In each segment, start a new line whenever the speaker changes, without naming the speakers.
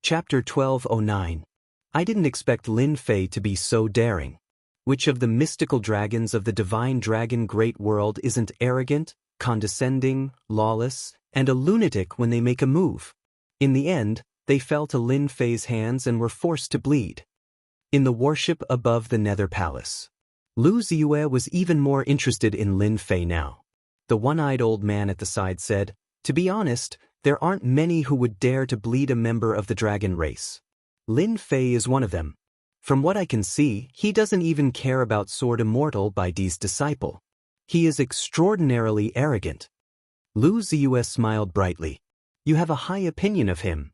Chapter 1209. I didn't expect Lin Fei to be so daring. Which of the mystical dragons of the divine dragon great world isn't arrogant, condescending, lawless, and a lunatic when they make a move? In the end, they fell to Lin Fei's hands and were forced to bleed. In the warship above the Nether Palace, Lu Ziyue was even more interested in Lin Fei now. The one-eyed old man at the side said, "To be honest, there aren't many who would dare to bleed a member of the dragon race. Lin Fei is one of them. From what I can see, he doesn't even care about Sword Immortal by Di's disciple. He is extraordinarily arrogant." Lu Ziyue smiled brightly. "You have a high opinion of him."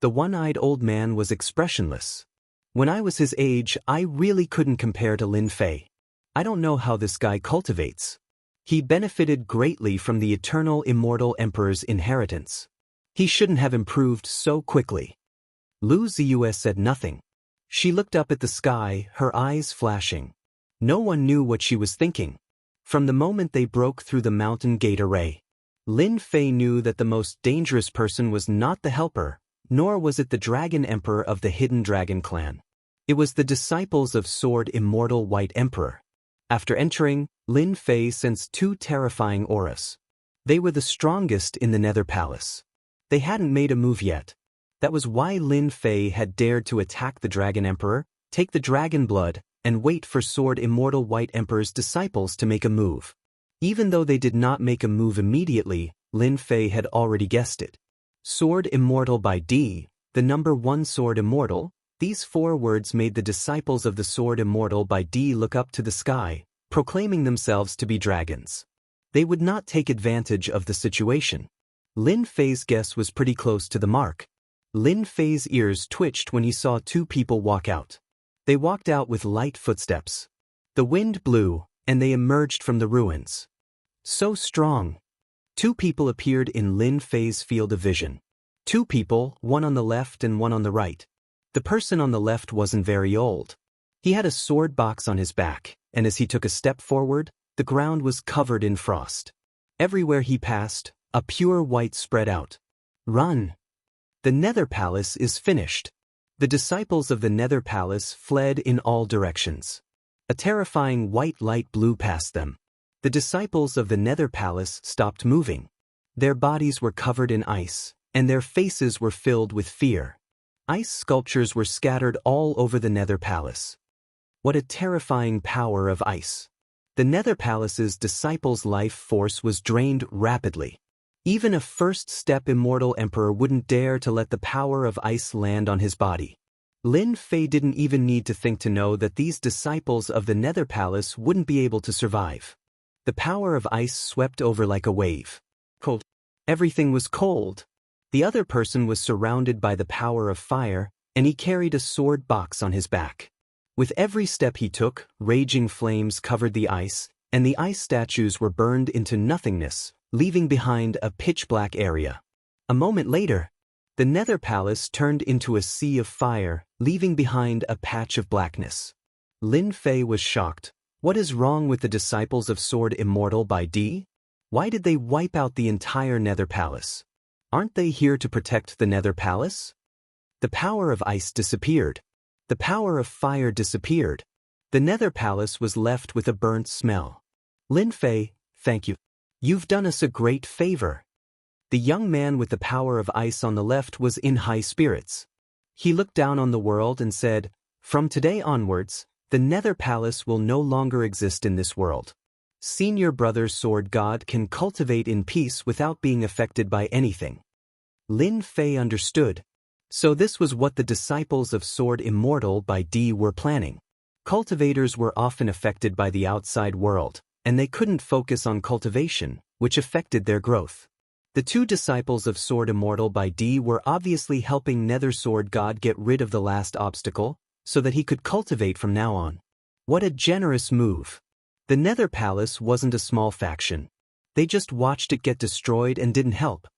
The one-eyed old man was expressionless. "When I was his age, I really couldn't compare to Lin Fei. I don't know how this guy cultivates. He benefited greatly from the eternal immortal emperor's inheritance. He shouldn't have improved so quickly." Lu Ziyue said nothing. She looked up at the sky, her eyes flashing. No one knew what she was thinking. From the moment they broke through the mountain gate array, Lin Fei knew that the most dangerous person was not the helper, nor was it the dragon emperor of the hidden dragon clan. It was the disciples of Sword Immortal White Emperor. After entering, Lin Fei sensed two terrifying auras. They were the strongest in the Nether Palace. They hadn't made a move yet. That was why Lin Fei had dared to attack the Dragon Emperor, take the dragon blood, and wait for Sword Immortal White Emperor's disciples to make a move. Even though they did not make a move immediately, Lin Fei had already guessed it. Sword Immortal by Di, the number 1 Sword Immortal. These 4 words made the disciples of the Sword Immortal by Di look up to the sky, proclaiming themselves to be dragons. They would not take advantage of the situation. Lin Fei's guess was pretty close to the mark. Lin Fei's ears twitched when he saw 2 people walk out. They walked out with light footsteps. The wind blew, and they emerged from the ruins. So strong. 2 people appeared in Lin Fei's field of vision. 2 people, one on the left and one on the right. The person on the left wasn't very old. He had a sword box on his back, and as he took a step forward, the ground was covered in frost. Everywhere he passed, a pure white spread out. "Run! The Nether Palace is finished." The disciples of the Nether Palace fled in all directions. A terrifying white light blew past them. The disciples of the Nether Palace stopped moving. Their bodies were covered in ice, and their faces were filled with fear. Ice sculptures were scattered all over the Nether Palace. What a terrifying power of ice. The Nether Palace's disciples' life force was drained rapidly. Even a first-step immortal emperor wouldn't dare to let the power of ice land on his body. Lin Fei didn't even need to think to know that these disciples of the Nether Palace wouldn't be able to survive. The power of ice swept over like a wave. Cold. Everything was cold. The other person was surrounded by the power of fire, and he carried a sword box on his back. With every step he took, raging flames covered the ice, and the ice statues were burned into nothingness, leaving behind a pitch-black area. A moment later, the Nether Palace turned into a sea of fire, leaving behind a patch of blackness. Lin Fei was shocked. What is wrong with the disciples of Sword Immortal by Di? Why did they wipe out the entire Nether Palace? Aren't they here to protect the Nether Palace? The power of ice disappeared. The power of fire disappeared. The Nether Palace was left with a burnt smell. "Lin Fei, thank you. You've done us a great favor." The young man with the power of ice on the left was in high spirits. He looked down on the world and said, "From today onwards, the Nether Palace will no longer exist in this world. Senior brother Sword God can cultivate in peace without being affected by anything." Lin Fei understood. So this was what the disciples of Sword Immortal by Di were planning. Cultivators were often affected by the outside world, and they couldn't focus on cultivation, which affected their growth. The 2 disciples of Sword Immortal by Di were obviously helping Nether Sword God get rid of the last obstacle, so that he could cultivate from now on. What a generous move. The Nether Palace wasn't a small faction. They just watched it get destroyed and didn't help.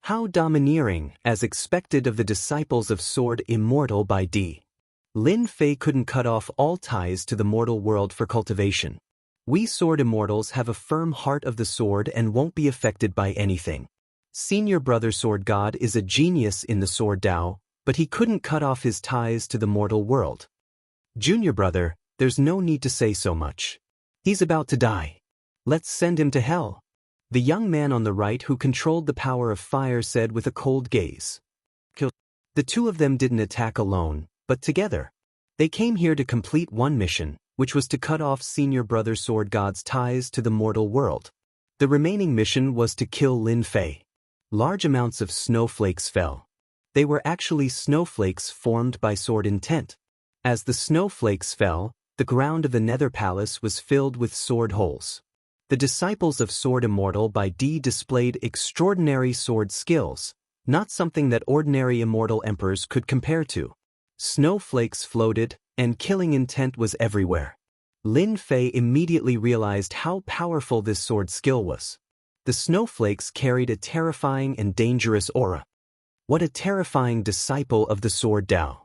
How domineering, as expected of the disciples of Sword Immortal by Di. Lin Fei couldn't cut off all ties to the mortal world for cultivation. "We Sword Immortals have a firm heart of the sword and won't be affected by anything. Senior brother Sword God is a genius in the sword Dao, but he couldn't cut off his ties to the mortal world. Junior brother, there's no need to say so much. He's about to die. Let's send him to hell. The young man on the right who controlled the power of fire said with a cold gaze. The two of them didn't attack alone, but together. They came here to complete one mission, which was to cut off senior brother sword god's ties to the mortal world. The remaining mission was to kill Lin Fei. Large amounts of snowflakes fell. They were actually snowflakes formed by sword intent. As the snowflakes fell, the ground of the Nether Palace was filled with sword holes. The disciples of Sword Immortal by D displayed extraordinary sword skills, not something that ordinary immortal emperors could compare to. Snowflakes floated, and killing intent was everywhere. Lin Fei immediately realized how powerful this sword skill was. The snowflakes carried a terrifying and dangerous aura. What a terrifying disciple of the Sword Dao.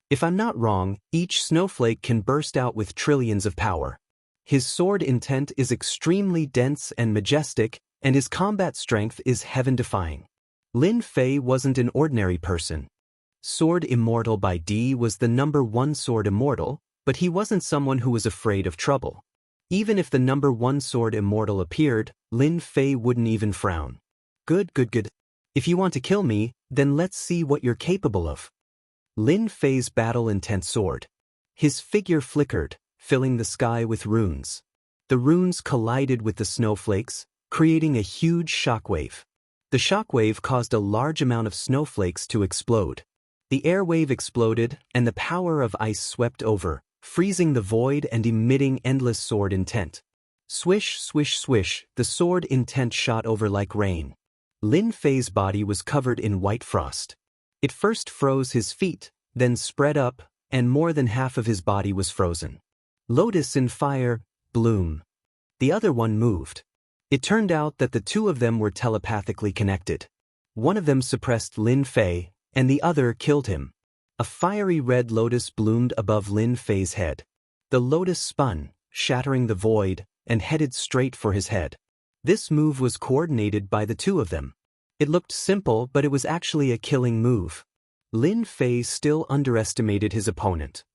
If I'm not wrong, each snowflake can burst out with trillions of power. His sword intent is extremely dense and majestic, and his combat strength is heaven-defying. Lin Fei wasn't an ordinary person. Sword Immortal by D was the #1 Sword Immortal, but he wasn't someone who was afraid of trouble. Even if the #1 Sword Immortal appeared, Lin Fei wouldn't even frown. Good. If you want to kill me, then let's see what you're capable of. Lin Fei's battle-intent sword. His figure flickered, filling the sky with runes. The runes collided with the snowflakes, creating a huge shockwave. The shockwave caused a large amount of snowflakes to explode. The airwave exploded, and the power of ice swept over, freezing the void and emitting endless sword intent. Swish, swish, swish, the sword intent shot over like rain. Lin Fei's body was covered in white frost. It first froze his feet, then spread up, and more than half of his body was frozen. Lotus in fire, bloom. The other one moved. It turned out that the two of them were telepathically connected. One of them suppressed Lin Fei, and the other killed him. A fiery red lotus bloomed above Lin Fei's head. The lotus spun, shattering the void, and headed straight for his head. This move was coordinated by the two of them. It looked simple, but it was actually a killing move. Lin Fei still underestimated his opponent.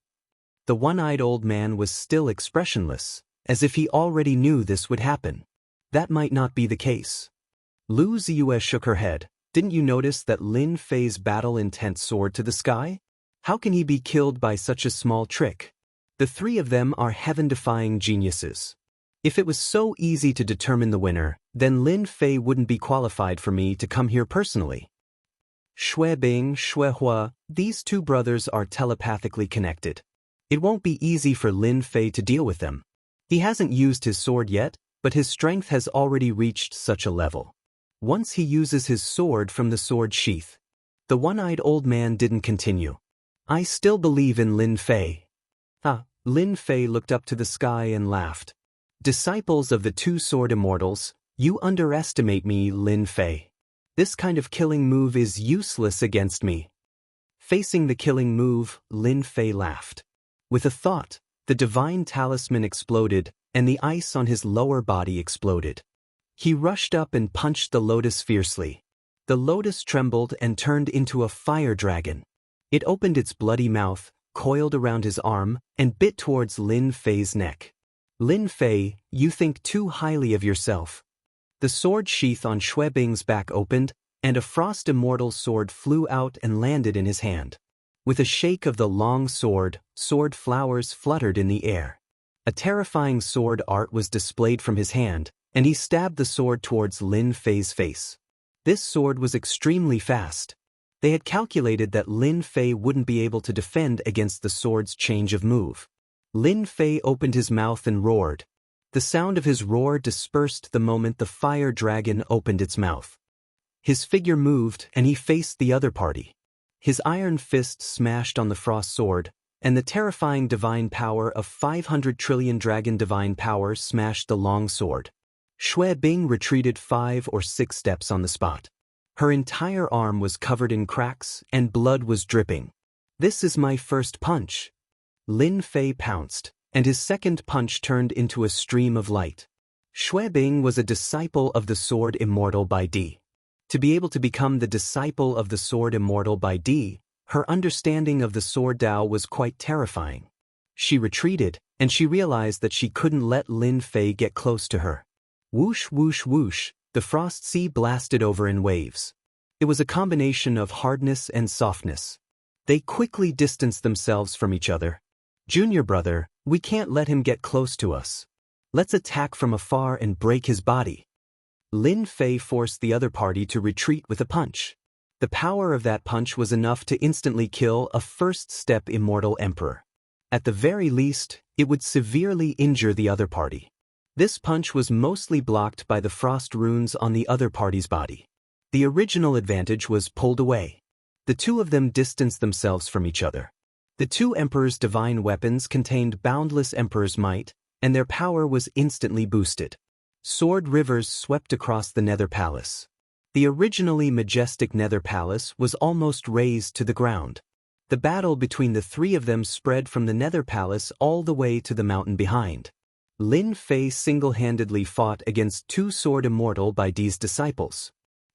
The one-eyed old man was still expressionless, as if he already knew this would happen. That might not be the case. Lu Ziyue shook her head. Didn't you notice that Lin Fei's battle-intent soared to the sky? How can he be killed by such a small trick? The three of them are heaven-defying geniuses. If it was so easy to determine the winner, then Lin Fei wouldn't be qualified for me to come here personally. Xue Bing, Xue Hua, these two brothers are telepathically connected. It won't be easy for Lin Fei to deal with them. He hasn't used his sword yet, but his strength has already reached such a level. Once he uses his sword from the sword sheath. The one-eyed old man didn't continue. I still believe in Lin Fei. Lin Fei looked up to the sky and laughed. Disciples of the two sword immortals, you underestimate me, Lin Fei. This kind of killing move is useless against me. Facing the killing move, Lin Fei laughed. With a thought, the divine talisman exploded, and the ice on his lower body exploded. He rushed up and punched the lotus fiercely. The lotus trembled and turned into a fire dragon. It opened its bloody mouth, coiled around his arm, and bit towards Lin Fei's neck. Lin Fei, you think too highly of yourself. The sword sheath on Xue Bing's back opened, and a frost immortal sword flew out and landed in his hand. With a shake of the long sword, sword flowers fluttered in the air. A terrifying sword art was displayed from his hand, and he stabbed the sword towards Lin Fei's face. This sword was extremely fast. They had calculated that Lin Fei wouldn't be able to defend against the sword's change of move. Lin Fei opened his mouth and roared. The sound of his roar dispersed the moment the fire dragon opened its mouth. His figure moved, and he faced the other party. His iron fist smashed on the frost sword, and the terrifying divine power of 500 trillion dragon divine power smashed the long sword. Xue Bing retreated 5 or 6 steps on the spot. Her entire arm was covered in cracks, and blood was dripping. This is my first punch. Lin Fei pounced, and his second punch turned into a stream of light. Xue Bing was a disciple of the Sword Immortal by D. To be able to become the disciple of the Sword Immortal by D, Her understanding of the sword Dao was quite terrifying. She retreated, and she realized that she couldn't let Lin Fei get close to her. Whoosh whoosh whoosh, the frost sea blasted over in waves. It was a combination of hardness and softness. They quickly distanced themselves from each other. Junior brother, we can't let him get close to us. Let's attack from afar and break his body. Lin Fei forced the other party to retreat with a punch. The power of that punch was enough to instantly kill a first-step immortal emperor. At the very least, it would severely injure the other party. This punch was mostly blocked by the frost runes on the other party's body. The original advantage was pulled away. The two of them distanced themselves from each other. The two emperors' divine weapons contained boundless emperor's might, and their power was instantly boosted. Sword rivers swept across the Nether Palace. The originally majestic Nether Palace was almost razed to the ground. The battle between the three of them spread from the Nether Palace all the way to the mountain behind. Lin Fei single-handedly fought against two Sword Immortal by Di's disciples.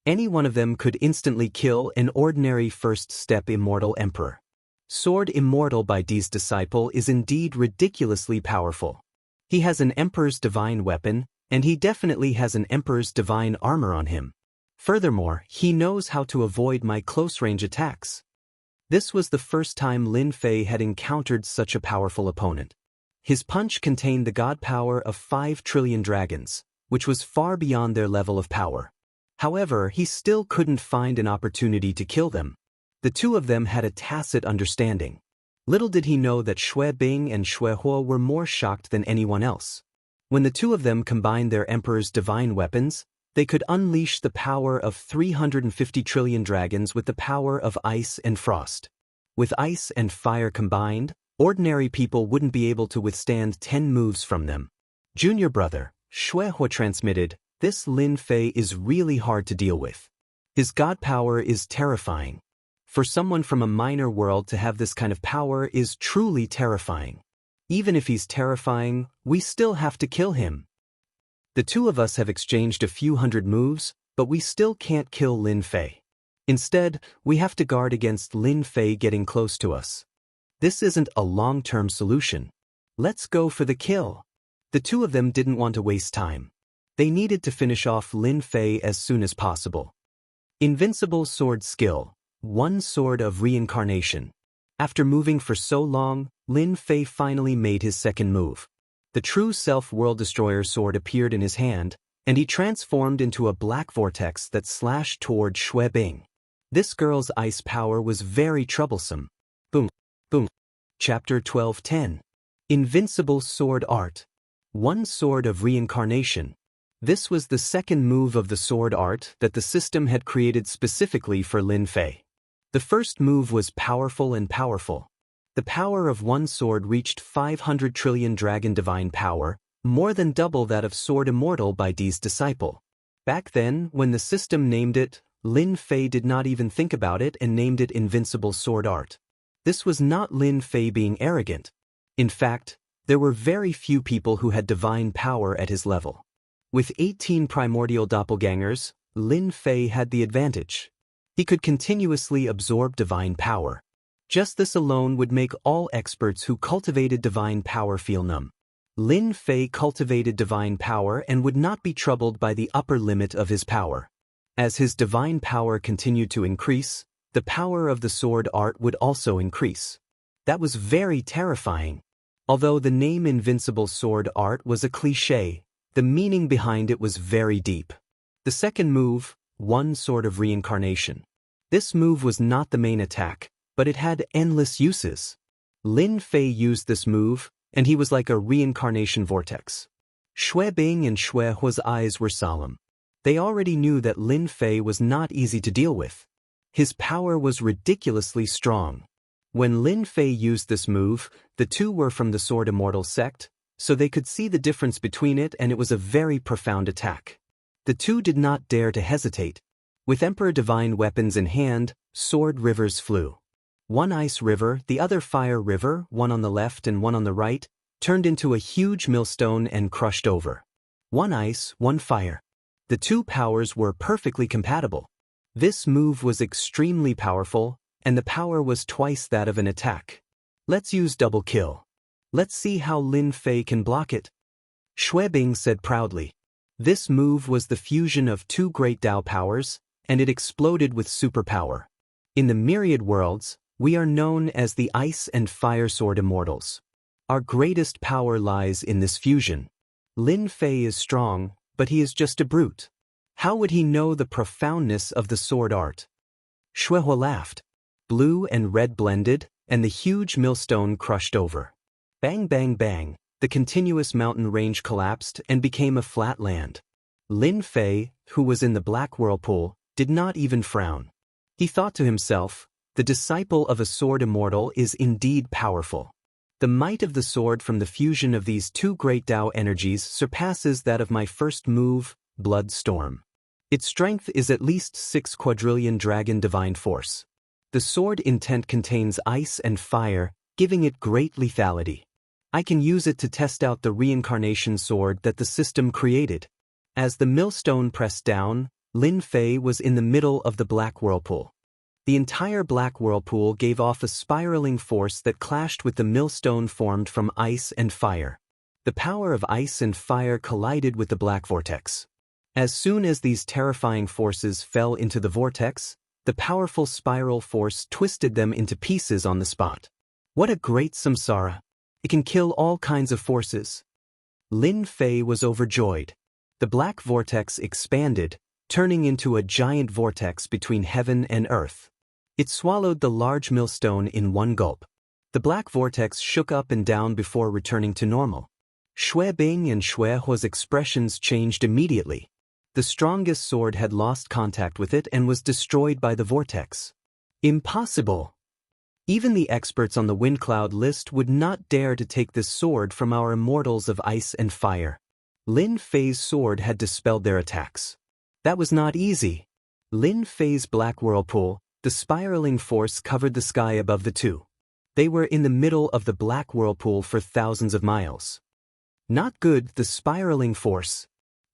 Any one of them could instantly kill an ordinary first-step immortal emperor. Sword Immortal by Di's disciple is indeed ridiculously powerful. He has an emperor's divine weapon, and he definitely has an emperor's divine armor on him. Furthermore, he knows how to avoid my close-range attacks. This was the first time Lin Fei had encountered such a powerful opponent. His punch contained the god power of 5 trillion dragons, which was far beyond their level of power. However, he still couldn't find an opportunity to kill them. The two of them had a tacit understanding. Little did he know that Xue Bing and Xue Huo were more shocked than anyone else. When the two of them combined their emperor's divine weapons, they could unleash the power of 350 trillion dragons with the power of ice and frost. With ice and fire combined, ordinary people wouldn't be able to withstand 10 moves from them. Junior brother, Xue Huo transmitted, this Lin Fei is really hard to deal with. His god power is terrifying. For someone from a minor world to have this kind of power is truly terrifying. Even if he's terrifying, we still have to kill him. The two of us have exchanged a few hundred moves, but we still can't kill Lin Fei. Instead, we have to guard against Lin Fei getting close to us. This isn't a long-term solution. Let's go for the kill. The two of them didn't want to waste time. They needed to finish off Lin Fei as soon as possible. Invincible sword skill, 1 sword of reincarnation. After moving for so long, Lin Fei finally made his second move. The true self-world destroyer sword appeared in his hand, and he transformed into a black vortex that slashed toward Xue Bing. This girl's ice power was very troublesome. Boom, boom. Chapter 12:10. Invincible sword art. 1 sword of reincarnation. This was the second move of the sword art that the system had created specifically for Lin Fei. The first move was powerful and powerful. The power of 1 sword reached 500 trillion dragon divine power, more than double that of Sword Immortal by Di's disciple. Back then, when the system named it, Lin Fei did not even think about it and named it Invincible Sword Art. This was not Lin Fei being arrogant. In fact, there were very few people who had divine power at his level. With 18 primordial doppelgangers, Lin Fei had the advantage. He could continuously absorb divine power. Just this alone would make all experts who cultivated divine power feel numb. Lin Fei cultivated divine power and would not be troubled by the upper limit of his power. As his divine power continued to increase, the power of the sword art would also increase. That was very terrifying. Although the name Invincible Sword Art was a cliché, the meaning behind it was very deep. The second move, 1 sword of reincarnation. This move was not the main attack, but it had endless uses. Lin Fei used this move, and he was like a reincarnation vortex. Xue Bing and Xue Huo's eyes were solemn. They already knew that Lin Fei was not easy to deal with. His power was ridiculously strong. When Lin Fei used this move, the two were from the Sword Immortal sect, so they could see the difference between it, and it was a very profound attack. The two did not dare to hesitate. With Emperor Divine weapons in hand, sword rivers flew. 1 ice river, the other fire river, one on the left and one on the right, turned into a huge millstone and crushed over. 1 ice, 1 fire. The two powers were perfectly compatible. This move was extremely powerful, and the power was twice that of an attack. Let's use double kill. Let's see how Lin Fei can block it. Xue Bing said proudly. This move was the fusion of two great Dao powers, and it exploded with superpower. In the myriad worlds, we are known as the Ice and Fire Sword Immortals. Our greatest power lies in this fusion. Lin Fei is strong, but he is just a brute. How would he know the profoundness of the sword art? Shuehua laughed. Blue and red blended, and the huge millstone crushed over. Bang bang bang, the continuous mountain range collapsed and became a flat land. Lin Fei, who was in the black whirlpool, did not even frown. He thought to himself, the disciple of a sword immortal is indeed powerful. The might of the sword from the fusion of these two great Dao energies surpasses that of my first move, Blood Storm. Its strength is at least 6 quadrillion dragon divine force. The sword intent contains ice and fire, giving it great lethality. I can use it to test out the reincarnation sword that the system created. As the millstone pressed down, Lin Fei was in the middle of the black whirlpool. The entire black whirlpool gave off a spiraling force that clashed with the millstone formed from ice and fire. The power of ice and fire collided with the black vortex. As soon as these terrifying forces fell into the vortex, the powerful spiral force twisted them into pieces on the spot. What a great samsara! It can kill all kinds of forces. Lin Fei was overjoyed. The black vortex expanded, turning into a giant vortex between heaven and earth. It swallowed the large millstone in one gulp. The black vortex shook up and down before returning to normal. Xue Bing and Xuehua's expressions changed immediately. The strongest sword had lost contact with it and was destroyed by the vortex. Impossible! Even the experts on the wind cloud list would not dare to take this sword from our immortals of ice and fire. Lin Fei's sword had dispelled their attacks. That was not easy. Lin Fei's black whirlpool, the spiraling force covered the sky above the two. They were in the middle of the black whirlpool for thousands of miles. Not good, the spiraling force.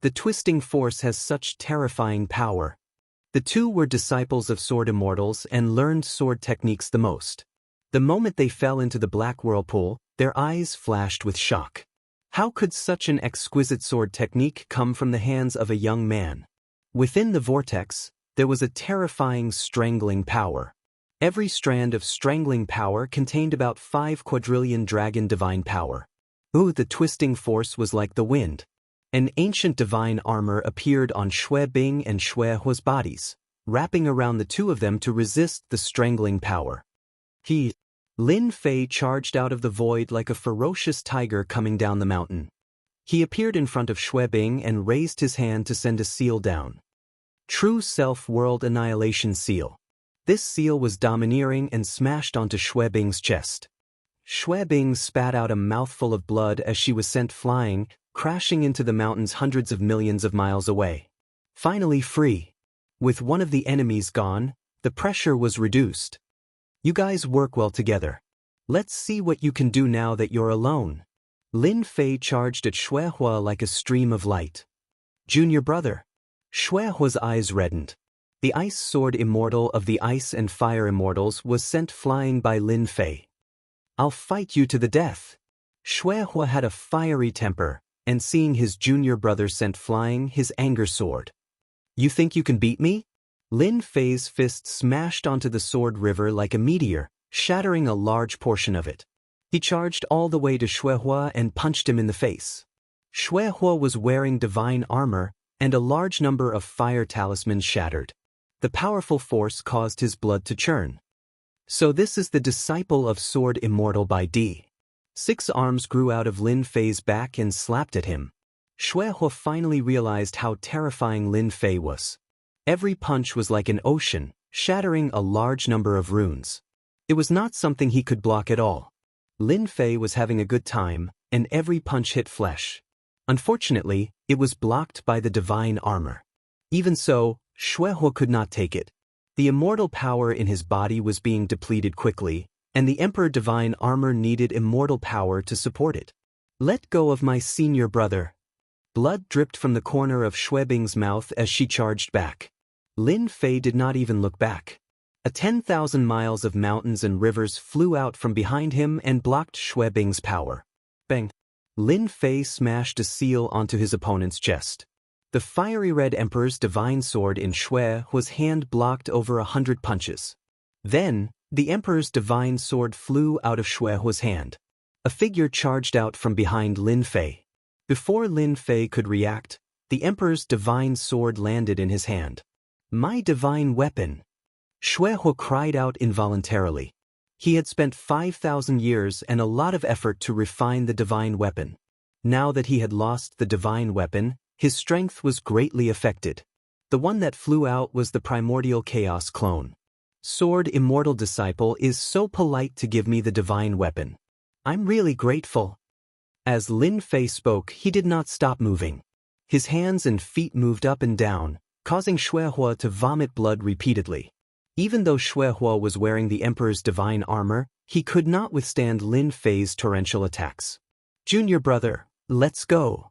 The twisting force has such terrifying power. The two were disciples of sword immortals and learned sword techniques the most. The moment they fell into the black whirlpool, their eyes flashed with shock. How could such an exquisite sword technique come from the hands of a young man? Within the vortex, there was a terrifying strangling power. Every strand of strangling power contained about 5 quadrillion dragon divine power. Ooh, the twisting force was like the wind. An ancient divine armor appeared on Xue Bing and Xuehua's bodies, wrapping around the two of them to resist the strangling power. Lin Fei charged out of the void like a ferocious tiger coming down the mountain. He appeared in front of Xue Bing and raised his hand to send a seal down. True Self-World Annihilation Seal. This seal was domineering and smashed onto Xue Bing's chest. Xue Bing spat out a mouthful of blood as she was sent flying, crashing into the mountains hundreds of millions of miles away. Finally free. With one of the enemies gone, the pressure was reduced. You guys work well together. Let's see what you can do now that you're alone. Lin Fei charged at Xuehua like a stream of light. Junior brother. Xuehua's eyes reddened. The ice sword immortal of the ice and fire immortals was sent flying by Lin Fei. I'll fight you to the death. Xuehua had a fiery temper, and seeing his junior brother sent flying, his anger soared. You think you can beat me? Lin Fei's fist smashed onto the sword river like a meteor, shattering a large portion of it. He charged all the way to Xuehua and punched him in the face. Xuehua was wearing divine armor, and a large number of fire talismans shattered. The powerful force caused his blood to churn. So this is the disciple of Sword Immortal by D. 6 arms grew out of Lin Fei's back and slapped at him. Xuehua finally realized how terrifying Lin Fei was. Every punch was like an ocean, shattering a large number of runes. It was not something he could block at all. Lin Fei was having a good time, and every punch hit flesh. Unfortunately, it was blocked by the divine armor. Even so, Xuehua could not take it. The immortal power in his body was being depleted quickly, and the Emperor Divine Armor needed immortal power to support it. Let go of my senior brother. Blood dripped from the corner of Xue Bing's mouth as she charged back. Lin Fei did not even look back. 10,000 miles of mountains and rivers flew out from behind him and blocked Xue Bing's power. Bang! Lin Fei smashed a seal onto his opponent's chest. The fiery red emperor's divine sword in Xue was hand-blocked over 100 punches. Then, the emperor's divine sword flew out of Xuehua's hand. A figure charged out from behind Lin Fei. Before Lin Fei could react, the emperor's divine sword landed in his hand. "My divine weapon!" Xuehua cried out involuntarily. He had spent 5,000 years and a lot of effort to refine the divine weapon. Now that he had lost the divine weapon, his strength was greatly affected. The one that flew out was the primordial chaos clone. "Sword Immortal disciple is so polite to give me the divine weapon. I'm really grateful." As Lin Fei spoke, he did not stop moving. His hands and feet moved up and down, causing Xuehua to vomit blood repeatedly. Even though Xuehua was wearing the emperor's divine armor, he could not withstand Lin Fei's torrential attacks. "Junior brother, let's go."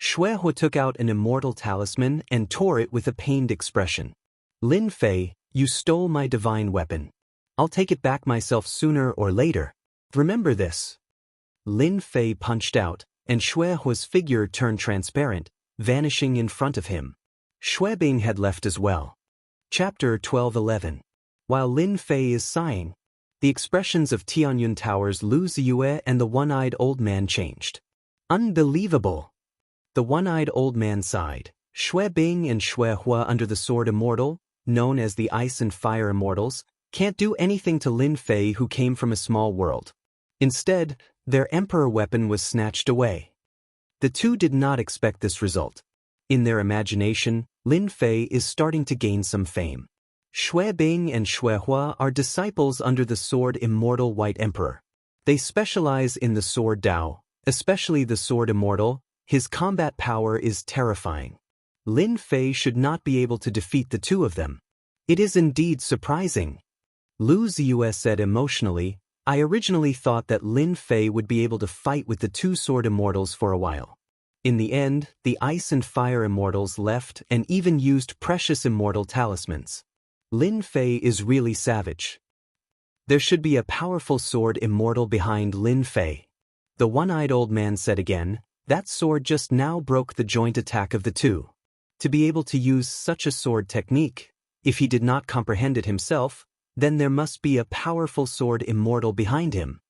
Xuehua took out an immortal talisman and tore it with a pained expression. "Lin Fei, you stole my divine weapon. I'll take it back myself sooner or later. Remember this." Lin Fei punched out, and Xuehua's figure turned transparent, vanishing in front of him. Xue Bing had left as well. Chapter 12:11. While Lin Fei is sighing, the expressions of Tianyun Tower's Lu Ziyue and the one-eyed old man changed. "Unbelievable!" The one-eyed old man sighed. Xue Bing and Xuehua under the Sword Immortal, known as the Ice and Fire Immortals, can't do anything to Lin Fei who came from a small world. Instead, their emperor weapon was snatched away. The two did not expect this result. In their imagination, Lin Fei is starting to gain some fame. Xue Bing and Xuehua are disciples under the Sword Immortal White Emperor. They specialize in the Sword Dao, especially the Sword Immortal. His combat power is terrifying. Lin Fei should not be able to defeat the two of them. It is indeed surprising. Lu Ziyue said emotionally, "I originally thought that Lin Fei would be able to fight with the two Sword Immortals for a while. In the end, the Ice and Fire Immortals left and even used precious immortal talismans. Lin Fei is really savage. There should be a powerful Sword Immortal behind Lin Fei." The one-eyed old man said again, "That sword just now broke the joint attack of the two. To be able to use such a sword technique, if he did not comprehend it himself, then there must be a powerful Sword Immortal behind him."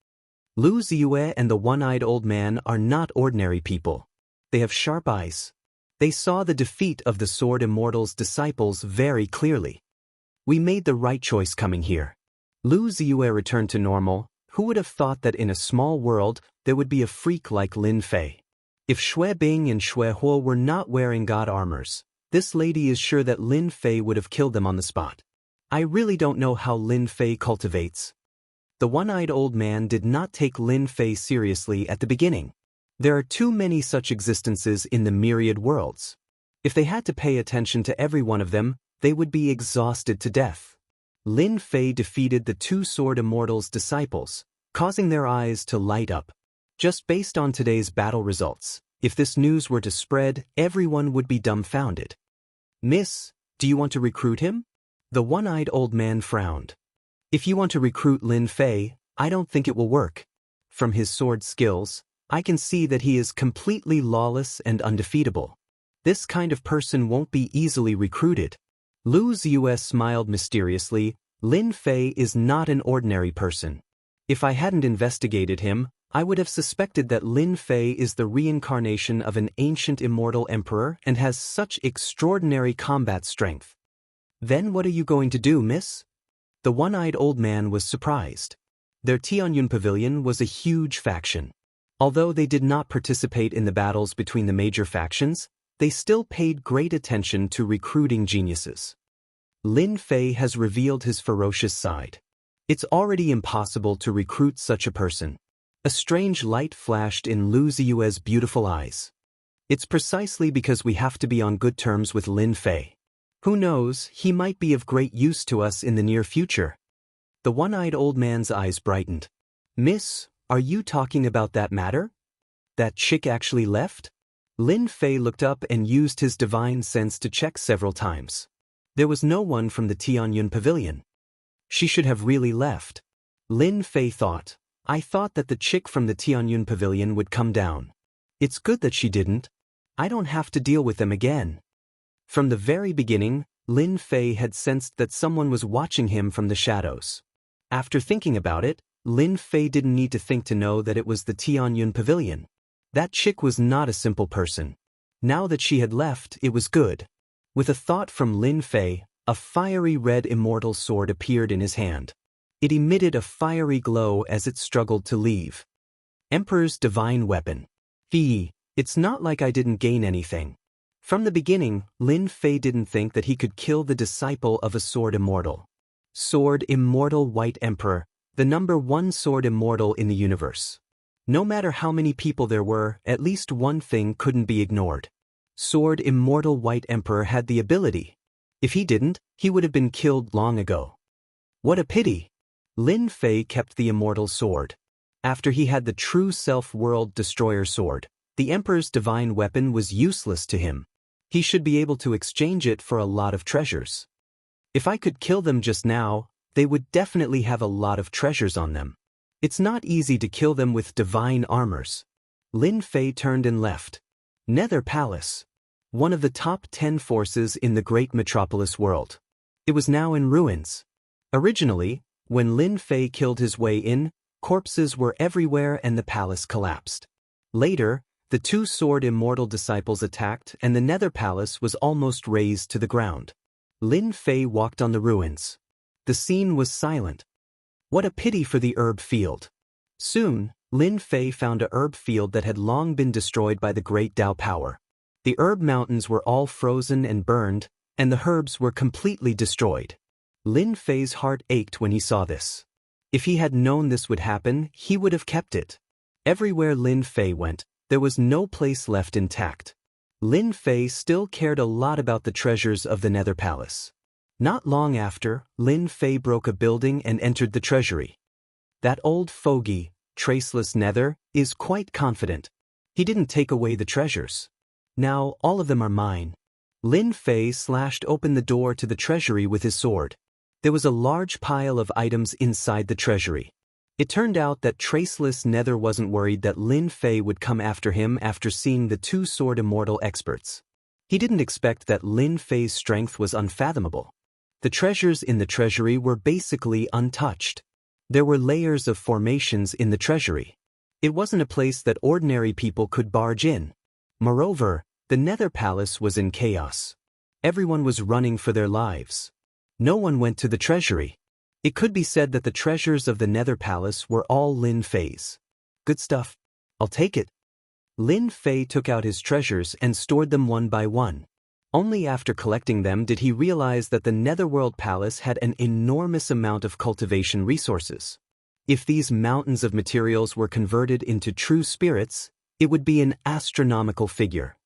Lu Ziyue and the one-eyed old man are not ordinary people. They have sharp eyes. They saw the defeat of the Sword Immortal's disciples very clearly. "We made the right choice coming here." Lu Ziyue returned to normal. Who would have thought that in a small world, there would be a freak like Lin Fei? If Xue Bing and Xuehua were not wearing god armors, this lady is sure that Lin Fei would have killed them on the spot. "I really don't know how Lin Fei cultivates." The one-eyed old man did not take Lin Fei seriously at the beginning. There are too many such existences in the myriad worlds. If they had to pay attention to every one of them, they would be exhausted to death. Lin Fei defeated the two Sword Immortals' disciples, causing their eyes to light up. Just based on today's battle results, if this news were to spread, everyone would be dumbfounded. "Miss, do you want to recruit him?" The one-eyed old man frowned. "If you want to recruit Lin Fei, I don't think it will work. From his sword skills, I can see that he is completely lawless and undefeatable. This kind of person won't be easily recruited." Lu Ziyue smiled mysteriously. "Lin Fei is not an ordinary person. If I hadn't investigated him, I would have suspected that Lin Fei is the reincarnation of an ancient immortal emperor and has such extraordinary combat strength." "Then what are you going to do, miss?" The one-eyed old man was surprised. Their Tianyun Pavilion was a huge faction. Although they did not participate in the battles between the major factions, they still paid great attention to recruiting geniuses. Lin Fei has revealed his ferocious side. It's already impossible to recruit such a person. A strange light flashed in Lu Ziyue's beautiful eyes. "It's precisely because we have to be on good terms with Lin Fei. Who knows, he might be of great use to us in the near future." The one-eyed old man's eyes brightened. "Miss, are you talking about that matter? That chick actually left?" Lin Fei looked up and used his divine sense to check several times. There was no one from the Tianyun Pavilion. She should have really left. Lin Fei thought. I thought that the chick from the Tianyun Pavilion would come down. It's good that she didn't. I don't have to deal with them again. From the very beginning, Lin Fei had sensed that someone was watching him from the shadows. After thinking about it, Lin Fei didn't need to think to know that it was the Tianyun Pavilion. That chick was not a simple person. Now that she had left, it was good. With a thought from Lin Fei, a fiery red immortal sword appeared in his hand. It emitted a fiery glow as it struggled to leave. Emperor's divine weapon. It's not like I didn't gain anything. From the beginning, Lin Fei didn't think that he could kill the disciple of a sword immortal. Sword Immortal White Emperor, the #1 sword immortal in the universe. No matter how many people there were, at least one thing couldn't be ignored. Sword Immortal White Emperor had the ability. If he didn't, he would have been killed long ago. What a pity! Lin Fei kept the immortal sword. After he had the true self-world destroyer sword, the Emperor's divine weapon was useless to him. He should be able to exchange it for a lot of treasures. If I could kill them just now, they would definitely have a lot of treasures on them. It's not easy to kill them with divine armors. Lin Fei turned and left. Nether Palace. One of the top 10 forces in the great metropolis world. It was now in ruins. Originally, when Lin Fei killed his way in, corpses were everywhere and the palace collapsed. Later, the 2 sword immortal disciples attacked and the Nether Palace was almost razed to the ground. Lin Fei walked on the ruins. The scene was silent. What a pity for the herb field. Soon, Lin Fei found a herb field that had long been destroyed by the great Dao power. The herb mountains were all frozen and burned, and the herbs were completely destroyed. Lin Fei's heart ached when he saw this. If he had known this would happen, he would have kept it. Everywhere Lin Fei went, there was no place left intact. Lin Fei still cared a lot about the treasures of the Nether Palace. Not long after, Lin Fei broke a building and entered the treasury. That old fogey, Traceless Nether, is quite confident. He didn't take away the treasures. Now all of them are mine. Lin Fei slashed open the door to the treasury with his sword. There was a large pile of items inside the treasury. It turned out that Traceless Nether wasn't worried that Lin Fei would come after him after seeing the 2 sword immortal experts. He didn't expect that Lin Fei's strength was unfathomable. The treasures in the treasury were basically untouched. There were layers of formations in the treasury. It wasn't a place that ordinary people could barge in. Moreover, the Nether Palace was in chaos. Everyone was running for their lives. No one went to the treasury. It could be said that the treasures of the Nether Palace were all Lin Fei's. Good stuff. I'll take it. Lin Fei took out his treasures and stored them one by one. Only after collecting them did he realize that the Netherworld Palace had an enormous amount of cultivation resources. If these mountains of materials were converted into true spirits, it would be an astronomical figure.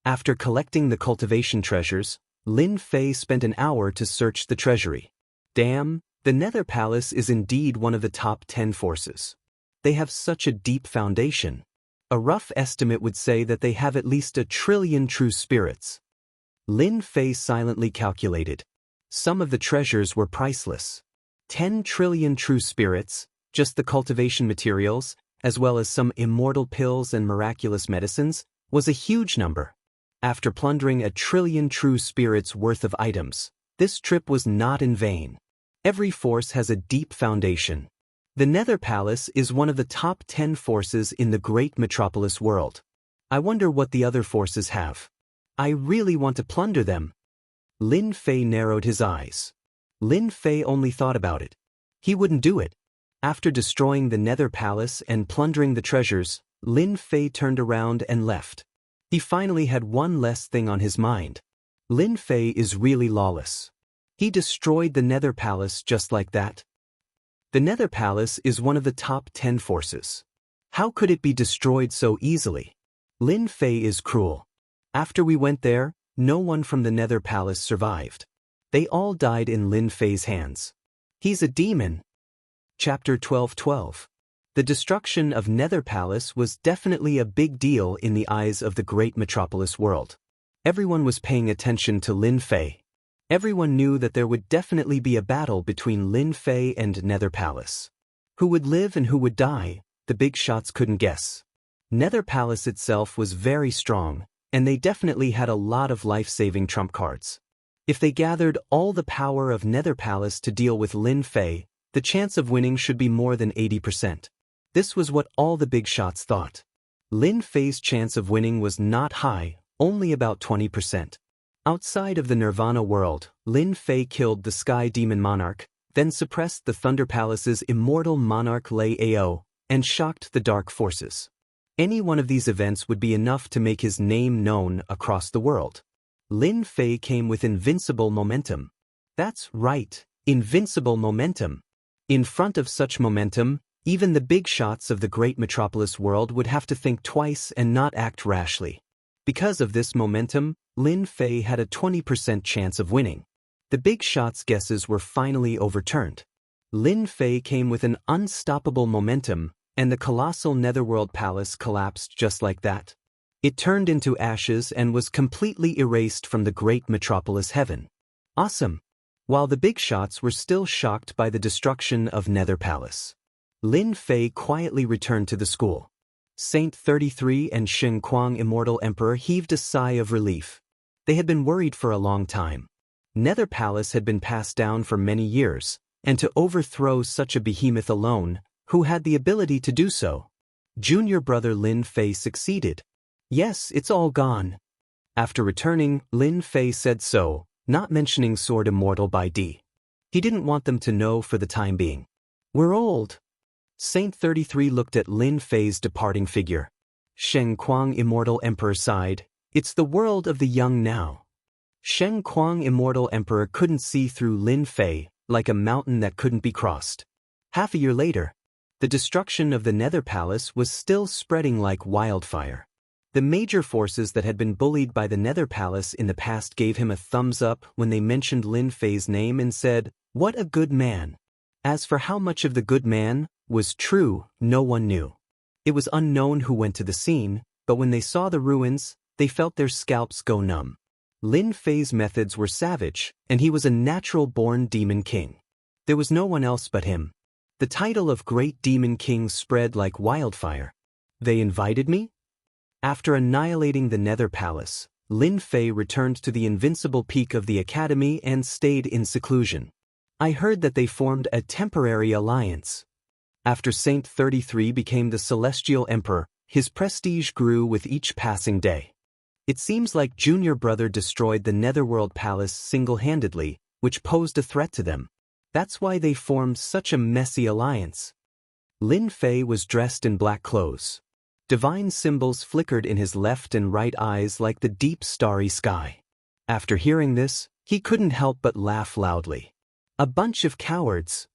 After collecting the cultivation treasures, Lin Fei spent an hour to search the treasury. Damn, the Nether Palace is indeed one of the top 10 forces. They have such a deep foundation. A rough estimate would say that they have at least 1 trillion true spirits. Lin Fei silently calculated. Some of the treasures were priceless. 10 trillion true spirits, just the cultivation materials, as well as some immortal pills and miraculous medicines, was a huge number. After plundering 1 trillion true spirits worth of items, this trip was not in vain. Every force has a deep foundation. The Nether Palace is one of the top 10 forces in the great metropolis world. I wonder what the other forces have. I really want to plunder them. Lin Fei narrowed his eyes. Lin Fei only thought about it. He wouldn't do it. After destroying the Nether Palace and plundering the treasures, Lin Fei turned around and left. He finally had one less thing on his mind. Lin Fei is really lawless. He destroyed the Nether Palace just like that. The Nether Palace is one of the top 10 forces. How could it be destroyed so easily? Lin Fei is cruel. After we went there, no one from the Nether Palace survived. They all died in Lin Fei's hands. He's a demon. Chapter 12:12. The destruction of Nether Palace was definitely a big deal in the eyes of the great metropolis world. Everyone was paying attention to Lin Fei. Everyone knew that there would definitely be a battle between Lin Fei and Nether Palace. Who would live and who would die, the big shots couldn't guess. Nether Palace itself was very strong, and they definitely had a lot of life-saving trump cards. If they gathered all the power of Nether Palace to deal with Lin Fei, the chance of winning should be more than 80%. This was what all the big shots thought. Lin Fei's chance of winning was not high, only about 20%. Outside of the Nirvana world, Lin Fei killed the Sky Demon Monarch, then suppressed the Thunder Palace's Immortal Monarch Lei Ao, and shocked the Dark Forces. Any one of these events would be enough to make his name known across the world. Lin Fei came with invincible momentum. That's right, invincible momentum. In front of such momentum, even the big shots of the great metropolis world would have to think twice and not act rashly. Because of this momentum, Lin Fei had a 20% chance of winning. The big shots' guesses were finally overturned. Lin Fei came with an unstoppable momentum, and the colossal Netherworld Palace collapsed just like that. It turned into ashes and was completely erased from the great metropolis heaven. Awesome! While the big shots were still shocked by the destruction of Nether Palace, Lin Fei quietly returned to the school. Saint 33 and Xianxia Immortal Emperor heaved a sigh of relief. They had been worried for a long time. Nether Palace had been passed down for many years, and to overthrow such a behemoth alone, who had the ability to do so? Junior brother Lin Fei succeeded. Yes, it's all gone. After returning, Lin Fei said so, not mentioning Sword Immortal by D. He didn't want them to know for the time being. We're old. Saint 33 looked at Lin Fei's departing figure. Xianxia Immortal Emperor sighed. It's the world of the young now. Xianxia Immortal Emperor couldn't see through Lin Fei, like a mountain that couldn't be crossed. Half a year later, the destruction of the Nether Palace was still spreading like wildfire. The major forces that had been bullied by the Nether Palace in the past gave him a thumbs up when they mentioned Lin Fei's name and said, "What a good man." As for how much of the good man was true, no one knew. It was unknown who went to the scene, but when they saw the ruins, they felt their scalps go numb. Lin Fei's methods were savage, and he was a natural-born demon king. There was no one else but him. The title of Great Demon King spread like wildfire. They invited me? After annihilating the Nether Palace, Lin Fei returned to the invincible peak of the academy and stayed in seclusion. I heard that they formed a temporary alliance. After Saint 33 became the Celestial Emperor, his prestige grew with each passing day. It seems like Junior Brother destroyed the Netherworld Palace single-handedly, which posed a threat to them. That's why they formed such a messy alliance. Lin Fei was dressed in black clothes. Divine symbols flickered in his left and right eyes like the deep starry sky. After hearing this, he couldn't help but laugh loudly. A bunch of cowards.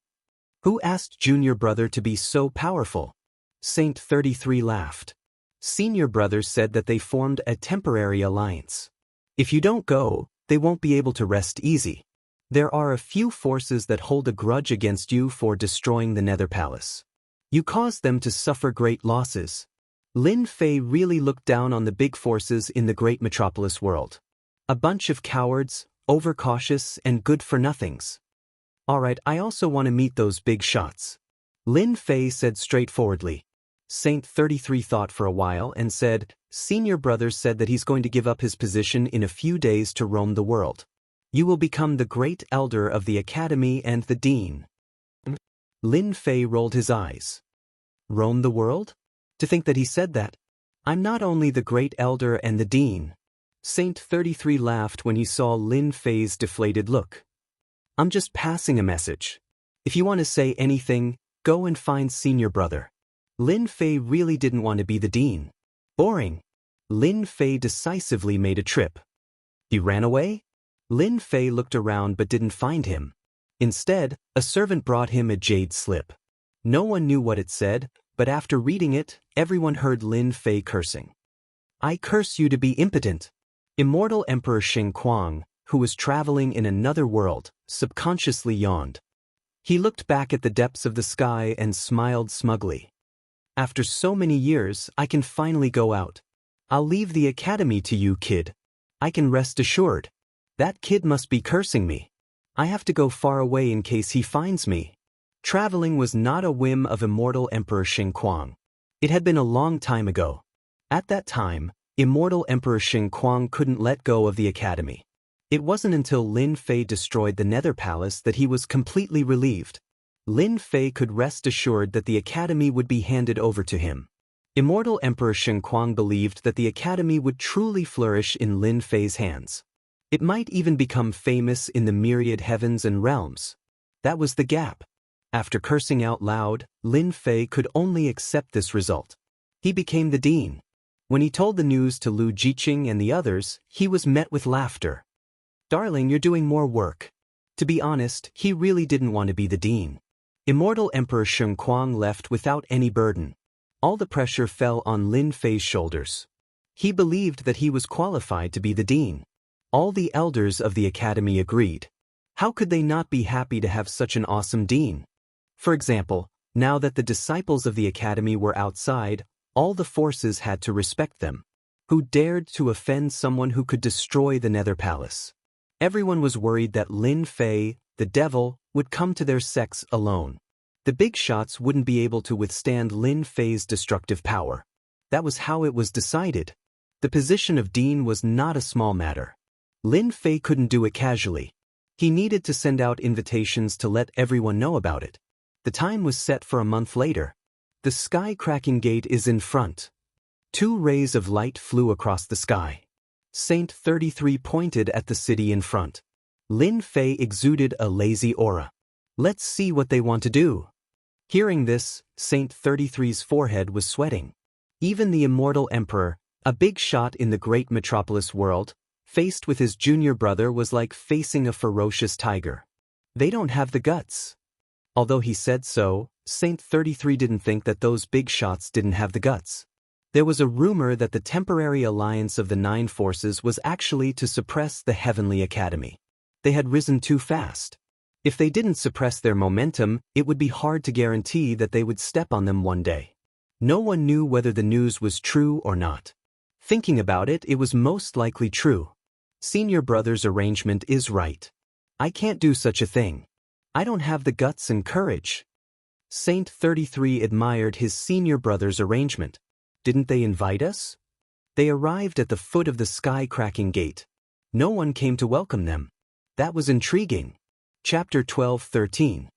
Who asked Junior Brother to be so powerful? Saint 33 laughed. Senior Brother said that they formed a temporary alliance. If you don't go, they won't be able to rest easy. There are a few forces that hold a grudge against you for destroying the Nether Palace. You caused them to suffer great losses. Lin Fei really looked down on the big forces in the great metropolis world. A bunch of cowards, overcautious, and good-for-nothings. Alright, I also want to meet those big shots. Lin Fei said straightforwardly. Saint 33 thought for a while and said, Senior Brother said that he's going to give up his position in a few days to roam the world. You will become the great elder of the academy and the dean. Lin Fei rolled his eyes. Roam the world? To think that he said that. I'm not only the great elder and the dean. Saint 33 laughed when he saw Lin Fei's deflated look. I'm just passing a message. If you want to say anything, go and find Senior Brother. Lin Fei really didn't want to be the dean. Boring. Lin Fei decisively made a trip. He ran away? Lin Fei looked around but didn't find him. Instead, a servant brought him a jade slip. No one knew what it said, but after reading it, everyone heard Lin Fei cursing. I curse you to be impotent. Immortal Emperor Xianxia, who was traveling in another world, subconsciously yawned. He looked back at the depths of the sky and smiled smugly. After so many years, I can finally go out. I'll leave the academy to you, kid. I can rest assured. That kid must be cursing me. I have to go far away in case he finds me. Traveling was not a whim of Immortal Emperor Xingguang. It had been a long time ago. At that time, Immortal Emperor Xingguang couldn't let go of the academy. It wasn't until Lin Fei destroyed the Nether Palace that he was completely relieved. Lin Fei could rest assured that the academy would be handed over to him. Immortal Emperor Xingguang believed that the academy would truly flourish in Lin Fei's hands. It might even become famous in the myriad heavens and realms. That was the gap. After cursing out loud, Lin Fei could only accept this result. He became the dean. When he told the news to Lu Jiqing and the others, he was met with laughter. "Darling, you're doing more work." To be honest, he really didn't want to be the dean. Immortal Emperor Xingguang left without any burden. All the pressure fell on Lin Fei's shoulders. He believed that he was qualified to be the dean. All the elders of the academy agreed. How could they not be happy to have such an awesome dean? For example, now that the disciples of the academy were outside, all the forces had to respect them. Who dared to offend someone who could destroy the Nether Palace? Everyone was worried that Lin Fei, the devil, would come to their sects alone. The big shots wouldn't be able to withstand Lin Fei's destructive power. That was how it was decided. The position of dean was not a small matter. Lin Fei couldn't do it casually. He needed to send out invitations to let everyone know about it. The time was set for a month later. The sky-cracking gate is in front. 2 rays of light flew across the sky. Saint 33 pointed at the city in front. Lin Fei exuded a lazy aura. Let's see what they want to do. Hearing this, Saint 33's forehead was sweating. Even the Immortal Emperor, a big shot in the great metropolis world, faced with his junior brother was like facing a ferocious tiger. They don't have the guts. Although he said so, Saint 33 didn't think that those big shots didn't have the guts. There was a rumor that the temporary alliance of the 9 forces was actually to suppress the Heavenly Academy. They had risen too fast. If they didn't suppress their momentum, it would be hard to guarantee that they would step on them one day. No one knew whether the news was true or not. Thinking about it, it was most likely true. Senior brother's arrangement is right. I can't do such a thing. I don't have the guts and courage. Saint 33 admired his senior brother's arrangement. Didn't they invite us? They arrived at the foot of the sky-cracking gate. No one came to welcome them. That was intriguing. Chapter 12-13.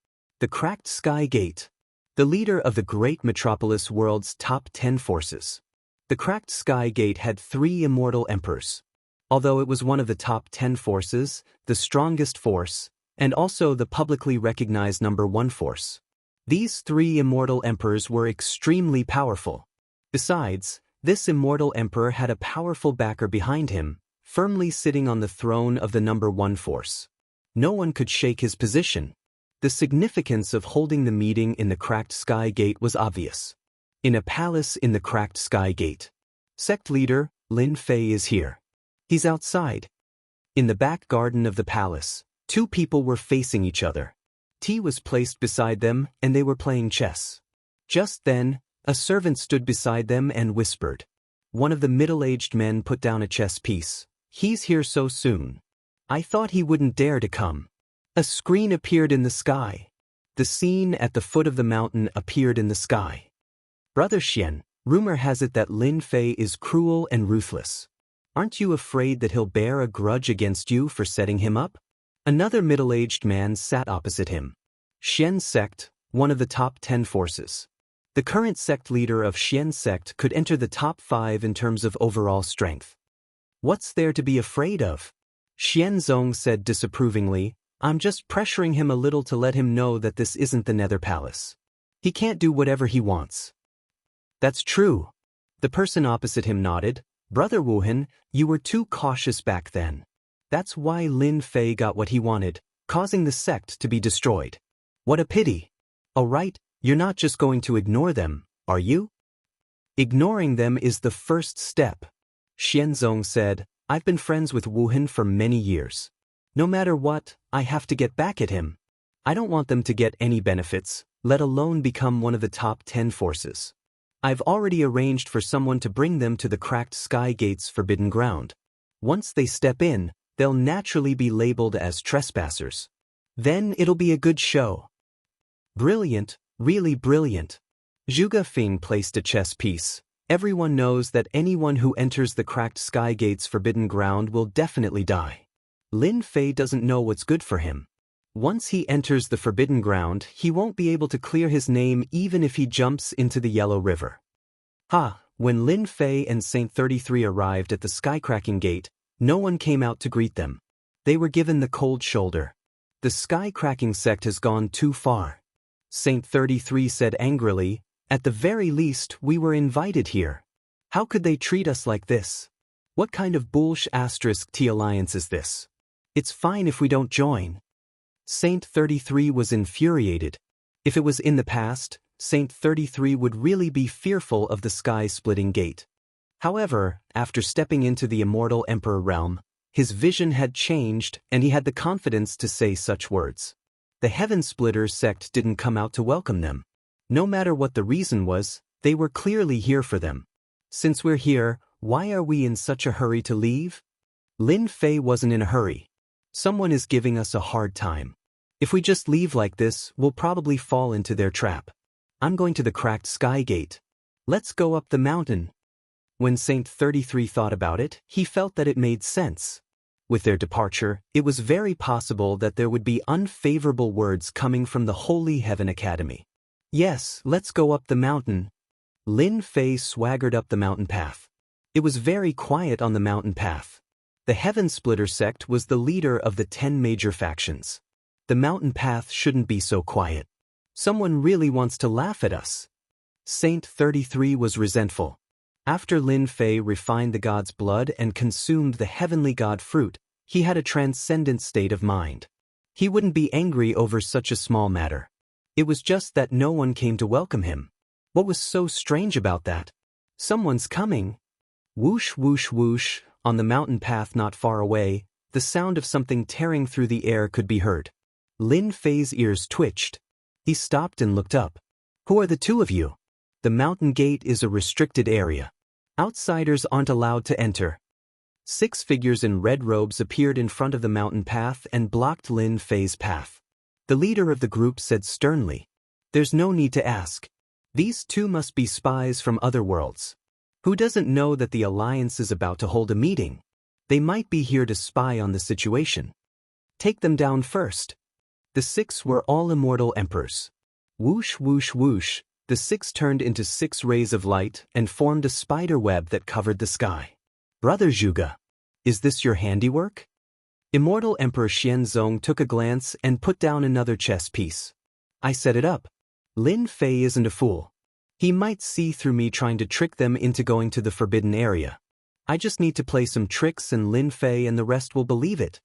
The Cracked Sky Gate. The leader of the great metropolis world's top 10 forces. The Cracked Sky Gate had 3 immortal emperors. Although it was one of the top 10 forces, the strongest force, and also the publicly recognized number 1 force. These 3 immortal emperors were extremely powerful. Besides, this immortal emperor had a powerful backer behind him, firmly sitting on the throne of the number 1 force. No one could shake his position. The significance of holding the meeting in the Cracked Sky Gate was obvious. In a palace in the Cracked Sky Gate. Sect leader, Lin Fei is here. He's outside. In the back garden of the palace, 2 people were facing each other. Tea was placed beside them, and they were playing chess. Just then, a servant stood beside them and whispered. One of the middle-aged men put down a chess piece. He's here so soon. I thought he wouldn't dare to come. A screen appeared in the sky. The scene at the foot of the mountain appeared in the sky. Brother Xian, rumor has it that Lin Fei is cruel and ruthless. Aren't you afraid that he'll bear a grudge against you for setting him up? Another middle-aged man sat opposite him. Xian sect, one of the top 10 forces. The current sect leader of Xian sect could enter the top 5 in terms of overall strength. What's there to be afraid of? Xianzong said disapprovingly, I'm just pressuring him a little to let him know that this isn't the Nether Palace. He can't do whatever he wants. That's true. The person opposite him nodded. Brother Wuhan, you were too cautious back then. That's why Lin Fei got what he wanted, causing the sect to be destroyed. What a pity. All right, you're not just going to ignore them, are you? Ignoring them is the first step. Xianzong said, I've been friends with Wuhan for many years. No matter what, I have to get back at him. I don't want them to get any benefits, let alone become one of the top 10 forces. I've already arranged for someone to bring them to the Cracked Sky Gate's forbidden ground. Once they step in, they'll naturally be labeled as trespassers. Then it'll be a good show. Brilliant, really brilliant. Zhuge Feng placed a chess piece. Everyone knows that anyone who enters the cracked sky gate's forbidden ground will definitely die. Lin Fei doesn't know what's good for him. Once he enters the forbidden ground, he won't be able to clear his name even if he jumps into the Yellow River. When Lin Fei and Saint 33 arrived at the sky-cracking gate, no one came out to greet them. They were given the cold shoulder. The sky-cracking sect has gone too far. Saint 33 said angrily, "At the very least, we were invited here. How could they treat us like this? What kind of bullsh**t alliance is this? It's fine if we don't join." Saint 33 was infuriated. If it was in the past, Saint 33 would really be fearful of the sky-splitting gate. However, after stepping into the Immortal Emperor realm, his vision had changed and he had the confidence to say such words. The Heaven Splitter sect didn't come out to welcome them. No matter what the reason was, they were clearly here for them. Since we're here, why are we in such a hurry to leave? Lin Fei wasn't in a hurry. Someone is giving us a hard time. If we just leave like this, we'll probably fall into their trap. I'm going to the cracked sky gate. Let's go up the mountain. When Saint 33 thought about it, he felt that it made sense. With their departure, it was very possible that there would be unfavorable words coming from the Holy Heaven Academy. Yes, let's go up the mountain. Lin Fei swaggered up the mountain path. It was very quiet on the mountain path. The Heaven Splitter sect was the leader of the 10 major factions. The mountain path shouldn't be so quiet. Someone really wants to laugh at us. Saint 33 was resentful. After Lin Fei refined the god's blood and consumed the heavenly god fruit, he had a transcendent state of mind. He wouldn't be angry over such a small matter. It was just that no one came to welcome him. What was so strange about that? Someone's coming. Whoosh whoosh whoosh, on the mountain path not far away, the sound of something tearing through the air could be heard. Lin Fei's ears twitched. He stopped and looked up. Who are the two of you? The mountain gate is a restricted area. Outsiders aren't allowed to enter. 6 figures in red robes appeared in front of the mountain path and blocked Lin Fei's path. The leader of the group said sternly, "There's no need to ask. These two must be spies from other worlds. Who doesn't know that the Alliance is about to hold a meeting? They might be here to spy on the situation. Take them down first." The 6 were all immortal emperors. Whoosh whoosh whoosh, the 6 turned into 6 rays of light and formed a spider web that covered the sky. "Brother Zhuge, is this your handiwork?" Immortal Emperor Xianxia took a glance and put down another chess piece. "I set it up. Lin Fei isn't a fool. He might see through me trying to trick them into going to the forbidden area. I just need to play some tricks and Lin Fei and the rest will believe it."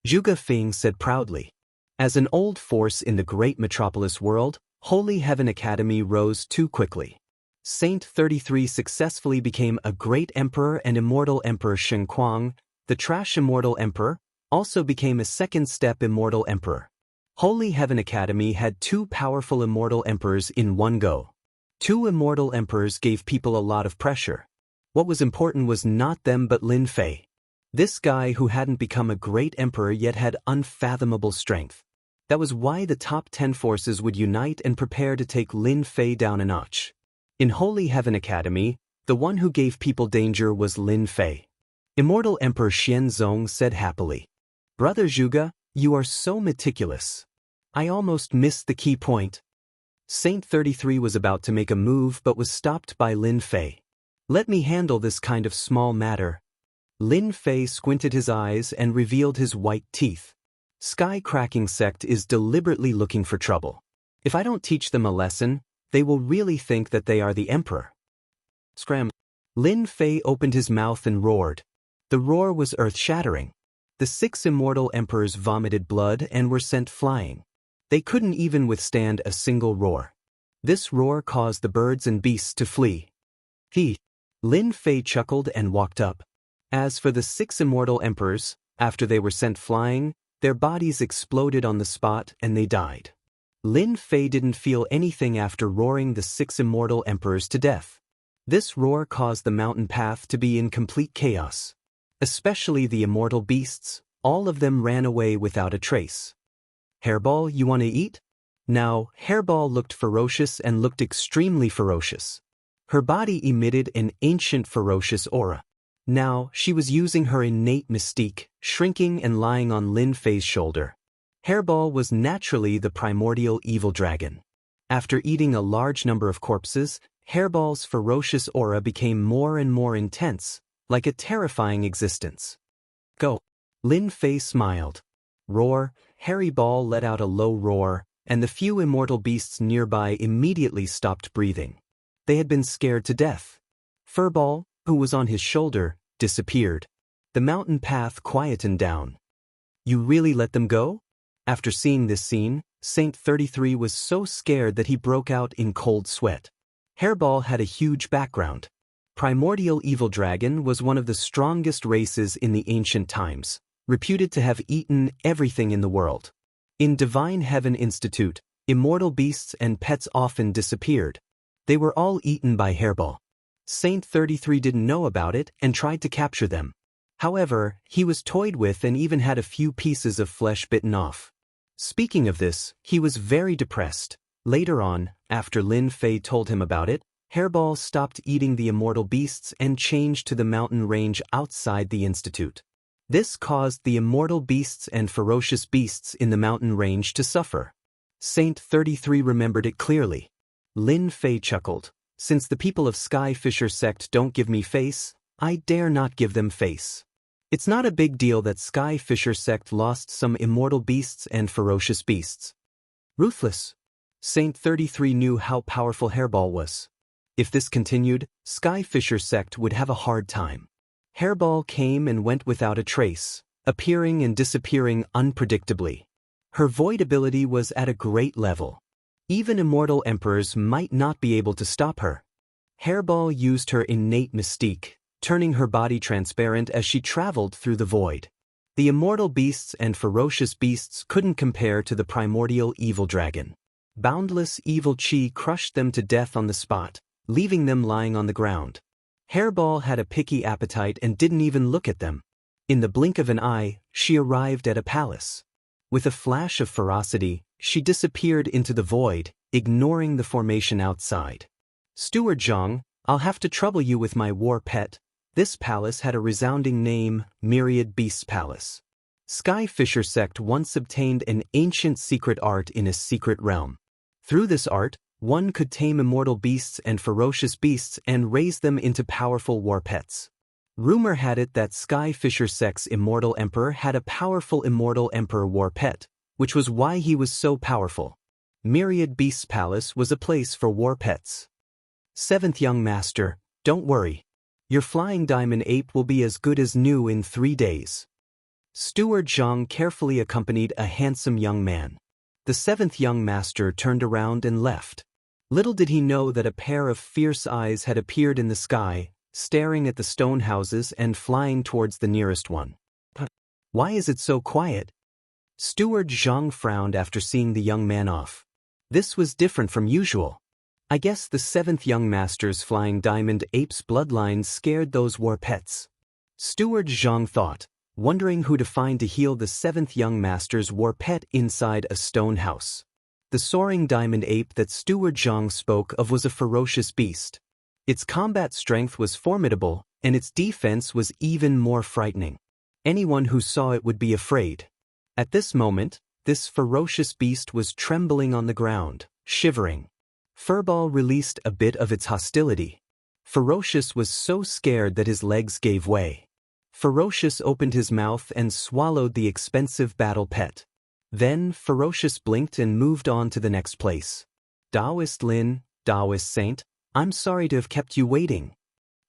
Zhuge Feng said proudly. As an old force in the great metropolis world, Holy Heaven Academy rose too quickly. Saint 33 successfully became a great emperor and Immortal Emperor Xianxia, the trash Immortal Emperor, also became a second-step Immortal Emperor. Holy Heaven Academy had 2 powerful Immortal Emperors in one go. 2 Immortal Emperors gave people a lot of pressure. What was important was not them but Lin Fei. This guy who hadn't become a great emperor yet had unfathomable strength. That was why the top 10 forces would unite and prepare to take Lin Fei down a notch. In Holy Heaven Academy, the one who gave people danger was Lin Fei. Immortal Emperor Xianxia said happily, "Brother Zhuge, you are so meticulous. I almost missed the key point." Saint 33 was about to make a move but was stopped by Lin Fei. "Let me handle this kind of small matter." Lin Fei squinted his eyes and revealed his white teeth. Sky-cracking sect is deliberately looking for trouble. If I don't teach them a lesson, they will really think that they are the emperor. Scram. Lin Fei opened his mouth and roared. The roar was earth-shattering. The 6 immortal emperors vomited blood and were sent flying. They couldn't even withstand a single roar. This roar caused the birds and beasts to flee. Lin Fei chuckled and walked up. As for the 6 immortal emperors, after they were sent flying, their bodies exploded on the spot and they died. Lin Fei didn't feel anything after roaring the 6 immortal emperors to death. This roar caused the mountain path to be in complete chaos. Especially the immortal beasts, all of them ran away without a trace. Hairball, you want to eat? Now, Hairball looked ferocious and looked extremely ferocious. Her body emitted an ancient ferocious aura. Now, she was using her innate mystique, shrinking and lying on Lin Fei's shoulder. Hairball was naturally the primordial evil dragon. After eating a large number of corpses, Hairball's ferocious aura became more and more intense, like a terrifying existence. Go. Lin Fei smiled. Roar. Hairball let out a low roar, and the few immortal beasts nearby immediately stopped breathing. They had been scared to death. Furball, who was on his shoulder, disappeared. The mountain path quietened down. You really let them go? After seeing this scene, Saint 33 was so scared that he broke out in cold sweat. Hairball had a huge background. Primordial Evil Dragon was one of the strongest races in the ancient times, reputed to have eaten everything in the world. In Divine Heaven Institute, immortal beasts and pets often disappeared. They were all eaten by Hairball. Saint 33 didn't know about it and tried to capture them. However, he was toyed with and even had a few pieces of flesh bitten off. Speaking of this, he was very depressed. Later on, after Lin Fei told him about it, Hairball stopped eating the immortal beasts and changed to the mountain range outside the institute. This caused the immortal beasts and ferocious beasts in the mountain range to suffer. Saint 33 remembered it clearly. Lin Fei chuckled. Since the people of Skyfisher sect don't give me face, I dare not give them face. It's not a big deal that Skyfisher sect lost some immortal beasts and ferocious beasts. Ruthless. Saint 33 knew how powerful Hairball was. If this continued, Skyfisher sect would have a hard time. Hairball came and went without a trace, appearing and disappearing unpredictably. Her void ability was at a great level. Even immortal emperors might not be able to stop her. Hairball used her innate mystique, turning her body transparent as she traveled through the void. The immortal beasts and ferocious beasts couldn't compare to the primordial evil dragon. Boundless evil chi crushed them to death on the spot, leaving them lying on the ground. Hairball had a picky appetite and didn't even look at them. In the blink of an eye, she arrived at a palace. With a flash of ferocity, she disappeared into the void, ignoring the formation outside. Steward Zhang, I'll have to trouble you with my war pet. This palace had a resounding name, Myriad Beasts Palace. Skyfisher sect once obtained an ancient secret art in a secret realm. Through this art, one could tame immortal beasts and ferocious beasts and raise them into powerful war pets. Rumor had it that Skyfisher sect's immortal emperor had a powerful immortal emperor war pet, which was why he was so powerful. Myriad Beasts Palace was a place for war pets. Seventh young master, don't worry. Your flying diamond ape will be as good as new in 3 days. Steward Zhang carefully accompanied a handsome young man. The seventh young master turned around and left. Little did he know that a pair of fierce eyes had appeared in the sky, staring at the stone houses and flying towards the nearest one. Why is it so quiet? Steward Zhang frowned after seeing the young man off. This was different from usual. I guess the seventh young master's flying diamond ape's bloodline scared those war pets. Steward Zhang thought, wondering who to find to heal the seventh young master's war pet inside a stone house. The soaring diamond ape that Steward Zhang spoke of was a ferocious beast. Its combat strength was formidable, and its defense was even more frightening. Anyone who saw it would be afraid. At this moment, this ferocious beast was trembling on the ground, shivering. Furball released a bit of its hostility. Ferocious was so scared that his legs gave way. Ferocious opened his mouth and swallowed the expensive battle pet. Then Ferocious blinked and moved on to the next place. Taoist Lin, Taoist Saint, I'm sorry to have kept you waiting.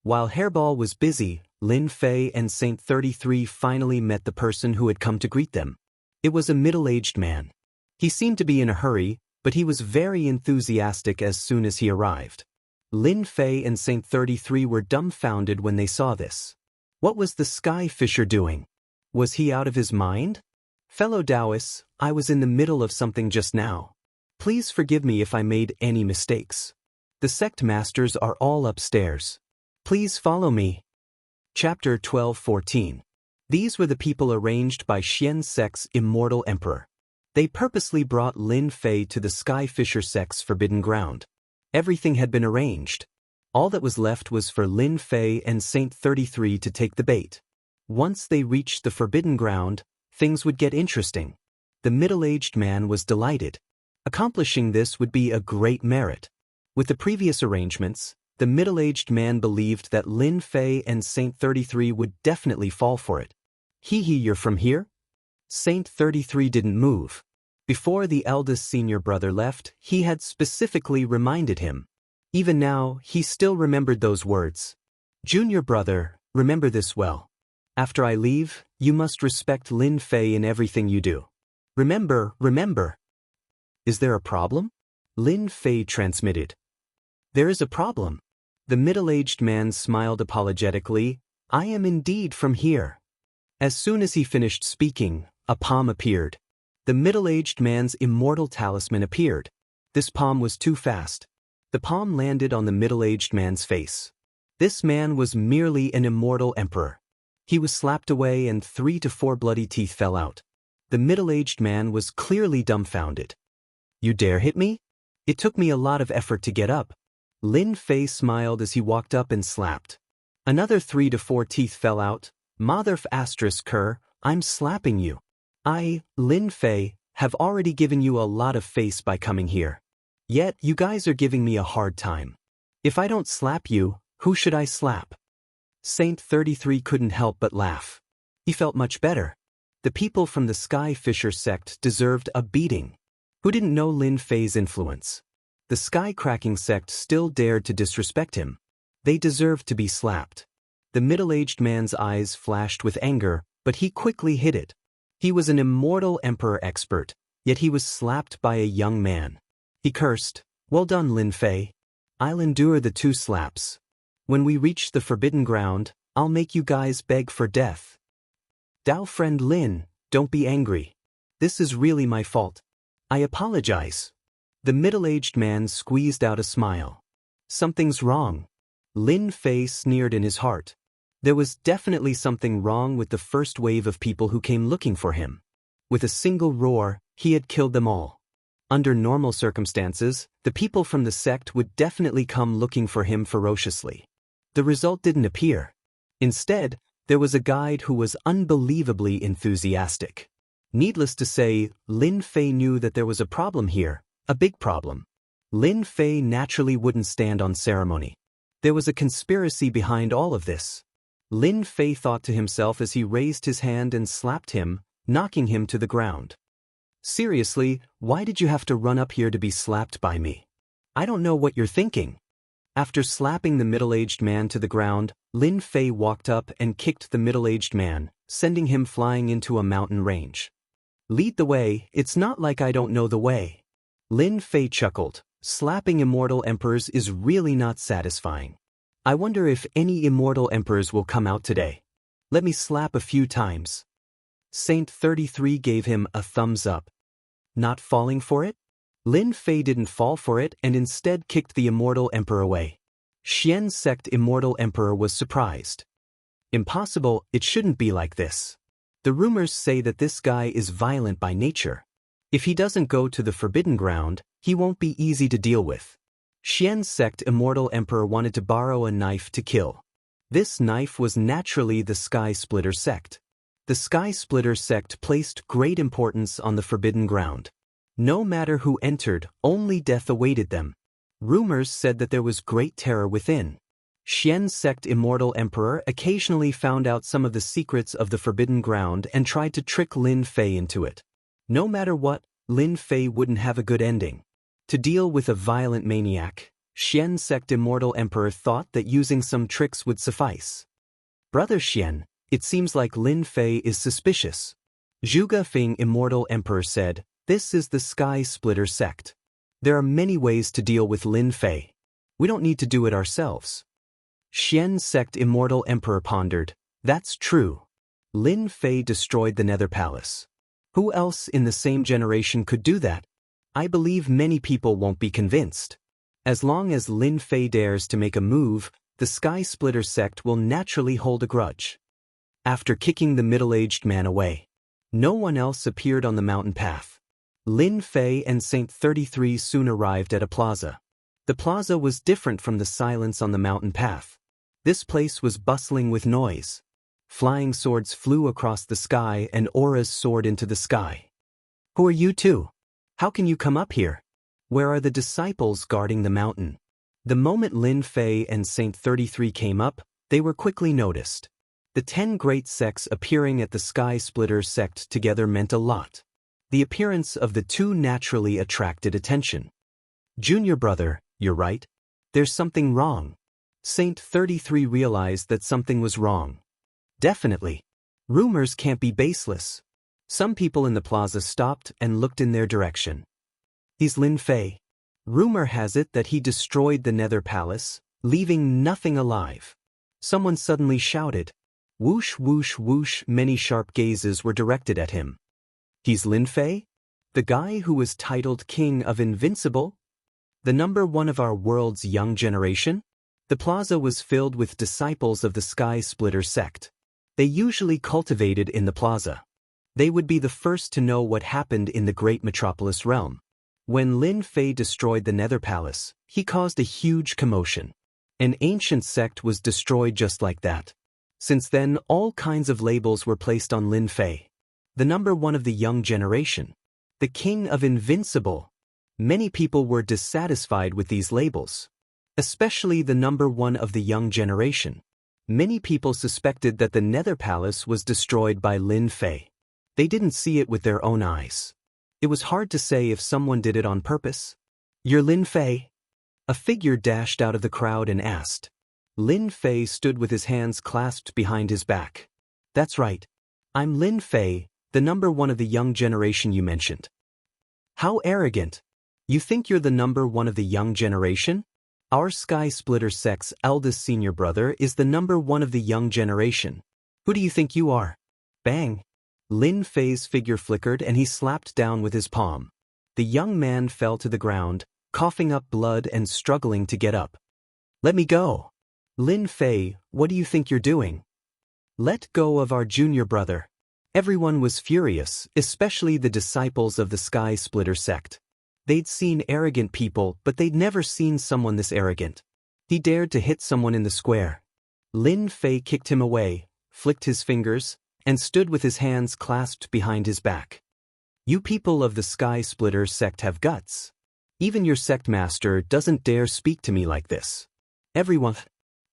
While Hairball was busy, Lin Fei and Saint 33 finally met the person who had come to greet them. It was a middle-aged man. He seemed to be in a hurry, but he was very enthusiastic as soon as he arrived. Lin Fei and Saint 33 were dumbfounded when they saw this. What was the Skyfisher doing? Was he out of his mind? Fellow Taoists, I was in the middle of something just now. Please forgive me if I made any mistakes. The sect masters are all upstairs. Please follow me. Chapter 12-14. These were the people arranged by Xianxia's Immortal Emperor. They purposely brought Lin Fei to the Sky Fisher sect's forbidden ground. Everything had been arranged. All that was left was for Lin Fei and Saint 33 to take the bait. Once they reached the forbidden ground, things would get interesting. The middle-aged man was delighted. Accomplishing this would be a great merit. With the previous arrangements, the middle-aged man believed that Lin Fei and Saint 33 would definitely fall for it. You're from here? Saint 33 didn't move. Before the eldest senior brother left, he had specifically reminded him. Even now, he still remembered those words. Junior brother, remember this well. After I leave, you must respect Lin Fei in everything you do. Remember. Is there a problem? Lin Fei transmitted. There is a problem. The middle-aged man smiled apologetically. I am indeed from here. As soon as he finished speaking, a palm appeared. The middle-aged man's immortal talisman appeared. This palm was too fast. The palm landed on the middle-aged man's face. This man was merely an immortal emperor. He was slapped away and 3 to 4 bloody teeth fell out. The middle-aged man was clearly dumbfounded. You dare hit me? It took me a lot of effort to get up. Lin Fei smiled as he walked up and slapped. Another 3 to 4 teeth fell out. Mother****, I'm slapping you. I, Lin Fei, have already given you a lot of face by coming here. Yet you guys are giving me a hard time. If I don't slap you, who should I slap? Saint 33 couldn't help but laugh. He felt much better. The people from the Sky Fisher sect deserved a beating. Who didn't know Lin Fei's influence? The Sky Cracking sect still dared to disrespect him. They deserved to be slapped. The middle-aged man's eyes flashed with anger, but he quickly hid it. He was an immortal emperor expert, yet he was slapped by a young man. He cursed, Well done, Lin Fei. I'll endure the 2 slaps. When we reach the forbidden ground, I'll make you guys beg for death. Dao friend Lin, don't be angry. This is really my fault. I apologize. The middle-aged man squeezed out a smile. Something's wrong. Lin Fei sneered in his heart. There was definitely something wrong with the first wave of people who came looking for him. With a single roar, he had killed them all. Under normal circumstances, the people from the sect would definitely come looking for him ferociously. The result didn't appear. Instead, there was a guide who was unbelievably enthusiastic. Needless to say, Lin Fei knew that there was a problem here, a big problem. Lin Fei naturally wouldn't stand on ceremony. There was a conspiracy behind all of this. Lin Fei thought to himself as he raised his hand and slapped him, knocking him to the ground. Seriously, why did you have to run up here to be slapped by me? I don't know what you're thinking. After slapping the middle-aged man to the ground, Lin Fei walked up and kicked the middle-aged man, sending him flying into a mountain range. Lead the way, it's not like I don't know the way. Lin Fei chuckled. Slapping immortal emperors is really not satisfying. I wonder if any immortal emperors will come out today. Let me slap a few times. Saint 33 gave him a thumbs up. Not falling for it? Lin Fei didn't fall for it and instead kicked the immortal emperor away. Xian sect immortal emperor was surprised. Impossible, it shouldn't be like this. The rumors say that this guy is violent by nature. If he doesn't go to the forbidden ground, he won't be easy to deal with. Xian sect immortal emperor wanted to borrow a knife to kill. This knife was naturally the Sky Splitter sect. The Sky Splitter sect placed great importance on the forbidden ground. No matter who entered, only death awaited them. Rumors said that there was great terror within. Xian sect immortal emperor occasionally found out some of the secrets of the forbidden ground and tried to trick Lin Fei into it. No matter what, Lin Fei wouldn't have a good ending. To deal with a violent maniac, Xian sect immortal emperor thought that using some tricks would suffice. Brother Xian, it seems like Lin Fei is suspicious. Zhuge Feng immortal emperor said, This is the Sky Splitter sect. There are many ways to deal with Lin Fei. We don't need to do it ourselves. Xian sect immortal emperor pondered, That's true. Lin Fei destroyed the Nether Palace. Who else in the same generation could do that? I believe many people won't be convinced. As long as Lin Fei dares to make a move, the Sky Splitter sect will naturally hold a grudge. After kicking the middle-aged man away, no one else appeared on the mountain path. Lin Fei and Saint 33 soon arrived at a plaza. The plaza was different from the silence on the mountain path. This place was bustling with noise. Flying swords flew across the sky and auras soared into the sky. Who are you two? How can you come up here? Where are the disciples guarding the mountain? The moment Lin Fei and Saint 33 came up, they were quickly noticed. The 10 great sects appearing at the Sky Splitter sect together meant a lot. The appearance of the two naturally attracted attention. Junior brother, you're right. There's something wrong. Saint 33 realized that something was wrong. Definitely. Rumors can't be baseless. Some people in the plaza stopped and looked in their direction. He's Lin Fei. Rumor has it that he destroyed the Nether Palace, leaving nothing alive. Someone suddenly shouted. Whoosh whoosh whoosh, many sharp gazes were directed at him. He's Lin Fei? The guy who was titled King of Invincible? The number one of our world's young generation? The plaza was filled with disciples of the Sky Splitter sect. They usually cultivated in the plaza. They would be the first to know what happened in the great metropolis realm. When Lin Fei destroyed the Nether Palace, he caused a huge commotion. An ancient sect was destroyed just like that. Since then, all kinds of labels were placed on Lin Fei. The number one of the young generation. The King of Invincible. Many people were dissatisfied with these labels. Especially the number one of the young generation. Many people suspected that the Nether Palace was destroyed by Lin Fei. They didn't see it with their own eyes. It was hard to say if someone did it on purpose. You're Lin Fei? A figure dashed out of the crowd and asked. Lin Fei stood with his hands clasped behind his back. That's right. I'm Lin Fei, the number one of the young generation you mentioned. How arrogant. You think you're the number one of the young generation? Our Sky Splitter sect's eldest senior brother is the number one of the young generation. Who do you think you are? Bang! Lin Fei's figure flickered and he slapped down with his palm. The young man fell to the ground, coughing up blood and struggling to get up. Let me go! Lin Fei, what do you think you're doing? Let go of our junior brother. Everyone was furious, especially the disciples of the Sky Splitter sect. They'd seen arrogant people, but they'd never seen someone this arrogant. He dared to hit someone in the square. Lin Fei kicked him away, flicked his fingers, and stood with his hands clasped behind his back. You people of the Sky Splitter sect have guts. Even your sect master doesn't dare speak to me like this. Everyone,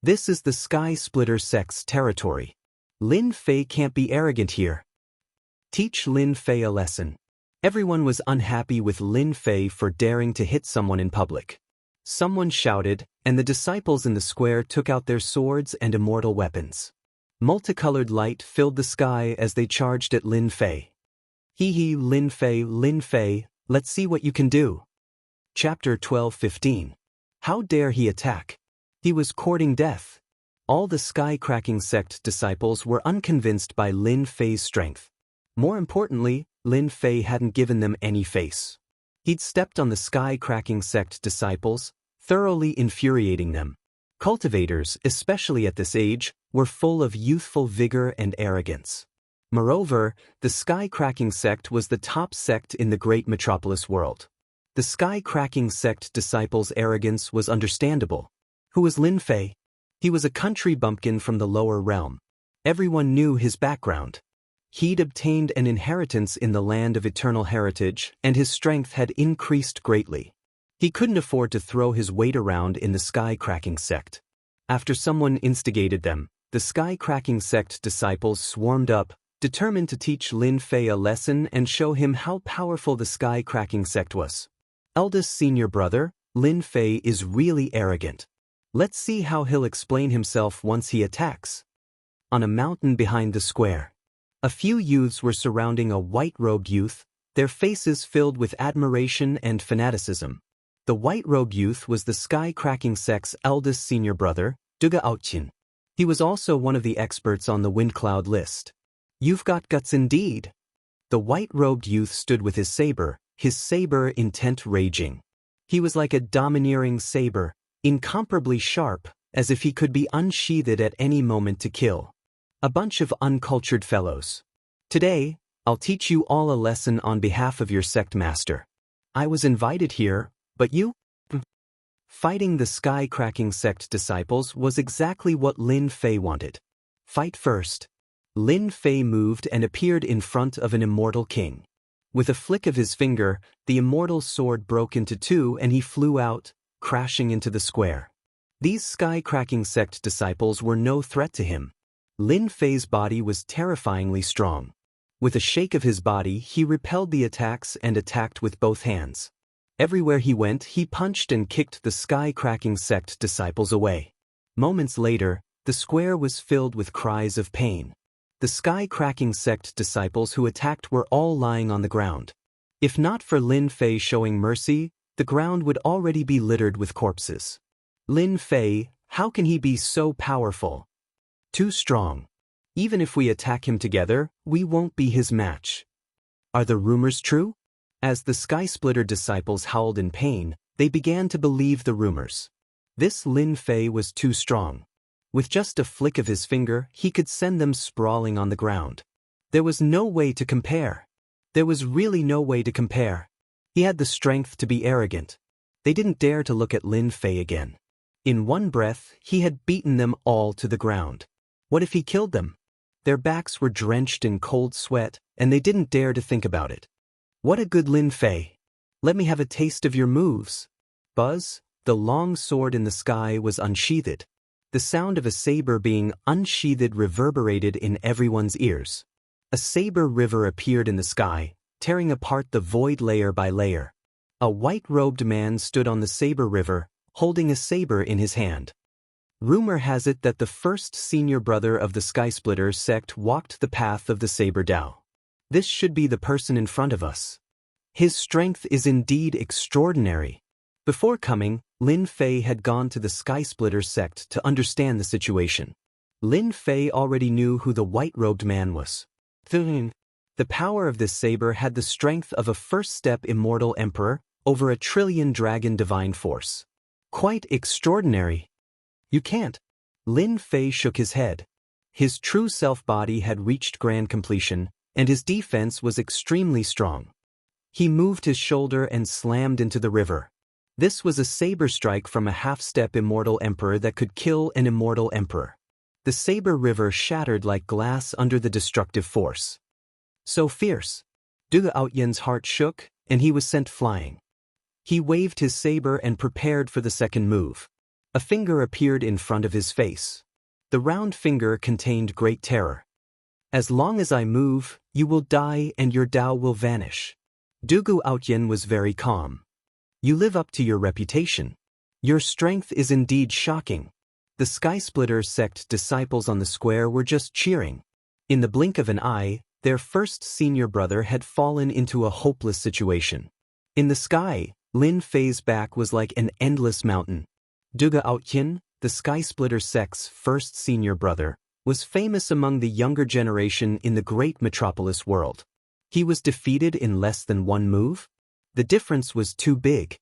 this is the Sky Splitter sect's territory. Lin Fei can't be arrogant here. Teach Lin Fei a lesson. Everyone was unhappy with Lin Fei for daring to hit someone in public. Someone shouted, and the disciples in the square took out their swords and immortal weapons. Multicolored light filled the sky as they charged at Lin Fei. Hee, Lin Fei, let's see what you can do. Chapter 12:15. How dare he attack? He was courting death. All the sky-cracking sect disciples were unconvinced by Lin Fei's strength. More importantly, Lin Fei hadn't given them any face. He'd stepped on the sky-cracking sect disciples, thoroughly infuriating them. Cultivators, especially at this age, were full of youthful vigor and arrogance. Moreover, the sky-cracking sect was the top sect in the great metropolis world. The sky-cracking sect disciples' arrogance was understandable. Who was Lin Fei? He was a country bumpkin from the lower realm. Everyone knew his background. He'd obtained an inheritance in the land of eternal heritage, and his strength had increased greatly. He couldn't afford to throw his weight around in the sky-cracking sect. After someone instigated them, the sky-cracking sect disciples swarmed up, determined to teach Lin Fei a lesson and show him how powerful the sky-cracking sect was. Eldest senior brother, Lin Fei is really arrogant. Let's see how he'll explain himself once he attacks. On a mountain behind the square, a few youths were surrounding a white-robed youth, their faces filled with admiration and fanaticism. The white-robed youth was the sky-cracking sect's eldest senior brother, Duga Aochin. He was also one of the experts on the wind cloud list. You've got guts indeed. The white-robed youth stood with his saber intent raging. He was like a domineering saber, incomparably sharp, as if he could be unsheathed at any moment to kill. A bunch of uncultured fellows. Today, I'll teach you all a lesson on behalf of your sect master. I was invited here, but you? Fighting the sky-cracking sect disciples was exactly what Lin Fei wanted. Fight first. Lin Fei moved and appeared in front of an immortal king. With a flick of his finger, the immortal sword broke into two and he flew out, crashing into the square. These sky-cracking sect disciples were no threat to him. Lin Fei's body was terrifyingly strong. With a shake of his body, he repelled the attacks and attacked with both hands. Everywhere he went, he punched and kicked the sky-cracking sect disciples away. Moments later, the square was filled with cries of pain. The sky-cracking sect disciples who attacked were all lying on the ground. If not for Lin Fei showing mercy, the ground would already be littered with corpses. Lin Fei, how can he be so powerful? Too strong. Even if we attack him together, we won't be his match. Are the rumors true? As the Sky Splitter disciples howled in pain, they began to believe the rumors. This Lin Fei was too strong. With just a flick of his finger, he could send them sprawling on the ground. There was no way to compare. There was really no way to compare. He had the strength to be arrogant. They didn't dare to look at Lin Fei again. In one breath, he had beaten them all to the ground. What if he killed them? Their backs were drenched in cold sweat, and they didn't dare to think about it. What a good Lin Fei! Let me have a taste of your moves. Buzz, the long sword in the sky was unsheathed. The sound of a saber being unsheathed reverberated in everyone's ears. A saber river appeared in the sky, tearing apart the void layer by layer. A white-robed man stood on the saber river, holding a saber in his hand. Rumor has it that the first senior brother of the Skysplitter sect walked the path of the Saber Dao. This should be the person in front of us. His strength is indeed extraordinary. Before coming, Lin Fei had gone to the Skysplitter sect to understand the situation. Lin Fei already knew who the white-robed man was. The power of this saber had the strength of a first-step immortal emperor over a trillion dragon divine force. Quite extraordinary. You can't. Lin Fei shook his head. His true self-body had reached grand completion, and his defense was extremely strong. He moved his shoulder and slammed into the river. This was a saber strike from a half-step immortal emperor that could kill an immortal emperor. The saber river shattered like glass under the destructive force. So fierce. Du Aoyan's heart shook, and he was sent flying. He waved his saber and prepared for the second move. A finger appeared in front of his face. The round finger contained great terror. As long as I move, you will die and your Dao will vanish. Dugu Aoyan was very calm. You live up to your reputation. Your strength is indeed shocking. The Skysplitter sect disciples on the square were just cheering. In the blink of an eye, their first senior brother had fallen into a hopeless situation. In the sky, Lin Fei's back was like an endless mountain. Dugu Aoyan, the Skysplitter sect's first senior brother, was famous among the younger generation in the great metropolis world. He was defeated in less than one move? The difference was too big.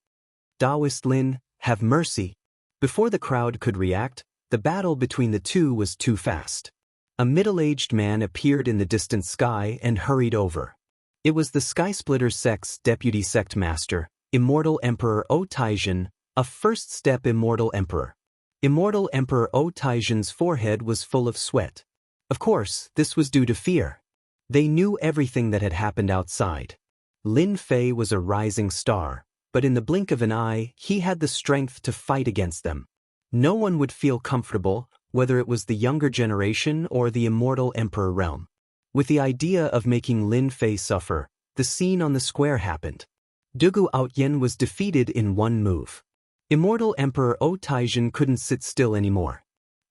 Daoist Lin, have mercy. Before the crowd could react, the battle between the two was too fast. A middle-aged man appeared in the distant sky and hurried over. It was the Skysplitter sect's deputy sect master, Immortal Emperor O Taijin, a first-step immortal emperor. Immortal Emperor O Taijin's forehead was full of sweat. Of course, this was due to fear. They knew everything that had happened outside. Lin Fei was a rising star, but in the blink of an eye, he had the strength to fight against them. No one would feel comfortable, whether it was the younger generation or the immortal emperor realm. With the idea of making Lin Fei suffer, the scene on the square happened. Dugu Aoyan was defeated in one move. Immortal Emperor O Taijin couldn't sit still anymore.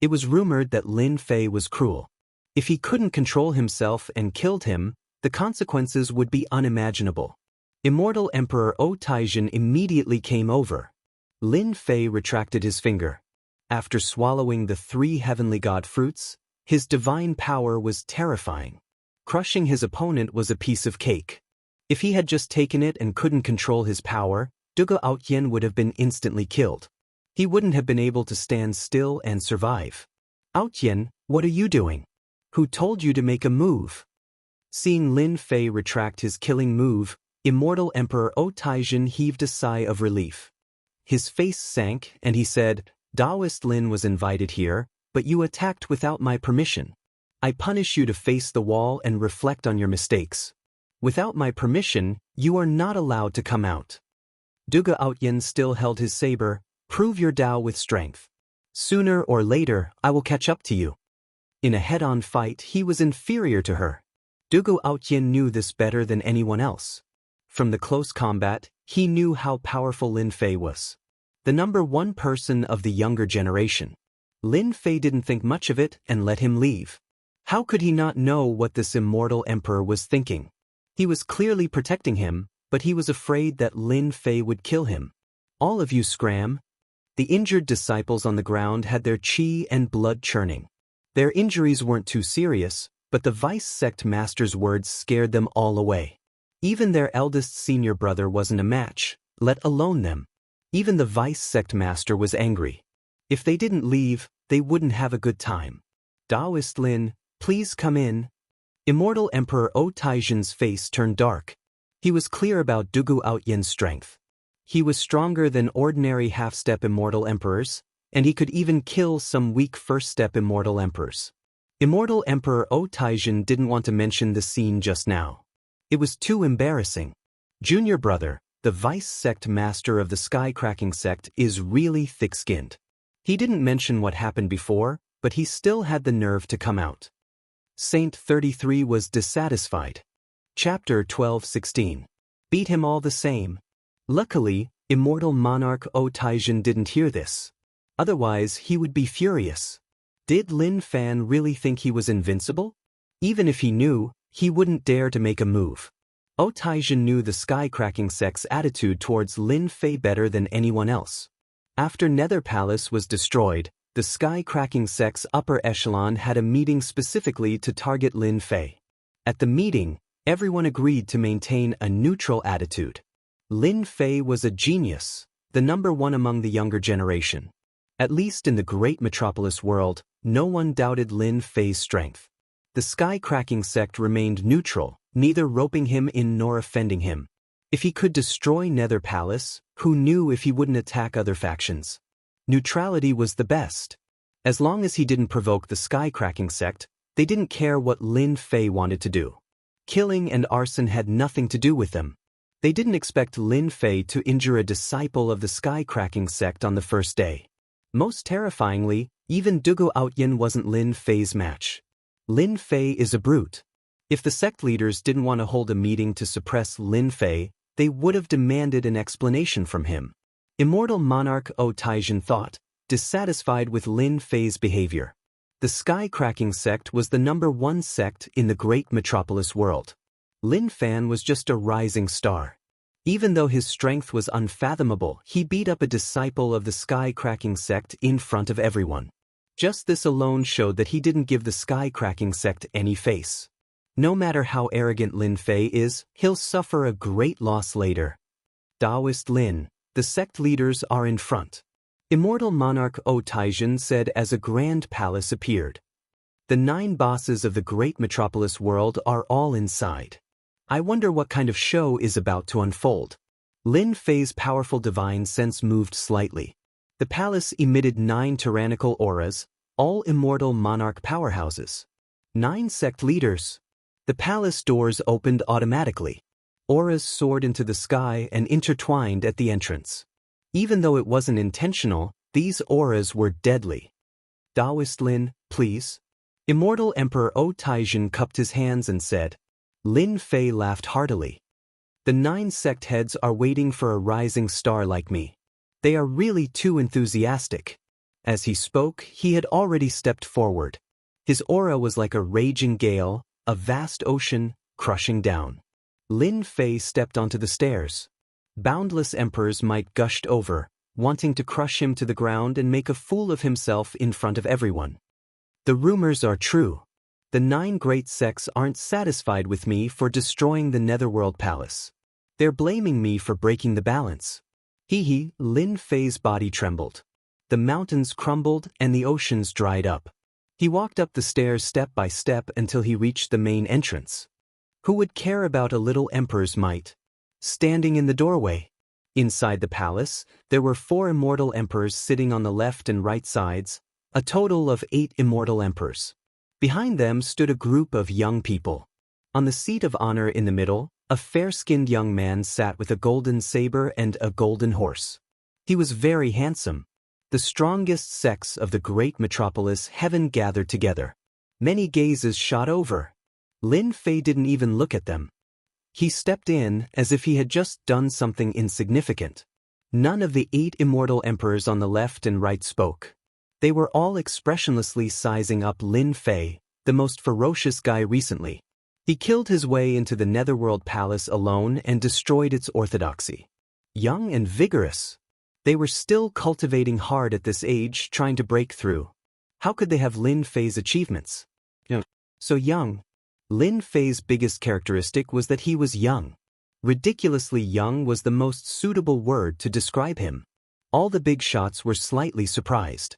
It was rumored that Lin Fei was cruel. If he couldn't control himself and killed him, the consequences would be unimaginable. Immortal Emperor O Taijin immediately came over. Lin Fei retracted his finger. After swallowing the 3 heavenly god fruits, his divine power was terrifying. Crushing his opponent was a piece of cake. If he had just taken it and couldn't control his power, Dugu Aoyan would have been instantly killed. he wouldn't have been able to stand still and survive. Outyan, what are you doing? Who told you to make a move? Seeing Lin Fei retract his killing move, Immortal Emperor Taizhen heaved a sigh of relief. His face sank and he said, Taoist Lin was invited here, but you attacked without my permission. I punish you to face the wall and reflect on your mistakes. Without my permission, you are not allowed to come out. Duga Outyan still held his saber. Prove your Tao with strength. Sooner or later, I will catch up to you. In a head-on fight, he was inferior to her. Dugu Outyan knew this better than anyone else. From the close combat, he knew how powerful Lin Fei was. The number one person of the younger generation. Lin Fei didn't think much of it and let him leave. How could he not know what this immortal emperor was thinking? He was clearly protecting him, but he was afraid that Lin Fei would kill him. All of you scram. The injured disciples on the ground had their qi and blood churning. Their injuries weren't too serious, but the vice sect master's words scared them all away. Even their eldest senior brother wasn't a match, let alone them. Even the vice sect master was angry. If they didn't leave, they wouldn't have a good time. Taoist Lin, please come in. Immortal Emperor Taizhen's face turned dark. He was clear about Dugu Outyan's strength. He was stronger than ordinary half-step immortal emperors, and he could even kill some weak first-step immortal emperors. Immortal Emperor Taizhen didn't want to mention the scene just now. It was too embarrassing. Junior brother, the vice sect master of the sky-cracking sect, is really thick-skinned. He didn't mention what happened before, but he still had the nerve to come out. Saint 33 was dissatisfied. Chapter 12:16. Beat him all the same. Luckily, Immortal Monarch Taizhen didn't hear this. Otherwise, he would be furious. Did Lin Fan really think he was invincible? Even if he knew, he wouldn't dare to make a move. Taizhen knew the sky-cracking sect's attitude towards Lin Fei better than anyone else. After Nether Palace was destroyed, the sky-cracking sect's upper echelon had a meeting specifically to target Lin Fei. At the meeting, everyone agreed to maintain a neutral attitude. Lin Fei was a genius, the number one among the younger generation. At least in the great metropolis world, no one doubted Lin Fei's strength. The sky-cracking sect remained neutral, neither roping him in nor offending him. If he could destroy Nether Palace, who knew if he wouldn't attack other factions? Neutrality was the best. As long as he didn't provoke the sky-cracking sect, they didn't care what Lin Fei wanted to do. Killing and arson had nothing to do with them. They didn't expect Lin Fei to injure a disciple of the sky-cracking sect on the first day. Most terrifyingly, even Dugu Outyan wasn't Lin Fei's match. Lin Fei is a brute. If the sect leaders didn't want to hold a meeting to suppress Lin Fei, they would have demanded an explanation from him. Immortal Monarch Taizhen thought, dissatisfied with Lin Fei's behavior. The sky-cracking sect was the number one sect in the great metropolis world. Lin Fan was just a rising star. Even though his strength was unfathomable, he beat up a disciple of the sky-cracking sect in front of everyone. Just this alone showed that he didn't give the sky-cracking sect any face. No matter how arrogant Lin Fei is, he'll suffer a great loss later. Taoist Lin, the sect leaders are in front. Immortal Monarch Taizhen said as a grand palace appeared. The 9 bosses of the great metropolis world are all inside. I wonder what kind of show is about to unfold. Lin Fei's powerful divine sense moved slightly. The palace emitted 9 tyrannical auras, all immortal monarch powerhouses. 9 sect leaders. The palace doors opened automatically. Auras soared into the sky and intertwined at the entrance. Even though it wasn't intentional, these auras were deadly. Taoist Lin, please. Immortal Emperor Taizhen cupped his hands and said. Lin Fei laughed heartily. The 9 sect heads are waiting for a rising star like me. They are really too enthusiastic. As he spoke, he had already stepped forward. His aura was like a raging gale, a vast ocean, crushing down. Lin Fei stepped onto the stairs. Boundless emperor's might gushed over, wanting to crush him to the ground and make a fool of himself in front of everyone. The rumors are true. The 9 great sects aren't satisfied with me for destroying the Netherworld Palace. They're blaming me for breaking the balance. Lin Fei's body trembled. the mountains crumbled and the oceans dried up. He walked up the stairs step by step until he reached the main entrance. Who would care about a little emperor's might? Standing in the doorway. Inside the palace, there were 4 immortal emperors sitting on the left and right sides, a total of 8 immortal emperors. Behind them stood a group of young people. On the seat of honor in the middle, a fair-skinned young man sat with a golden saber and a golden horse. He was very handsome. The strongest sects of the great metropolis heaven gathered together. Many gazes shot over. Lin Fei didn't even look at them. He stepped in as if he had just done something insignificant. None of the 8 immortal emperors on the left and right spoke. They were all expressionlessly sizing up Lin Fei, the most ferocious guy recently. He killed his way into the Netherworld Palace alone and destroyed its orthodoxy. Young and vigorous. They were still cultivating hard at this age, trying to break through. How could they have Lin Fei's achievements? So young. Lin Fei's biggest characteristic was that he was young. Ridiculously young was the most suitable word to describe him. All the big shots were slightly surprised.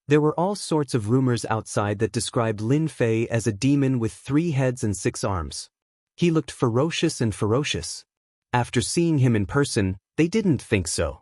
There were all sorts of rumors outside that described Lin Fei as a demon with 3 heads and 6 arms. He looked ferocious and ferocious. After seeing him in person, they didn't think so.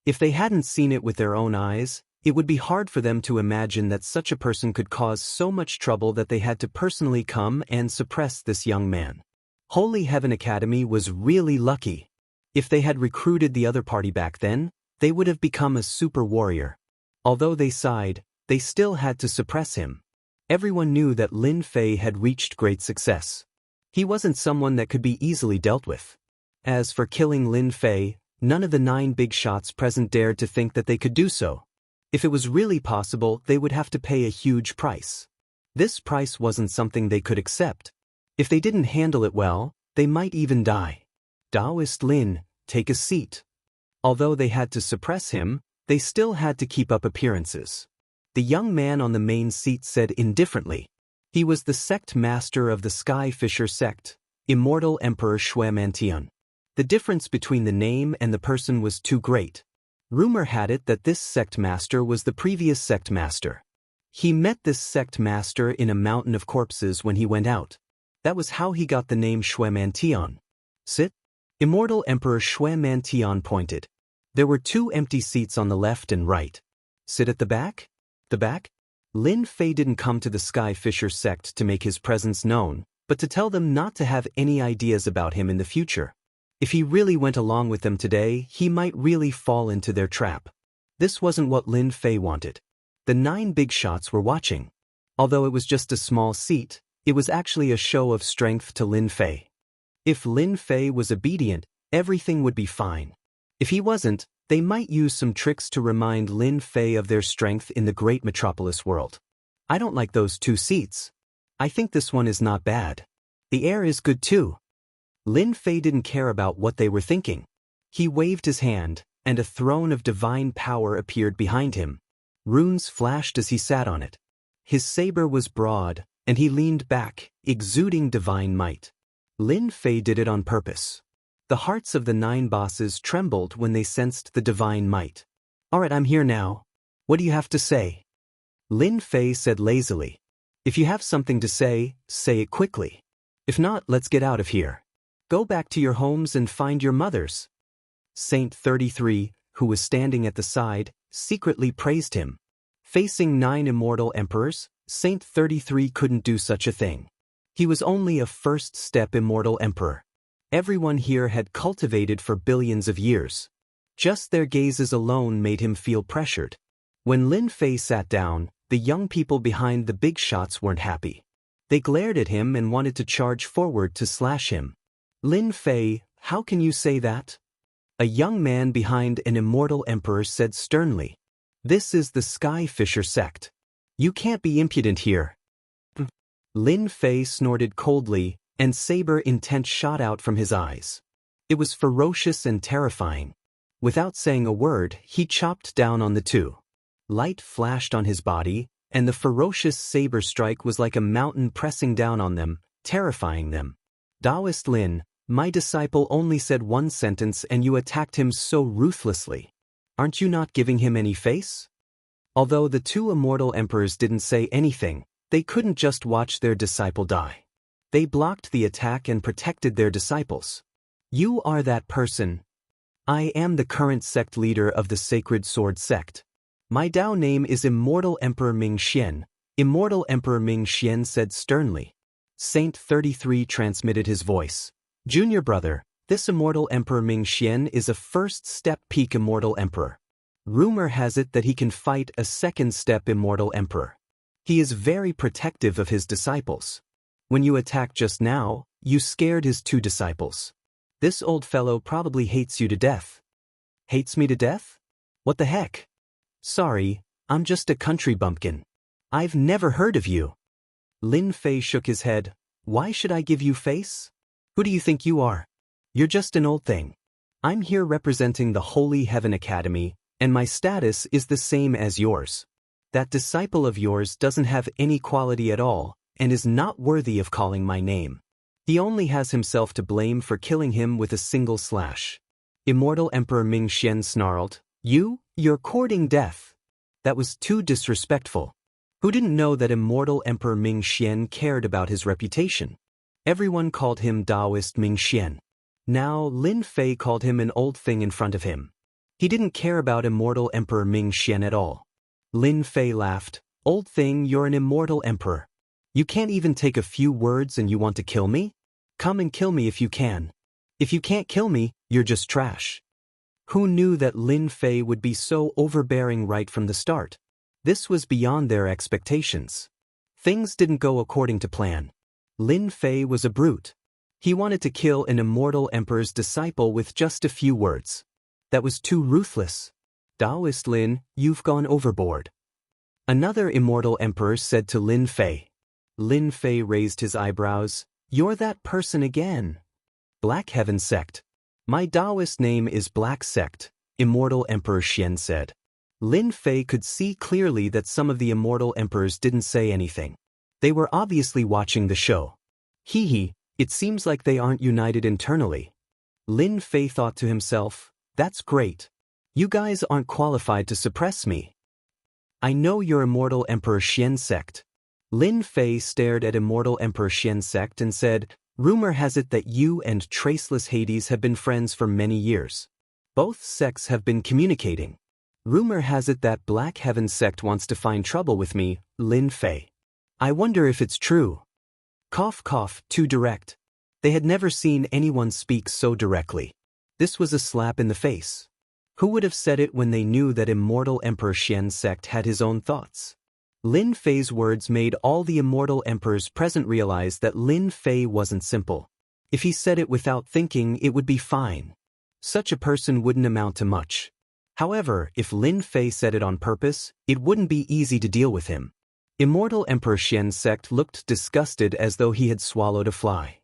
If they hadn't seen it with their own eyes, it would be hard for them to imagine that such a person could cause so much trouble that they had to personally come and suppress this young man. Holy Heaven Academy was really lucky. If they had recruited the other party back then, they would have become a super warrior. Although they sighed, they still had to suppress him. Everyone knew that Lin Fei had reached great success. He wasn't someone that could be easily dealt with. As for killing Lin Fei, none of the 9 big shots present dared to think that they could do so. If it was really possible, they would have to pay a huge price. This price wasn't something they could accept. If they didn't handle it well, they might even die. Taoist Lin, take a seat. Although they had to suppress him, they still had to keep up appearances. The young man on the main seat said indifferently. He was the sect master of the Sky Fisher sect, Immortal Emperor Xianxia. The difference between the name and the person was too great. Rumor had it that this sect master was the previous sect master. He met this sect master in a mountain of corpses when he went out. That was how he got the name Xianxia. Sit. Immortal Emperor Xianxia pointed. There were 2 empty seats on the left and right. Sit at the back? The back? Lin Fei didn't come to the Sky Fisher sect to make his presence known, but to tell them not to have any ideas about him in the future. If he really went along with them today, he might really fall into their trap. This wasn't what Lin Fei wanted. The 9 big shots were watching. Although it was just a small seat, it was actually a show of strength to Lin Fei. If Lin Fei was obedient, everything would be fine. If he wasn't, they might use some tricks to remind Lin Fei of their strength in the great metropolis world. I don't like those 2 seats. I think this one is not bad. The air is good too. Lin Fei didn't care about what they were thinking. He waved his hand, and a throne of divine power appeared behind him. Runes flashed as he sat on it. His saber was broad, and he leaned back, exuding divine might. Lin Fei did it on purpose. The hearts of the 9 bosses trembled when they sensed the divine might. All right, I'm here now. What do you have to say? Lin Fei said lazily. If you have something to say it quickly. If not, let's get out of here. Go back to your homes and find your mothers. Saint 33, who was standing at the side, secretly praised him. Facing 9 immortal emperors, Saint 33 couldn't do such a thing. He was only a first-step immortal emperor. Everyone here had cultivated for billions of years. Just their gazes alone made him feel pressured. When Lin Fei sat down, the young people behind the big shots weren't happy. They glared at him and wanted to charge forward to slash him. Lin Fei, how can you say that? A young man behind an immortal emperor said sternly. This is the Sky Fisher sect. You can't be impudent here. Lin Fei snorted coldly, and saber intent shot out from his eyes. It was ferocious and terrifying. Without saying a word, he chopped down on the 2. Light flashed on his body, and the ferocious saber strike was like a mountain pressing down on them, terrifying them. Taoist Lin, my disciple only said 1 sentence and you attacked him so ruthlessly. Aren't you not giving him any face? Although the two immortal emperors didn't say anything, they couldn't just watch their disciple die. They blocked the attack and protected their disciples. You are that person. I am the current sect leader of the Sacred Sword sect. My Dao name is Immortal Emperor Ming Xian. Immortal Emperor Ming Xian said sternly. Saint 33 transmitted his voice. Junior brother, this Immortal Emperor Ming Xian is a first-step peak Immortal Emperor. Rumor has it that he can fight a second-step Immortal Emperor. He is very protective of his disciples. When you attacked just now, you scared his two disciples. This old fellow probably hates you to death. Hates me to death? What the heck? Sorry, I'm just a country bumpkin. I've never heard of you. Lin Fei shook his head. Why should I give you face? Who do you think you are? You're just an old thing. I'm here representing the Holy Heaven Academy, and my status is the same as yours. That disciple of yours doesn't have any quality at all, and is not worthy of calling my name. He only has himself to blame for killing him with a single slash. Immortal Emperor Ming Xian snarled, You're courting death. That was too disrespectful. Who didn't know that Immortal Emperor Ming Xian cared about his reputation? Everyone called him Taoist Ming Xian. Now Lin Fei called him an old thing in front of him. He didn't care about Immortal Emperor Ming Xian at all. Lin Fei laughed. Old thing, you're an immortal emperor. You can't even take a few words and you want to kill me? Come and kill me if you can. If you can't kill me, you're just trash. Who knew that Lin Fei would be so overbearing right from the start? This was beyond their expectations. Things didn't go according to plan. Lin Fei was a brute. He wanted to kill an immortal emperor's disciple with just a few words. That was too ruthless. Taoist Lin, you've gone overboard. Another immortal emperor said to Lin Fei. Lin Fei raised his eyebrows. You're that person again. Black Heaven Sect. My Taoist name is Black Sect, Immortal Emperor Xian said. Lin Fei could see clearly that some of the immortal emperors didn't say anything. They were obviously watching the show. Hee, it seems like they aren't united internally. Lin Fei thought to himself, that's great. You guys aren't qualified to suppress me. I know you're Immortal Emperor Xian sect. Lin Fei stared at Immortal Emperor Xian sect and said, rumor has it that you and Traceless Hades have been friends for many years. Both sects have been communicating. Rumor has it that Black Heaven sect wants to find trouble with me, Lin Fei. I wonder if it's true. Cough cough, too direct. They had never seen anyone speak so directly. This was a slap in the face. Who would have said it when they knew that Immortal Emperor Xian sect had his own thoughts? Lin Fei's words made all the immortal emperors present realize that Lin Fei wasn't simple. If he said it without thinking, it would be fine. Such a person wouldn't amount to much. However, if Lin Fei said it on purpose, it wouldn't be easy to deal with him. Immortal Emperor Xian sect looked disgusted as though he had swallowed a fly.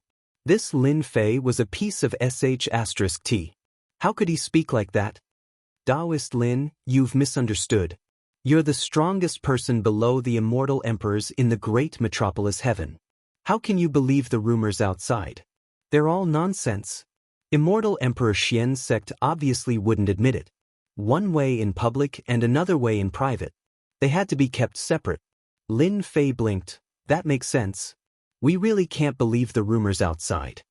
This Lin Fei was a piece of sh*t. How could he speak like that? Taoist Lin, you've misunderstood. You're the strongest person below the immortal emperors in the great metropolis heaven. How can you believe the rumors outside? They're all nonsense. Immortal Emperor Xian sect obviously wouldn't admit it. One way in public and another way in private. They had to be kept separate. Lin Fei blinked. That makes sense. We really can't believe the rumors outside.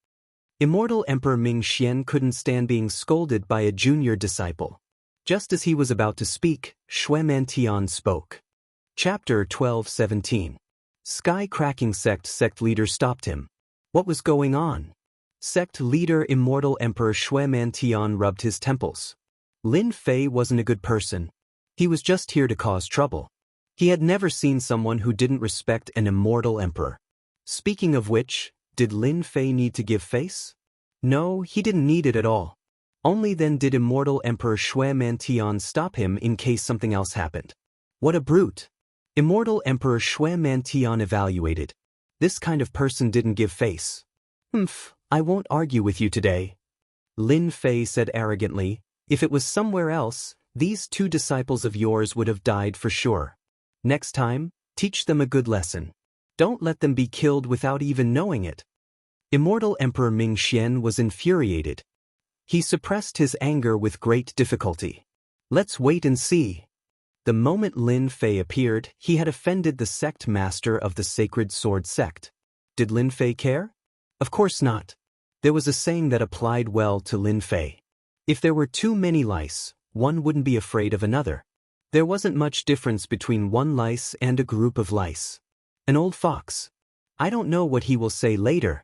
Immortal Emperor Ming Xian couldn't stand being scolded by a junior disciple. Just as he was about to speak, Shuemantian spoke. Chapter 12:17. Sky Cracking Sect leader stopped him. What was going on? Sect leader Immortal Emperor Shuemantian rubbed his temples. Lin Fei wasn't a good person. He was just here to cause trouble. He had never seen someone who didn't respect an immortal emperor. Speaking of which, did Lin Fei need to give face? No, he didn't need it at all. Only then did Immortal Emperor Shuemantian stop him in case something else happened. What a brute! Immortal Emperor Shuemantian evaluated. This kind of person didn't give face. I won't argue with you today. Lin Fei said arrogantly. If it was somewhere else, these two disciples of yours would have died for sure. Next time, teach them a good lesson. Don't let them be killed without even knowing it. Immortal Emperor Ming Xian was infuriated. He suppressed his anger with great difficulty. Let's wait and see. The moment Lin Fei appeared, he had offended the sect master of the Sacred Sword sect. Did Lin Fei care? Of course not. There was a saying that applied well to Lin Fei. If there were too many lice, one wouldn't be afraid of another. There wasn't much difference between one lice and a group of lice. An old fox. I don't know what he will say later.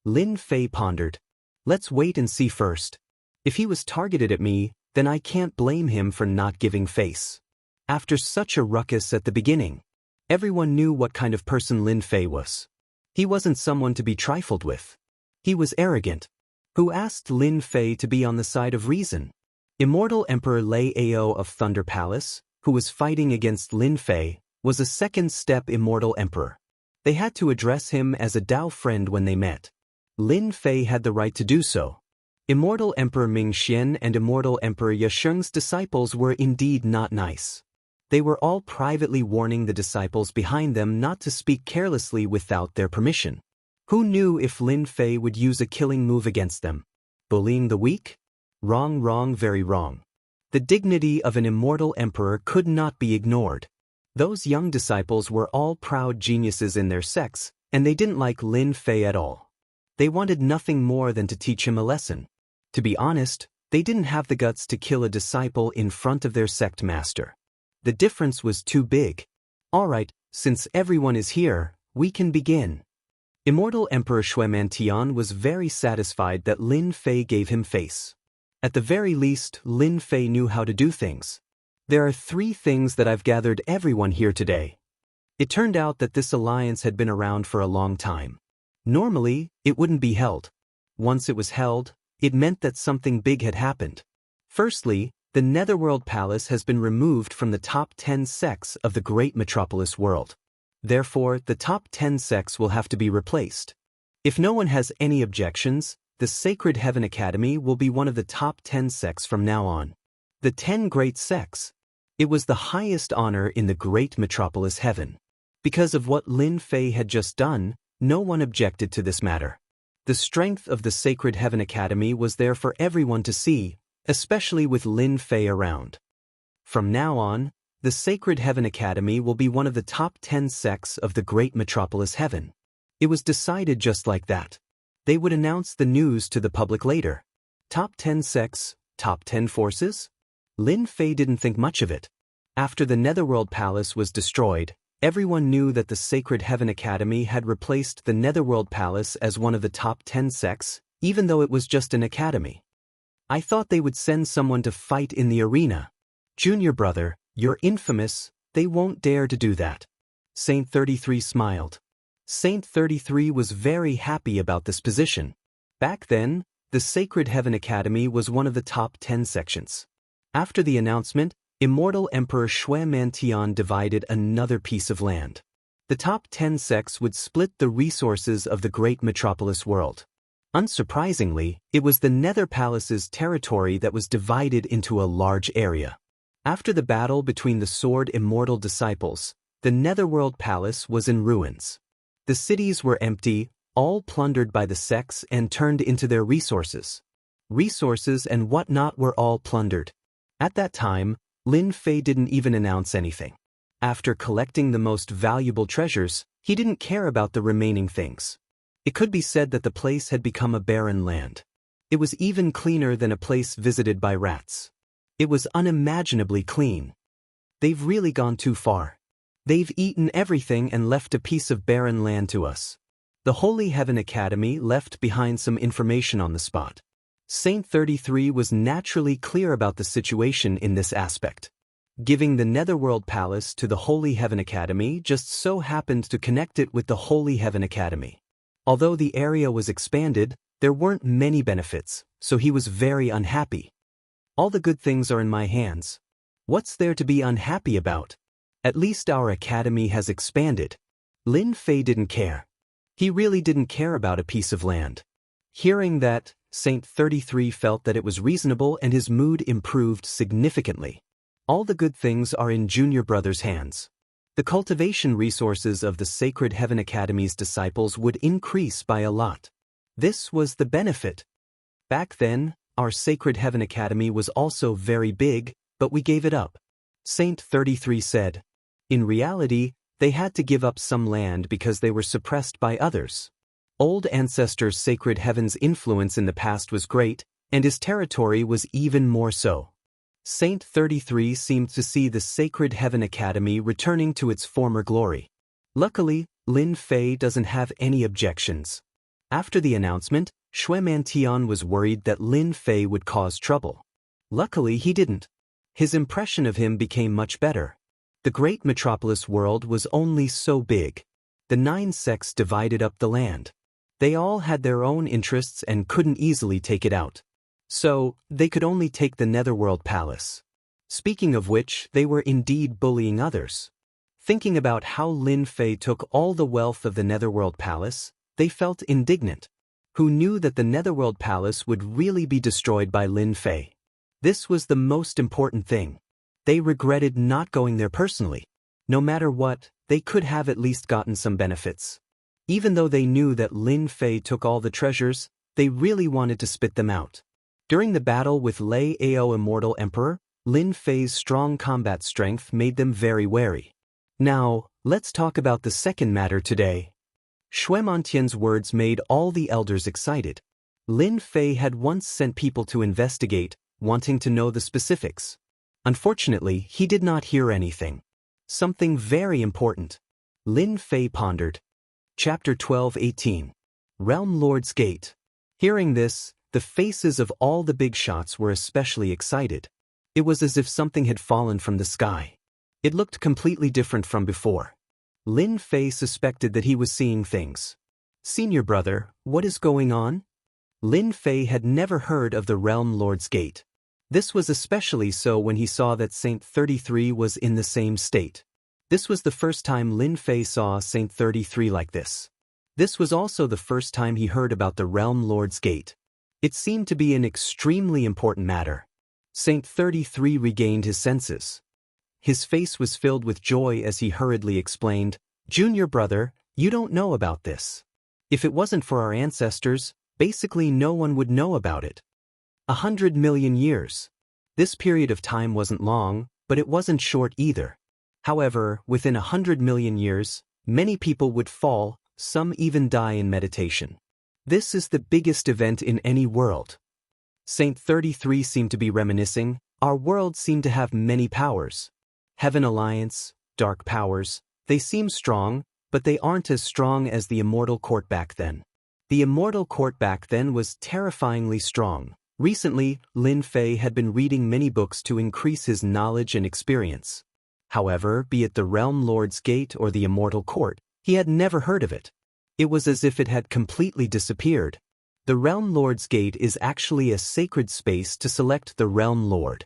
Lin Fei pondered. Let's wait and see first. If he was targeted at me, then I can't blame him for not giving face. After such a ruckus at the beginning, everyone knew what kind of person Lin Fei was. He wasn't someone to be trifled with. He was arrogant. Who asked Lin Fei to be on the side of reason? Immortal Emperor Lei Ao of Thunder Palace, who was fighting against Lin Fei, was a second-step Immortal Emperor. They had to address him as a Dao friend when they met. Lin Fei had the right to do so. Immortal Emperor Ming Xian and Immortal Emperor Yasheng's disciples were indeed not nice. They were all privately warning the disciples behind them not to speak carelessly without their permission. Who knew if Lin Fei would use a killing move against them? Bullying the weak? Wrong, wrong, very wrong. The dignity of an immortal emperor could not be ignored. Those young disciples were all proud geniuses in their sects, and they didn't like Lin Fei at all. They wanted nothing more than to teach him a lesson. To be honest, they didn't have the guts to kill a disciple in front of their sect master. The difference was too big. All right, since everyone is here, we can begin. Immortal Emperor Shuemantian was very satisfied that Lin Fei gave him face. At the very least, Lin Fei knew how to do things. There are 3 things that I've gathered everyone here today. It turned out that this alliance had been around for a long time. Normally, it wouldn't be held. Once it was held, it meant that something big had happened. Firstly, the Netherworld Palace has been removed from the top 10 sects of the great metropolis world. Therefore, the top 10 sects will have to be replaced. If no one has any objections, the Sacred Heaven Academy will be one of the top 10 sects from now on. The 10 great sects. It was the highest honor in the great metropolis heaven. Because of what Lin Fei had just done, no one objected to this matter. The strength of the Sacred Heaven Academy was there for everyone to see, especially with Lin Fei around. From now on, the Sacred Heaven Academy will be one of the top 10 sects of the great metropolis heaven. It was decided just like that. They would announce the news to the public later. Top 10 sects, top 10 forces? Lin Fei didn't think much of it. After the Netherworld Palace was destroyed, everyone knew that the Sacred Heaven Academy had replaced the Netherworld Palace as one of the top 10 sects, even though it was just an academy. I thought they would send someone to fight in the arena. Junior brother, you're infamous, they won't dare to do that. Saint 33 smiled. Saint 33 was very happy about this position. Back then, the Sacred Heaven Academy was one of the top 10 sections. After the announcement, Immortal Emperor Shuemantian divided another piece of land. The top 10 sects would split the resources of the great metropolis world. Unsurprisingly, it was the Nether Palace's territory that was divided into a large area. After the battle between the Sword Immortal disciples, the Netherworld Palace was in ruins. The cities were empty, all plundered by the sects and turned into their resources. Resources and whatnot were all plundered. At that time, Lin Fei didn't even announce anything. After collecting the most valuable treasures, he didn't care about the remaining things. It could be said that the place had become a barren land. It was even cleaner than a place visited by rats. It was unimaginably clean. They've really gone too far. They've eaten everything and left a piece of barren land to us. The Holy Heaven Academy left behind some information on the spot. Saint 33 was naturally clear about the situation in this aspect. Giving the Netherworld Palace to the Holy Heaven Academy just so happened to connect it with the Holy Heaven Academy. Although the area was expanded, there weren't many benefits, so he was very unhappy. All the good things are in my hands. What's there to be unhappy about? At least our academy has expanded. Lin Fei didn't care. He really didn't care about a piece of land. Hearing that, Saint 33 felt that it was reasonable and his mood improved significantly. All the good things are in Junior Brother's hands. The cultivation resources of the Sacred Heaven Academy's disciples would increase by a lot. This was the benefit. Back then, our Sacred Heaven Academy was also very big, but we gave it up. Saint 33 said. In reality, they had to give up some land because they were suppressed by others. Old ancestors' sacred heaven's influence in the past was great, and his territory was even more so. Saint 33 seemed to see the Sacred Heaven Academy returning to its former glory. Luckily, Lin Fei doesn't have any objections. After the announcement, Shui Mantian was worried that Lin Fei would cause trouble. Luckily, he didn't. His impression of him became much better. The great metropolis world was only so big. The 9 sects divided up the land. They all had their own interests and couldn't easily take it out. So, they could only take the Netherworld Palace. Speaking of which, they were indeed bullying others. Thinking about how Lin Fei took all the wealth of the Netherworld Palace, they felt indignant. Who knew that the Netherworld Palace would really be destroyed by Lin Fei? This was the most important thing. They regretted not going there personally. No matter what, they could have at least gotten some benefits. Even though they knew that Lin Fei took all the treasures, they really wanted to spit them out. During the battle with Lei Ao Immortal Emperor, Lin Fei's strong combat strength made them very wary. Now, let's talk about the second matter today. Shui Mantian's words made all the elders excited. Lin Fei had once sent people to investigate, wanting to know the specifics. Unfortunately, he did not hear anything. Something very important. Lin Fei pondered. Chapter 12:18. Realm Lord's Gate. Hearing this, the faces of all the big shots were especially excited. It was as if something had fallen from the sky. It looked completely different from before. Lin Fei suspected that he was seeing things. Senior brother, what is going on? Lin Fei had never heard of the Realm Lord's Gate. This was especially so when he saw that Saint 33 was in the same state. This was the first time Lin Fei saw Saint 33 like this. This was also the first time he heard about the Realm Lord's Gate. It seemed to be an extremely important matter. Saint 33 regained his senses. His face was filled with joy as he hurriedly explained, "Junior brother, you don't know about this. If it wasn't for our ancestors, basically no one would know about it. 100 million years. This period of time wasn't long, but it wasn't short either. However, within 100 million years, many people would fall, some even die in meditation. This is the biggest event in any world." Saint 33 seemed to be reminiscing, "Our world seemed to have many powers. Heaven Alliance, dark powers, they seem strong, but they aren't as strong as the Immortal Court back then. The Immortal Court back then was terrifyingly strong. Recently, Lin Fei had been reading many books to increase his knowledge and experience. However, be it the Realm Lord's Gate or the Immortal Court, he had never heard of it. It was as if it had completely disappeared. The Realm Lord's Gate is actually a sacred space to select the Realm Lord."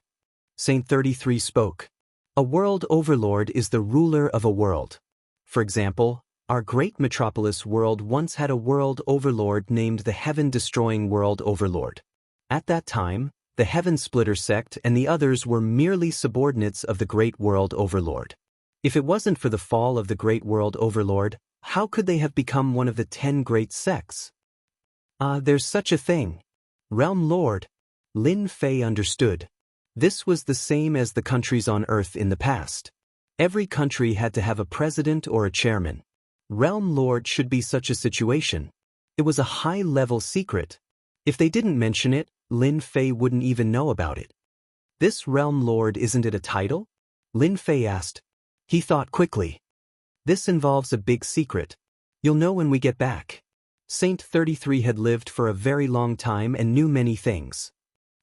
Saint 33 spoke. "A world overlord is the ruler of a world. For example, our great metropolis world once had a world overlord named the Heaven-Destroying World Overlord. At that time, the Heaven Splitter sect and the others were merely subordinates of the Great World Overlord. If it wasn't for the fall of the Great World Overlord, how could they have become one of the 10 great sects?" There's such a thing. Realm Lord. Lin Fei understood. This was the same as the countries on Earth in the past. Every country had to have a president or a chairman. Realm Lord should be such a situation. It was a high-level secret. If they didn't mention it, Lin Fei wouldn't even know about it. "This Realm Lord, isn't it a title?" Lin Fei asked. He thought quickly. "This involves a big secret. You'll know when we get back." Saint 33 had lived for a very long time and knew many things.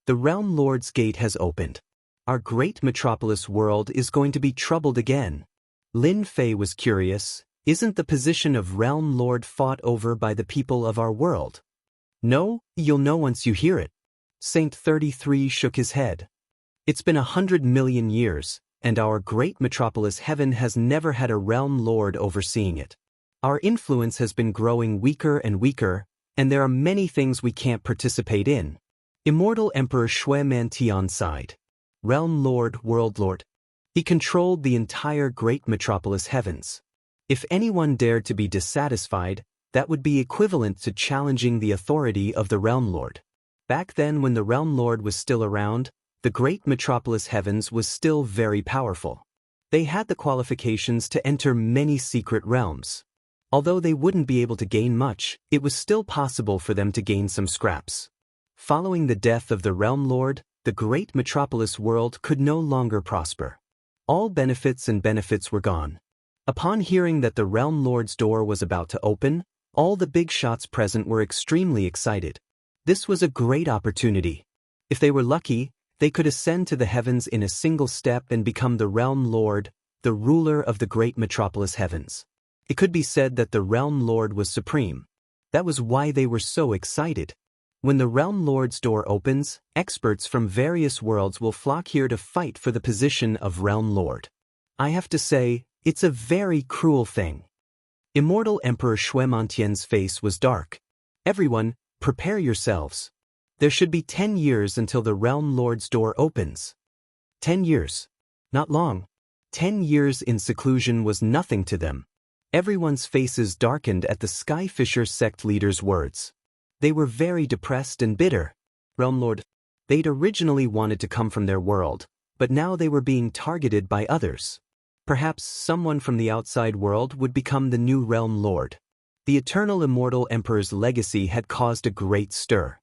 The Realm Lord's Gate has opened. Our great metropolis world is going to be troubled again. Lin Fei was curious, isn't the position of Realm Lord fought over by the people of our world? "No, you'll know once you hear it." Saint 33 shook his head. "It's been 100 million years, and our great metropolis heaven has never had a Realm Lord overseeing it. Our influence has been growing weaker and weaker, and there are many things we can't participate in." Immortal Emperor Shui Mantian sighed. Realm Lord, World Lord. He controlled the entire great metropolis heavens. If anyone dared to be dissatisfied, that would be equivalent to challenging the authority of the Realm Lord. Back then when the Realm Lord was still around, the great metropolis heavens was still very powerful. They had the qualifications to enter many secret realms. Although they wouldn't be able to gain much, it was still possible for them to gain some scraps. Following the death of the Realm Lord, the great metropolis world could no longer prosper. All benefits were gone. Upon hearing that the Realm Lord's door was about to open, all the big shots present were extremely excited. This was a great opportunity. If they were lucky, they could ascend to the heavens in a single step and become the Realm Lord, the ruler of the great metropolis heavens. It could be said that the Realm Lord was supreme. That was why they were so excited. When the Realm Lord's door opens, experts from various worlds will flock here to fight for the position of Realm Lord. I have to say, it's a very cruel thing. Immortal Emperor Shuemantian's face was dark. Everyone, prepare yourselves. There should be 10 years until the Realm Lord's door opens. 10 years. Not long. 10 years in seclusion was nothing to them. Everyone's faces darkened at the Skyfisher sect leader's words. They were very depressed and bitter. Realm Lord. They'd originally wanted to come from their world, but now they were being targeted by others. Perhaps someone from the outside world would become the new Realm Lord. The eternal immortal emperor's legacy had caused a great stir.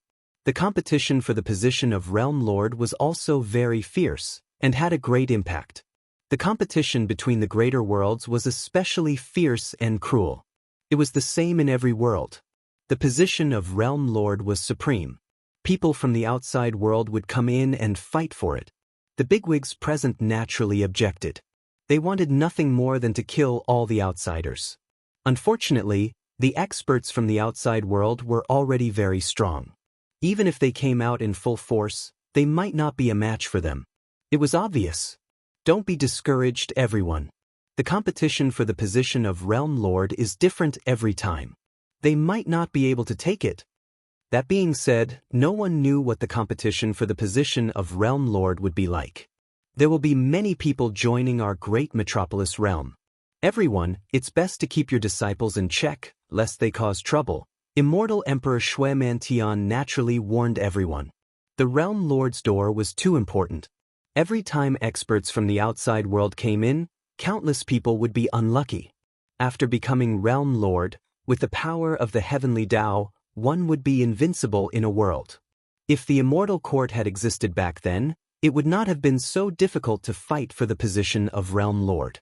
The competition for the position of Realm Lord was also very fierce, and had a great impact. The competition between the greater worlds was especially fierce and cruel. It was the same in every world. The position of Realm Lord was supreme. People from the outside world would come in and fight for it. The bigwigs present naturally objected. They wanted nothing more than to kill all the outsiders. Unfortunately, the experts from the outside world were already very strong. Even if they came out in full force, they might not be a match for them. It was obvious. Don't be discouraged, everyone. The competition for the position of Realm Lord is different every time. They might not be able to take it. That being said, no one knew what the competition for the position of Realm Lord would be like. There will be many people joining our great metropolis realm. Everyone, it's best to keep your disciples in check, lest they cause trouble. Immortal Emperor Shuemantian naturally warned everyone. The Realm Lord's door was too important. Every time experts from the outside world came in, countless people would be unlucky. After becoming Realm Lord, with the power of the heavenly Tao, one would be invincible in a world. If the Immortal Court had existed back then, it would not have been so difficult to fight for the position of Realm Lord.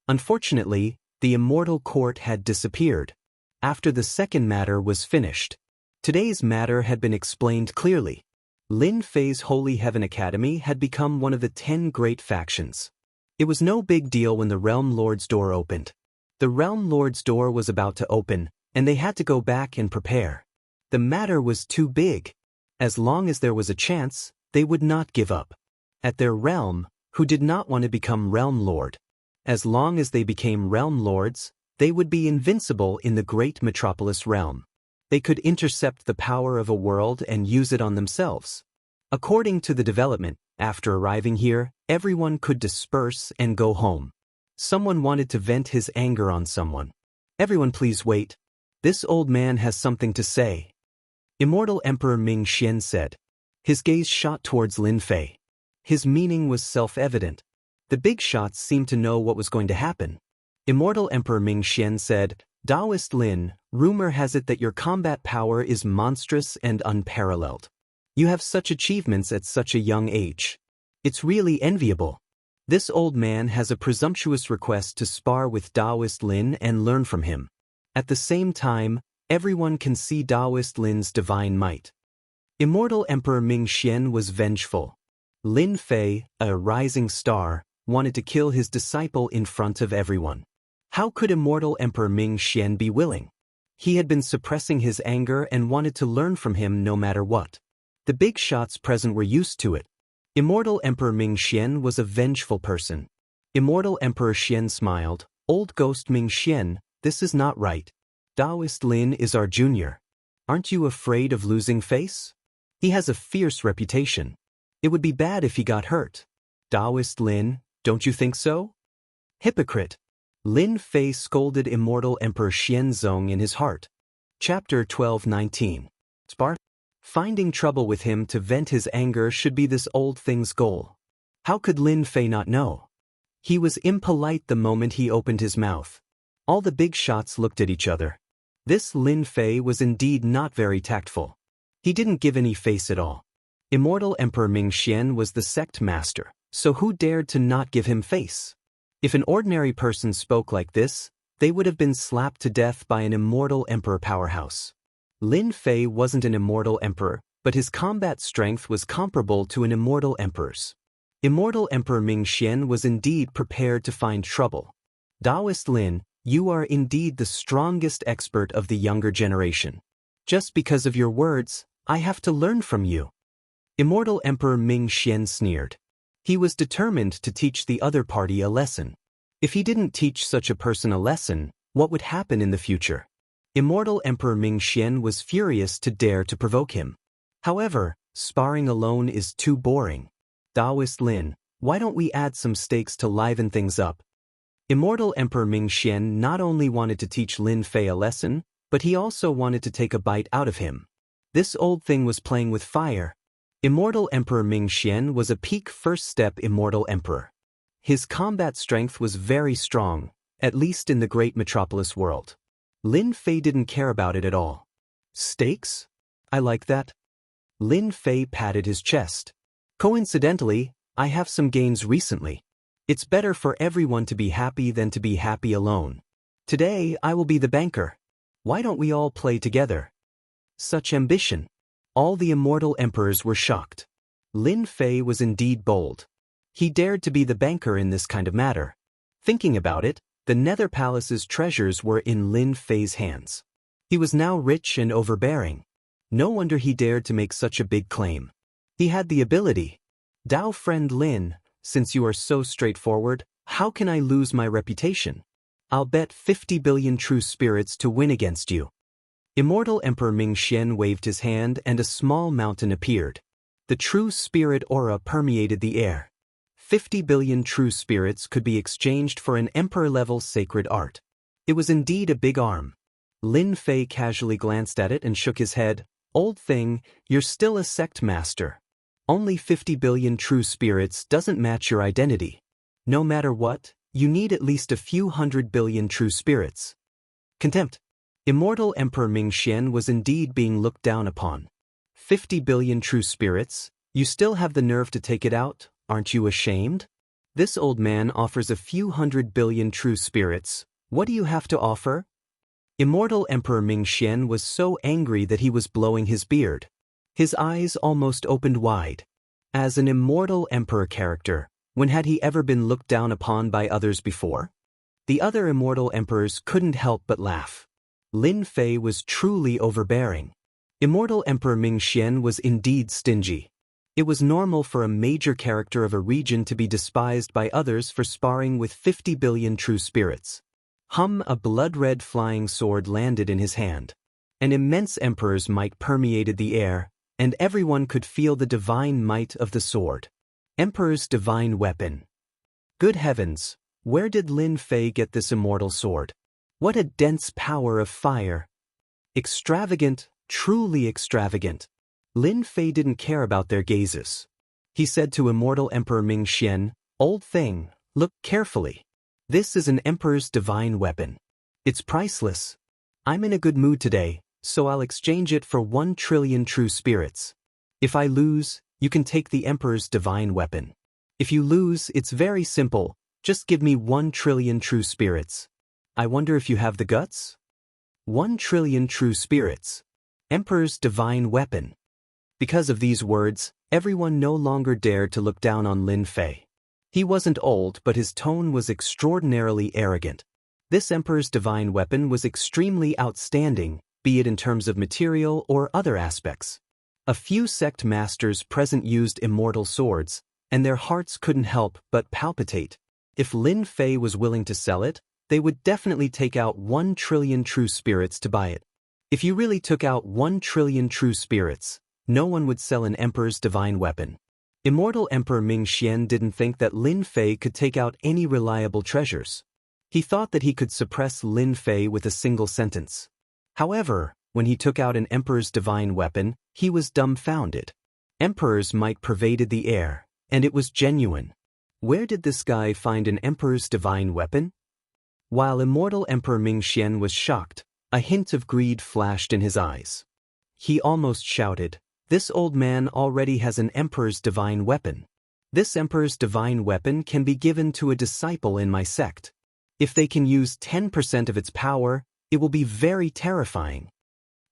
Unfortunately, the Immortal Court had disappeared. After the second matter was finished, today's matter had been explained clearly. Lin Fei's Holy Heaven Academy had become one of the 10 great factions. It was no big deal when the Realm Lord's door opened. The Realm Lord's door was about to open, and they had to go back and prepare. The matter was too big. As long as there was a chance, they would not give up. At their realm, who did not want to become Realm Lord? As long as they became Realm Lords, they would be invincible in the great metropolis realm. They could intercept the power of a world and use it on themselves. According to the development, after arriving here, everyone could disperse and go home. Someone wanted to vent his anger on someone. Everyone please wait. This old man has something to say. Immortal Emperor Ming Xian said. His gaze shot towards Lin Fei. His meaning was self-evident. The big shots seemed to know what was going to happen. Immortal Emperor Ming Xian said, Taoist Lin, rumor has it that your combat power is monstrous and unparalleled. You have such achievements at such a young age. It's really enviable. This old man has a presumptuous request to spar with Taoist Lin and learn from him. At the same time, everyone can see Taoist Lin's divine might. Immortal Emperor Ming Xian was vengeful. Lin Fei, a rising star, wanted to kill his disciple in front of everyone. How could Immortal Emperor Ming Xian be willing? He had been suppressing his anger and wanted to learn from him no matter what. The big shots present were used to it. Immortal Emperor Ming Xian was a vengeful person. Immortal Emperor Xian smiled. Old Ghost Ming Xian, this is not right. Taoist Lin is our junior. Aren't you afraid of losing face? He has a fierce reputation. It would be bad if he got hurt. Taoist Lin, don't you think so? Hypocrite. Lin Fei scolded Immortal Emperor Xianzong in his heart. Chapter 12:19. Spar. Finding trouble with him to vent his anger should be this old thing's goal. How could Lin Fei not know? He was impolite the moment he opened his mouth. All the big shots looked at each other. This Lin Fei was indeed not very tactful. He didn't give any face at all. Immortal Emperor Ming Xian was the sect master, so who dared to not give him face? If an ordinary person spoke like this, they would have been slapped to death by an immortal emperor powerhouse. Lin Fei wasn't an immortal emperor, but his combat strength was comparable to an immortal emperor's. Immortal Emperor Ming Xian was indeed prepared to find trouble. Taoist Lin, you are indeed the strongest expert of the younger generation. Just because of your words, I have to learn from you. Immortal Emperor Ming Xian sneered. He was determined to teach the other party a lesson. If he didn't teach such a person a lesson, what would happen in the future? Immortal Emperor Ming Xian was furious to dare to provoke him. However, sparring alone is too boring. Taoist Lin, why don't we add some stakes to liven things up? Immortal Emperor Ming Xian not only wanted to teach Lin Fei a lesson, but he also wanted to take a bite out of him. This old thing was playing with fire. Immortal Emperor Ming Xian was a peak first-step Immortal Emperor. His combat strength was very strong, at least in the great metropolis world. Lin Fei didn't care about it at all. Stakes? I like that. Lin Fei patted his chest. Coincidentally, I have some gains recently. It's better for everyone to be happy than to be happy alone. Today I will be the banker. Why don't we all play together? Such ambition. All the immortal emperors were shocked. Lin Fei was indeed bold. He dared to be the banker in this kind of matter. Thinking about it, the Nether Palace's treasures were in Lin Fei's hands. He was now rich and overbearing. No wonder he dared to make such a big claim. He had the ability. Dao friend Lin, since you are so straightforward, how can I lose my reputation? I'll bet 50 billion true spirits to win against you. Immortal Emperor Ming Xian waved his hand and a small mountain appeared. The true spirit aura permeated the air. 50 billion true spirits could be exchanged for an emperor-level sacred art. It was indeed a big arm. Lin Fei casually glanced at it and shook his head. Old thing, you're still a sect master. Only 50 billion true spirits doesn't match your identity. No matter what, you need at least a few 100 billion true spirits. Contempt. Immortal Emperor Ming Xian was indeed being looked down upon. 50 billion true spirits? You still have the nerve to take it out, aren't you ashamed? This old man offers a few 100 billion true spirits. What do you have to offer? Immortal Emperor Ming Xian was so angry that he was blowing his beard. His eyes almost opened wide. As an immortal emperor character, when had he ever been looked down upon by others before? The other immortal emperors couldn't help but laugh. Lin Fei was truly overbearing. Immortal Emperor Ming Xian was indeed stingy. It was normal for a major character of a region to be despised by others for sparring with 50 billion true spirits. A blood-red flying sword landed in his hand. An immense emperor's might permeated the air, and everyone could feel the divine might of the sword. Emperor's divine weapon. Good heavens, where did Lin Fei get this immortal sword? What a dense power of fire. Extravagant, truly extravagant. Lin Fei didn't care about their gazes. He said to Immortal Emperor Ming Xian, "Old thing, look carefully. This is an emperor's divine weapon. It's priceless. I'm in a good mood today, so I'll exchange it for 1 trillion true spirits. If I lose, you can take the emperor's divine weapon. If you lose, it's very simple, just give me 1 trillion true spirits. I wonder if you have the guts? 1 trillion true spirits. Emperor's divine weapon." Because of these words, everyone no longer dared to look down on Lin Fei. He wasn't old, but his tone was extraordinarily arrogant. This emperor's divine weapon was extremely outstanding, be it in terms of material or other aspects. A few sect masters present used immortal swords, and their hearts couldn't help but palpitate. If Lin Fei was willing to sell it, they would definitely take out 1 trillion true spirits to buy it. If you really took out 1 trillion true spirits, no one would sell an emperor's divine weapon. Immortal Emperor Ming Xian didn't think that Lin Fei could take out any reliable treasures. He thought that he could suppress Lin Fei with a single sentence. However, When he took out an emperor's divine weapon, he was dumbfounded. Emperor's might pervaded the air, and it was genuine. Where did this guy find an emperor's divine weapon? While immortal Emperor Mingxian was shocked, a hint of greed flashed in his eyes. He almost shouted, "This old man already has an emperor's divine weapon. This emperor's divine weapon can be given to a disciple in my sect. If they can use 10% of its power, it will be very terrifying."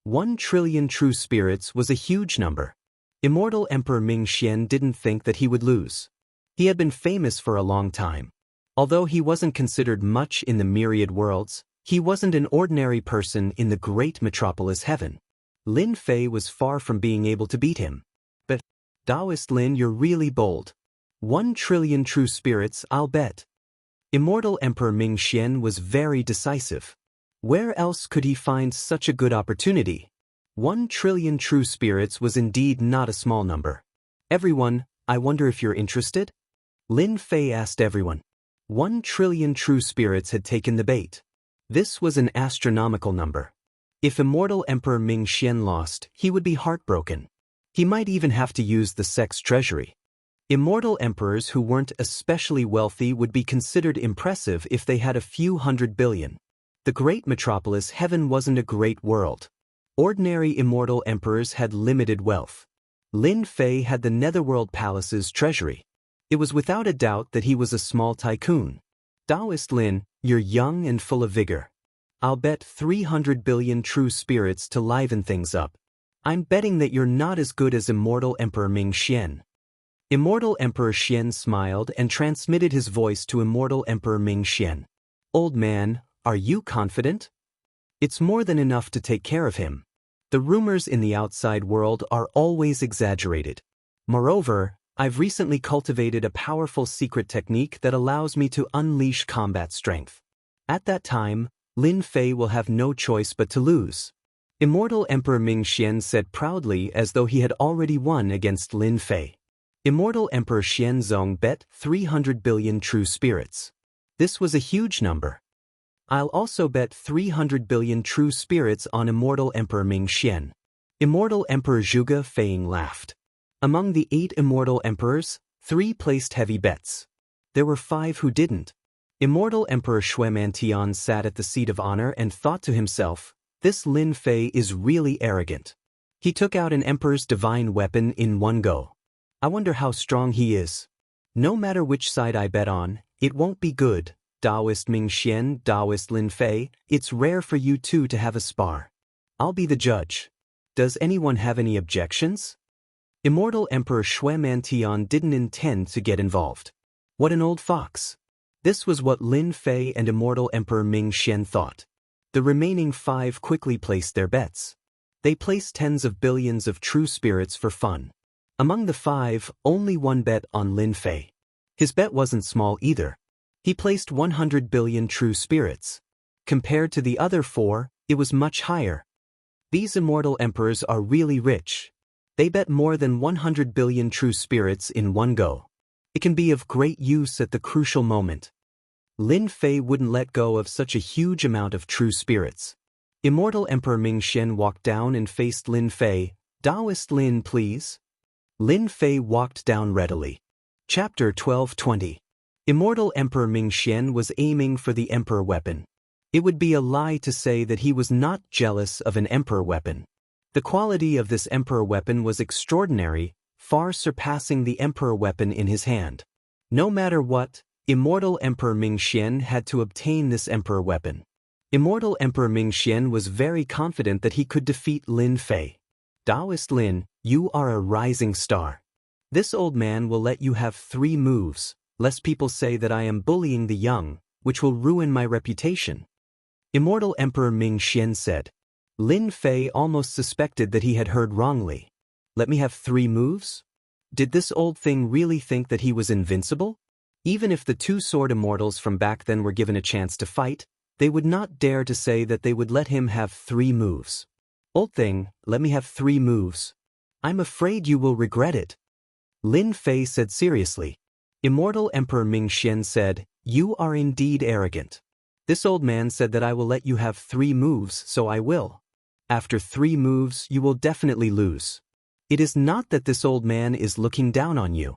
1 trillion true spirits was a huge number. Immortal Emperor Mingxian didn't think that he would lose. He had been famous for a long time. Although he wasn't considered much in the myriad worlds, he wasn't an ordinary person in the great metropolis heaven. Lin Fei was far from being able to beat him. But, Taoist Lin, you're really bold. 1 trillion true spirits, I'll bet. Immortal Emperor Mingxian was very decisive. Where else could he find such a good opportunity? 1 trillion true spirits was indeed not a small number. Everyone, I wonder if you're interested? Lin Fei asked everyone. 1 trillion true spirits had taken the bait. This was an astronomical number. If immortal Emperor Mingxian lost, he would be heartbroken. He might even have to use the sect's treasury. Immortal emperors who weren't especially wealthy would be considered impressive if they had a few hundred billion. The great metropolis heaven wasn't a great world. Ordinary immortal emperors had limited wealth. Lin Fei had the Netherworld Palace's treasury. It was without a doubt that he was a small tycoon. Taoist Lin, you're young and full of vigor. I'll bet 300 billion true spirits to liven things up. I'm betting that you're not as good as immortal Emperor Mingxian. Immortal Emperor Xian smiled and transmitted his voice to immortal Emperor Mingxian. Old man, are you confident? It's more than enough to take care of him. The rumors in the outside world are always exaggerated. Moreover, I've recently cultivated a powerful secret technique that allows me to unleash combat strength. At that time, Lin Fei will have no choice but to lose. Immortal Emperor Mingxian said proudly as though he had already won against Lin Fei. Immortal Emperor Xianzong bet 300 billion true spirits. This was a huge number. I'll also bet 300 billion true spirits on Immortal Emperor Mingxian. Immortal Emperor Zhuge Feiying laughed. Among the 8 immortal emperors, 3 placed heavy bets. There were 5 who didn't. Immortal Emperor Shuemantian sat at the seat of honor and thought to himself, this Lin Fei is really arrogant. He took out an emperor's divine weapon in one go. I wonder how strong he is. No matter which side I bet on, it won't be good. Taoist Mingxian, Taoist Lin Fei, it's rare for you two to have a spar. I'll be the judge. Does anyone have any objections? Immortal Emperor Shuemantian didn't intend to get involved. What an old fox. This was what Lin Fei and Immortal Emperor Mingxian thought. The remaining 5 quickly placed their bets. They placed tens of billions of true spirits for fun. Among the 5, only one bet on Lin Fei. His bet wasn't small either. He placed 100 billion true spirits. Compared to the other 4, it was much higher. These immortal emperors are really rich. They bet more than 100 billion true spirits in one go. It can be of great use at the crucial moment. Lin Fei wouldn't let go of such a huge amount of true spirits. Immortal Emperor Mingxian walked down and faced Lin Fei. Taoist Lin, please. Lin Fei walked down readily. Chapter 12:20. Immortal Emperor Mingxian was aiming for the emperor weapon. It would be a lie to say that he was not jealous of an emperor weapon. The quality of this emperor weapon was extraordinary, far surpassing the emperor weapon in his hand. No matter what, Immortal Emperor Mingxian had to obtain this emperor weapon. Immortal Emperor Mingxian was very confident that he could defeat Lin Fei. Taoist Lin, you are a rising star. This old man will let you have 3 moves, lest people say that I am bullying the young, which will ruin my reputation. Immortal Emperor Mingxian said. Lin Fei almost suspected that he had heard wrongly. Let me have 3 moves? Did this old thing really think that he was invincible? Even if the 2 sword immortals from back then were given a chance to fight, they would not dare to say that they would let him have 3 moves. Old thing, let me have 3 moves. I'm afraid you will regret it. Lin Fei said seriously. Immortal Emperor Mingxian said, you are indeed arrogant. This old man said that I will let you have 3 moves, so I will. After 3 moves, you will definitely lose. It is not that this old man is looking down on you.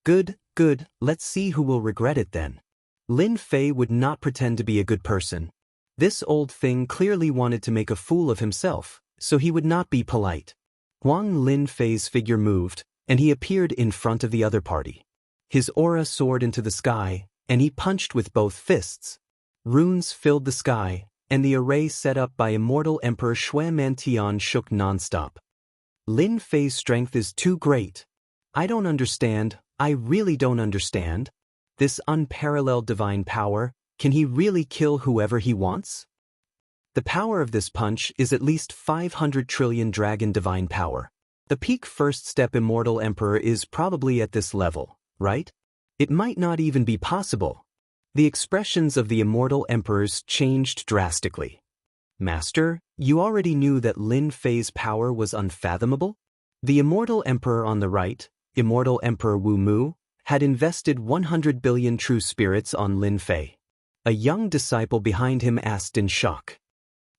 Good, good, let's see who will regret it then. Lin Fei would not pretend to be a good person. This old thing clearly wanted to make a fool of himself, so he would not be polite. Huang Lin Fei's figure moved, and he appeared in front of the other party. His aura soared into the sky, and he punched with both fists. Runes filled the sky, and the array set up by Immortal Emperor Shui Mantian shook non-stop. Lin Fei's strength is too great. I don't understand, I really don't understand. This unparalleled divine power, can he really kill whoever he wants? The power of this punch is at least 500 trillion dragon divine power. The peak first step Immortal Emperor is probably at this level, right? It might not even be possible. The expressions of the Immortal Emperors changed drastically. Master, you already knew that Lin Fei's power was unfathomable? The Immortal Emperor on the right, Immortal Emperor Wu Mu, had invested 100 billion true spirits on Lin Fei. A young disciple behind him asked in shock.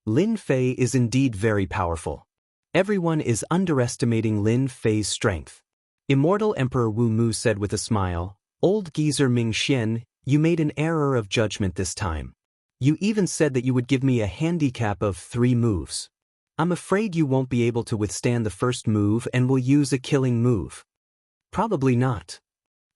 Lin Fei is indeed very powerful. Everyone is underestimating Lin Fei's strength. Immortal Emperor Wu Mu said with a smile, Old geezer Ming Xian, you made an error of judgment this time. You even said that you would give me a handicap of 3 moves. I'm afraid you won't be able to withstand the first move and will use a killing move. Probably not.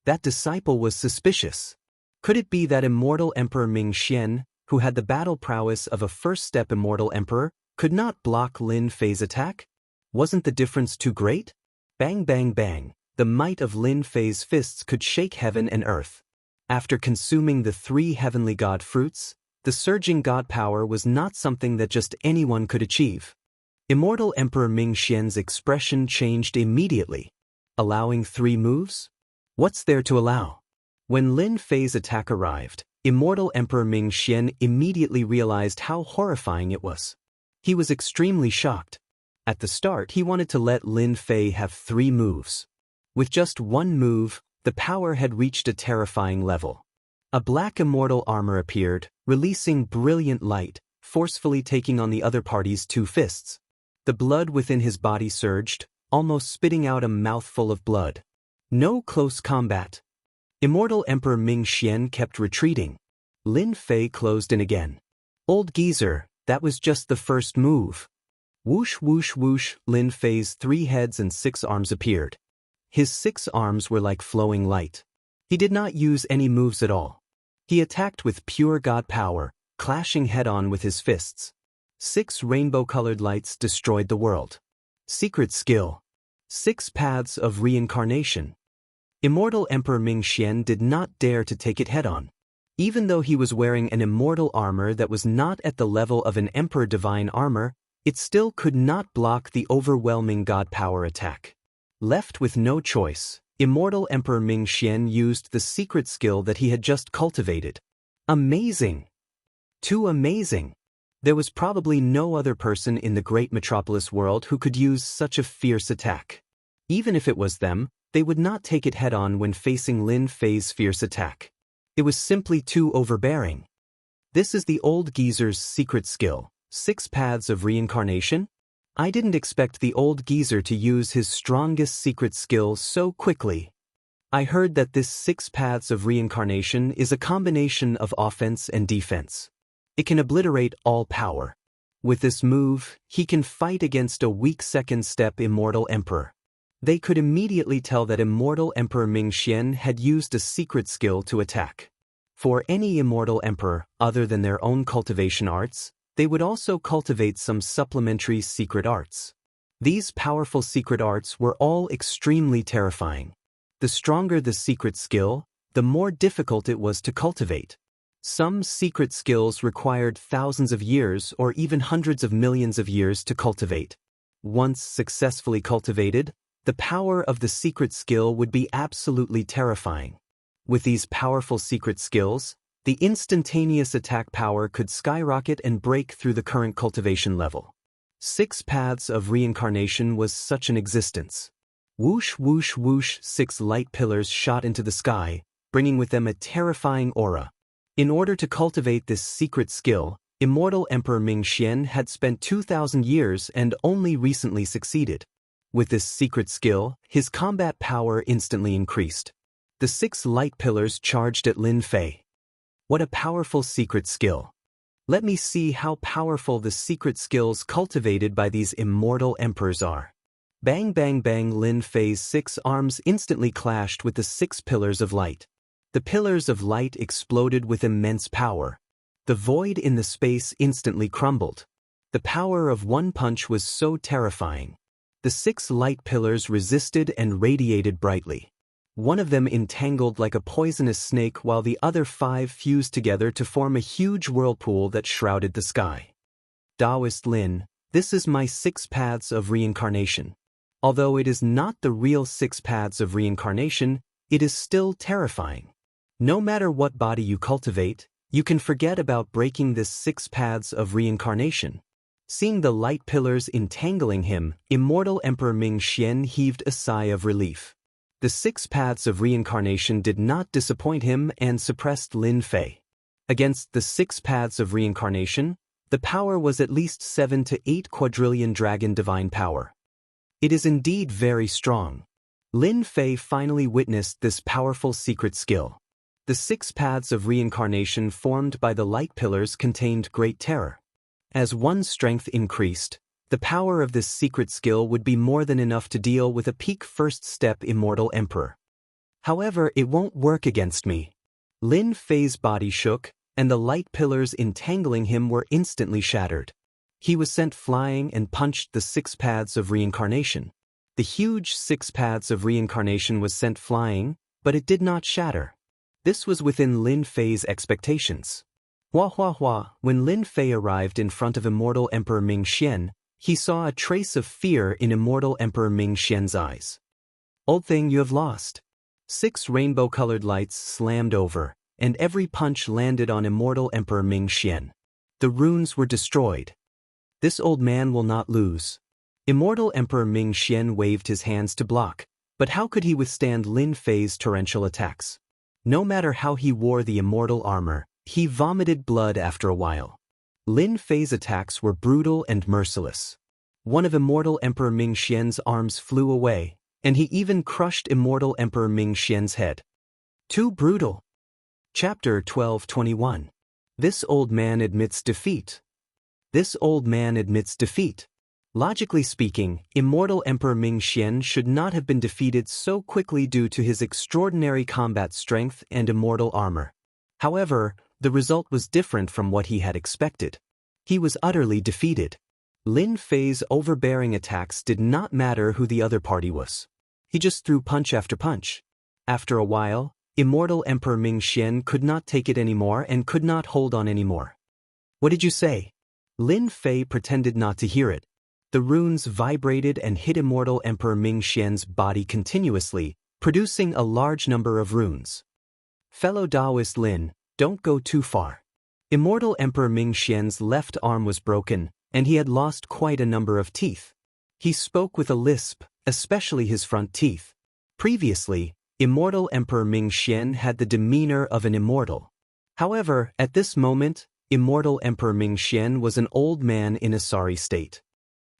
That disciple was suspicious. Could it be that Immortal Emperor Ming Xian, who had the battle prowess of a first-step Immortal Emperor, could not block Lin Fei's attack? Wasn't the difference too great? Bang bang bang, the might of Lin Fei's fists could shake heaven and earth. After consuming the 3 heavenly god fruits, the surging god power was not something that just anyone could achieve. Immortal Emperor Ming Xian's expression changed immediately. Allowing 3 moves? What's there to allow? When Lin Fei's attack arrived, Immortal Emperor Ming Xian immediately realized how horrifying it was. He was extremely shocked. At the start, he wanted to let Lin Fei have 3 moves. With just 1 move, the power had reached a terrifying level. A black immortal armor appeared, releasing brilliant light, forcefully taking on the other party's 2 fists. The blood within his body surged, almost spitting out a mouthful of blood. No close combat. Immortal Emperor Ming Xian kept retreating. Lin Fei closed in again. Old geezer, that was just the first move. Whoosh whoosh whoosh, Lin Fei's 3 heads and 6 arms appeared. His 6 arms were like flowing light. He did not use any moves at all. He attacked with pure god power, clashing head-on with his fists. 6 rainbow-colored lights destroyed the world. Secret skill. 6 paths of reincarnation. Immortal Emperor Ming Xian did not dare to take it head-on. Even though he was wearing an immortal armor that was not at the level of an Emperor Divine armor, it still could not block the overwhelming god power attack. Left with no choice, Immortal Emperor Ming Xian used the secret skill that he had just cultivated. Amazing! Too amazing! There was probably no other person in the great metropolis world who could use such a fierce attack. Even if it was them, they would not take it head-on when facing Lin Fei's fierce attack. It was simply too overbearing. This is the old geezer's secret skill, 6 paths of reincarnation? I didn't expect the old geezer to use his strongest secret skill so quickly. I heard that this 6 paths of reincarnation is a combination of offense and defense. It can obliterate all power. With this move, he can fight against a weak second-step Immortal Emperor. They could immediately tell that Immortal Emperor Ming Xian had used a secret skill to attack. For any Immortal Emperor, other than their own cultivation arts, they would also cultivate some supplementary secret arts. These powerful secret arts were all extremely terrifying. The stronger the secret skill, the more difficult it was to cultivate. Some secret skills required thousands of years or even hundreds of millions of years to cultivate. Once successfully cultivated, the power of the secret skill would be absolutely terrifying. With these powerful secret skills, the instantaneous attack power could skyrocket and break through the current cultivation level. 6 paths of reincarnation was such an existence. Whoosh whoosh whoosh, 6 light pillars shot into the sky, bringing with them a terrifying aura. In order to cultivate this secret skill, Immortal Emperor Ming Xian had spent 2,000 years and only recently succeeded. With this secret skill, his combat power instantly increased. The 6 light pillars charged at Lin Fei. What a powerful secret skill. Let me see how powerful the secret skills cultivated by these immortal emperors are. Bang bang bang. Lin Fei's 6 arms instantly clashed with the 6 pillars of light. The pillars of light exploded with immense power. The void in the space instantly crumbled. The power of one punch was so terrifying. The 6 light pillars resisted and radiated brightly. One of them entangled like a poisonous snake while the other 5 fused together to form a huge whirlpool that shrouded the sky. Taoist Lin, this is my 6 paths of reincarnation. Although it is not the real 6 paths of reincarnation, it is still terrifying. No matter what body you cultivate, you can forget about breaking this 6 paths of reincarnation. Seeing the light pillars entangling him, Immortal Emperor Ming Xian heaved a sigh of relief. The 6 paths of reincarnation did not disappoint him and suppressed Lin Fei. Against the 6 paths of reincarnation, the power was at least 7 to 8 quadrillion dragon divine power. It is indeed very strong. Lin Fei finally witnessed this powerful secret skill. The 6 paths of reincarnation formed by the light pillars contained great terror. As one's strength increased, the power of this secret skill would be more than enough to deal with a peak first step Immortal Emperor. However, it won't work against me. Lin Fei's body shook, and the light pillars entangling him were instantly shattered. He was sent flying and punched the 6 paths of reincarnation. The huge 6 paths of reincarnation was sent flying, but it did not shatter. This was within Lin Fei's expectations. Hua hua hua, when Lin Fei arrived in front of Immortal Emperor Ming Xian, he saw a trace of fear in Immortal Emperor Ming Xian's eyes. Old thing, you have lost. 6 rainbow-colored lights slammed over, and every punch landed on Immortal Emperor Ming Xian. The runes were destroyed. This old man will not lose. Immortal Emperor Ming Xian waved his hands to block, but how could he withstand Lin Fei's torrential attacks? No matter how he wore the immortal armor, he vomited blood after a while. Lin Fei's attacks were brutal and merciless. One of Immortal Emperor Ming Xian's arms flew away, and he even crushed Immortal Emperor Ming Xian's head. Too brutal. Chapter 12:21. This old man admits defeat. This old man admits defeat. Logically speaking, Immortal Emperor Ming Xian should not have been defeated so quickly due to his extraordinary combat strength and immortal armor. However, the result was different from what he had expected. He was utterly defeated. Lin Fei's overbearing attacks did not matter who the other party was. He just threw punch after punch. After a while, Immortal Emperor Ming Xian could not take it anymore and could not hold on anymore. What did you say? Lin Fei pretended not to hear it. The runes vibrated and hit Immortal Emperor Ming Xian's body continuously, producing a large number of runes. Fellow Taoist Lin, don't go too far. Immortal Emperor Ming Xian's left arm was broken, and he had lost quite a number of teeth. He spoke with a lisp, especially his front teeth. Previously, Immortal Emperor Ming Xian had the demeanor of an immortal. However, at this moment, Immortal Emperor Ming Xian was an old man in a sorry state.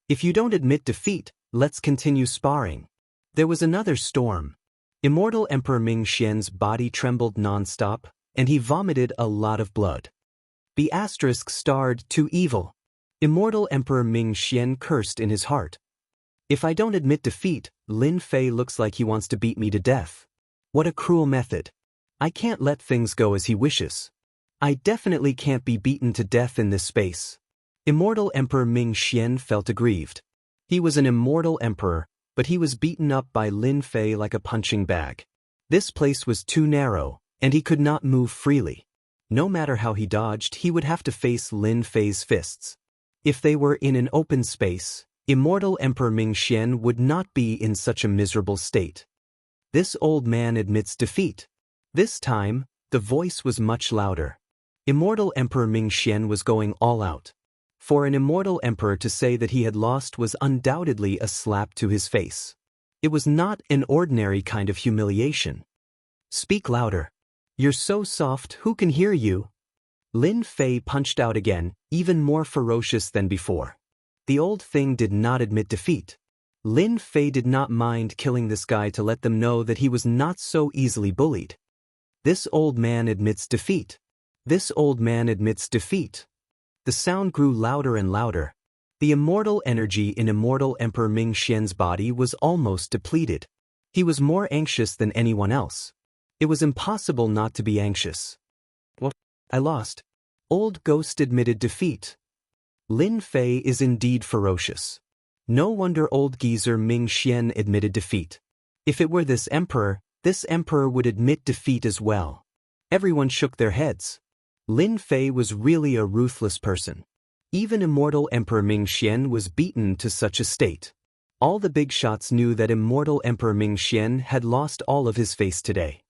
If you don't admit defeat, let's continue sparring. There was another storm. Immortal Emperor Ming Xian's body trembled non-stop, and he vomited a lot of blood. The asterisk starred too evil. Immortal Emperor Ming Xian cursed in his heart. If I don't admit defeat, Lin Fei looks like he wants to beat me to death. What a cruel method. I can't let things go as he wishes. I definitely can't be beaten to death in this space. Immortal Emperor Ming Xian felt aggrieved. He was an immortal emperor, but he was beaten up by Lin Fei like a punching bag. This place was too narrow, and he could not move freely. No matter how he dodged, he would have to face Lin Fei's fists. If they were in an open space, Immortal Emperor Ming Xian would not be in such a miserable state. This old man admits defeat. This time, the voice was much louder. Immortal Emperor Ming Xian was going all out. For an immortal emperor to say that he had lost was undoubtedly a slap to his face. It was not an ordinary kind of humiliation. Speak louder. You're so soft, who can hear you? Lin Fei punched out again, even more ferocious than before. The old thing did not admit defeat. Lin Fei did not mind killing this guy to let them know that he was not so easily bullied. This old man admits defeat. This old man admits defeat. The sound grew louder and louder. The immortal energy in Immortal Emperor Ming Xian's body was almost depleted. He was more anxious than anyone else. It was impossible not to be anxious. What? I lost. Old Ghost admitted defeat. Lin Fei is indeed ferocious. No wonder old geezer Ming Xian admitted defeat. If it were this emperor would admit defeat as well. Everyone shook their heads. Lin Fei was really a ruthless person. Even Immortal Emperor Ming Xian was beaten to such a state. All the big shots knew that Immortal Emperor Ming Xian had lost all of his face today.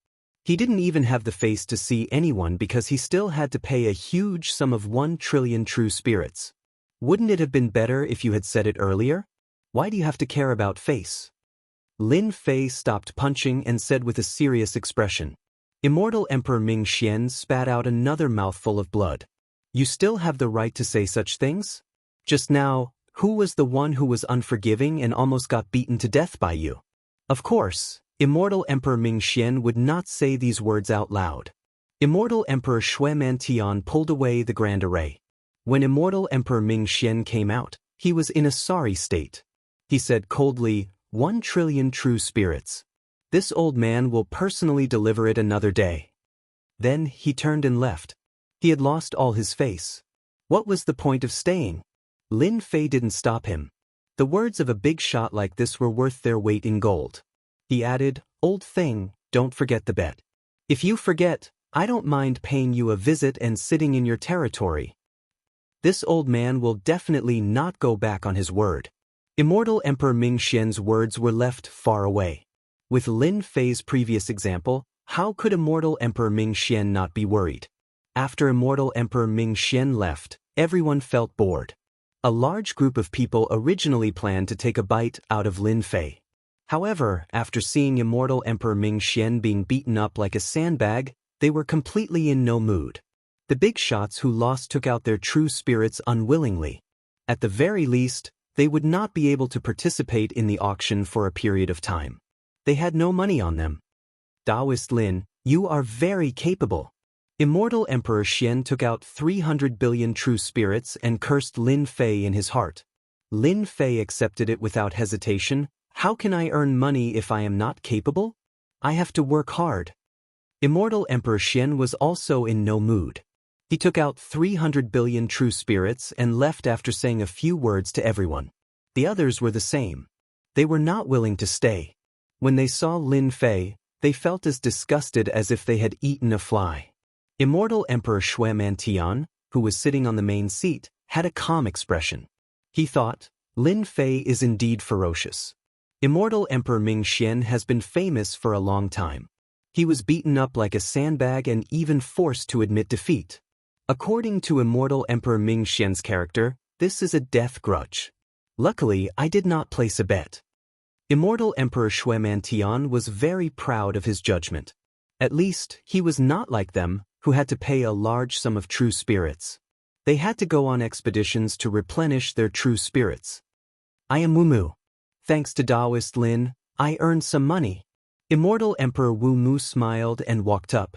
He didn't even have the face to see anyone because he still had to pay a huge sum of 1 trillion true spirits. Wouldn't it have been better if you had said it earlier? Why do you have to care about face? Lin Fei stopped punching and said with a serious expression. Immortal Emperor Ming Xian spat out another mouthful of blood. You still have the right to say such things? Just now, who was the one who was unforgiving and almost got beaten to death by you? Of course, Immortal Emperor Ming Xian would not say these words out loud. Immortal Emperor Shui Mantian pulled away the grand array. When Immortal Emperor Ming Xian came out, he was in a sorry state. He said coldly, 1 trillion true spirits. This old man will personally deliver it another day. Then he turned and left. He had lost all his face. What was the point of staying? Lin Fei didn't stop him. The words of a big shot like this were worth their weight in gold. He added, old thing, don't forget the bet. If you forget, I don't mind paying you a visit and sitting in your territory. This old man will definitely not go back on his word. Immortal Emperor Ming Xian's words were left far away. With Lin Fei's previous example, how could Immortal Emperor Ming Xian not be worried? After Immortal Emperor Ming Xian left, everyone felt bored. A large group of people originally planned to take a bite out of Lin Fei. However, after seeing Immortal Emperor Ming Xian being beaten up like a sandbag, they were completely in no mood. The big shots who lost took out their true spirits unwillingly. At the very least, they would not be able to participate in the auction for a period of time. They had no money on them. Taoist Lin, you are very capable. Immortal Emperor Xian took out 300 billion true spirits and cursed Lin Fei in his heart. Lin Fei accepted it without hesitation. How can I earn money if I am not capable? I have to work hard. Immortal Emperor Xian was also in no mood. He took out 300 billion true spirits and left after saying a few words to everyone. The others were the same. They were not willing to stay. When they saw Lin Fei, they felt as disgusted as if they had eaten a fly. Immortal Emperor Shui Mantian, who was sitting on the main seat, had a calm expression. He thought, Lin Fei is indeed ferocious. Immortal Emperor Ming Xian has been famous for a long time. He was beaten up like a sandbag and even forced to admit defeat. According to Immortal Emperor Ming Xian's character, this is a death grudge. Luckily, I did not place a bet. Immortal Emperor Shui Mantian was very proud of his judgment. At least, he was not like them, who had to pay a large sum of true spirits. They had to go on expeditions to replenish their true spirits. I am Wu Mu. Thanks to Taoist Lin, I earned some money. Immortal Emperor Wu Mu smiled and walked up.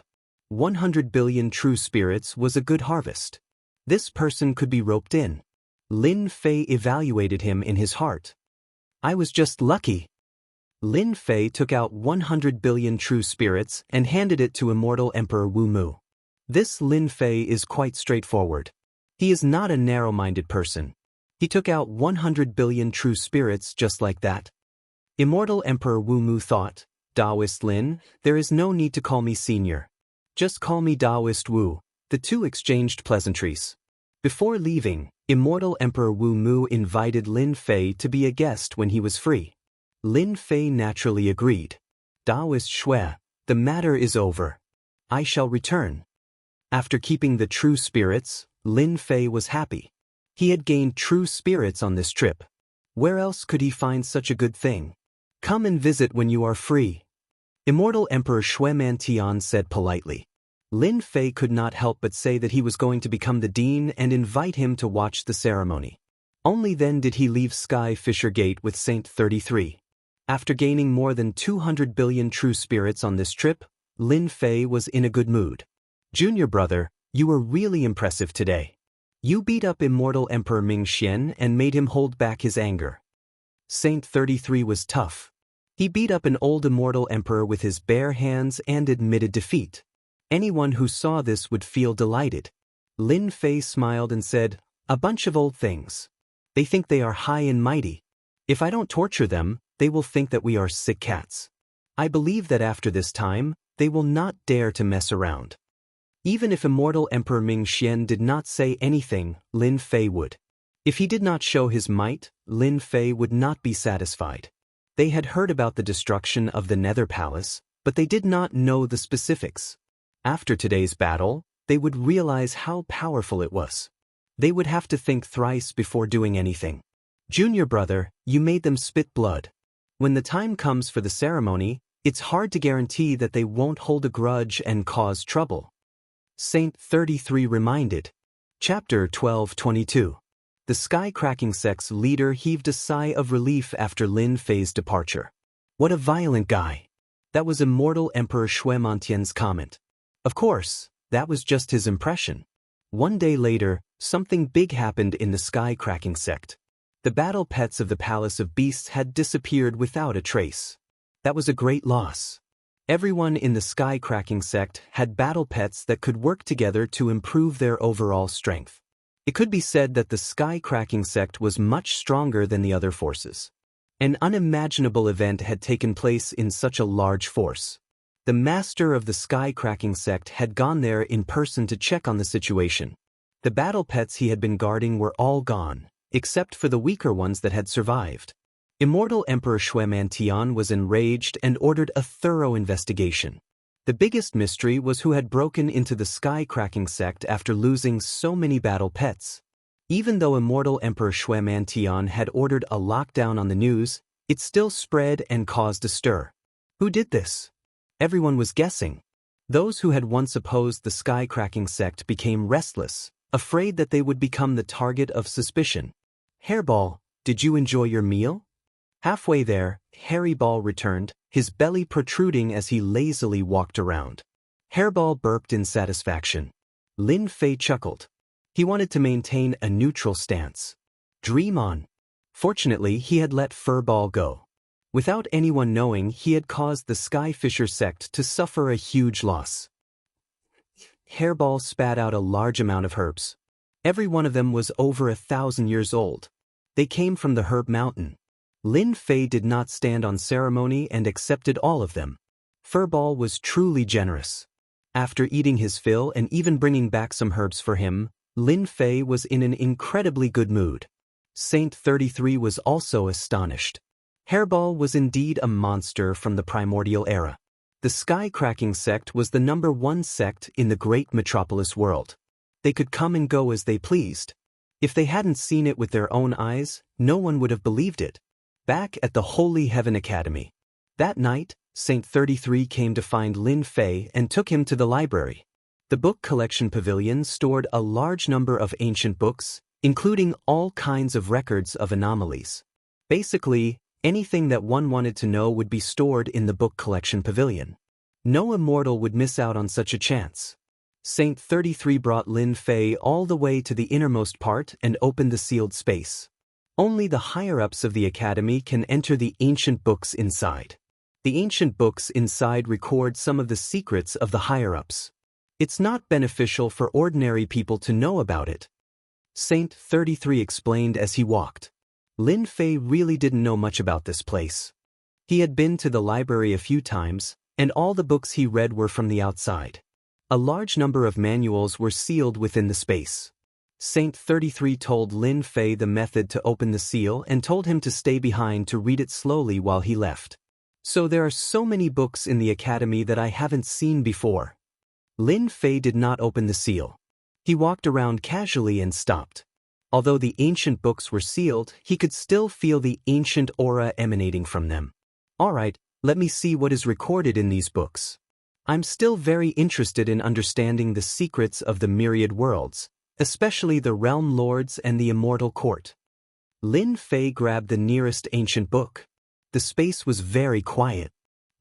100 billion true spirits was a good harvest. This person could be roped in. Lin Fei evaluated him in his heart. I was just lucky. Lin Fei took out 100 billion true spirits and handed it to Immortal Emperor Wu Mu. This Lin Fei is quite straightforward. He is not a narrow-minded person. He took out 100 billion true spirits just like that. Immortal Emperor Wu Mu thought, Taoist Lin, there is no need to call me senior. Just call me Taoist Wu. The two exchanged pleasantries. Before leaving, Immortal Emperor Wu Mu invited Lin Fei to be a guest when he was free. Lin Fei naturally agreed. Taoist Shui, the matter is over. I shall return. After keeping the true spirits, Lin Fei was happy. He had gained true spirits on this trip. Where else could he find such a good thing? Come and visit when you are free. Immortal Emperor Shui Mantian said politely. Lin Fei could not help but say that he was going to become the dean and invite him to watch the ceremony. Only then did he leave Sky Fisher Gate with Saint 33. After gaining more than 200 billion true spirits on this trip, Lin Fei was in a good mood. Junior brother, you were really impressive today. You beat up Immortal Emperor Ming Xian and made him hold back his anger. Saint 33 was tough. He beat up an old immortal emperor with his bare hands and admitted defeat. Anyone who saw this would feel delighted. Lin Fei smiled and said, "A bunch of old things. They think they are high and mighty. If I don't torture them, they will think that we are sick cats. I believe that after this time, they will not dare to mess around." Even if Immortal Emperor Ming Xian did not say anything, Lin Fei would. If he did not show his might, Lin Fei would not be satisfied. They had heard about the destruction of the Nether Palace, but they did not know the specifics. After today's battle, they would realize how powerful it was. They would have to think thrice before doing anything. Junior brother, you made them spit blood. When the time comes for the ceremony, it's hard to guarantee that they won't hold a grudge and cause trouble. Saint 33 reminded. Chapter 12:22. The Sky-Cracking Sect's leader heaved a sigh of relief after Lin Fei's departure. What a violent guy. That was Immortal Emperor Shui Mantian's comment. Of course, that was just his impression. One day later, something big happened in the Sky-Cracking Sect. The battle pets of the Palace of Beasts had disappeared without a trace. That was a great loss. Everyone in the Sky-Cracking Sect had battle pets that could work together to improve their overall strength. It could be said that the Sky-Cracking Sect was much stronger than the other forces. An unimaginable event had taken place in such a large force. The master of the Sky-Cracking Sect had gone there in person to check on the situation. The battle pets he had been guarding were all gone, except for the weaker ones that had survived. Immortal Emperor Shui Mantian was enraged and ordered a thorough investigation. The biggest mystery was who had broken into the Sky-Cracking Sect after losing so many battle pets. Even though Immortal Emperor Shui Mantian had ordered a lockdown on the news, it still spread and caused a stir. Who did this? Everyone was guessing. Those who had once opposed the Sky-Cracking Sect became restless, afraid that they would become the target of suspicion. Hairball, did you enjoy your meal? Halfway there, Hairball returned, his belly protruding as he lazily walked around. Hairball burped in satisfaction. Lin Fei chuckled. He wanted to maintain a neutral stance. Dream on. Fortunately, he had let Furball go. Without anyone knowing, he had caused the Skyfisher sect to suffer a huge loss. Hairball spat out a large amount of herbs. Every one of them was over 1,000 years old. They came from the Herb Mountain. Lin Fei did not stand on ceremony and accepted all of them. Furball was truly generous. After eating his fill and even bringing back some herbs for him, Lin Fei was in an incredibly good mood. Saint 33 was also astonished. Hairball was indeed a monster from the primordial era. The Sky-Cracking Sect was the #1 sect in the great metropolis world. They could come and go as they pleased. If they hadn't seen it with their own eyes, no one would have believed it. Back at the Holy Heaven Academy. That night, Saint 33 came to find Lin Fei and took him to the library. The book collection pavilion stored a large number of ancient books, including all kinds of records of anomalies. Basically, anything that one wanted to know would be stored in the book collection pavilion. No immortal would miss out on such a chance. Saint 33 brought Lin Fei all the way to the innermost part and opened the sealed space. Only the higher-ups of the academy can enter the ancient books inside. The ancient books inside record some of the secrets of the higher-ups. It's not beneficial for ordinary people to know about it. Saint 33 explained as he walked. Lin Fei really didn't know much about this place. He had been to the library a few times, and all the books he read were from the outside. A large number of manuals were sealed within the space. Saint 33 told Lin Fei the method to open the seal and told him to stay behind to read it slowly while he left. So there are so many books in the academy that I haven't seen before. Lin Fei did not open the seal. He walked around casually and stopped. Although the ancient books were sealed, he could still feel the ancient aura emanating from them. All right, let me see what is recorded in these books. I'm still very interested in understanding the secrets of the myriad worlds, especially the realm lords and the immortal court. Lin Fei grabbed the nearest ancient book. The space was very quiet.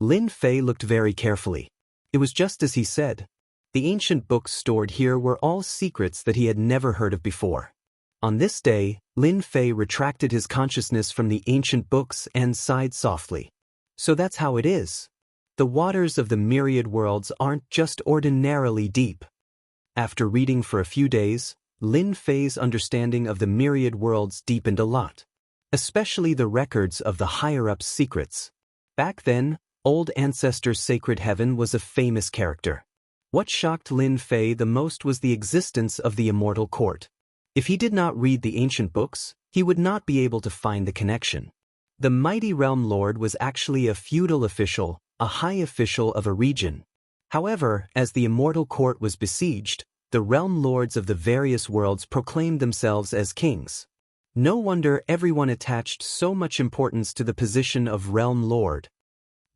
Lin Fei looked very carefully. It was just as he said. The ancient books stored here were all secrets that he had never heard of before. On this day, Lin Fei retracted his consciousness from the ancient books and sighed softly. So that's how it is. The waters of the myriad worlds aren't just ordinarily deep. After reading for a few days, Lin Fei's understanding of the myriad worlds deepened a lot, especially the records of the higher-ups' secrets. Back then, Old Ancestor's Sacred Heaven was a famous character. What shocked Lin Fei the most was the existence of the Immortal Court. If he did not read the ancient books, he would not be able to find the connection. The mighty Realm Lord was actually a feudal official, a high official of a region. However, as the Immortal Court was besieged, the Realm Lords of the various worlds proclaimed themselves as kings. No wonder everyone attached so much importance to the position of Realm Lord.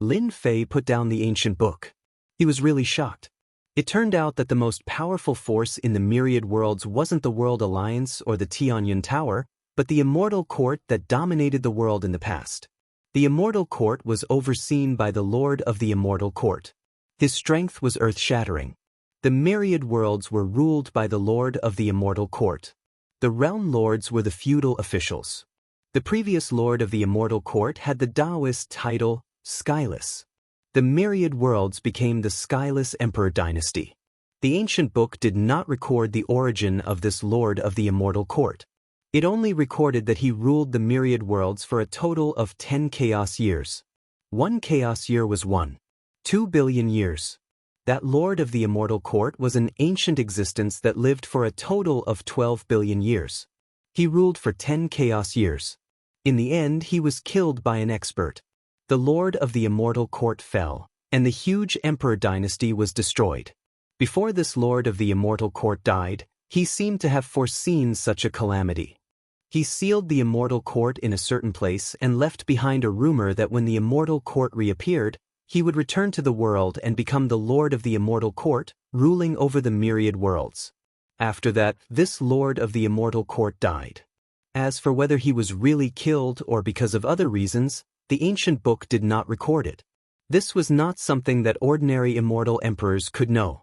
Lin Fei put down the ancient book. He was really shocked. It turned out that the most powerful force in the myriad worlds wasn't the World Alliance or the Tianyun Tower, but the Immortal Court that dominated the world in the past. The Immortal Court was overseen by the Lord of the Immortal Court. His strength was earth-shattering. The myriad worlds were ruled by the Lord of the Immortal Court. The Realm Lords were the feudal officials. The previous Lord of the Immortal Court had the Taoist title, Skyless. The myriad worlds became the Skyless Emperor dynasty. The ancient book did not record the origin of this Lord of the Immortal Court. It only recorded that he ruled the myriad worlds for a total of 10 chaos years. 1 chaos year was 2 billion years. That Lord of the Immortal Court was an ancient existence that lived for a total of 12 billion years. He ruled for 10 chaos years. In the end, he was killed by an expert. The Lord of the Immortal Court fell, and the huge Emperor dynasty was destroyed. Before this Lord of the Immortal Court died, he seemed to have foreseen such a calamity. He sealed the Immortal Court in a certain place and left behind a rumor that when the Immortal Court reappeared, he would return to the world and become the Lord of the Immortal Court, ruling over the myriad worlds. After that, this Lord of the Immortal Court died. As for whether he was really killed or because of other reasons, the ancient book did not record it. This was not something that ordinary immortal emperors could know.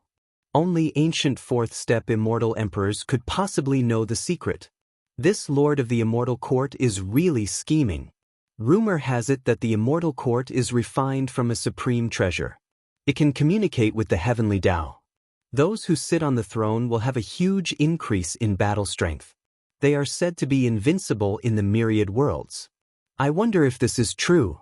Only ancient fourth-step immortal emperors could possibly know the secret. This Lord of the Immortal Court is really scheming. Rumor has it that the Immortal Court is refined from a supreme treasure. It can communicate with the heavenly Tao. Those who sit on the throne will have a huge increase in battle strength. They are said to be invincible in the myriad worlds. I wonder if this is true.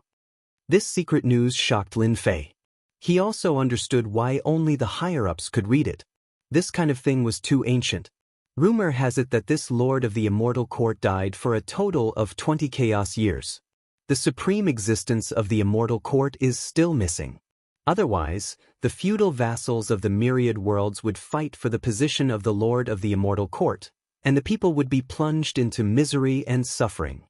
This secret news shocked Lin Fei. He also understood why only the higher-ups could read it. This kind of thing was too ancient. Rumor has it that this Lord of the Immortal Court died for a total of 20 chaos years. The supreme existence of the Immortal Court is still missing. Otherwise, the feudal vassals of the myriad worlds would fight for the position of the Lord of the Immortal Court, and the people would be plunged into misery and suffering.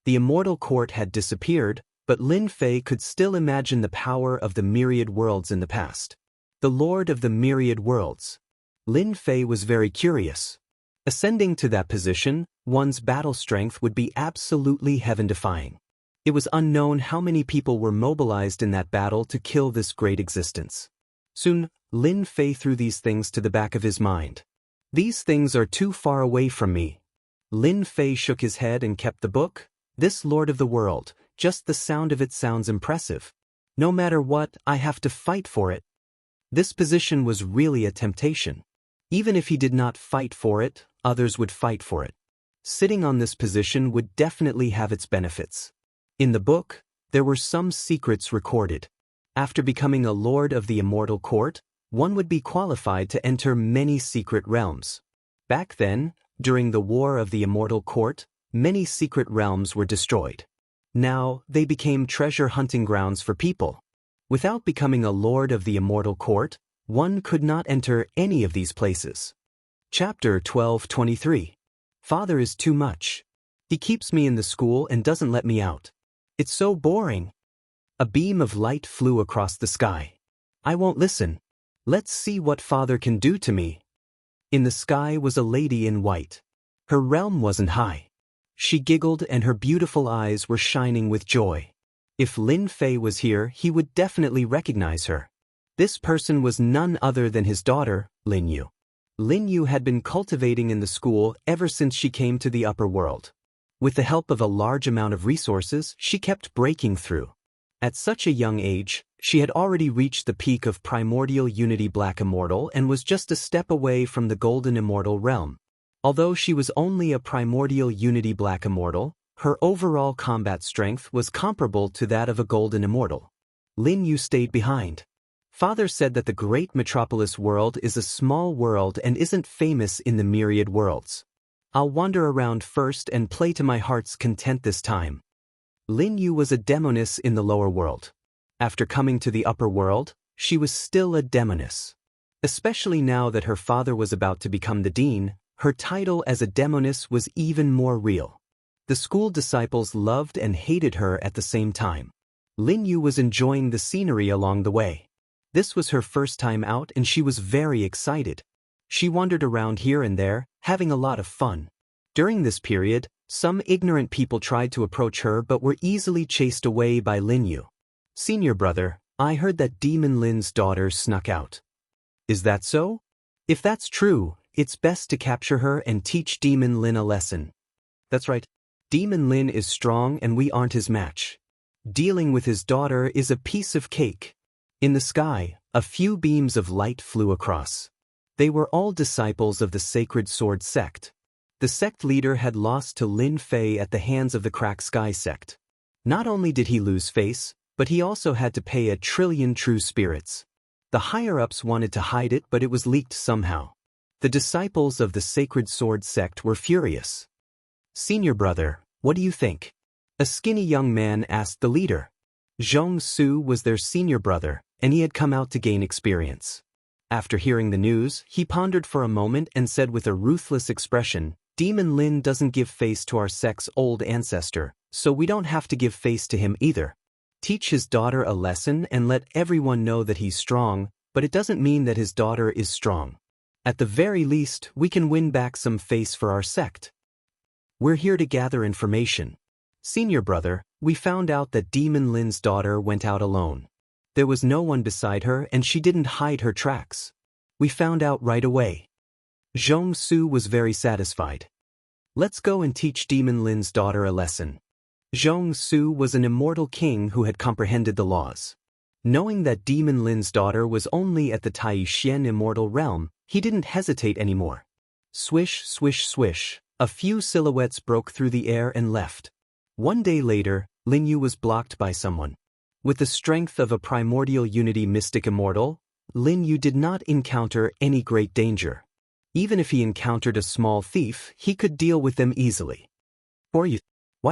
The Immortal Court had disappeared, but Lin Fei could still imagine the power of the myriad worlds in the past. The Lord of the myriad worlds. Lin Fei was very curious. Ascending to that position, one's battle strength would be absolutely heaven-defying. It was unknown how many people were mobilized in that battle to kill this great existence. Soon, Lin Fei threw these things to the back of his mind. These things are too far away from me. Lin Fei shook his head and kept the book. This Lord of the World, just the sound of it sounds impressive. No matter what, I have to fight for it. This position was really a temptation. Even if he did not fight for it, others would fight for it. Sitting on this position would definitely have its benefits. In the book, there were some secrets recorded. After becoming a Lord of the Immortal Court, one would be qualified to enter many secret realms. Back then, during the War of the Immortal Court, many secret realms were destroyed. Now, they became treasure hunting grounds for people. Without becoming a Lord of the Immortal Court, one could not enter any of these places. Chapter 12:23. Father is too much. He keeps me in the school and doesn't let me out. It's so boring. A beam of light flew across the sky. I won't listen. Let's see what father can do to me. In the sky was a lady in white. Her realm wasn't high. She giggled and her beautiful eyes were shining with joy. If Lin Fei was here, he would definitely recognize her. This person was none other than his daughter, Lin Yu. Lin Yu had been cultivating in the school ever since she came to the upper world. With the help of a large amount of resources, she kept breaking through. At such a young age, she had already reached the peak of Primordial Unity Black Immortal and was just a step away from the Golden Immortal realm. Although she was only a Primordial Unity Black Immortal, her overall combat strength was comparable to that of a Golden Immortal. Lin Yu stayed behind. Father said that the great metropolis world is a small world and isn't famous in the myriad worlds. I'll wander around first and play to my heart's content this time. Lin Yu was a demoness in the lower world. After coming to the upper world, she was still a demoness. Especially now that her father was about to become the dean, her title as a demoness was even more real. The school disciples loved and hated her at the same time. Lin Yu was enjoying the scenery along the way. This was her first time out and she was very excited. She wandered around here and there, having a lot of fun. During this period, some ignorant people tried to approach her but were easily chased away by Lin Yu. Senior brother, I heard that Demon Lin's daughter snuck out. Is that so? If that's true, it's best to capture her and teach Demon Lin a lesson. That's right. Demon Lin is strong and we aren't his match. Dealing with his daughter is a piece of cake. In the sky, a few beams of light flew across. They were all disciples of the Sacred Sword sect. The sect leader had lost to Lin Fei at the hands of the Crack Sky sect. Not only did he lose face, but he also had to pay 1,000,000,000 true spirits. The higher-ups wanted to hide it but it was leaked somehow. The disciples of the Sacred Sword sect were furious. Senior brother, what do you think? A skinny young man asked the leader. Zhong Su was their senior brother, and he had come out to gain experience. After hearing the news, he pondered for a moment and said with a ruthless expression, Demon Lin doesn't give face to our sect's old ancestor, so we don't have to give face to him either. Teach his daughter a lesson and let everyone know that he's strong, but it doesn't mean that his daughter is strong. At the very least, we can win back some face for our sect. We're here to gather information. Senior brother, we found out that Demon Lin's daughter went out alone. There was no one beside her and she didn't hide her tracks. We found out right away. Zhong Su was very satisfied. Let's go and teach Demon Lin's daughter a lesson. Zhong Su was an immortal king who had comprehended the laws. Knowing that Demon Lin's daughter was only at the Taishian immortal realm, he didn't hesitate anymore. Swish, swish, swish, a few silhouettes broke through the air and left. One day later, Lin Yu was blocked by someone. With the strength of a primordial unity mystic immortal, Lin Yu did not encounter any great danger. Even if he encountered a small thief, he could deal with them easily. Why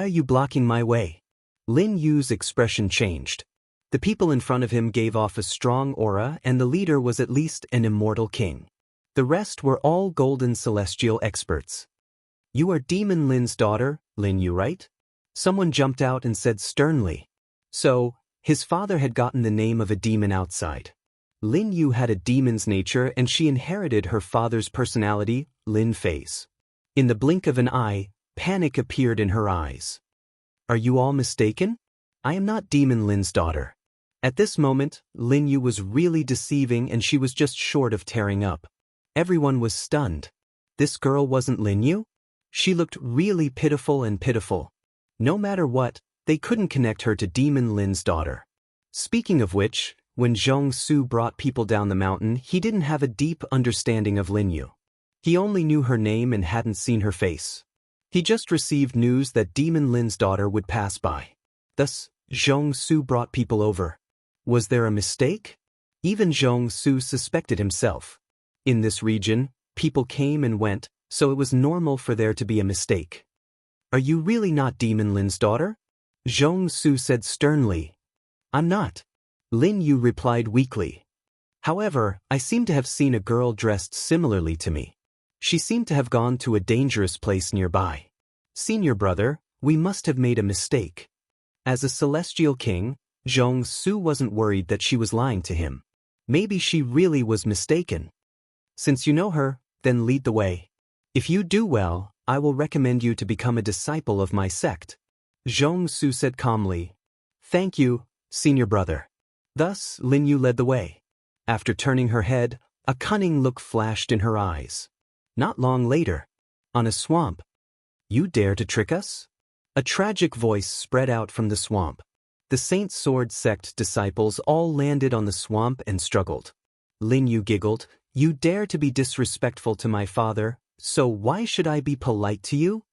are you blocking my way? Lin Yu's expression changed. The people in front of him gave off a strong aura and the leader was at least an immortal king. The rest were all golden celestial experts. You are Demon Lin's daughter, Lin Yu, right? Someone jumped out and said sternly. So, his father had gotten the name of a demon outside. Lin Yu had a demon's nature and she inherited her father's personality, Lin Fei's. In the blink of an eye, panic appeared in her eyes. Are you all mistaken? I am not Demon Lin's daughter. At this moment, Lin Yu was really deceiving and she was just short of tearing up. Everyone was stunned. This girl wasn't Lin Yu? She looked really pitiful and pitiful. No matter what, they couldn't connect her to Demon Lin's daughter. Speaking of which, when Zhong Su brought people down the mountain, he didn't have a deep understanding of Lin Yu. He only knew her name and hadn't seen her face. He just received news that Demon Lin's daughter would pass by. Thus, Zhong Su brought people over. Was there a mistake? Even Zhong Su suspected himself. In this region, people came and went, so it was normal for there to be a mistake. Are you really not Demon Lin's daughter? Zhong Su said sternly. I'm not. Lin Yu replied weakly. However, I seem to have seen a girl dressed similarly to me. She seemed to have gone to a dangerous place nearby. Senior brother, we must have made a mistake. As a celestial king, Zhong Su wasn't worried that she was lying to him. Maybe she really was mistaken. Since you know her, then lead the way. If you do well, I will recommend you to become a disciple of my sect. Xianxia said calmly. Thank you, senior brother. Thus, Lin Yu led the way. After turning her head, a cunning look flashed in her eyes. Not long later, on a swamp. You dare to trick us? A tragic voice spread out from the swamp. The Saint Sword sect disciples all landed on the swamp and struggled. Lin Yu giggled. You dare to be disrespectful to my father, so why should I be polite to you?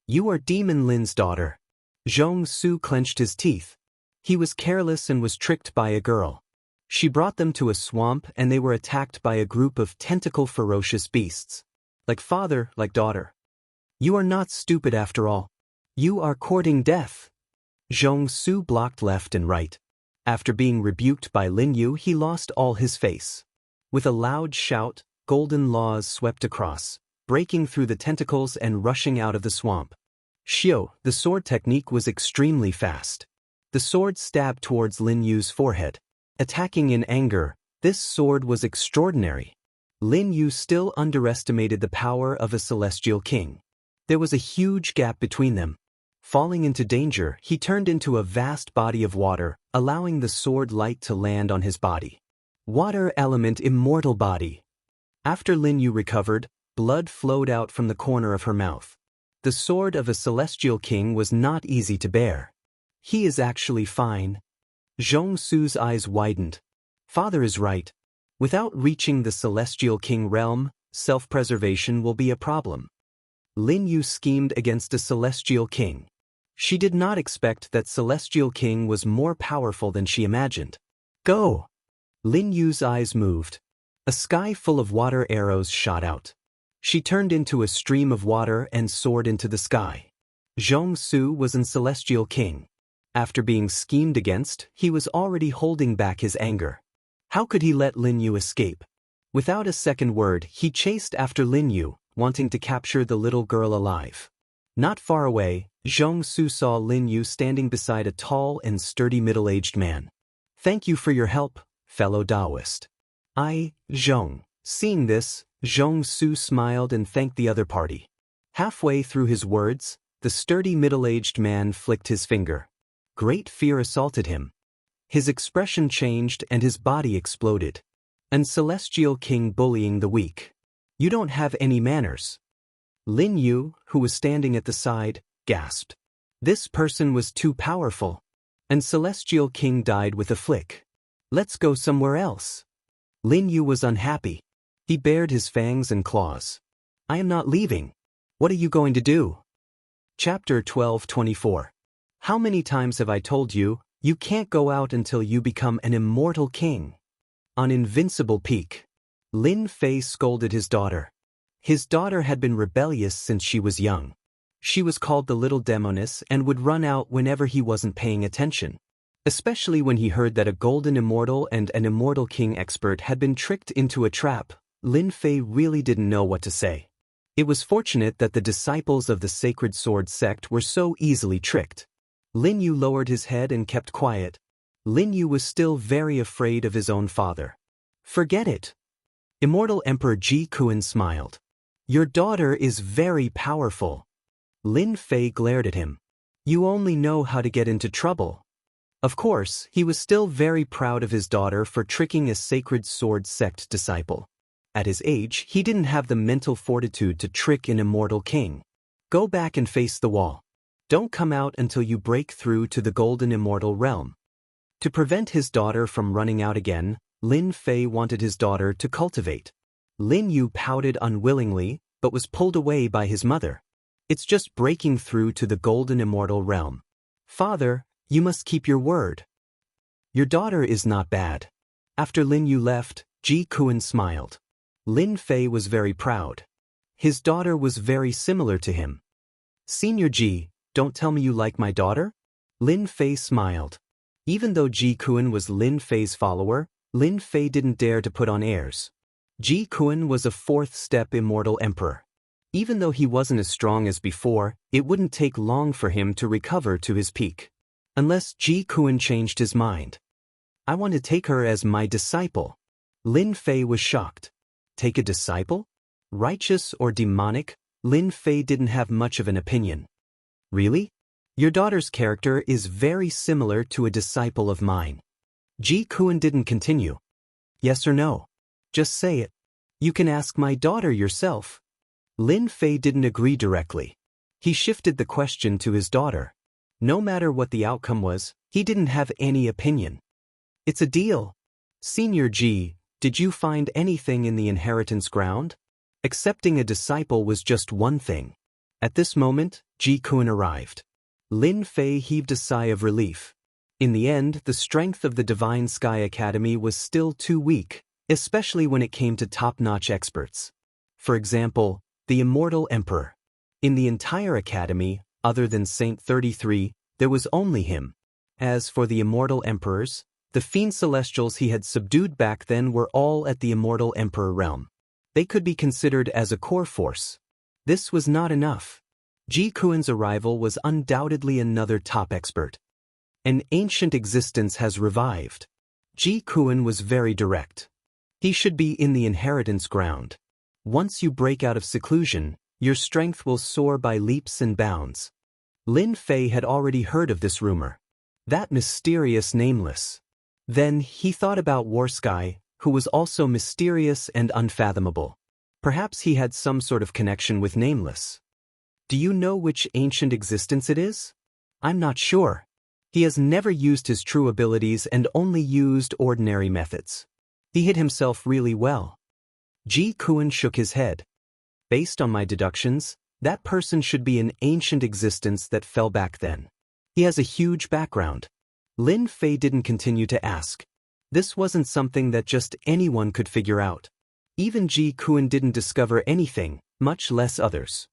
You are Demon Lin's daughter. Xianxia clenched his teeth. He was careless and was tricked by a girl. She brought them to a swamp and they were attacked by a group of tentacle ferocious beasts. Like father, like daughter. You are not stupid after all. You are courting death. Xianxia blocked left and right. After being rebuked by Lin Yu, he lost all his face. With a loud shout, golden laws swept across, breaking through the tentacles and rushing out of the swamp. Xiao, the sword technique was extremely fast. The sword stabbed towards Lin Yu's forehead. Attacking in anger, this sword was extraordinary. Lin Yu still underestimated the power of a celestial king. There was a huge gap between them. Falling into danger, he turned into a vast body of water, allowing the sword light to land on his body. Water element immortal body. After Lin Yu recovered, blood flowed out from the corner of her mouth. The sword of a celestial king was not easy to bear. He is actually fine. Xianxia's eyes widened. Father is right. Without reaching the celestial king realm, self-preservation will be a problem. Lin Yu schemed against a celestial king. She did not expect that celestial king was more powerful than she imagined. Go! Lin Yu's eyes moved. A sky full of water arrows shot out. She turned into a stream of water and soared into the sky. Xianxia was an celestial king. After being schemed against, he was already holding back his anger. How could he let Lin Yu escape? Without a second word, he chased after Lin Yu, wanting to capture the little girl alive. Not far away, Xianxia saw Lin Yu standing beside a tall and sturdy middle-aged man. Thank you for your help, fellow Taoist. Zhong. Seeing this, Xianxia smiled and thanked the other party. Halfway through his words, the sturdy middle-aged man flicked his finger. Great fear assaulted him. His expression changed and his body exploded. An celestial king bullying the weak. You don't have any manners. Lin Yu, who was standing at the side, gasped. This person was too powerful. An celestial king died with a flick. Let's go somewhere else. Lin Yu was unhappy. He bared his fangs and claws. I am not leaving. What are you going to do? Chapter 12:24. How many times have I told you, you can't go out until you become an immortal king? On Invincible Peak. Lin Fei scolded his daughter. His daughter had been rebellious since she was young. She was called the little demoness and would run out whenever he wasn't paying attention. Especially when he heard that a golden immortal and an immortal king expert had been tricked into a trap, Lin Fei really didn't know what to say. It was fortunate that the disciples of the Sacred Sword sect were so easily tricked. Lin Yu lowered his head and kept quiet. Lin Yu was still very afraid of his own father. Forget it. Immortal Emperor Ji Kuan smiled. Your daughter is very powerful. Lin Fei glared at him. You only know how to get into trouble. Of course, he was still very proud of his daughter for tricking a Sacred Sword sect disciple. At his age, he didn't have the mental fortitude to trick an immortal king. Go back and face the wall. Don't come out until you break through to the golden immortal realm. To prevent his daughter from running out again, Lin Fei wanted his daughter to cultivate. Lin Yu pouted unwillingly, but was pulled away by his mother. It's just breaking through to the golden immortal realm. Father, you must keep your word. Your daughter is not bad. After Lin Yu left, Ji Kuan smiled. Lin Fei was very proud. His daughter was very similar to him. Senior Ji, don't tell me you like my daughter? Lin Fei smiled. Even though Ji Kuan was Lin Fei's follower, Lin Fei didn't dare to put on airs. Ji Kuan was a fourth-step immortal emperor. Even though he wasn't as strong as before, it wouldn't take long for him to recover to his peak. Unless Ji Kuan changed his mind. I want to take her as my disciple. Lin Fei was shocked. Take a disciple? Righteous or demonic? Lin Fei didn't have much of an opinion. Really? Your daughter's character is very similar to a disciple of mine. Ji Kuan didn't continue. Yes or no? Just say it. You can ask my daughter yourself. Lin Fei didn't agree directly. He shifted the question to his daughter. No matter what the outcome was, he didn't have any opinion. It's a deal. Senior Ji, did you find anything in the inheritance ground? Accepting a disciple was just one thing. At this moment, Ji Kuan arrived. Lin Fei heaved a sigh of relief. In the end, the strength of the Divine Sky Academy was still too weak, especially when it came to top-notch experts. For example, the Immortal Emperor. In the entire academy, other than Saint 33, there was only him. As for the Immortal Emperors, the Fiend Celestials he had subdued back then were all at the Immortal Emperor realm. They could be considered as a core force. This was not enough. Ji Kuan's arrival was undoubtedly another top expert. An ancient existence has revived. Ji Kuan was very direct. He should be in the inheritance ground. Once you break out of seclusion, your strength will soar by leaps and bounds. Lin Fei had already heard of this rumor. That mysterious Nameless. Then he thought about Warsky, who was also mysterious and unfathomable. Perhaps he had some sort of connection with Nameless. Do you know which ancient existence it is? I'm not sure. He has never used his true abilities and only used ordinary methods. He hid himself really well. Ji Kuan shook his head. Based on my deductions, that person should be an ancient existence that fell back then. He has a huge background. Lin Fei didn't continue to ask. This wasn't something that just anyone could figure out. Even Ji Kuan didn't discover anything, much less others.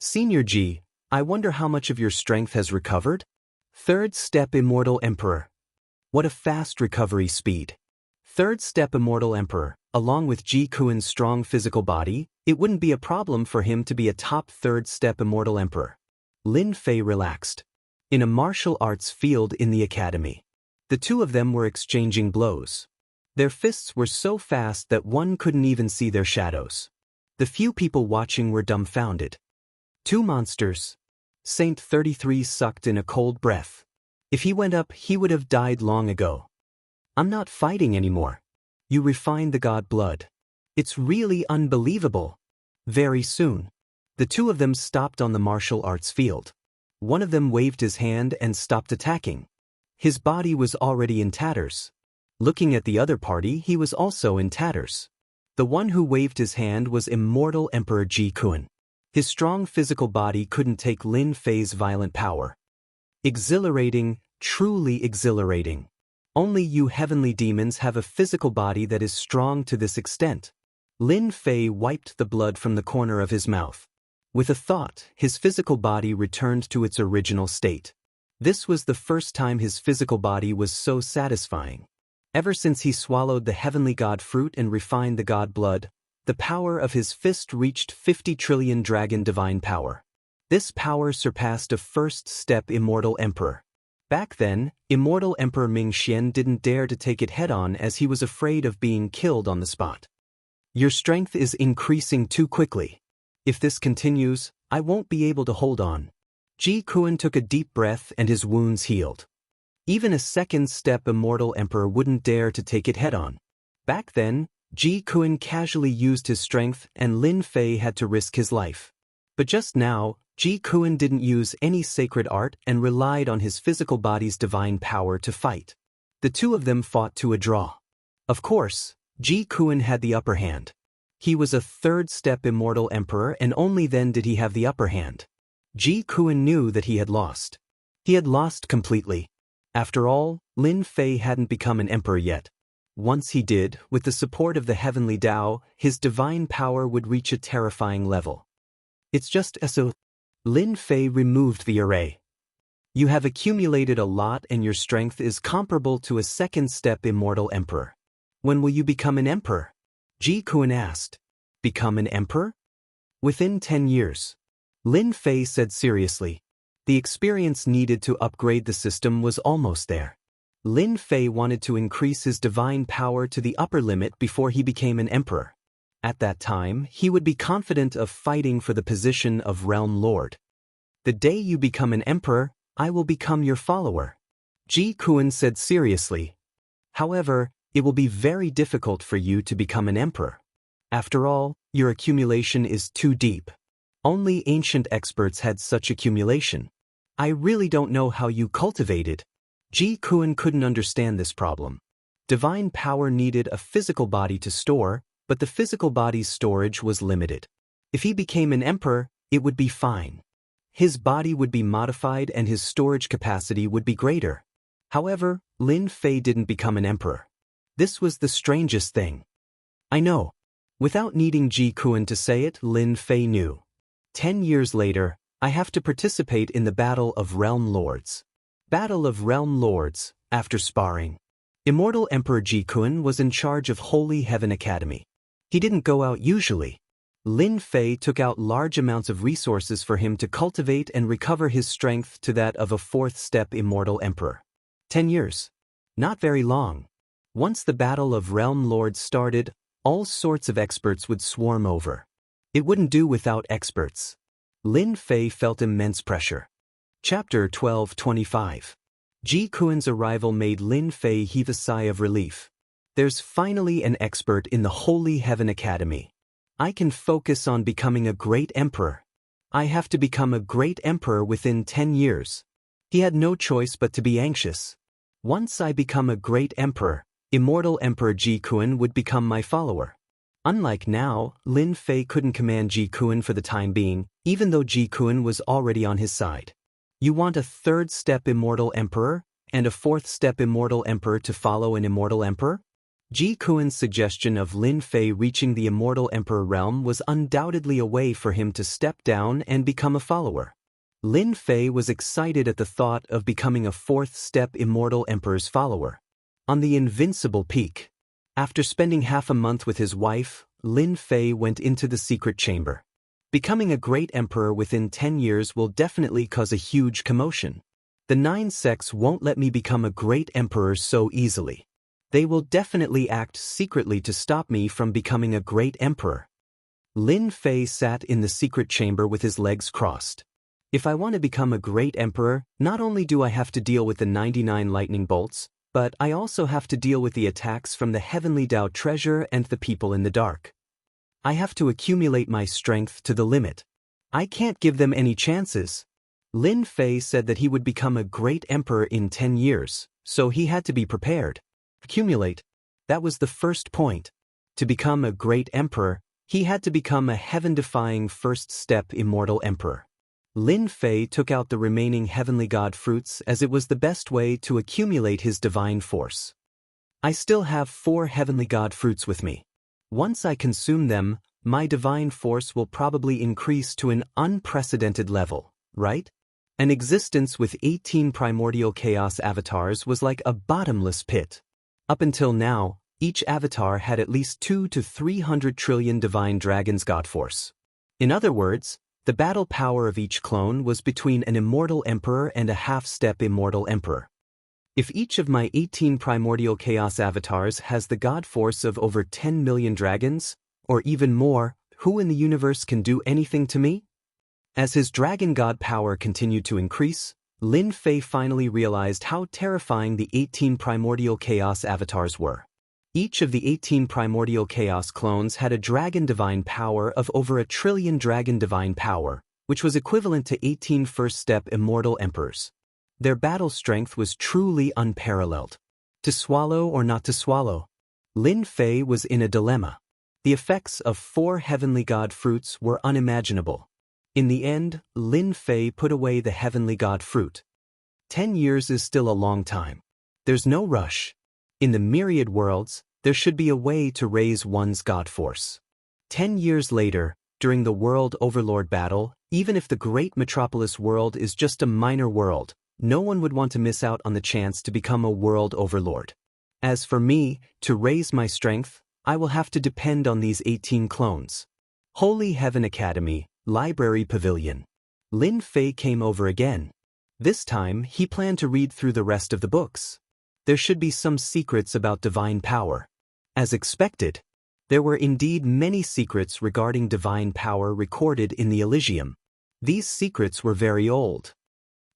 Senior Ji, I wonder how much of your strength has recovered? Third step Immortal Emperor. What a fast recovery speed. Third step Immortal Emperor, along with Ji Kuan's strong physical body, it wouldn't be a problem for him to be a top third step Immortal Emperor. Lin Fei relaxed. In a martial arts field in the academy. The two of them were exchanging blows. Their fists were so fast that one couldn't even see their shadows. The few people watching were dumbfounded. Two monsters. Saint 33 sucked in a cold breath. If he went up, he would have died long ago. I'm not fighting anymore. You refined the god blood. It's really unbelievable. Very soon. The two of them stopped on the martial arts field. One of them waved his hand and stopped attacking. His body was already in tatters. Looking at the other party, he was also in tatters. The one who waved his hand was Immortal Emperor Ji Kuan. His strong physical body couldn't take Lin Fei's violent power. Exhilarating, truly exhilarating. Only you heavenly demons have a physical body that is strong to this extent. Lin Fei wiped the blood from the corner of his mouth. With a thought, his physical body returned to its original state. This was the first time his physical body was so satisfying. Ever since he swallowed the heavenly god fruit and refined the god blood, the power of his fist reached 50 trillion dragon divine power. This power surpassed a first-step Immortal Emperor. Back then, Immortal Emperor Ming Xian didn't dare to take it head-on as he was afraid of being killed on the spot. Your strength is increasing too quickly. If this continues, I won't be able to hold on. Ji Kuan took a deep breath and his wounds healed. Even a second-step Immortal Emperor wouldn't dare to take it head-on. Back then, Ji Kuan casually used his strength and Lin Fei had to risk his life. But just now, Ji Kuan didn't use any sacred art and relied on his physical body's divine power to fight. The two of them fought to a draw. Of course, Ji Kuan had the upper hand. He was a third-step Immortal Emperor and only then did he have the upper hand. Ji Kuan knew that he had lost. He had lost completely. After all, Lin Fei hadn't become an emperor yet. Once he did, with the support of the heavenly Tao, his divine power would reach a terrifying level. It's just so. Lin Fei removed the array. You have accumulated a lot and your strength is comparable to a second-step Immortal Emperor. When will you become an emperor? Ji Kuan asked. Become an emperor? Within 10 years. Lin Fei said seriously. The experience needed to upgrade the system was almost there. Lin Fei wanted to increase his divine power to the upper limit before he became an emperor. At that time, he would be confident of fighting for the position of Realm Lord. The day you become an emperor, I will become your follower, Ji Kuan said seriously. However, it will be very difficult for you to become an emperor. After all, your accumulation is too deep. Only ancient experts had such accumulation. I really don't know how you cultivate it. Ji Kuan couldn't understand this problem. Divine power needed a physical body to store, but the physical body's storage was limited. If he became an emperor, it would be fine. His body would be modified and his storage capacity would be greater. However, Lin Fei didn't become an emperor. This was the strangest thing. I know. Without needing Ji Kuan to say it, Lin Fei knew. 10 years later, I have to participate in the Battle of Realm Lords. Battle of Realm Lords, after sparring. Immortal Emperor Ji Kuan was in charge of Holy Heaven Academy. He didn't go out usually. Lin Fei took out large amounts of resources for him to cultivate and recover his strength to that of a fourth-step Immortal Emperor. 10 years. Not very long. Once the Battle of Realm Lords started, all sorts of experts would swarm over. It wouldn't do without experts. Lin Fei felt immense pressure. Chapter 12:25. Ji Kuan's arrival made Lin Fei heave a sigh of relief. There's finally an expert in the Holy Heaven Academy. I can focus on becoming a great emperor. I have to become a great emperor within 10 years. He had no choice but to be anxious. Once I become a great emperor, Immortal Emperor Ji Kuan would become my follower. Unlike now, Lin Fei couldn't command Ji Kuan for the time being, even though Ji Kuan was already on his side. You want a third-step Immortal Emperor, and a fourth-step Immortal Emperor to follow an Immortal Emperor? Ji Kuan's suggestion of Lin Fei reaching the Immortal Emperor realm was undoubtedly a way for him to step down and become a follower. Lin Fei was excited at the thought of becoming a fourth-step Immortal Emperor's follower. On the Invincible Peak. After spending half a month with his wife, Lin Fei went into the secret chamber. Becoming a great emperor within 10 years will definitely cause a huge commotion. The 9 sects won't let me become a great emperor so easily. They will definitely act secretly to stop me from becoming a great emperor. Lin Fei sat in the secret chamber with his legs crossed. If I want to become a great emperor, not only do I have to deal with the 99 lightning bolts, but I also have to deal with the attacks from the Heavenly Dao treasure and the people in the dark. I have to accumulate my strength to the limit. I can't give them any chances. Lin Fei said that he would become a great emperor in 10 years, so he had to be prepared. Accumulate. That was the first point. To become a great emperor, he had to become a heaven-defying first-step Immortal Emperor. Lin Fei took out the remaining Heavenly God fruits as it was the best way to accumulate his divine force. I still have 4 Heavenly God fruits with me. Once I consume them, my divine force will probably increase to an unprecedented level, right? An existence with 18 primordial chaos avatars was like a bottomless pit. Up until now, each avatar had at least 200 to 300 trillion divine dragons god force. In other words, the battle power of each clone was between an immortal emperor and a half-step immortal emperor. If each of my 18 primordial chaos avatars has the god force of over 10 million dragons, or even more, who in the universe can do anything to me? As his dragon god power continued to increase, Lin Fei finally realized how terrifying the 18 primordial chaos avatars were. Each of the 18 primordial chaos clones had a dragon divine power of over 1 trillion dragon divine power, which was equivalent to 18 first-step immortal emperors. Their battle strength was truly unparalleled. To swallow or not to swallow? Lin Fei was in a dilemma. The effects of 4 heavenly god fruits were unimaginable. In the end, Lin Fei put away the heavenly god fruit. 10 years is still a long time. There's no rush. In the myriad worlds, there should be a way to raise one's god force. 10 years later, during the World Overlord battle, even if the great metropolis world is just a minor world, no one would want to miss out on the chance to become a world overlord. As for me, to raise my strength, I will have to depend on these 18 clones. Holy Heaven Academy, Library Pavilion. Lin Fei came over again. This time, he planned to read through the rest of the books. There should be some secrets about divine power. As expected, there were indeed many secrets regarding divine power recorded in the Elysium. These secrets were very old.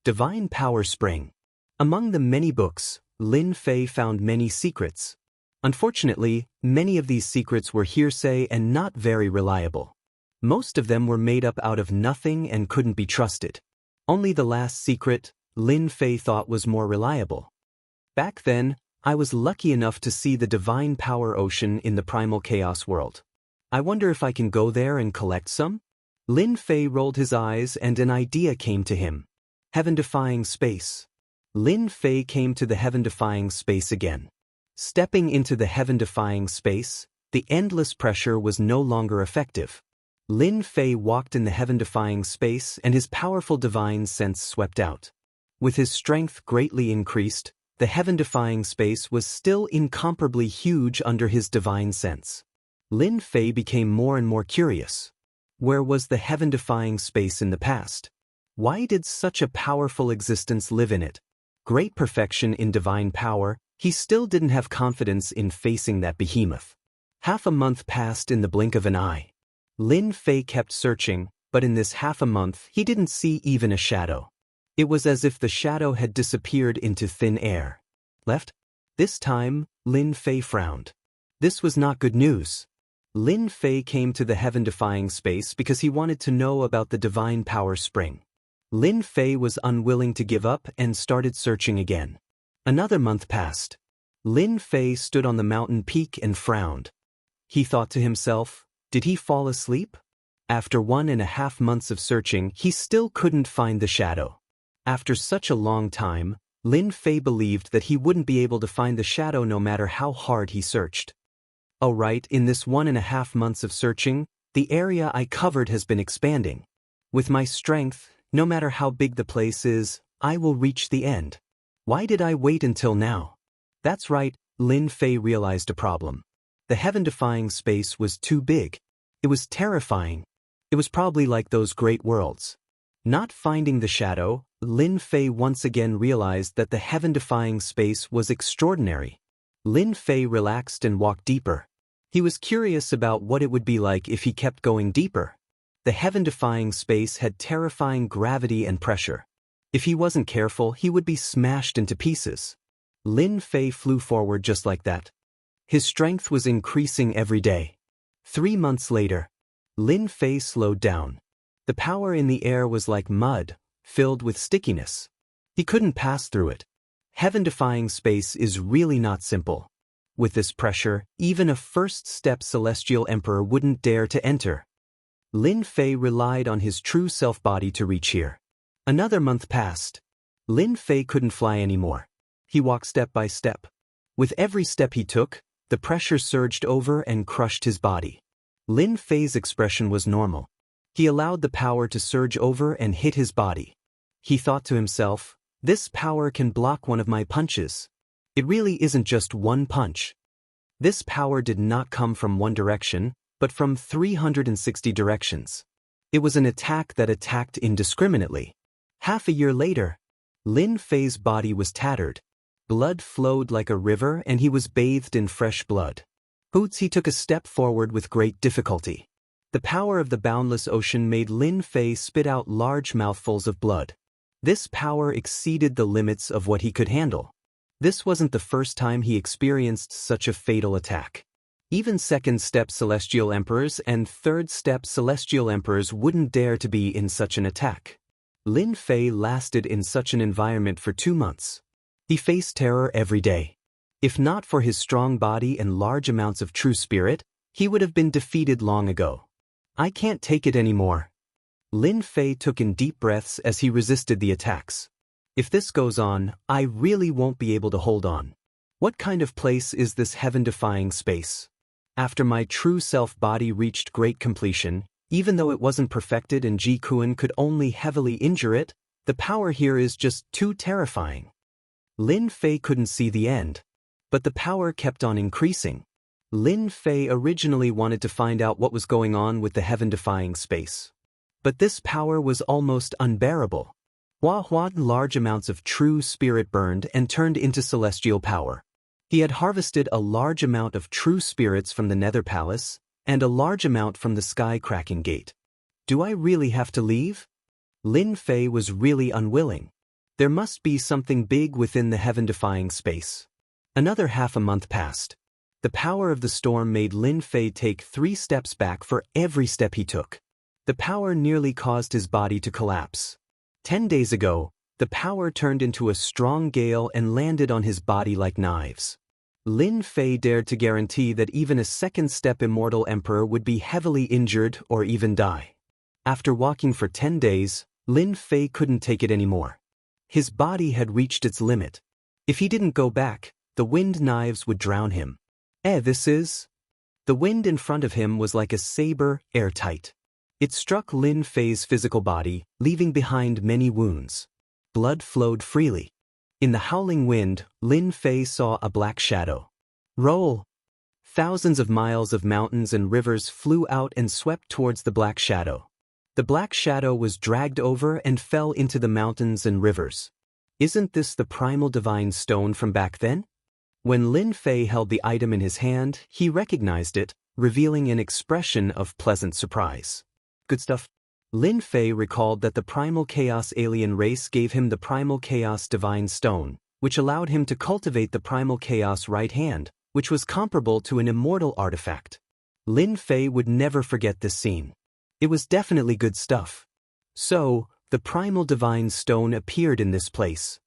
Divine Power Spring. Among the many books, Lin Fei found many secrets. Unfortunately, many of these secrets were hearsay and not very reliable. Most of them were made up out of nothing and couldn't be trusted. Only the last secret, Lin Fei thought was more reliable. Back then, I was lucky enough to see the Divine Power Ocean in the Primal Chaos world. I wonder if I can go there and collect some? Lin Fei rolled his eyes and an idea came to him. Heaven-defying space. Lin Fei came to the heaven-defying space again. Stepping into the heaven-defying space, the endless pressure was no longer effective. Lin Fei walked in the heaven-defying space and his powerful divine sense swept out. With his strength greatly increased, the heaven-defying space was still incomparably huge under his divine sense. Lin Fei became more and more curious. Where was the heaven-defying space in the past? Why did such a powerful existence live in it? Great perfection in divine power, he still didn't have confidence in facing that behemoth. Half a month passed in the blink of an eye. Lin Fei kept searching, but in this half a month he didn't see even a shadow. It was as if the shadow had disappeared into thin air. Left? This time, Lin Fei frowned. This was not good news. Lin Fei came to the heaven-defying space because he wanted to know about the Divine Power Spring. Lin Fei was unwilling to give up and started searching again. Another month passed. Lin Fei stood on the mountain peak and frowned. He thought to himself, did he fall asleep? After 1.5 months of searching, he still couldn't find the shadow. After such a long time, Lin Fei believed that he wouldn't be able to find the shadow no matter how hard he searched. Oh right, in this 1.5 months of searching, the area I covered has been expanding. With my strength, no matter how big the place is, I will reach the end. Why did I wait until now? That's right, Lin Fei realized a problem. The heaven-defying space was too big. It was terrifying. It was probably like those great worlds. Not finding the shadow, Lin Fei once again realized that the heaven-defying space was extraordinary. Lin Fei relaxed and walked deeper. He was curious about what it would be like if he kept going deeper. The heaven-defying space had terrifying gravity and pressure. If he wasn't careful, he would be smashed into pieces. Lin Fei flew forward just like that. His strength was increasing every day. 3 months later, Lin Fei slowed down. The power in the air was like mud, filled with stickiness. He couldn't pass through it. Heaven-defying space is really not simple. With this pressure, even a first-step celestial emperor wouldn't dare to enter. Lin Fei relied on his true self-body to reach here. Another month passed. Lin Fei couldn't fly anymore. He walked step by step. With every step he took, the pressure surged over and crushed his body. Lin Fei's expression was normal. He allowed the power to surge over and hit his body. He thought to himself, this power can block one of my punches. It really isn't just one punch. This power did not come from one direction, but from 360 directions. It was an attack that attacked indiscriminately. Half a year later, Lin Fei's body was tattered. Blood flowed like a river and he was bathed in fresh blood. Hoots, he took a step forward with great difficulty. The power of the boundless ocean made Lin Fei spit out large mouthfuls of blood. This power exceeded the limits of what he could handle. This wasn't the first time he experienced such a fatal attack. Even second-step celestial emperors and third-step celestial emperors wouldn't dare to be in such an attack. Lin Fei lasted in such an environment for 2 months. He faced terror every day. If not for his strong body and large amounts of true spirit, he would have been defeated long ago. I can't take it anymore. Lin Fei took in deep breaths as he resisted the attacks. If this goes on, I really won't be able to hold on. What kind of place is this heaven-defying space? After my true self-body reached great completion, even though it wasn't perfected and Ji Kuan could only heavily injure it, the power here is just too terrifying. Lin Fei couldn't see the end. But the power kept on increasing. Lin Fei originally wanted to find out what was going on with the heaven-defying space. But this power was almost unbearable. Large amounts of true spirit burned and turned into celestial power. He had harvested a large amount of true spirits from the Nether Palace, and a large amount from the Sky-cracking Gate. Do I really have to leave? Lin Fei was really unwilling. There must be something big within the heaven-defying space. Another half a month passed. The power of the storm made Lin Fei take 3 steps back for every step he took. The power nearly caused his body to collapse. 10 days ago, the power turned into a strong gale and landed on his body like knives. Lin Fei dared to guarantee that even a second-step Immortal Emperor would be heavily injured or even die. After walking for 10 days, Lin Fei couldn't take it anymore. His body had reached its limit. If he didn't go back, the wind knives would drown him. The wind in front of him was like a saber, airtight. It struck Lin Fei's physical body, leaving behind many wounds. Blood flowed freely. In the howling wind, Lin Fei saw a black shadow. Roll! Thousands of miles of mountains and rivers flew out and swept towards the black shadow. The black shadow was dragged over and fell into the mountains and rivers. Isn't this the primal divine stone from back then? When Lin Fei held the item in his hand, he recognized it, revealing an expression of pleasant surprise. Good stuff. Lin Fei recalled that the primal chaos alien race gave him the primal chaos divine stone, which allowed him to cultivate the primal chaos right hand, which was comparable to an immortal artifact. Lin Fei would never forget this scene. It was definitely good stuff. So, the primal divine stone appeared in this place.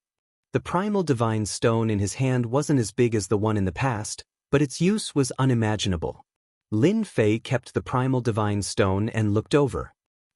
The primal divine stone in his hand wasn't as big as the one in the past, but its use was unimaginable. Lin Fei kept the primal divine stone and looked over.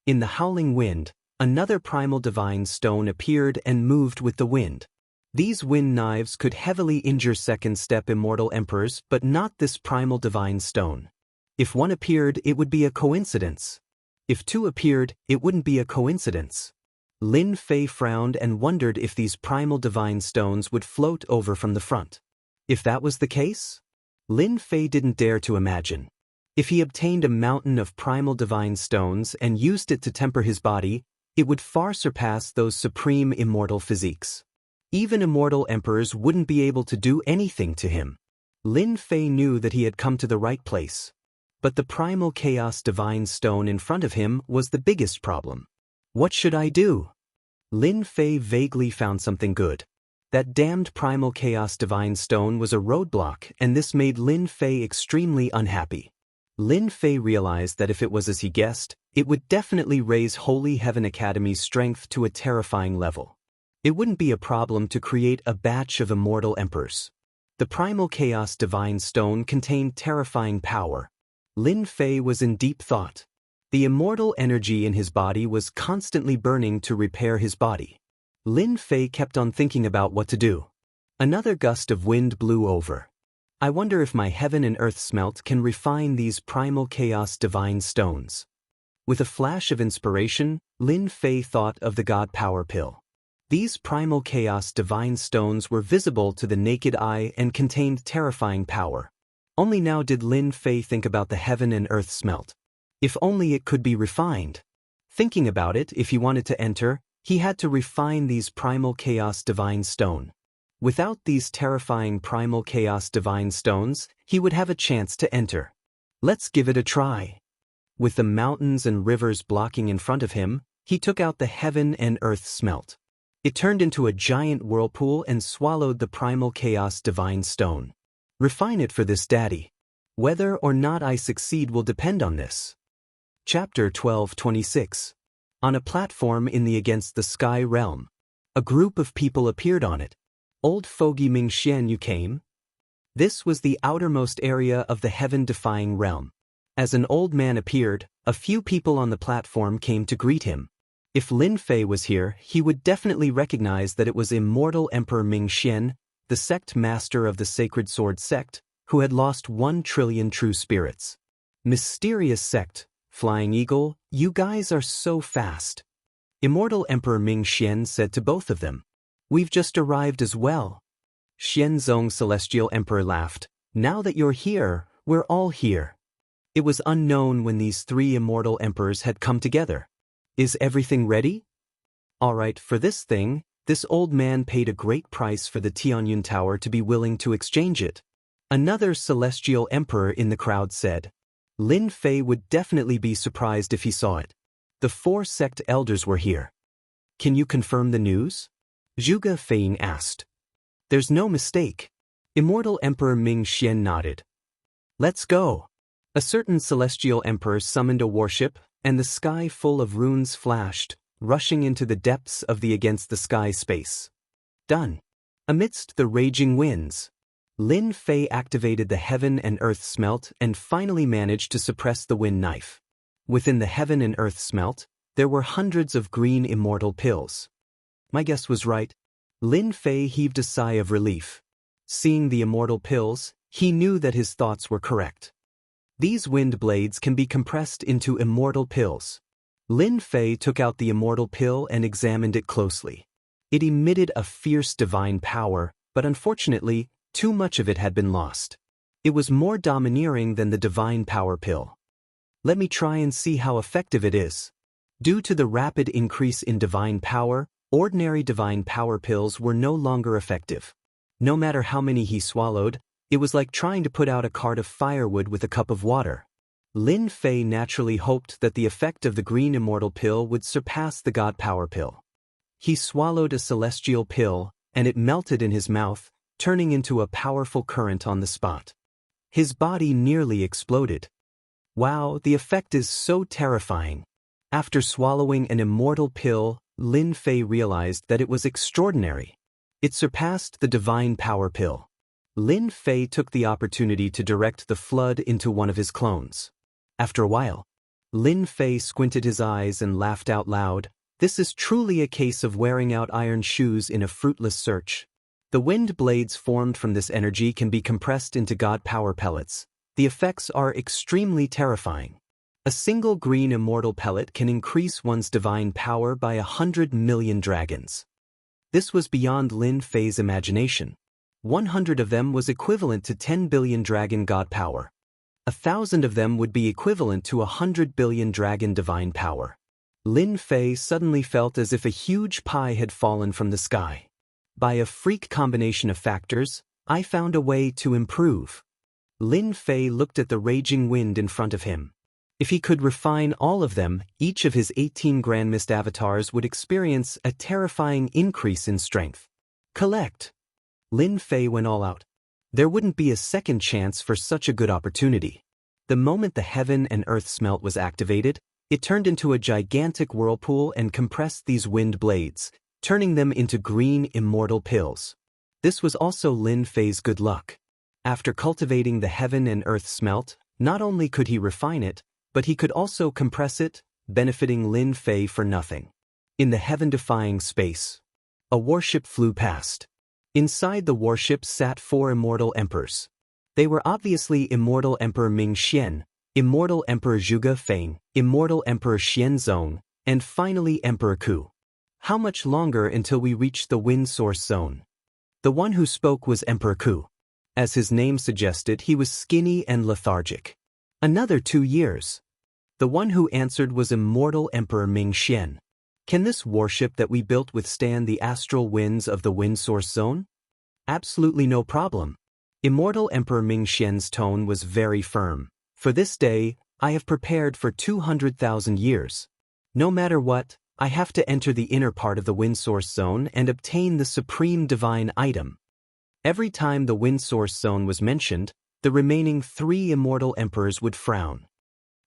In the howling wind, another primal divine stone appeared and moved with the wind. These wind knives could heavily injure second-step immortal emperors, but not this primal divine stone. If one appeared, it would be a coincidence. If 2 appeared, it wouldn't be a coincidence. Lin Fei frowned and wondered if these primal divine stones would float over from the front. If that was the case? Lin Fei didn't dare to imagine. If he obtained a mountain of primal divine stones and used it to temper his body, it would far surpass those supreme immortal physiques. Even immortal emperors wouldn't be able to do anything to him. Lin Fei knew that he had come to the right place. But the primal chaos divine stone in front of him was the biggest problem. What should I do? Lin Fei vaguely found something good. That damned primal chaos divine stone was a roadblock, and this made Lin Fei extremely unhappy. Lin Fei realized that if it was as he guessed, it would definitely raise Holy Heaven Academy's strength to a terrifying level. It wouldn't be a problem to create a batch of immortal emperors. The primal chaos divine stone contained terrifying power. Lin Fei was in deep thought. The immortal energy in his body was constantly burning to repair his body. Lin Fei kept on thinking about what to do. Another gust of wind blew over. I wonder if my heaven and earth smelt can refine these primal chaos divine stones. With a flash of inspiration, Lin Fei thought of the God Power Pill. These primal chaos divine stones were visible to the naked eye and contained terrifying power. Only now did Lin Fei think about the heaven and earth smelt. If only it could be refined. Thinking about it, if he wanted to enter, he had to refine these primal chaos divine stone. Without these terrifying primal chaos divine stones, he would have a chance to enter. Let's give it a try. With the mountains and rivers blocking in front of him, he took out the heaven and earth smelt. It turned into a giant whirlpool and swallowed the primal chaos divine stone. Refine it for this, Daddy. Whether or not I succeed will depend on this. Chapter 12:26. On a platform in the Against the Sky realm. A group of people appeared on it. Old fogey Ming Xian, you came? This was the outermost area of the heaven-defying realm. As an old man appeared, a few people on the platform came to greet him. If Lin Fei was here, he would definitely recognize that it was Immortal Emperor Ming Xian, the sect master of the Sacred Sword sect, who had lost 1 trillion true spirits. Mysterious sect, Flying Eagle, you guys are so fast. Immortal Emperor Ming Xian said to both of them. We've just arrived as well. Xianzong Celestial Emperor laughed. Now that you're here, we're all here. It was unknown when these 3 immortal emperors had come together. Is everything ready? Alright, for this thing, this old man paid a great price for the Tianyun Tower to be willing to exchange it. Another celestial emperor in the crowd said. Lin Fei would definitely be surprised if he saw it. The 4 sect elders were here. Can you confirm the news? Zhuge Feiying asked. There's no mistake. Immortal Emperor Ming Xian nodded. Let's go. A certain celestial emperor summoned a warship, and the sky full of runes flashed, rushing into the depths of the against the sky space. Done. Amidst the raging winds, Lin Fei activated the heaven and earth smelt and finally managed to suppress the wind knife. Within the heaven and earth smelt, there were hundreds of green immortal pills. My guess was right. Lin Fei heaved a sigh of relief. Seeing the immortal pills, he knew that his thoughts were correct. These wind blades can be compressed into immortal pills. Lin Fei took out the immortal pill and examined it closely. It emitted a fierce divine power, but unfortunately, too much of it had been lost. It was more domineering than the divine power pill. Let me try and see how effective it is. Due to the rapid increase in divine power, ordinary divine power pills were no longer effective. No matter how many he swallowed, it was like trying to put out a cart of firewood with a cup of water. Lin Fei naturally hoped that the effect of the green immortal pill would surpass the god power pill. He swallowed a celestial pill, and it melted in his mouth, turning into a powerful current on the spot. His body nearly exploded. Wow, the effect is so terrifying. After swallowing an immortal pill, Lin Fei realized that it was extraordinary. It surpassed the divine power pill. Lin Fei took the opportunity to direct the flood into one of his clones. After a while, Lin Fei squinted his eyes and laughed out loud. This is truly a case of wearing out iron shoes in a fruitless search. The wind blades formed from this energy can be compressed into god power pellets. The effects are extremely terrifying. A single green immortal pellet can increase one's divine power by 100 million dragons. This was beyond Lin Fei's imagination. 100 of them was equivalent to 10 billion dragon god power. 1,000 of them would be equivalent to 100 billion dragon divine power. Lin Fei suddenly felt as if a huge pie had fallen from the sky. By a freak combination of factors, I found a way to improve. Lin Fei looked at the raging wind in front of him. If he could refine all of them, each of his 18 Grand Mist avatars would experience a terrifying increase in strength. Collect. Lin Fei went all out. There wouldn't be a second chance for such a good opportunity. The moment the heaven and earth smelt was activated, it turned into a gigantic whirlpool and compressed these wind blades, turning them into green immortal pills. This was also Lin Fei's good luck. After cultivating the heaven and earth smelt, not only could he refine it, but he could also compress it, benefiting Lin Fei for nothing. In the heaven-defying space, a warship flew past. Inside the warship sat 4 immortal emperors. They were obviously Immortal Emperor Ming Xian, Immortal Emperor Zhuge Feiying, Immortal Emperor Xianzong, and finally Emperor Ku. How much longer until we reach the wind source zone? The one who spoke was Emperor Ku. As his name suggested, he was skinny and lethargic. Another 2 years. The one who answered was Immortal Emperor Ming Xian. Can this warship that we built withstand the astral winds of the wind source zone? Absolutely no problem. Immortal Emperor Ming Xian's tone was very firm. For this day, I have prepared for 200,000 years. No matter what, I have to enter the inner part of the wind source zone and obtain the supreme divine item. Every time the wind source zone was mentioned, the remaining 3 immortal emperors would frown.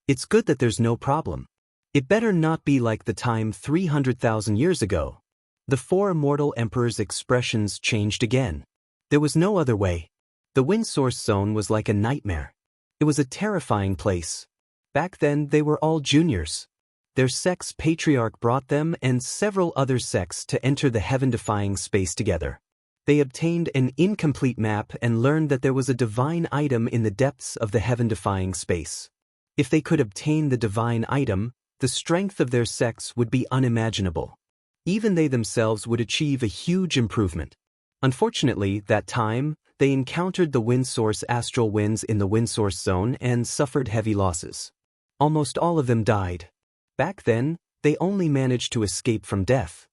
It's good that there's no problem. It better not be like the time 300,000 years ago. The 4 immortal emperors' expressions changed again. There was no other way. The wind source zone was like a nightmare. It was a terrifying place. Back then they were all juniors. Their sect's patriarch brought them and several other sects to enter the heaven-defying space together. They obtained an incomplete map and learned that there was a divine item in the depths of the heaven-defying space. If they could obtain the divine item, the strength of their sects would be unimaginable. Even they themselves would achieve a huge improvement. Unfortunately, that time, they encountered the wind source astral winds in the wind source zone and suffered heavy losses. Almost all of them died. Back then, they only managed to escape from death.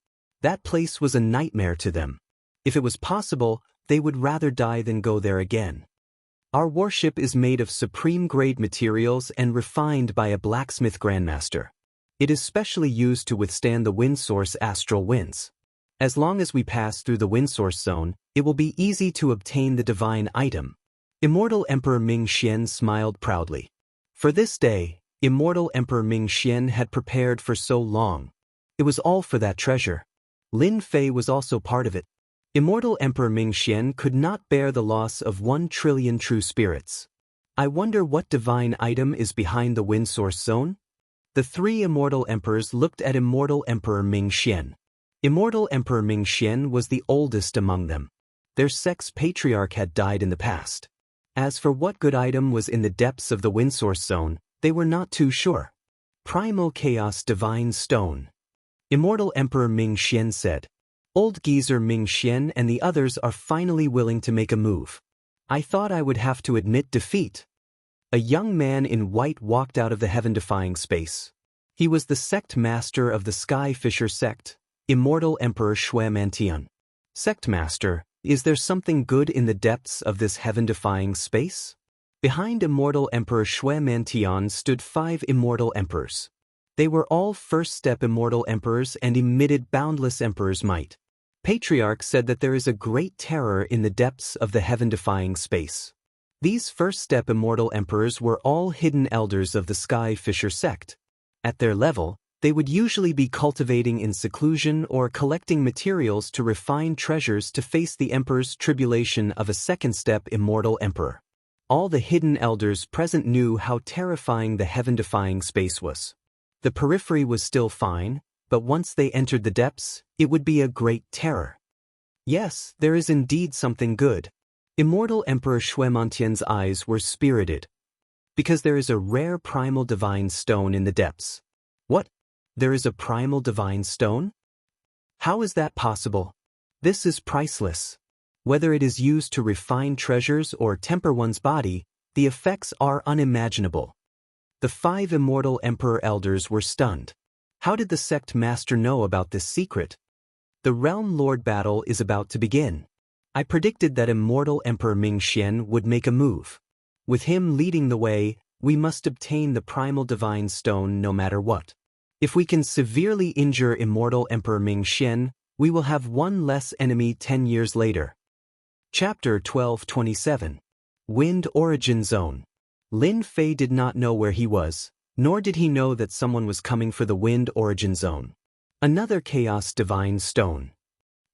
That place was a nightmare to them. If it was possible, they would rather die than go there again. Our warship is made of supreme-grade materials and refined by a blacksmith grandmaster. It is specially used to withstand the wind source astral winds. As long as we pass through the wind source zone, it will be easy to obtain the divine item. Immortal Emperor Ming Xian smiled proudly. For this day, Immortal Emperor Ming Xian had prepared for so long. It was all for that treasure. Lin Fei was also part of it. Immortal Emperor Ming Xian could not bear the loss of 1 trillion true spirits. I wonder what divine item is behind the wind source zone? The 3 immortal emperors looked at Immortal Emperor Ming Xian. Immortal Emperor Ming Xian was the oldest among them. Their sect's patriarch had died in the past. As for what good item was in the depths of the wind source zone, they were not too sure. Primal Chaos Divine Stone. Immortal Emperor Ming Xian said. Old geezer Ming Xian and the others are finally willing to make a move. I thought I would have to admit defeat. A young man in white walked out of the heaven-defying space. He was the sect master of the Sky Fisher sect, Immortal Emperor Shuemantian. Sect master, is there something good in the depths of this heaven-defying space? Behind Immortal Emperor Shuemantian stood 5 immortal emperors. They were all first-step immortal emperors and emitted boundless emperor's might. Patriarch said that there is a great terror in the depths of the heaven-defying space. These first-step immortal emperors were all hidden elders of the Sky Fisher sect. At their level, they would usually be cultivating in seclusion or collecting materials to refine treasures to face the emperor's tribulation of a second-step immortal emperor. All the hidden elders present knew how terrifying the heaven-defying space was. The periphery was still fine, but once they entered the depths, it would be a great terror. Yes, there is indeed something good. Immortal Emperor Shuemantian's eyes were spirited. Because there is a rare primal divine stone in the depths. What? There is a primal divine stone? How is that possible? This is priceless. Whether it is used to refine treasures or temper one's body, the effects are unimaginable. The 5 immortal emperor elders were stunned. How did the sect master know about this secret? The Realm Lord battle is about to begin. I predicted that Immortal Emperor Ming Xian would make a move. With him leading the way, we must obtain the primal divine stone no matter what. If we can severely injure Immortal Emperor Ming Xian, we will have one less enemy 10 years later. Chapter 1227. Wind Origin Zone. Lin Fei did not know where he was, nor did he know that someone was coming for the Wind Origin Zone. Another Chaos Divine Stone.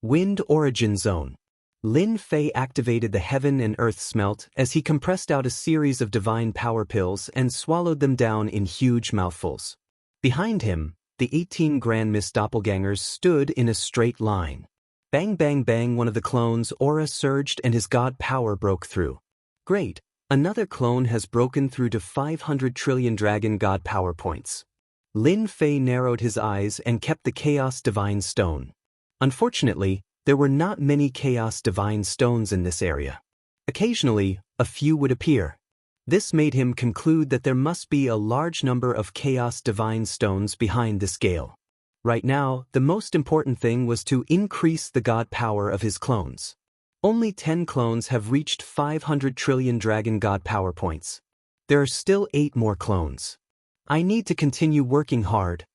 Wind Origin Zone. Lin Fei activated the heaven and earth smelt as he compressed out a series of divine power pills and swallowed them down in huge mouthfuls. Behind him, the 18 Grand Mist doppelgangers stood in a straight line. Bang bang bang, one of the clones' aura surged and his god power broke through. Great, another clone has broken through to 500 trillion dragon god power points. Lin Fei narrowed his eyes and kept the Chaos Divine Stone. Unfortunately, there were not many Chaos Divine Stones in this area. Occasionally, a few would appear. This made him conclude that there must be a large number of Chaos Divine Stones behind this gale. Right now, the most important thing was to increase the god power of his clones. Only 10 clones have reached 500 trillion dragon god power points. There are still 8 more clones. I need to continue working hard.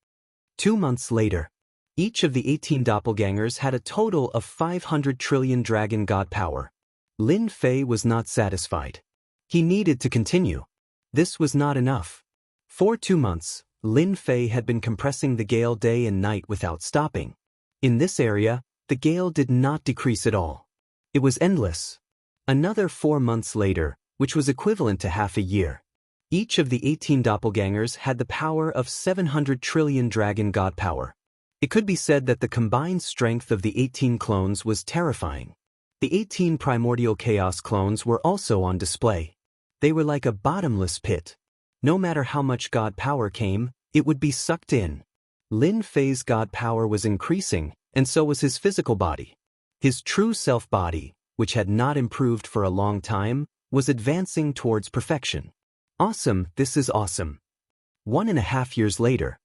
2 months later. Each of the 18 doppelgangers had a total of 500 trillion dragon god power. Lin Fei was not satisfied. He needed to continue. This was not enough. For 2 months, Lin Fei had been compressing the gale day and night without stopping. In this area, the gale did not decrease at all. It was endless. Another 4 months later, which was equivalent to half a year. Each of the 18 doppelgangers had the power of 700 trillion dragon god power. It could be said that the combined strength of the 18 clones was terrifying. The 18 primordial chaos clones were also on display. They were like a bottomless pit. No matter how much god power came, it would be sucked in. Lin Fei's god power was increasing, and so was his physical body. His true self body, which had not improved for a long time, was advancing towards perfection. Awesome, this is awesome. 1.5 years later.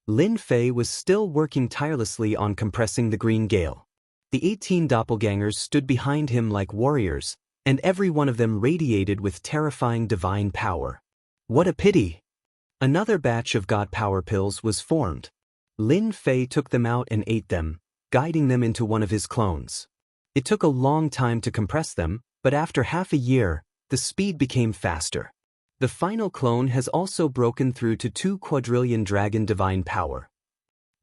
Lin Fei was still working tirelessly on compressing the green gale. The 18 doppelgangers stood behind him like warriors, and every one of them radiated with terrifying divine power. What a pity! Another batch of god power pills was formed. Lin Fei took them out and ate them, guiding them into one of his clones. It took a long time to compress them, but after half a year, the speed became faster. The final clone has also broken through to 2 quadrillion dragon divine power.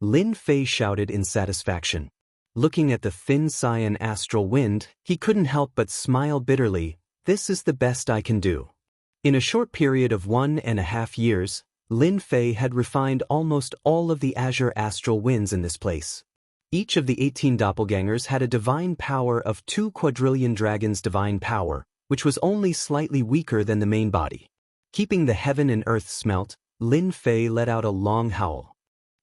Lin Fei shouted in satisfaction. Looking at the thin cyan astral wind, he couldn't help but smile bitterly. This is the best I can do. In a short period of 1.5 years, Lin Fei had refined almost all of the azure astral winds in this place. Each of the 18 doppelgangers had a divine power of 2 quadrillion dragons divine power, which was only slightly weaker than the main body. Keeping the heaven and earth smelt, Lin Fei let out a long howl.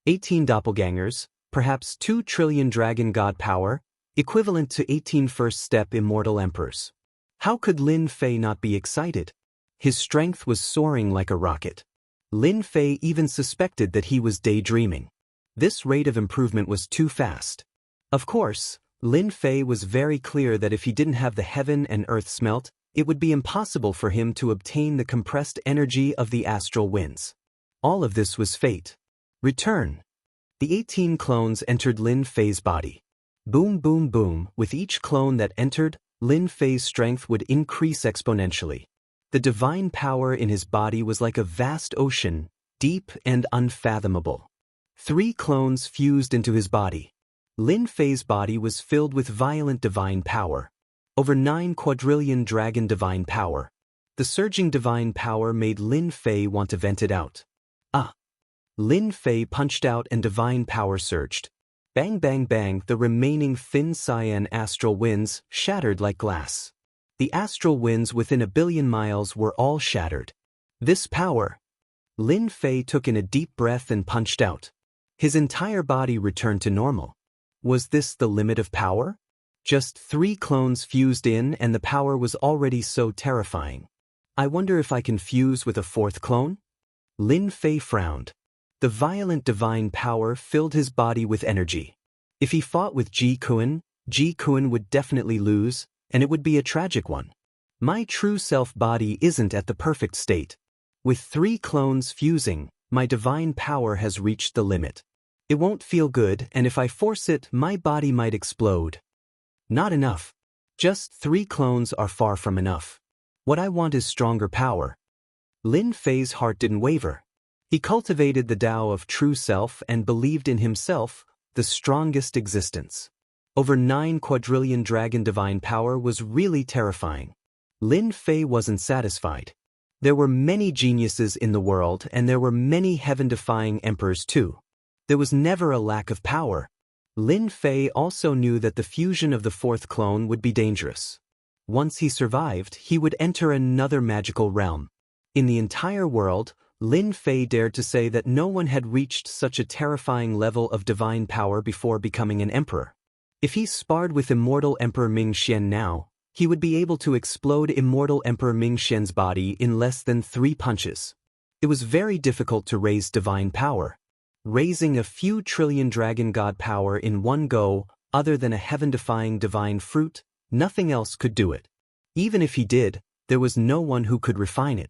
18 doppelgangers, perhaps 2 trillion dragon god power, equivalent to 18 first-step immortal emperors. How could Lin Fei not be excited? His strength was soaring like a rocket. Lin Fei even suspected that he was daydreaming. This rate of improvement was too fast. Of course, Lin Fei was very clear that if he didn't have the heaven and earth smelt, it would be impossible for him to obtain the compressed energy of the astral winds. All of this was fate. Return. The 18 clones entered Lin Fei's body. Boom, boom, boom. With each clone that entered, Lin Fei's strength would increase exponentially. The divine power in his body was like a vast ocean, deep and unfathomable. 3 clones fused into his body. Lin Fei's body was filled with violent divine power. Over 9 quadrillion dragon divine power. The surging divine power made Lin Fei want to vent it out. Lin Fei punched out and divine power surged. Bang bang bang, the remaining thin cyan astral winds shattered like glass. The astral winds within 1 billion miles were all shattered. This power. Lin Fei took in a deep breath and punched out. His entire body returned to normal. Was this the limit of power? Just 3 clones fused in and the power was already so terrifying. I wonder if I can fuse with a 4th clone? Lin Fei frowned. The violent divine power filled his body with energy. If he fought with Ji Kuan would definitely lose, and it would be a tragic one. My true self body isn't at the perfect state. With 3 clones fusing, my divine power has reached the limit. It won't feel good, and if I force it, my body might explode. Not enough. Just 3 clones are far from enough. What I want is stronger power. Lin Fei's heart didn't waver. He cultivated the Tao of true self and believed in himself, the strongest existence. Over 9 quadrillion dragon divine power was really terrifying. Lin Fei wasn't satisfied. There were many geniuses in the world and there were many heaven-defying emperors too. There was never a lack of power. Lin Fei also knew that the fusion of the 4th clone would be dangerous. Once he survived, he would enter another magical realm. In the entire world, Lin Fei dared to say that no one had reached such a terrifying level of divine power before becoming an emperor. If he sparred with Immortal Emperor Mingxian now, he would be able to explode Immortal Emperor Mingxian's body in less than 3 punches. It was very difficult to raise divine power. Raising a few trillion dragon god power in one go, other than a heaven-defying divine fruit, nothing else could do it. Even if he did, there was no one who could refine it.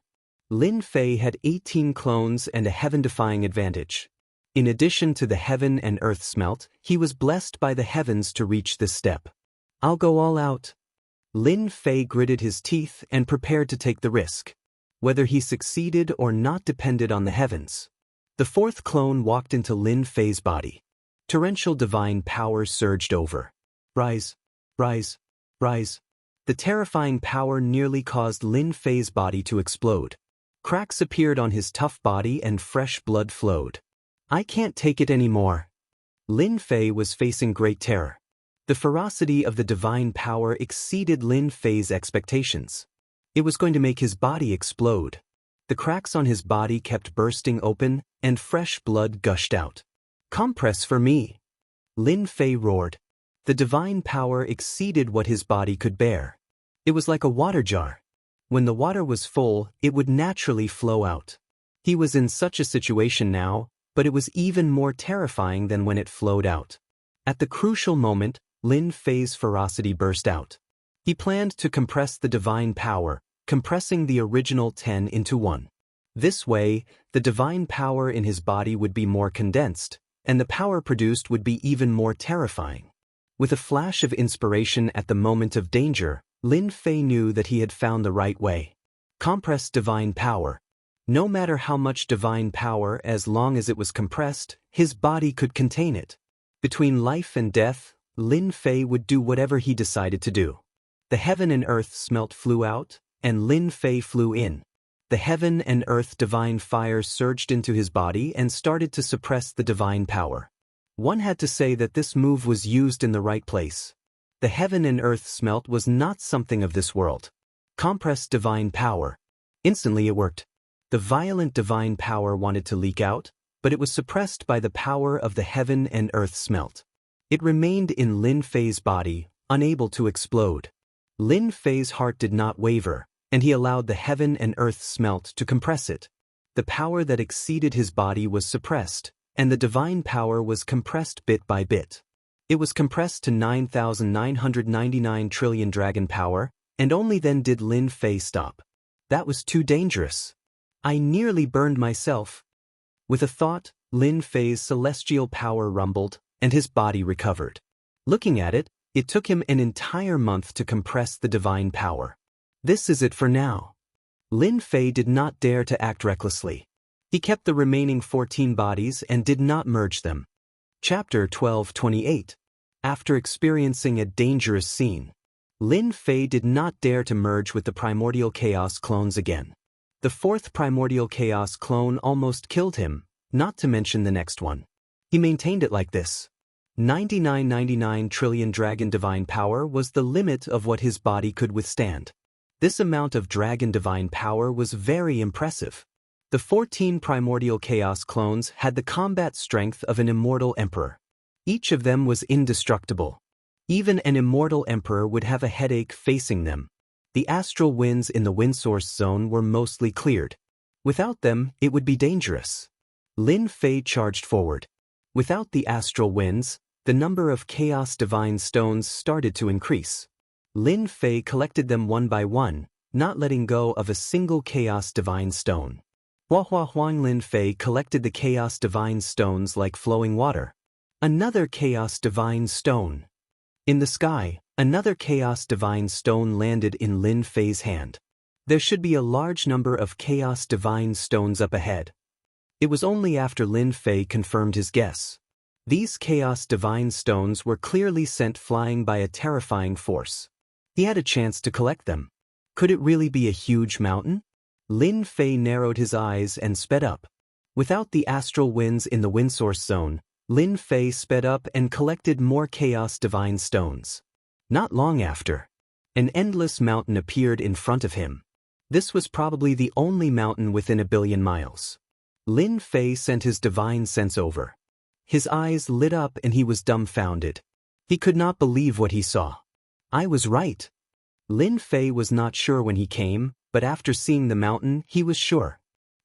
Lin Fei had 18 clones and a heaven-defying advantage. In addition to the heaven and earth smelt, he was blessed by the heavens to reach this step. I'll go all out. Lin Fei gritted his teeth and prepared to take the risk. Whether he succeeded or not depended on the heavens. The 4th clone walked into Lin Fei's body. Torrential divine power surged over. Rise, rise, rise. The terrifying power nearly caused Lin Fei's body to explode. Cracks appeared on his tough body and fresh blood flowed. I can't take it anymore. Lin Fei was facing great terror. The ferocity of the divine power exceeded Lin Fei's expectations. It was going to make his body explode. The cracks on his body kept bursting open, and fresh blood gushed out. Compress for me. Lin Fei roared. The divine power exceeded what his body could bear. It was like a water jar. When the water was full, it would naturally flow out. He was in such a situation now, but it was even more terrifying than when it flowed out. At the crucial moment, Lin Fei's ferocity burst out. He planned to compress the divine power, compressing the original 10 into 1. This way, the divine power in his body would be more condensed, and the power produced would be even more terrifying. With a flash of inspiration at the moment of danger, Lin Fei knew that he had found the right way. Compress divine power. No matter how much divine power, as long as it was compressed, his body could contain it. Between life and death, Lin Fei would do whatever he decided to do. The heaven and earth smelt flew out, and Lin Fei flew in. The heaven and earth divine fire surged into his body and started to suppress the divine power. One had to say that this move was used in the right place. The heaven and earth smelt was not something of this world. Compress divine power. Instantly it worked. The violent divine power wanted to leak out, but it was suppressed by the power of the heaven and earth smelt. It remained in Lin Fei's body, unable to explode. Lin Fei's heart did not waver, and he allowed the heaven and earth smelt to compress it. The power that exceeded his body was suppressed, and the divine power was compressed bit by bit. It was compressed to 9,999 trillion dragon power, and only then did Lin Fei stop. That was too dangerous. I nearly burned myself. With a thought, Lin Fei's celestial power rumbled, and his body recovered. Looking at it, it took him an entire month to compress the divine power. This is it for now. Lin Fei did not dare to act recklessly. He kept the remaining 14 bodies and did not merge them. Chapter 12:28. After experiencing a dangerous scene, Lin Fei did not dare to merge with the primordial chaos clones again. The fourth primordial chaos clone almost killed him, not to mention the next one. He maintained it like this. 9999 trillion dragon divine power was the limit of what his body could withstand. This amount of dragon divine power was very impressive. The 14 primordial chaos clones had the combat strength of an immortal emperor. Each of them was indestructible. Even an immortal emperor would have a headache facing them. The astral winds in the wind source zone were mostly cleared. Without them, it would be dangerous. Lin Fei charged forward. Without the astral winds, the number of chaos divine stones started to increase. Lin Fei collected them one by one, not letting go of a single chaos divine stone. Huang Lin Fei collected the chaos divine stones like flowing water. Another chaos divine stone. In the sky, another chaos divine stone landed in Lin Fei's hand. There should be a large number of chaos divine stones up ahead. It was only after Lin Fei confirmed his guess. These chaos divine stones were clearly sent flying by a terrifying force. He had a chance to collect them. Could it really be a huge mountain? Lin Fei narrowed his eyes and sped up. Without the astral winds in the wind source zone, Lin Fei sped up and collected more chaos divine stones. Not long after, an endless mountain appeared in front of him. This was probably the only mountain within 1 billion miles. Lin Fei sent his divine sense over. His eyes lit up and he was dumbfounded. He could not believe what he saw. I was right. Lin Fei was not sure when he came, but after seeing the mountain, he was sure.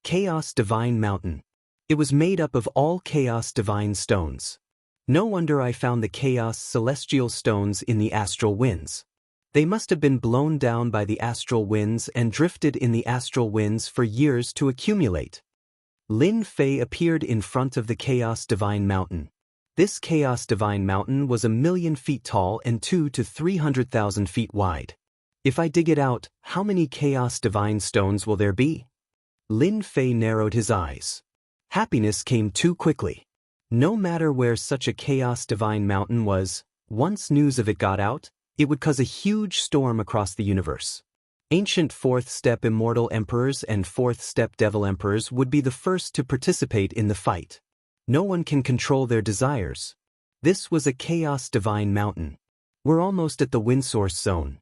Chaos Divine Mountain. It was made up of all Chaos Divine stones. No wonder I found the Chaos Celestial stones in the astral winds. They must have been blown down by the astral winds and drifted in the astral winds for years to accumulate. Lin Fei appeared in front of the Chaos Divine Mountain. This Chaos Divine Mountain was 1,000,000 feet tall and 200,000 to 300,000 feet wide. If I dig it out, how many Chaos Divine stones will there be? Lin Fei narrowed his eyes. Happiness came too quickly. No matter where such a Chaos Divine Mountain was, once news of it got out, it would cause a huge storm across the universe. Ancient fourth-step Immortal Emperors and fourth-step Devil Emperors would be the first to participate in the fight. No one can control their desires. This was a Chaos Divine Mountain. We're almost at the wind source zone.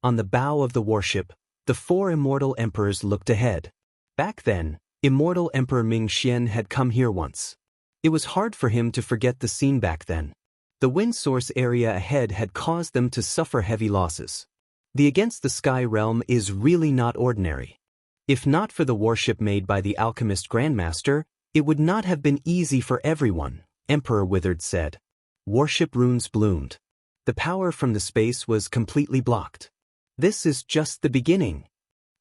On the bow of the warship, the 4 Immortal Emperors looked ahead. Back then, Immortal Emperor Ming Xian had come here once. It was hard for him to forget the scene back then. The wind source area ahead had caused them to suffer heavy losses. The Against the Sky realm is really not ordinary. If not for the warship made by the alchemist Grandmaster, It would not have been easy for everyone, Emperor Withered said. Warship runes bloomed. The power from the space was completely blocked. This is just the beginning.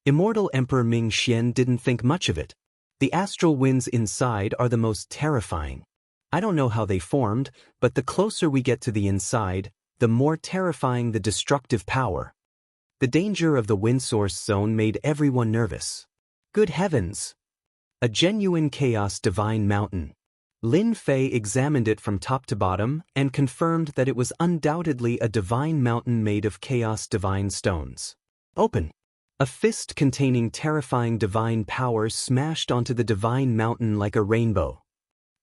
Immortal Emperor Ming Xian didn't think much of it. The astral winds inside are the most terrifying. I don't know how they formed, but the closer we get to the inside, the more terrifying the destructive power. The danger of the wind source zone made everyone nervous. Good heavens! A genuine chaos divine mountain. Lin Fei examined it from top to bottom and confirmed that it was undoubtedly a divine mountain made of chaos divine stones. Open! A fist containing terrifying divine power smashed onto the divine mountain like a rainbow.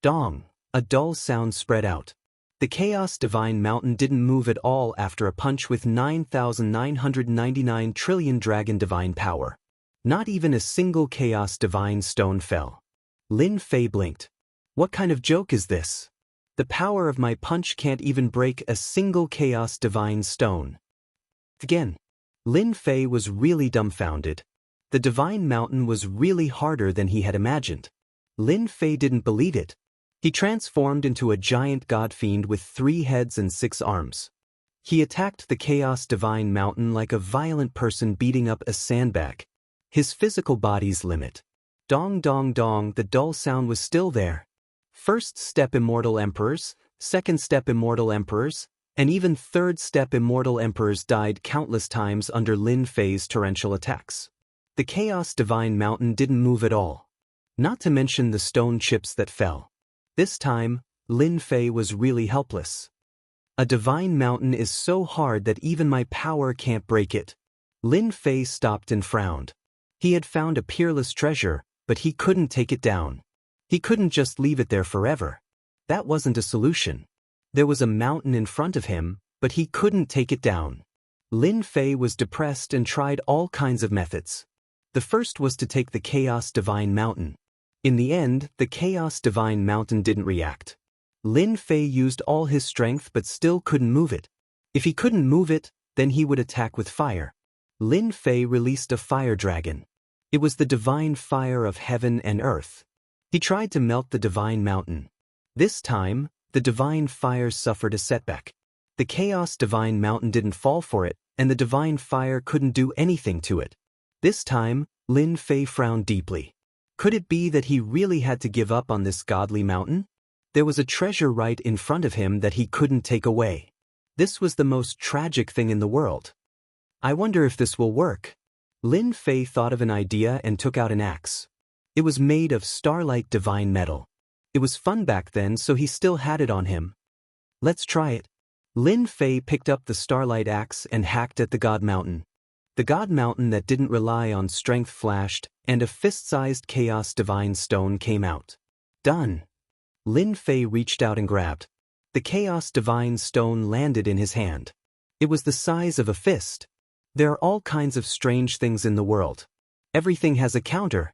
Dong! A dull sound spread out. The chaos divine mountain didn't move at all after a punch with 9,999 trillion dragon divine power. Not even a single chaos divine stone fell. Lin Fei blinked. What kind of joke is this? The power of my punch can't even break a single chaos divine stone. Again. Lin Fei was really dumbfounded. The divine mountain was really harder than he had imagined. Lin Fei didn't believe it. He transformed into a giant god fiend with 3 heads and 6 arms. He attacked the chaos divine mountain like a violent person beating up a sandbag. His physical body's limit. Dong dong dong, the dull sound was still there. First step Immortal Emperors, second step Immortal Emperors, and even third step Immortal Emperors died countless times under Lin Fei's torrential attacks. The Chaos Divine Mountain didn't move at all. Not to mention the stone chips that fell. This time, Lin Fei was really helpless. A divine mountain is so hard that even my power can't break it. Lin Fei stopped and frowned. He had found a peerless treasure, but he couldn't take it down. He couldn't just leave it there forever. That wasn't a solution. There was a mountain in front of him, but he couldn't take it down. Lin Fei was depressed and tried all kinds of methods. The first was to take the Chaos Divine Mountain. In the end, the Chaos Divine Mountain didn't react. Lin Fei used all his strength but still couldn't move it. If he couldn't move it, then he would attack with fire. Lin Fei released a fire dragon. It was the divine fire of heaven and earth. He tried to melt the divine mountain. This time, the divine fire suffered a setback. The Chaos Divine Mountain didn't fall for it, and the divine fire couldn't do anything to it. This time, Lin Fei frowned deeply. Could it be that he really had to give up on this godly mountain? There was a treasure right in front of him that he couldn't take away. This was the most tragic thing in the world. I wonder if this will work. Lin Fei thought of an idea and took out an axe. It was made of starlight divine metal. It was fun back then, so he still had it on him. Let's try it. Lin Fei picked up the starlight axe and hacked at the God Mountain. The God Mountain that didn't rely on strength flashed, and a fist-sized Chaos Divine Stone came out. Done. Lin Fei reached out and grabbed. The Chaos Divine Stone landed in his hand. It was the size of a fist. There are all kinds of strange things in the world. Everything has a counter.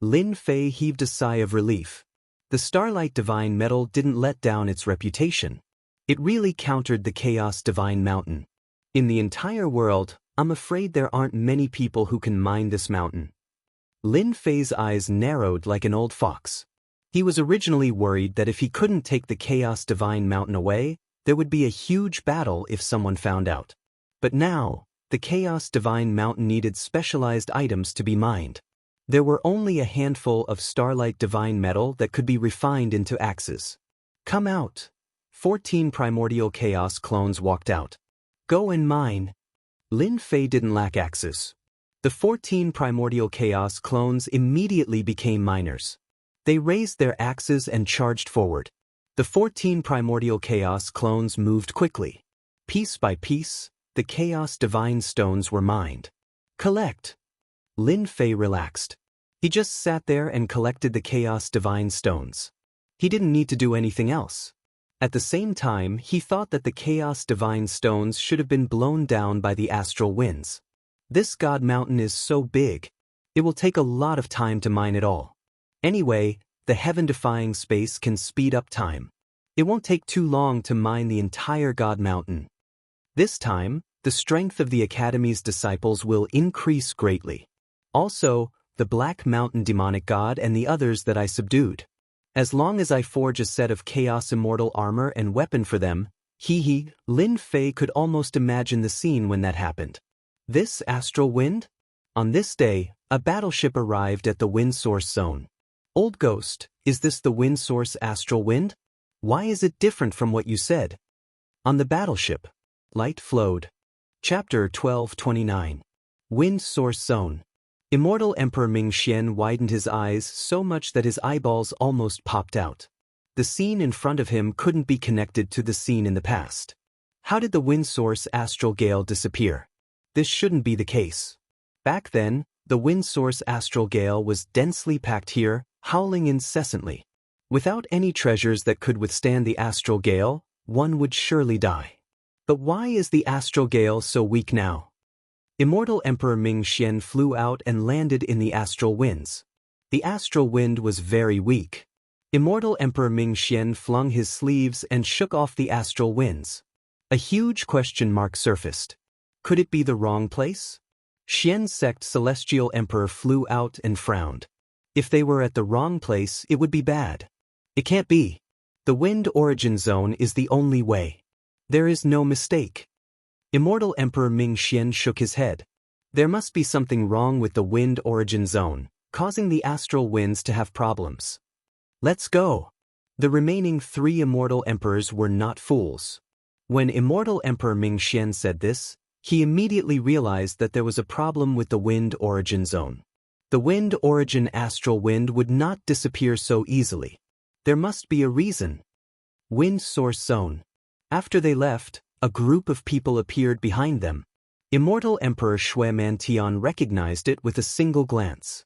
Lin Fei heaved a sigh of relief. The Starlight Divine Metal didn't let down its reputation. It really countered the Chaos Divine Mountain. In the entire world, I'm afraid there aren't many people who can mine this mountain. Lin Fei's eyes narrowed like an old fox. He was originally worried that if he couldn't take the Chaos Divine Mountain away, there would be a huge battle if someone found out. But now, the Chaos Divine Mountain needed specialized items to be mined. There were only a handful of Starlight Divine Metal that could be refined into axes. Come out. 14 primordial chaos clones walked out. Go and mine. Lin Fei didn't lack axes. The 14 primordial chaos clones immediately became miners. They raised their axes and charged forward. The 14 primordial chaos clones moved quickly. Piece by piece, the chaos divine stones were mined. Collect. Lin Fei relaxed. He just sat there and collected the Chaos Divine Stones. He didn't need to do anything else. At the same time, he thought that the Chaos Divine Stones should have been blown down by the astral winds. This God Mountain is so big. It will take a lot of time to mine it all. Anyway, the heaven-defying space can speed up time. It won't take too long to mine the entire God Mountain. This time, the strength of the Academy's disciples will increase greatly. Also, the Black Mountain demonic god and the others that I subdued. As long as I forge a set of Chaos Immortal armor and weapon for them, Lin Fei could almost imagine the scene when that happened. This astral wind? On this day, a battleship arrived at the wind source zone. Old Ghost, is this the wind source astral wind? Why is it different from what you said? On the battleship. Light flowed. Chapter 1229. Wind Source Zone. Immortal Emperor Ming Xian widened his eyes so much that his eyeballs almost popped out. The scene in front of him couldn't be connected to the scene in the past. How did the wind source astral gale disappear? This shouldn't be the case. Back then, the wind source astral gale was densely packed here, howling incessantly. Without any treasures that could withstand the astral gale, one would surely die. But why is the astral gale so weak now? Immortal Emperor Ming Xian flew out and landed in the astral winds. The astral wind was very weak. Immortal Emperor Ming Xian flung his sleeves and shook off the astral winds. A huge question mark surfaced. Could it be the wrong place? Xian's sect Celestial Emperor flew out and frowned. If they were at the wrong place, it would be bad. It can't be. The wind origin zone is the only way. There is no mistake. Immortal Emperor Ming Xian shook his head. There must be something wrong with the wind origin zone, causing the astral winds to have problems. Let's go. The remaining 3 immortal emperors were not fools. When Immortal Emperor Ming Xian said this, he immediately realized that there was a problem with the wind origin zone. The wind origin astral wind would not disappear so easily. There must be a reason. Wind source zone. After they left, a group of people appeared behind them. Immortal Emperor Shui Mantian recognized it with a single glance.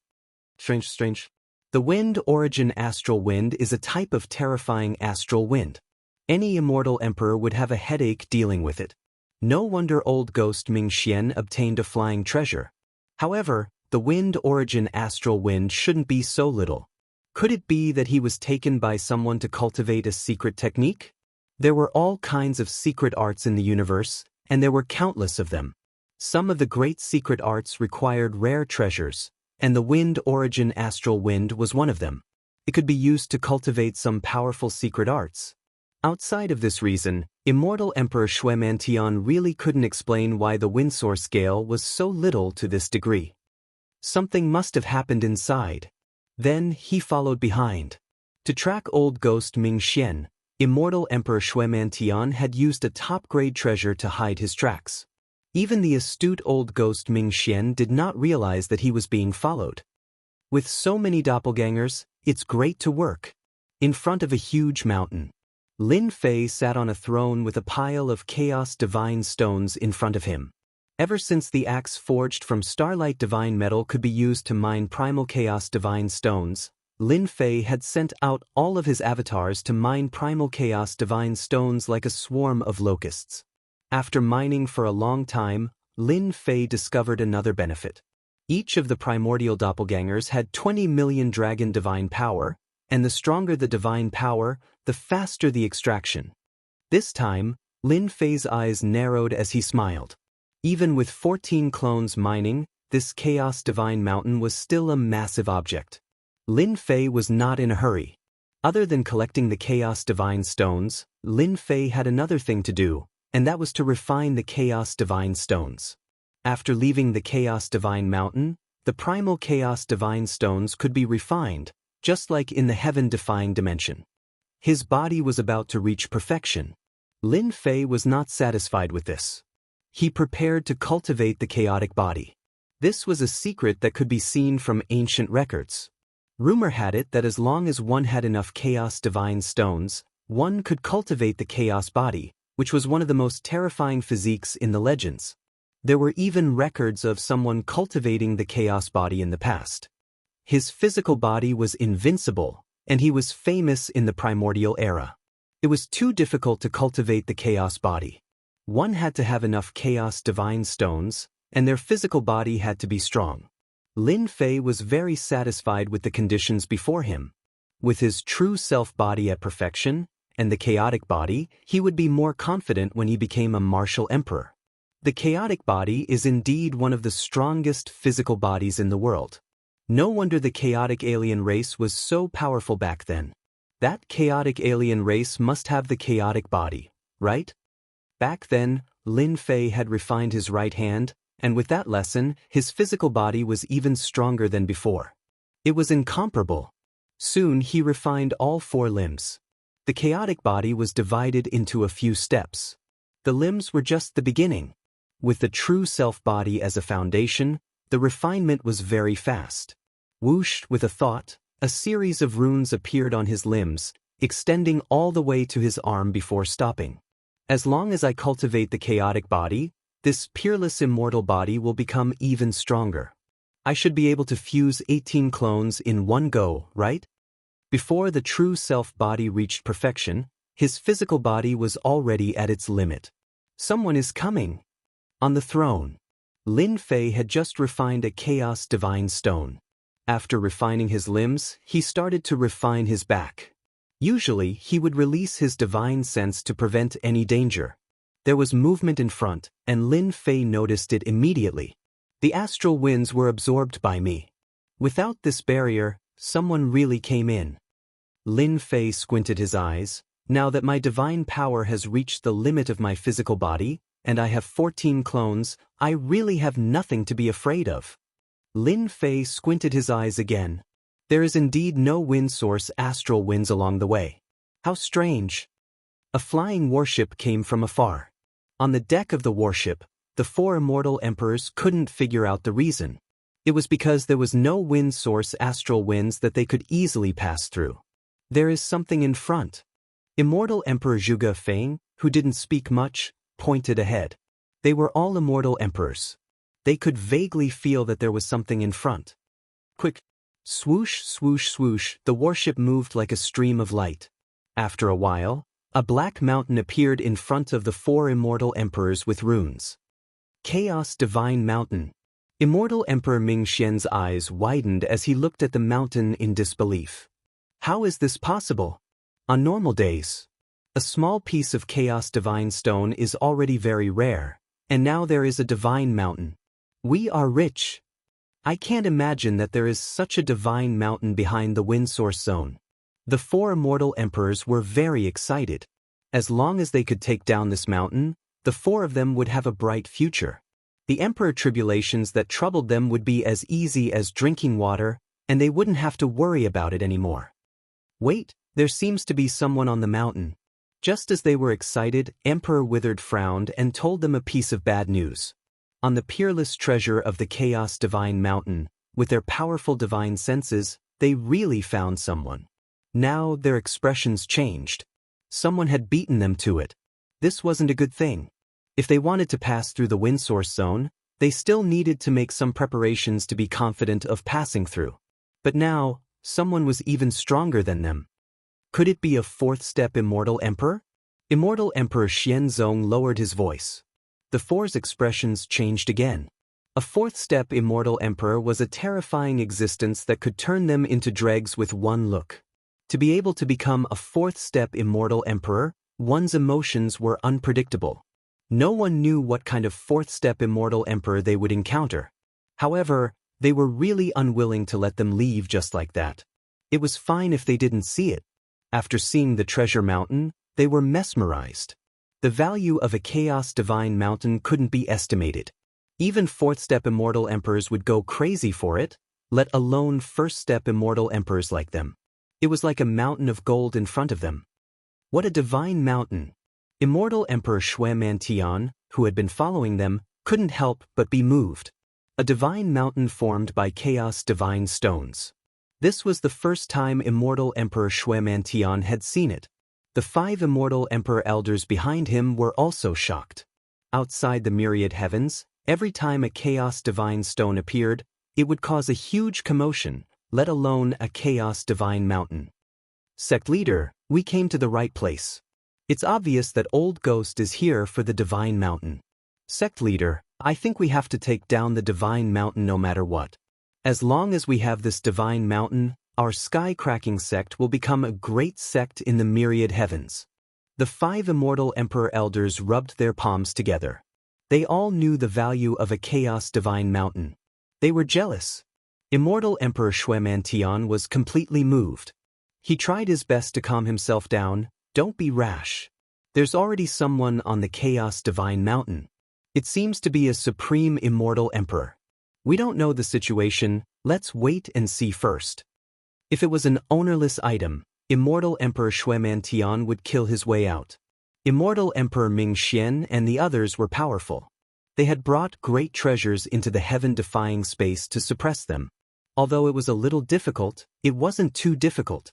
Strange. The wind origin astral wind is a type of terrifying astral wind. Any immortal emperor would have a headache dealing with it. No wonder old ghost Ming Xian obtained a flying treasure. However, the wind origin astral wind shouldn't be so little. Could it be that he was taken by someone to cultivate a secret technique? There were all kinds of secret arts in the universe, and there were countless of them. Some of the great secret arts required rare treasures, and the wind origin astral wind was one of them. It could be used to cultivate some powerful secret arts. Outside of this reason, Immortal Emperor Shui Mantian really couldn't explain why the wind source scale was so little to this degree. Something must have happened inside. Then he followed behind. To track old ghost Ming Xian, Immortal Emperor Shui Mantian had used a top-grade treasure to hide his tracks. Even the astute old ghost Ming Xian did not realize that he was being followed. With so many doppelgangers, it's great to work. In front of a huge mountain, Lin Fei sat on a throne with a pile of chaos divine stones in front of him. Ever since the axe forged from starlight divine metal could be used to mine primal chaos divine stones, Lin Fei had sent out all of his avatars to mine primal chaos divine stones like a swarm of locusts. After mining for a long time, Lin Fei discovered another benefit. Each of the primordial doppelgangers had 20 million dragon divine power, and the stronger the divine power, the faster the extraction. This time, Lin Fei's eyes narrowed as he smiled. Even with 14 clones mining, this chaos divine mountain was still a massive object. Lin Fei was not in a hurry. Other than collecting the chaos divine stones, Lin Fei had another thing to do, and that was to refine the chaos divine stones. After leaving the chaos divine mountain, the primal chaos divine stones could be refined, just like in the heaven-defying dimension. His body was about to reach perfection. Lin Fei was not satisfied with this. He prepared to cultivate the chaotic body. This was a secret that could be seen from ancient records. Rumor had it that as long as one had enough chaos divine stones, one could cultivate the chaos body, which was one of the most terrifying physiques in the legends. There were even records of someone cultivating the chaos body in the past. His physical body was invincible, and he was famous in the primordial era. It was too difficult to cultivate the chaos body. One had to have enough chaos divine stones, and their physical body had to be strong. Lin Fei was very satisfied with the conditions before him. With his true self body at perfection, and the chaotic body, he would be more confident when he became a martial emperor. The chaotic body is indeed one of the strongest physical bodies in the world. No wonder the chaotic alien race was so powerful back then. That chaotic alien race must have the chaotic body, right? Back then, Lin Fei had refined his right hand, and with that lesson, his physical body was even stronger than before. It was incomparable. Soon he refined all 4 limbs. The chaotic body was divided into a few steps. The limbs were just the beginning. With the true self-body as a foundation, the refinement was very fast. Whoosh, with a thought, a series of runes appeared on his limbs, extending all the way to his arm before stopping. As long as I cultivate the chaotic body, this peerless immortal body will become even stronger. I should be able to fuse 18 clones in one go, right? Before the true self-body reached perfection, his physical body was already at its limit. Someone is coming. On the throne, Lin Fei had just refined a Chaos Divine Stone. After refining his limbs, he started to refine his back. Usually, he would release his divine sense to prevent any danger. There was movement in front, and Lin Fei noticed it immediately. The astral winds were absorbed by me. Without this barrier, someone really came in. Lin Fei squinted his eyes. Now that my divine power has reached the limit of my physical body, and I have 14 clones, I really have nothing to be afraid of. Lin Fei squinted his eyes again. There is indeed no wind source astral winds along the way. How strange. A flying warship came from afar. On the deck of the warship, the 4 immortal emperors couldn't figure out the reason. It was because there was no wind source astral winds that they could easily pass through. There is something in front. Immortal Emperor Zhuge Feng, who didn't speak much, pointed ahead. They were all immortal emperors. They could vaguely feel that there was something in front. Quick! Swoosh, swoosh, swoosh, the warship moved like a stream of light. After a while, a black mountain appeared in front of the 4 immortal emperors with runes. Chaos Divine Mountain. Immortal Emperor Ming Xian's eyes widened as he looked at the mountain in disbelief. How is this possible? On normal days, a small piece of Chaos Divine Stone is already very rare, and now there is a divine mountain. We are rich. I can't imagine that there is such a divine mountain behind the wind source zone. The 4 immortal emperors were very excited. As long as they could take down this mountain, the 4 of them would have a bright future. The emperor tribulations that troubled them would be as easy as drinking water, and they wouldn't have to worry about it anymore. Wait, there seems to be someone on the mountain. Just as they were excited, Emperor Withered frowned and told them a piece of bad news. On the peerless treasure of the Chaos Divine Mountain, with their powerful divine senses, they really found someone. Now their expressions changed. Someone had beaten them to it. This wasn't a good thing. If they wanted to pass through the wind source zone, they still needed to make some preparations to be confident of passing through. But now, someone was even stronger than them. Could it be a 4th-step Immortal Emperor? Immortal Emperor Xianzong lowered his voice. The 4's expressions changed again. A 4th-step Immortal Emperor was a terrifying existence that could turn them into dregs with one look. To be able to become a 4th-step Immortal Emperor, one's emotions were unpredictable. No one knew what kind of 4th-step Immortal Emperor they would encounter. However, they were really unwilling to let them leave just like that. It was fine if they didn't see it. After seeing the treasure mountain, they were mesmerized. The value of a Chaos Divine Mountain couldn't be estimated. Even 4th-step Immortal Emperors would go crazy for it, let alone 1st-step Immortal Emperors like them. It was like a mountain of gold in front of them. What a divine mountain! Immortal Emperor Shui Mantian, who had been following them, couldn't help but be moved. A divine mountain formed by Chaos Divine Stones. This was the first time Immortal Emperor Shui Mantian had seen it. The 5 Immortal Emperor elders behind him were also shocked. Outside the myriad heavens, every time a Chaos Divine Stone appeared, it would cause a huge commotion, let alone a Chaos Divine Mountain. Sect Leader, we came to the right place. It's obvious that Old Ghost is here for the Divine Mountain. Sect Leader, I think we have to take down the Divine Mountain no matter what. As long as we have this Divine Mountain, our sky-cracking sect will become a great sect in the myriad heavens. The 5 Immortal Emperor Elders rubbed their palms together. They all knew the value of a Chaos Divine Mountain. They were jealous. Immortal Emperor Shui Mantian was completely moved. He tried his best to calm himself down. Don't be rash. There's already someone on the Chaos Divine Mountain. It seems to be a supreme immortal emperor. We don't know the situation, let's wait and see first. If it was an ownerless item, Immortal Emperor Shuemantian would kill his way out. Immortal Emperor Ming Xian and the others were powerful. They had brought great treasures into the heaven-defying space to suppress them. Although it was a little difficult, it wasn't too difficult.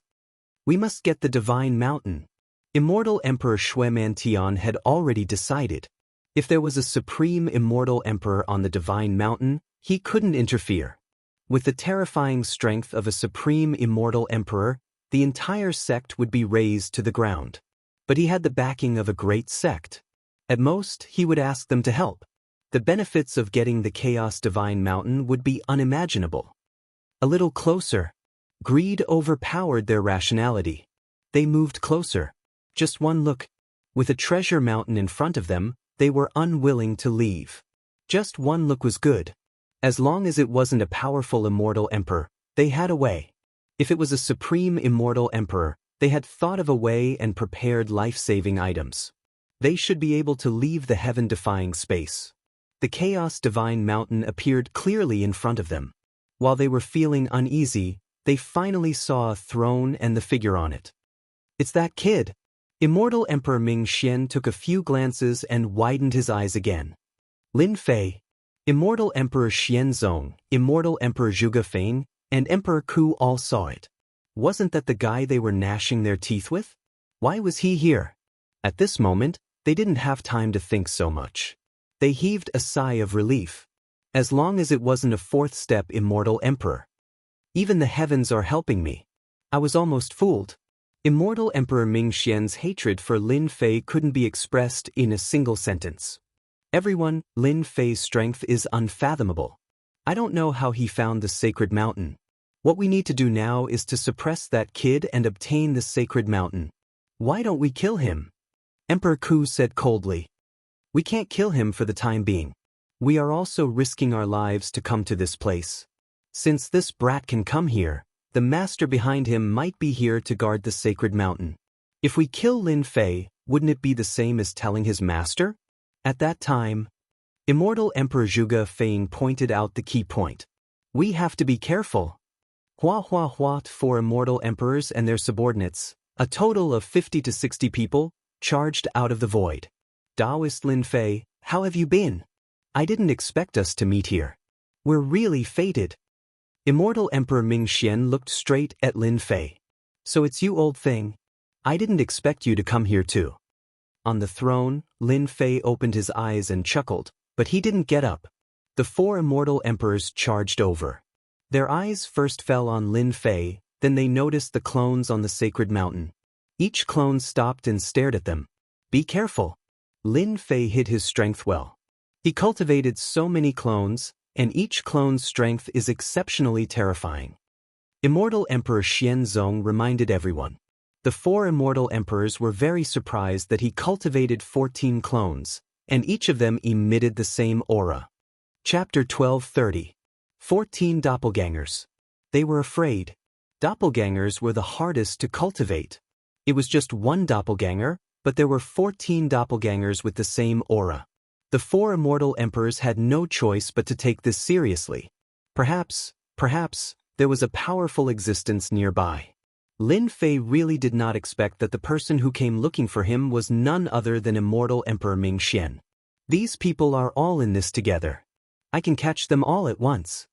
We must get the Divine Mountain. Immortal Emperor Shuemantian had already decided. If there was a supreme immortal emperor on the Divine Mountain, he couldn't interfere. With the terrifying strength of a supreme immortal emperor, the entire sect would be razed to the ground. But he had the backing of a great sect. At most, he would ask them to help. The benefits of getting the Chaos Divine Mountain would be unimaginable. A little closer. Greed overpowered their rationality. They moved closer. Just one look. With a treasure mountain in front of them, they were unwilling to leave. Just one look was good. As long as it wasn't a powerful immortal emperor, they had a way. If it was a supreme immortal emperor, they had thought of a way and prepared life-saving items. They should be able to leave the heaven-defying space. The Chaos Divine Mountain appeared clearly in front of them. While they were feeling uneasy, they finally saw a throne and the figure on it. It's that kid. Immortal Emperor Ming Xian took a few glances and widened his eyes again. Lin Fei, Immortal Emperor Xianzong, Immortal Emperor Zhuge Feng, and Emperor Ku all saw it. Wasn't that the guy they were gnashing their teeth with? Why was he here? At this moment, they didn't have time to think so much. They heaved a sigh of relief. As long as it wasn't a fourth-step immortal emperor. Even the heavens are helping me. I was almost fooled. Immortal Emperor Ming Xian's hatred for Lin Fei couldn't be expressed in a single sentence. Everyone, Lin Fei's strength is unfathomable. I don't know how he found the sacred mountain. What we need to do now is to suppress that kid and obtain the sacred mountain. Why don't we kill him? Emperor Ku said coldly. We can't kill him for the time being. We are also risking our lives to come to this place. Since this brat can come here, the master behind him might be here to guard the sacred mountain. If we kill Lin Fei, wouldn't it be the same as telling his master? At that time, Immortal Emperor Zhuge Feng pointed out the key point. We have to be careful. Hua hua hua, 4 immortal emperors and their subordinates, a total of 50 to 60 people, charged out of the void. Taoist Lin Fei, how have you been? I didn't expect us to meet here. We're really fated. Immortal Emperor Ming Xian looked straight at Lin Fei. So it's you, old thing. I didn't expect you to come here too. On the throne, Lin Fei opened his eyes and chuckled, but he didn't get up. The 4 immortal emperors charged over. Their eyes first fell on Lin Fei, then they noticed the clones on the sacred mountain. Each clone stopped and stared at them. Be careful. Lin Fei hid his strength well. He cultivated so many clones, and each clone's strength is exceptionally terrifying. Immortal Emperor Xianzong reminded everyone. The 4 immortal emperors were very surprised that he cultivated 14 clones, and each of them emitted the same aura. Chapter 12:30. 14 doppelgangers. They were afraid. Doppelgangers were the hardest to cultivate. It was just one doppelganger, but there were 14 doppelgangers with the same aura. The 4 immortal emperors had no choice but to take this seriously. Perhaps, there was a powerful existence nearby. Lin Fei really did not expect that the person who came looking for him was none other than Immortal Emperor Ming Xian. These people are all in this together. I can catch them all at once.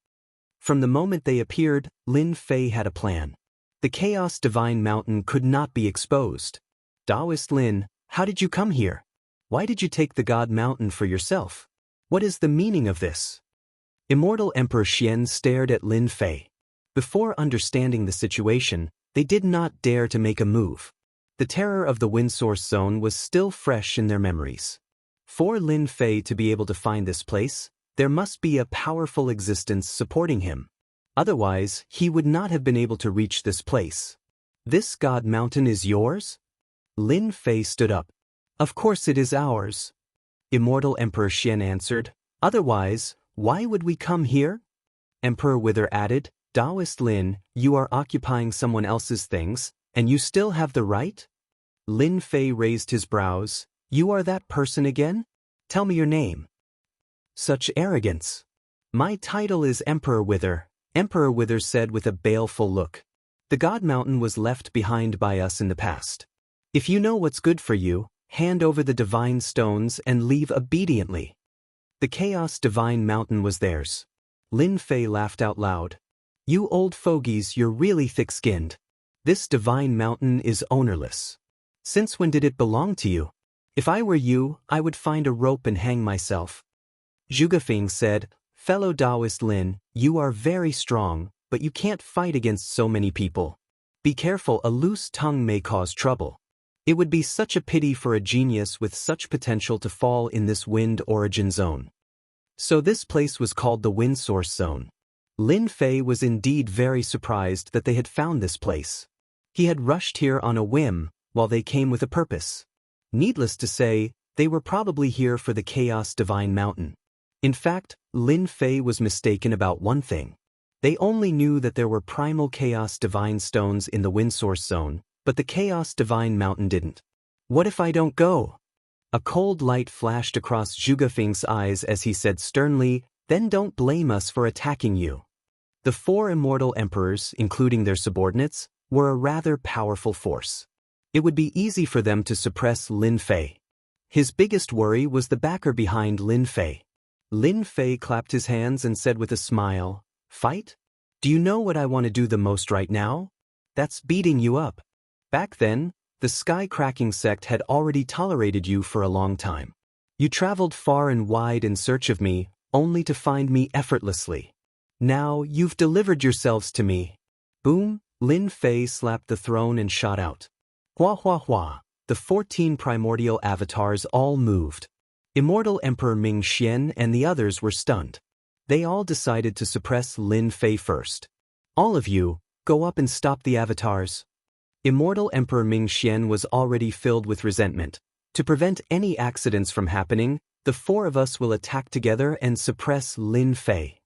From the moment they appeared, Lin Fei had a plan. The Chaos Divine Mountain could not be exposed. Taoist Lin, how did you come here? Why did you take the God Mountain for yourself? What is the meaning of this? Immortal Emperor Xian stared at Lin Fei. Before understanding the situation, they did not dare to make a move. The terror of the Wind Source Zone was still fresh in their memories. For Lin Fei to be able to find this place, there must be a powerful existence supporting him. Otherwise, he would not have been able to reach this place. This God Mountain is yours? Lin Fei stood up. Of course it is ours. Immortal Emperor Xian answered. Otherwise, why would we come here? Emperor Wither added, Taoist Lin, you are occupying someone else's things, And you still have the right? Lin Fei raised his brows. You are that person again? Tell me your name. Such arrogance. My title is Emperor Wither, Emperor Wither said with a baleful look. The God Mountain was left behind by us in the past. If you know what's good for you, hand over the divine stones and leave obediently. The Chaos Divine Mountain was theirs. Lin Fei laughed out loud. You old fogies, you're really thick-skinned. This divine mountain is ownerless. Since when did it belong to you? If I were you, I would find a rope and hang myself. Zhugafeng said, Fellow Taoist Lin, you are very strong, but you can't fight against so many people. Be careful, a loose tongue may cause trouble. It would be such a pity for a genius with such potential to fall in this wind origin zone. So this place was called the Wind Source Zone. Lin Fei was indeed very surprised that they had found this place. He had rushed here on a whim, while they came with a purpose. Needless to say, they were probably here for the Chaos Divine Mountain. In fact, Lin Fei was mistaken about one thing. They only knew that there were primal Chaos Divine stones in the Wind Source Zone, but the Chaos Divine Mountain didn't. What if I don't go? A cold light flashed across Zhugafeng's eyes as he said sternly, Then don't blame us for attacking you. The 4 immortal emperors, including their subordinates, were a rather powerful force. It would be easy for them to suppress Lin Fei. His biggest worry was the backer behind Lin Fei. Lin Fei clapped his hands and said with a smile, Fight? Do you know what I want to do the most right now? That's beating you up. Back then, the Sky-Cracking sect had already tolerated you for a long time. You traveled far and wide in search of me, only to find me effortlessly. Now you've delivered yourselves to me. Boom, Lin Fei slapped the throne and shot out. Hua hua hua, the 14 primordial avatars all moved. Immortal Emperor Ming Xian and the others were stunned. They all decided to suppress Lin Fei first. All of you, go up and stop the avatars. Immortal Emperor Ming Xian was already filled with resentment. To prevent any accidents from happening, the 4 of us will attack together and suppress Lin Fei.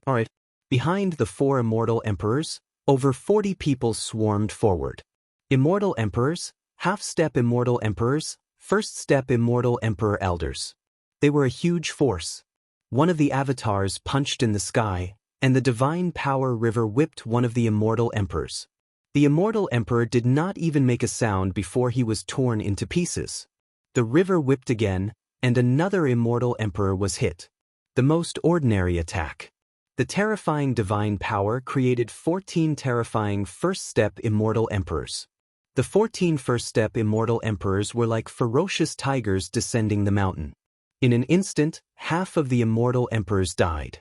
Alright. Behind the 4 immortal emperors, over 40 people swarmed forward. Immortal emperors, half-step immortal emperors, first-step immortal emperor elders. They were a huge force. One of the avatars punched in the sky, and the divine power river whipped one of the immortal emperors. The immortal emperor did not even make a sound before he was torn into pieces. The river whipped again, and another immortal emperor was hit. The most ordinary attack. The terrifying divine power created 14 terrifying first-step immortal emperors. The 14 first-step immortal emperors were like ferocious tigers descending the mountain. In an instant, half of the immortal emperors died.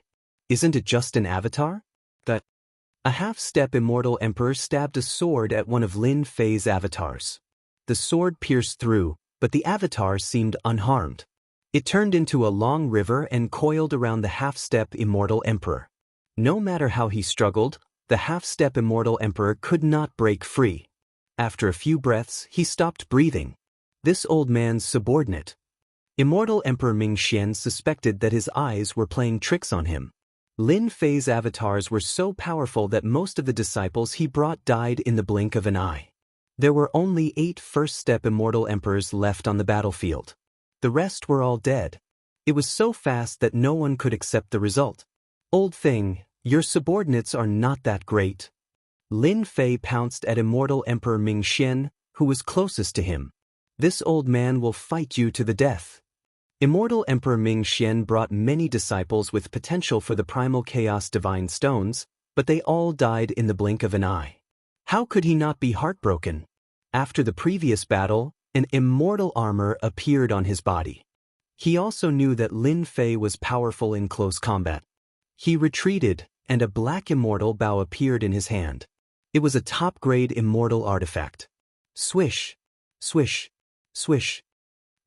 Isn't it just an avatar? A half-step immortal emperor stabbed a sword at one of Lin Fei's avatars. The sword pierced through, but the avatar seemed unharmed. It turned into a long river and coiled around the half-step immortal emperor. No matter how he struggled, the half-step immortal emperor could not break free. After a few breaths, he stopped breathing. This old man's subordinate. Immortal Emperor Ming Xian suspected that his eyes were playing tricks on him. Lin Fei's avatars were so powerful that most of the disciples he brought died in the blink of an eye. There were only 8 first-step immortal emperors left on the battlefield. The rest were all dead. It was so fast that no one could accept the result. Old thing, your subordinates are not that great. Lin Fei pounced at Immortal Emperor Ming Xian, who was closest to him. This old man will fight you to the death. Immortal Emperor Ming Xian brought many disciples with potential for the primal chaos divine stones, but they all died in the blink of an eye. How could he not be heartbroken? After the previous battle, an immortal armor appeared on his body. He also knew that Lin Fei was powerful in close combat. He retreated, and a black immortal bow appeared in his hand. It was a top-grade immortal artifact. Swish, swish, swish.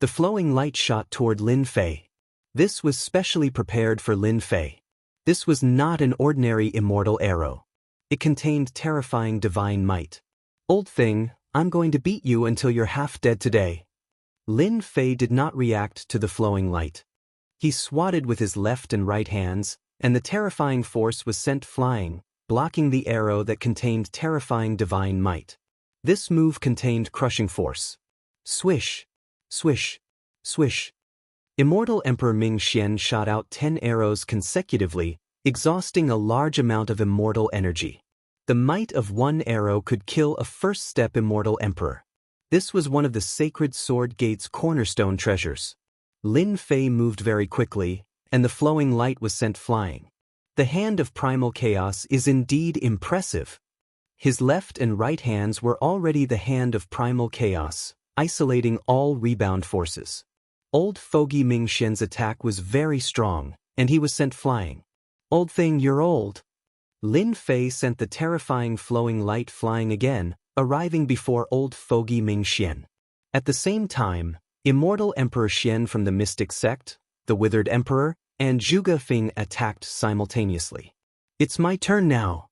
The flowing light shot toward Lin Fei. This was specially prepared for Lin Fei. This was not an ordinary immortal arrow. It contained terrifying divine might. Old thing, I'm going to beat you until you're half dead today. Lin Fei did not react to the flowing light. He swatted with his left and right hands, and the terrifying force was sent flying, blocking the arrow that contained terrifying divine might. This move contained crushing force. Swish, swish, swish. Immortal Emperor Ming Xian shot out 10 arrows consecutively, exhausting a large amount of immortal energy. The might of one arrow could kill a first-step immortal emperor. This was one of the sacred sword gate's cornerstone treasures. Lin Fei moved very quickly, and the flowing light was sent flying. The hand of primal chaos is indeed impressive. His left and right hands were already the hand of primal chaos, isolating all rebound forces. Old Fogey Ming Xian's attack was very strong, and he was sent flying. Old thing, you're old. Lin Fei sent the terrifying flowing light flying again, arriving before Old Fogey Ming Xian. At the same time, Immortal Emperor Xian from the Mystic Sect, the Withered Emperor, and Zhuge Feng attacked simultaneously. It's my turn now.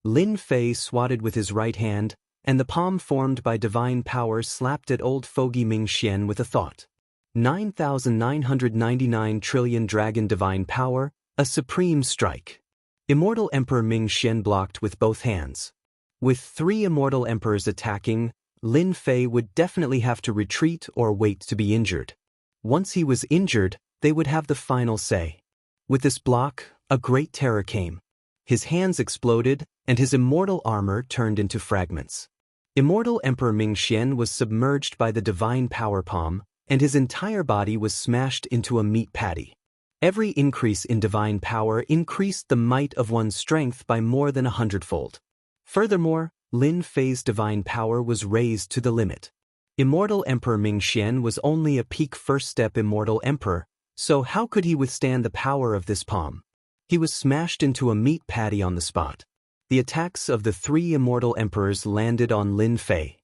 Lin Fei swatted with his right hand, and the palm formed by divine power slapped at Old Fogey Ming Xian with a thought. 9,999 trillion dragon divine power, a supreme strike. Immortal Emperor Ming Xian blocked with both hands. With 3 Immortal Emperors attacking, Lin Fei would definitely have to retreat or wait to be injured. Once he was injured, they would have the final say. With this block, a great terror came. His hands exploded, and his immortal armor turned into fragments. Immortal Emperor Ming Xian was submerged by the divine power palm, and his entire body was smashed into a meat patty. Every increase in divine power increased the might of one's strength by more than 100-fold. Furthermore, Lin Fei's divine power was raised to the limit. Immortal Emperor Ming Xian was only a peak first-step Immortal Emperor, so how could he withstand the power of this palm? He was smashed into a meat patty on the spot. The attacks of the 3 Immortal Emperors landed on Lin Fei.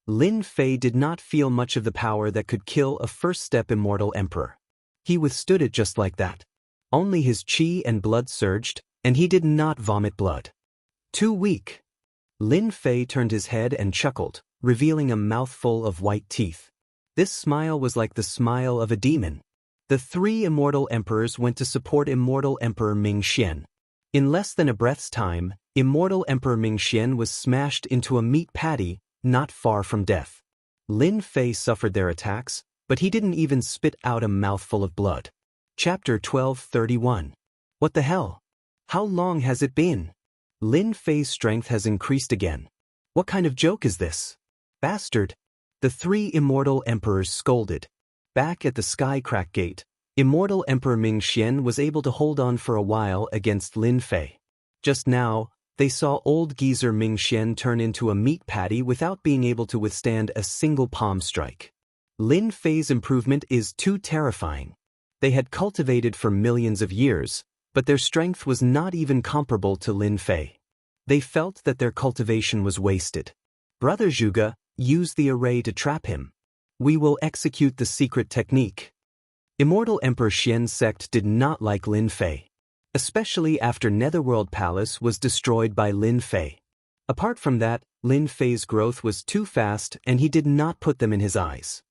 Lin Fei did not feel much of the power that could kill a first-step Immortal Emperor. He withstood it just like that. Only his chi and blood surged, and he did not vomit blood. Too weak. Lin Fei turned his head and chuckled, revealing a mouthful of white teeth. This smile was like the smile of a demon. The 3 Immortal Emperors went to support Immortal Emperor Ming Xian. In less than a breath's time, Immortal Emperor Ming Xian was smashed into a meat patty, not far from death. Lin Fei suffered their attacks, but he didn't even spit out a mouthful of blood. Chapter 1231. What the hell? How long has it been? Lin Fei's strength has increased again. What kind of joke is this? Bastard! The 3 Immortal Emperors scolded. Back at the Sky Crack Gate, Immortal Emperor Ming Xian was able to hold on for a while against Lin Fei. Just now, they saw old geezer Ming Xian turn into a meat patty without being able to withstand a single palm strike. Lin Fei's improvement is too terrifying. They had cultivated for millions of years, but their strength was not even comparable to Lin Fei. They felt that their cultivation was wasted. Brother Zhuge, use the array to trap him. We will execute the secret technique. Immortal Emperor Xian's sect did not like Lin Fei, especially after Netherworld Palace was destroyed by Lin Fei. Apart from that, Lin Fei's growth was too fast and he did not put them in his eyes.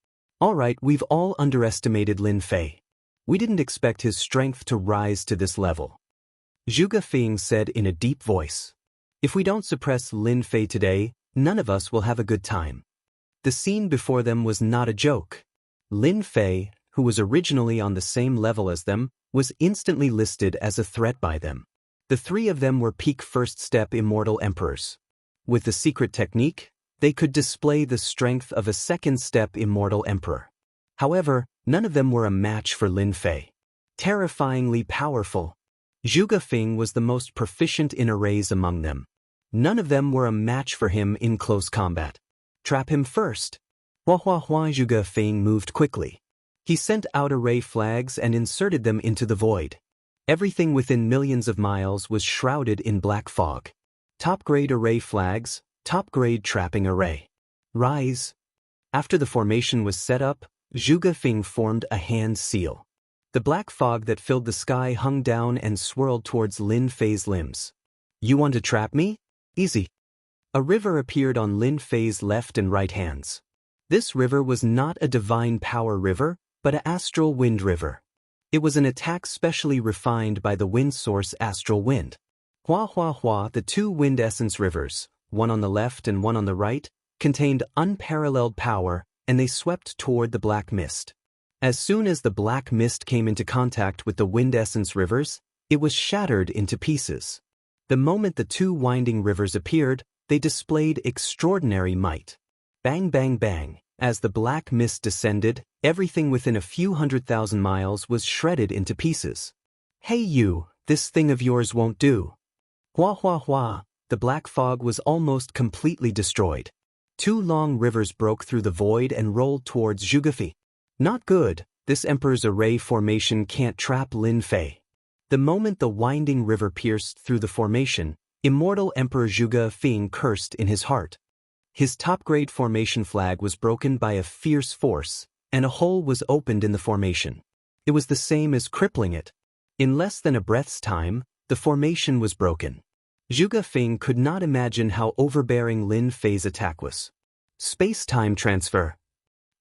Alright, we've all underestimated Lin Fei. We didn't expect his strength to rise to this level. Zhuge Feng said in a deep voice. If we don't suppress Lin Fei today, none of us will have a good time. The scene before them was not a joke. Lin Fei, who was originally on the same level as them, was instantly listed as a threat by them. The 3 of them were peak first-step Immortal Emperors. With the secret technique, they could display the strength of a second-step Immortal Emperor. However, none of them were a match for Lin Fei. Terrifyingly powerful. Zhuge Feng was the most proficient in arrays among them. None of them were a match for him in close combat. Trap him first. Zhuge Feng moved quickly. He sent out array flags and inserted them into the void. Everything within millions of miles was shrouded in black fog. Top-grade array flags, top-grade trapping array. Rise. After the formation was set up, Zhuge Feng formed a hand seal. The black fog that filled the sky hung down and swirled towards Lin Fei's limbs. You want to trap me? Easy. A river appeared on Lin Fei's left and right hands. This river was not a divine power river, but an astral wind river. It was an attack specially refined by the wind source astral wind. The 2 wind essence rivers, one on the left and one on the right, contained unparalleled power, and they swept toward the black mist. As soon as the black mist came into contact with the wind essence rivers, it was shattered into pieces. The moment the two winding rivers appeared, they displayed extraordinary might. Bang bang bang, as the black mist descended, everything within a few 100,000 miles was shredded into pieces. Hey you, this thing of yours won't do. Hua hua hua, the black fog was almost completely destroyed. Two long rivers broke through the void and rolled towards Zhuge. Not good, this Emperor's array formation can't trap Lin Fei. The moment the winding river pierced through the formation, Immortal Emperor Zhuge cursed in his heart. His top-grade formation flag was broken by a fierce force, and a hole was opened in the formation. It was the same as crippling it. In less than a breath's time, the formation was broken. Zhuge could not imagine how overbearing Lin Fei's attack was. Space-time transfer.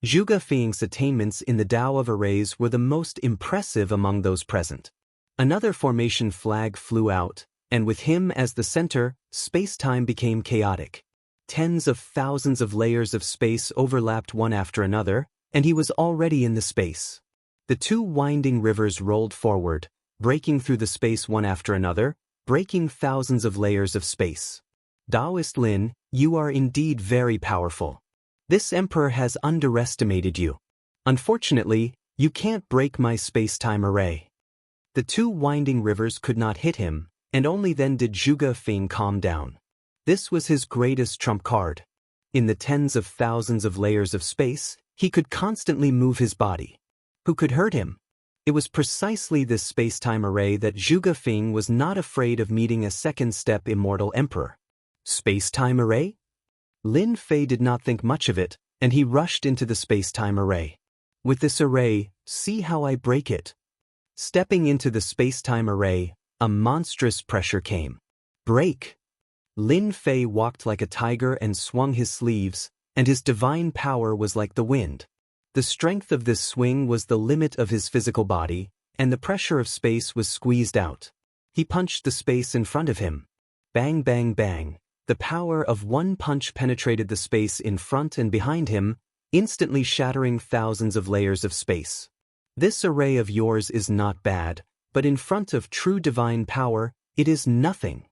Zhuge attainments in the Tao of Arrays were the most impressive among those present. Another formation flag flew out, and with him as the center, space-time became chaotic. Tens of thousands of layers of space overlapped one after another, and he was already in the space. The two winding rivers rolled forward, breaking through the space one after another, breaking thousands of layers of space. Taoist Lin, you are indeed very powerful. This emperor has underestimated you. Unfortunately, you can't break my space-time array. The two winding rivers could not hit him, and only then did Zhuge calm down. This was his greatest trump card. In the tens of thousands of layers of space, he could constantly move his body. Who could hurt him? It was precisely this space-time array that Zhuge was not afraid of meeting a second-step Immortal Emperor. Space-time array? Lin Fei did not think much of it, and he rushed into the space-time array. With this array, see how I break it. Stepping into the space-time array, a monstrous pressure came. Break! Lin Fei walked like a tiger and swung his sleeves, and his divine power was like the wind. The strength of this swing was the limit of his physical body, and the pressure of space was squeezed out. He punched the space in front of him. Bang bang bang. The power of one punch penetrated the space in front and behind him, instantly shattering thousands of layers of space. This array of yours is not bad, but in front of true divine power, it is nothing.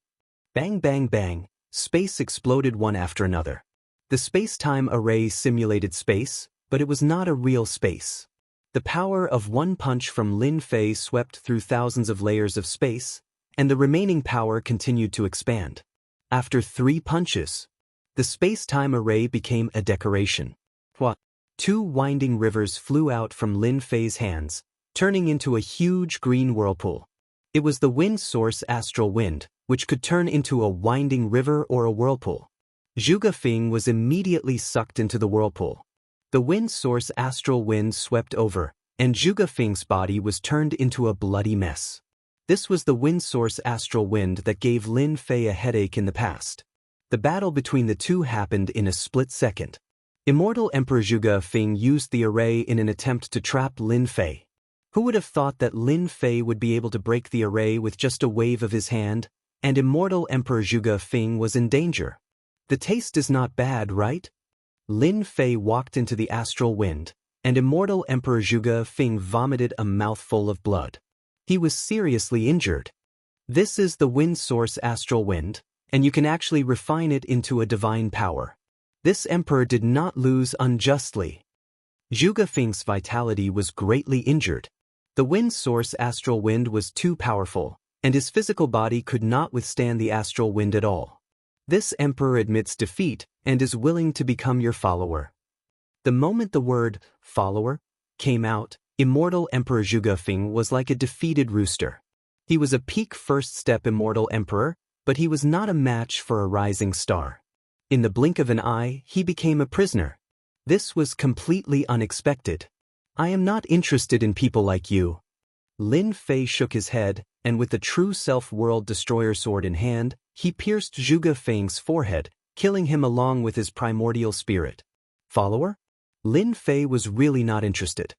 Bang bang bang, space exploded one after another. The space-time array simulated space, but it was not a real space. The power of one punch from Lin Fei swept through thousands of layers of space, and the remaining power continued to expand. After 3 punches, the space-time array became a decoration. What? 2 winding rivers flew out from Lin Fei's hands, turning into a huge green whirlpool. It was the wind source astral wind, which could turn into a winding river or a whirlpool. Zhuge was immediately sucked into the whirlpool. The wind source astral wind swept over, and Zhuge body was turned into a bloody mess. This was the wind source astral wind that gave Lin Fei a headache in the past. The battle between the two happened in a split second. Immortal Emperor Zhuge used the array in an attempt to trap Lin Fei. Who would have thought that Lin Fei would be able to break the array with just a wave of his hand, and Immortal Emperor Zhuge was in danger? The taste is not bad, right? Lin Fei walked into the astral wind, and Immortal Emperor Zhuge vomited a mouthful of blood. He was seriously injured. This is the wind source astral wind, and you can actually refine it into a divine power. This emperor did not lose unjustly. Zhuge vitality was greatly injured. The wind source astral wind was too powerful, and his physical body could not withstand the astral wind at all. This emperor admits defeat and is willing to become your follower. The moment the word follower came out, Immortal Emperor Zhuge was like a defeated rooster. He was a peak first-step Immortal Emperor, but he was not a match for a rising star. In the blink of an eye, he became a prisoner. This was completely unexpected. I am not interested in people like you. Lin Fei shook his head, and with the true self-world destroyer sword in hand, he pierced Zhuge forehead, killing him along with his primordial spirit. Follower? Lin Fei was really not interested.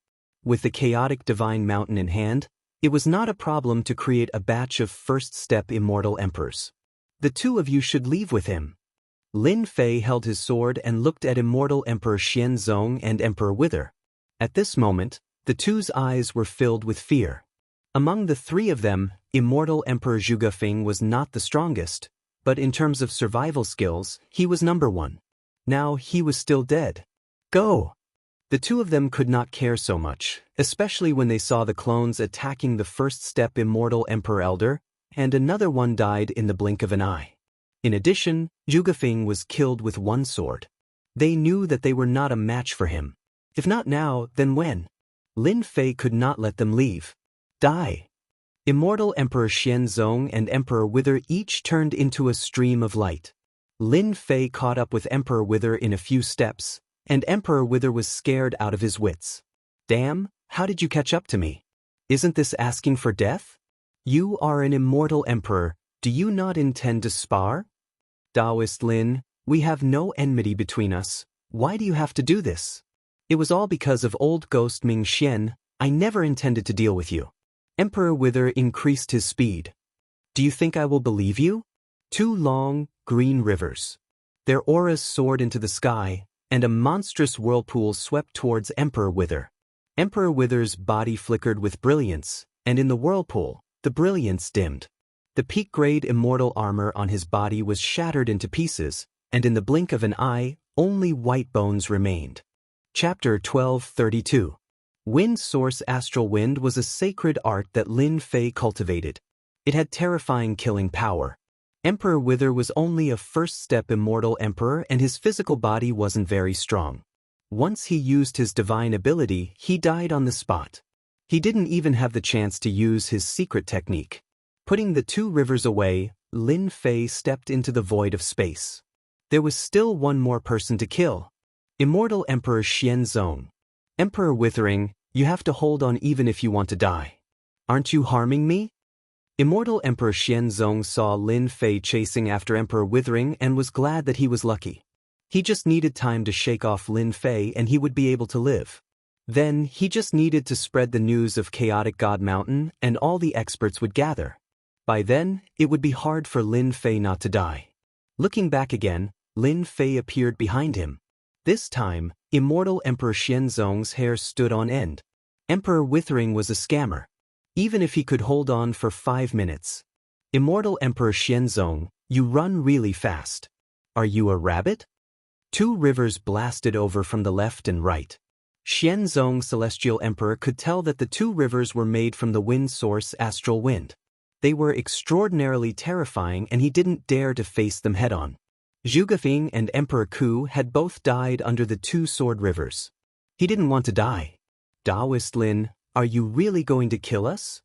With the chaotic divine mountain in hand, it was not a problem to create a batch of first-step immortal emperors. The two of you should leave with him. Lin Fei held his sword and looked at Immortal Emperor Xianxia and Emperor Wither. At this moment, the two's eyes were filled with fear. Among the three of them, Immortal Emperor Zhuge was not the strongest, but in terms of survival skills, he was number one. Now he was still dead. Go! The two of them could not care so much, especially when they saw the clones attacking the first step Immortal Emperor Elder, and another one died in the blink of an eye. In addition, Zhuge was killed with one sword. They knew that they were not a match for him. If not now, then when? Lin Fei could not let them leave. Die! Immortal Emperor Xianxia and Emperor Wither each turned into a stream of light. Lin Fei caught up with Emperor Wither in a few steps, and Emperor Wither was scared out of his wits. Damn, how did you catch up to me? Isn't this asking for death? You are an immortal emperor, do you not intend to spar? Taoist Lin, we have no enmity between us, why do you have to do this? It was all because of old ghost Ming Xian, I never intended to deal with you. Emperor Wither increased his speed. Do you think I will believe you? Two long, green rivers. Their auras soared into the sky, and a monstrous whirlpool swept towards Emperor Wither. Emperor Wither's body flickered with brilliance, and in the whirlpool, the brilliance dimmed. The peak-grade immortal armor on his body was shattered into pieces, and in the blink of an eye, only white bones remained. Chapter 1232. Wind Source Astral Wind was a sacred art that Lin Fei cultivated. It had terrifying killing power. Emperor Wither was only a first-step immortal emperor and his physical body wasn't very strong. Once he used his divine ability, he died on the spot. He didn't even have the chance to use his secret technique. Putting the two rivers away, Lin Fei stepped into the void of space. There was still one more person to kill. Immortal Emperor Xianxia. Emperor Withering, you have to hold on even if you want to die. Aren't you harming me? Immortal Emperor Xianxia saw Lin Fei chasing after Emperor Withering and was glad that he was lucky. He just needed time to shake off Lin Fei and he would be able to live. Then, he just needed to spread the news of Chaotic God Mountain and all the experts would gather. By then, it would be hard for Lin Fei not to die. Looking back again, Lin Fei appeared behind him. This time, Immortal Emperor Xianxia's hair stood on end. Emperor Withering was a scammer. Even if he could hold on for 5 minutes. Immortal Emperor Xianxia, you run really fast. Are you a rabbit? Two rivers blasted over from the left and right. Xianxia Celestial Emperor could tell that the two rivers were made from the wind source Astral Wind. They were extraordinarily terrifying and he didn't dare to face them head-on. Zhuge and Emperor Ku had both died under the two sword rivers. He didn't want to die. Taoist Lin, are you really going to kill us?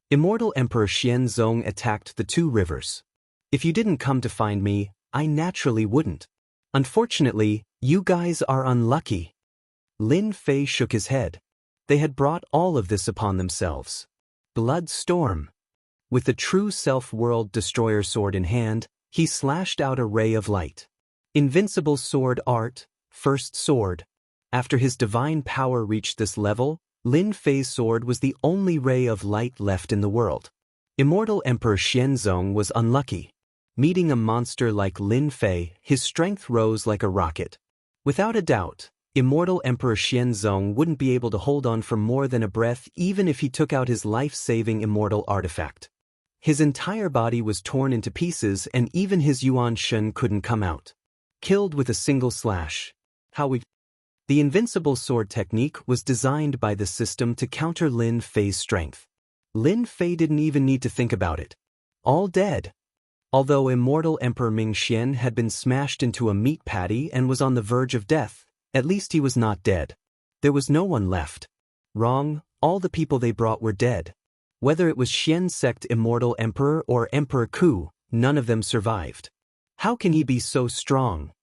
Immortal Emperor Xianxia attacked the two rivers. If you didn't come to find me, I naturally wouldn't. Unfortunately, you guys are unlucky. Lin Fei shook his head. They had brought all of this upon themselves. Blood Storm. With the true self-world destroyer sword in hand, he slashed out a ray of light. Invincible Sword Art, First Sword. After his divine power reached this level, Lin Fei's sword was the only ray of light left in the world. Immortal Emperor Xianxia was unlucky. Meeting a monster like Lin Fei, his strength rose like a rocket. Without a doubt, Immortal Emperor Xianxia wouldn't be able to hold on for more than a breath even if he took out his life-saving immortal artifact. His entire body was torn into pieces and even his Yuan Shen couldn't come out. Killed with a single slash. The invincible sword technique was designed by the system to counter Lin Fei's strength. Lin Fei didn't even need to think about it. All dead. Although Immortal Emperor Ming Xian had been smashed into a meat patty and was on the verge of death, at least he was not dead. There was no one left. Wrong, all the people they brought were dead. Whether it was Xian sect Immortal Emperor or Emperor Ku, none of them survived. How can he be so strong?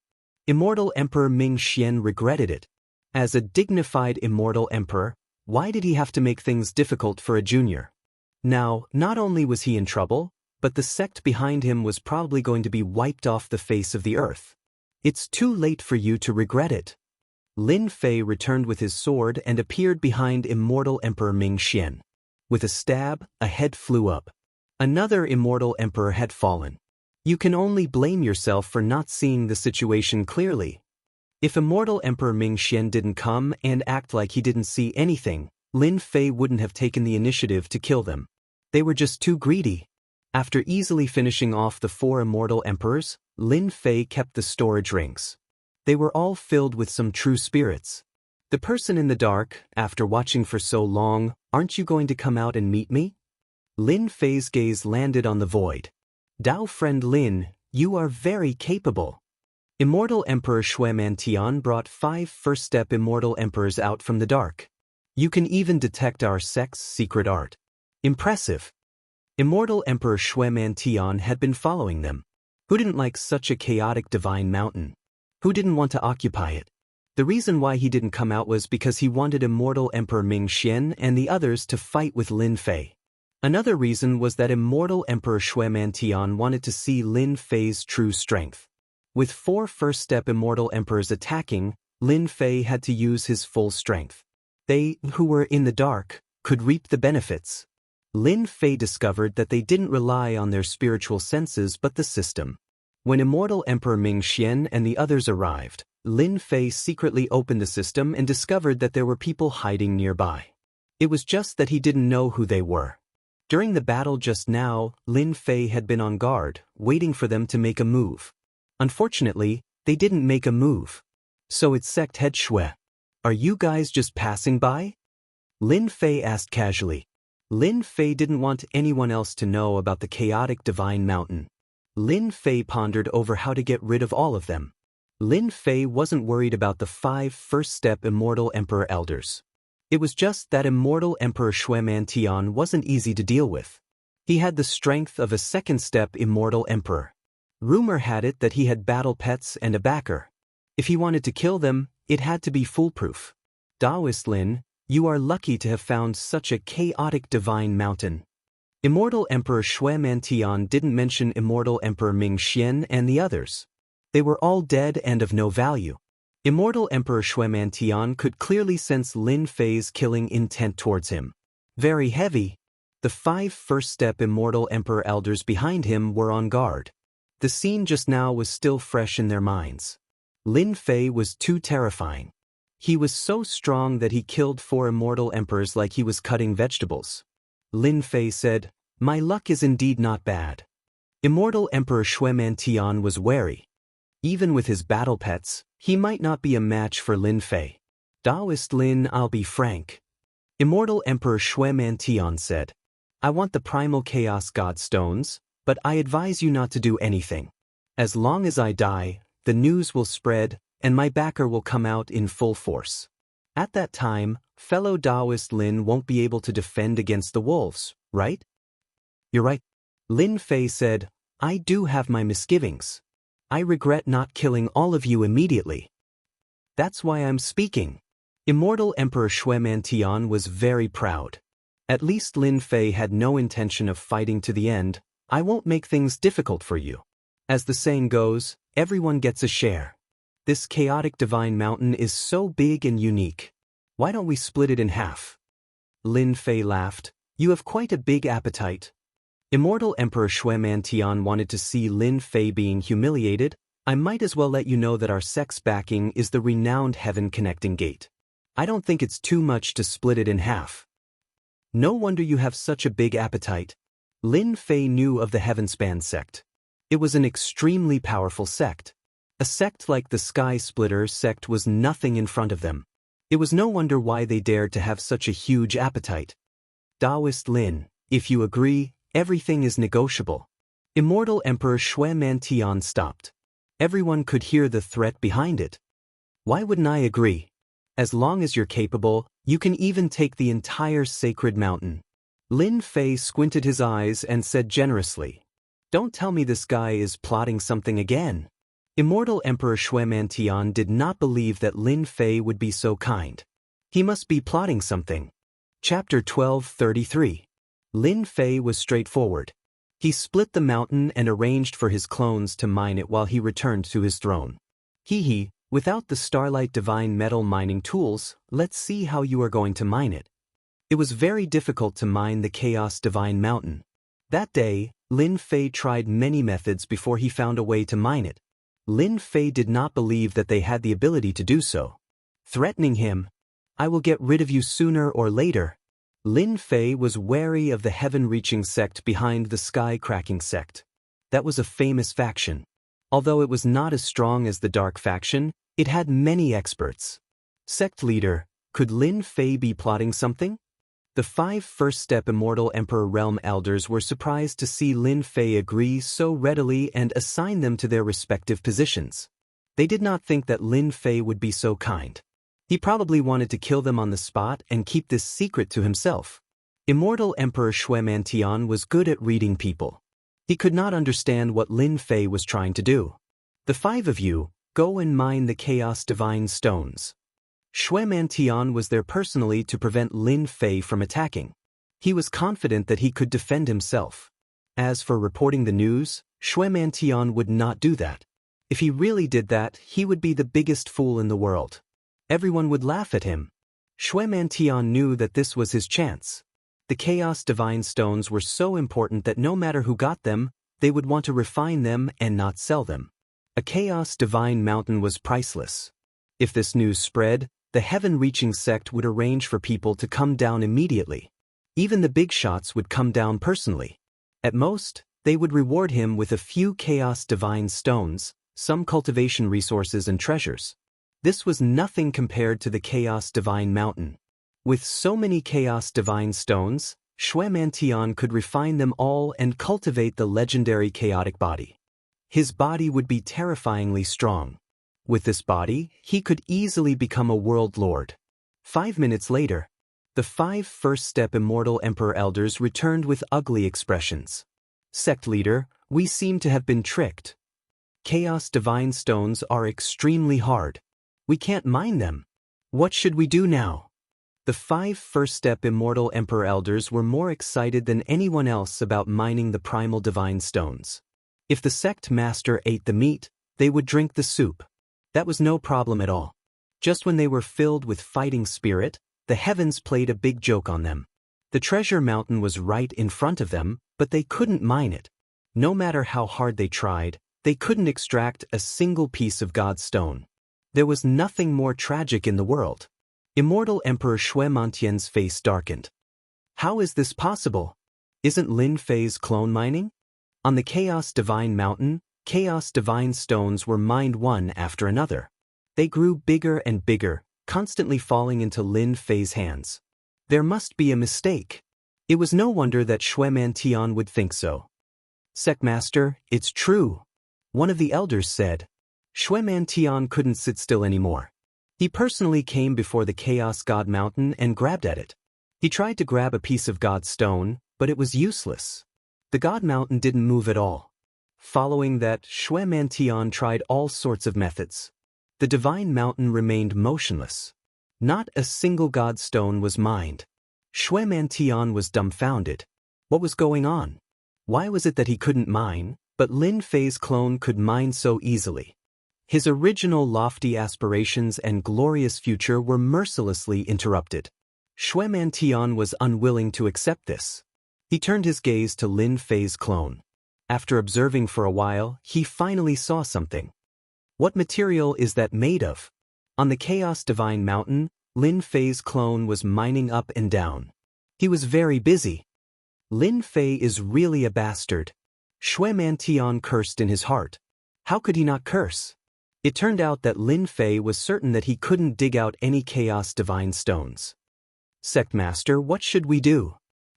Immortal Emperor Ming Xian regretted it. As a dignified immortal emperor, why did he have to make things difficult for a junior? Now, not only was he in trouble, but the sect behind him was probably going to be wiped off the face of the earth. It's too late for you to regret it. Lin Fei returned with his sword and appeared behind Immortal Emperor Ming Xian. With a stab, a head flew up. Another immortal emperor had fallen. You can only blame yourself for not seeing the situation clearly. If Immortal Emperor Ming Xian didn't come and act like he didn't see anything, Lin Fei wouldn't have taken the initiative to kill them. They were just too greedy. After easily finishing off the 4 immortal emperors, Lin Fei kept the storage rings. They were all filled with some true spirits. The person in the dark, after watching for so long, aren't you going to come out and meet me? Lin Fei's gaze landed on the void. Dao friend Lin, you are very capable. Immortal Emperor Shui Mantian brought 5 first-step immortal emperors out from the dark. You can even detect our sect's secret art. Impressive. Immortal Emperor Shui Mantian had been following them. Who didn't like such a chaotic divine mountain? Who didn't want to occupy it? The reason why he didn't come out was because he wanted Immortal Emperor Ming Xian and the others to fight with Lin Fei. Another reason was that Immortal Emperor Shui Mantian wanted to see Lin Fei's true strength. With 4 first-step immortal emperors attacking, Lin Fei had to use his full strength. They, who were in the dark, could reap the benefits. Lin Fei discovered that they didn't rely on their spiritual senses but the system. When Immortal Emperor Ming Xian and the others arrived, Lin Fei secretly opened the system and discovered that there were people hiding nearby. It was just that he didn't know who they were. During the battle just now, Lin Fei had been on guard, waiting for them to make a move. Unfortunately, they didn't make a move. So it's sect head Shui. Are you guys just passing by? Lin Fei asked casually. Lin Fei didn't want anyone else to know about the chaotic divine mountain. Lin Fei pondered over how to get rid of all of them. Lin Fei wasn't worried about the 5 first-step immortal emperor elders. It was just that Immortal Emperor Shui Mantian wasn't easy to deal with. He had the strength of a second-step immortal emperor. Rumor had it that he had battle pets and a backer. If he wanted to kill them, it had to be foolproof. Taoist Lin, you are lucky to have found such a chaotic divine mountain. Immortal Emperor Shui Mantian didn't mention Immortal Emperor Ming Xian and the others. They were all dead and of no value. Immortal Emperor Shui Mantian could clearly sense Lin Fei's killing intent towards him. Very heavy. The 5 first-step immortal emperor elders behind him were on guard. The scene just now was still fresh in their minds. Lin Fei was too terrifying. He was so strong that he killed 4 immortal emperors like he was cutting vegetables. Lin Fei said, "My luck is indeed not bad." Immortal Emperor Shui Mantian was wary. Even with his battle pets, he might not be a match for Lin Fei. Taoist Lin, I'll be frank. Immortal Emperor Shui Mantian said, I want the primal chaos god stones, but I advise you not to do anything. As long as I die, the news will spread, and my backer will come out in full force. At that time, fellow Taoist Lin won't be able to defend against the wolves, right? You're right. Lin Fei said, I do have my misgivings. I regret not killing all of you immediately. That's why I'm speaking. Immortal Emperor Shui Mantian was very proud. At least Lin Fei had no intention of fighting to the end. I won't make things difficult for you. As the saying goes, everyone gets a share. This chaotic divine mountain is so big and unique. Why don't we split it in half? Lin Fei laughed. You have quite a big appetite. Immortal Emperor Shui Mantian wanted to see Lin Fei being humiliated. I might as well let you know that our sect's backing is the renowned Heaven Connecting Gate. I don't think it's too much to split it in half. No wonder you have such a big appetite. Lin Fei knew of the Heavenspan sect. It was an extremely powerful sect. A sect like the Sky Splitter sect was nothing in front of them. It was no wonder why they dared to have such a huge appetite. Taoist Lin, if you agree, everything is negotiable. Immortal Emperor Shui Mantian stopped. Everyone could hear the threat behind it. Why wouldn't I agree? As long as you're capable, you can even take the entire sacred mountain. Lin Fei squinted his eyes and said generously, Don't tell me this guy is plotting something again. Immortal Emperor Shui Mantian did not believe that Lin Fei would be so kind. He must be plotting something. Chapter 1233. Lin Fei was straightforward. He split the mountain and arranged for his clones to mine it while he returned to his throne. Without the Starlight Divine Metal mining tools, let's see how you are going to mine it. It was very difficult to mine the Chaos Divine Mountain. That day, Lin Fei tried many methods before he found a way to mine it. Lin Fei did not believe that they had the ability to do so. Threatening him, "I will get rid of you sooner or later." Lin Fei was wary of the heaven-reaching sect behind the sky-cracking sect. That was a famous faction. Although it was not as strong as the dark faction, it had many experts. Sect leader, could Lin Fei be plotting something? The 5 first-step Immortal Emperor Realm elders were surprised to see Lin Fei agree so readily and assign them to their respective positions. They did not think that Lin Fei would be so kind. He probably wanted to kill them on the spot and keep this secret to himself. Immortal Emperor Xianxia was good at reading people. He could not understand what Lin Fei was trying to do. "The 5 of you, go and mine the Chaos Divine Stones." Xianxia was there personally to prevent Lin Fei from attacking. He was confident that he could defend himself. As for reporting the news, Xianxia would not do that. If he really did that, he would be the biggest fool in the world. Everyone would laugh at him. Xianxia knew that this was his chance. The Chaos Divine Stones were so important that no matter who got them, they would want to refine them and not sell them. A Chaos Divine Mountain was priceless. If this news spread, the heaven-reaching sect would arrange for people to come down immediately. Even the big shots would come down personally. At most, they would reward him with a few Chaos Divine Stones, some cultivation resources and treasures. This was nothing compared to the Chaos Divine Mountain. With so many Chaos Divine Stones, Xianxia could refine them all and cultivate the legendary chaotic body. His body would be terrifyingly strong. With this body, he could easily become a world lord. 5 minutes later, the 5 first-step Immortal Emperor elders returned with ugly expressions. "Sect leader, we seem to have been tricked. Chaos Divine Stones are extremely hard. We can't mine them. What should we do now?" The 5 first-step Immortal Emperor elders were more excited than anyone else about mining the primal divine stones. If the sect master ate the meat, they would drink the soup. That was no problem at all. Just when they were filled with fighting spirit, the heavens played a big joke on them. The treasure mountain was right in front of them, but they couldn't mine it. No matter how hard they tried, they couldn't extract a single piece of God's stone. There was nothing more tragic in the world. Immortal Emperor Xianxia's face darkened. How is this possible? Isn't Lin Fei's clone mining? On the Chaos Divine Mountain, Chaos Divine Stones were mined one after another. They grew bigger and bigger, constantly falling into Lin Fei's hands. There must be a mistake. It was no wonder that Xianxia would think so. "Sectmaster, it's true," one of the elders said. Xianxia couldn't sit still anymore. He personally came before the Chaos God Mountain and grabbed at it. He tried to grab a piece of God's stone, but it was useless. The God Mountain didn't move at all. Following that, Xianxia tried all sorts of methods. The Divine Mountain remained motionless. Not a single God stone was mined. Xianxia was dumbfounded. What was going on? Why was it that he couldn't mine, but Lin Fei's clone could mine so easily? His original lofty aspirations and glorious future were mercilessly interrupted. Xianxia was unwilling to accept this. He turned his gaze to Lin Fei's clone. After observing for a while, he finally saw something. What material is that made of? On the Chaos Divine Mountain, Lin Fei's clone was mining up and down. He was very busy. Lin Fei is really a bastard. Xianxia cursed in his heart. How could he not curse? It turned out that Lin Fei was certain that he couldn't dig out any Chaos Divine Stones. "Sect Master, what should we do?"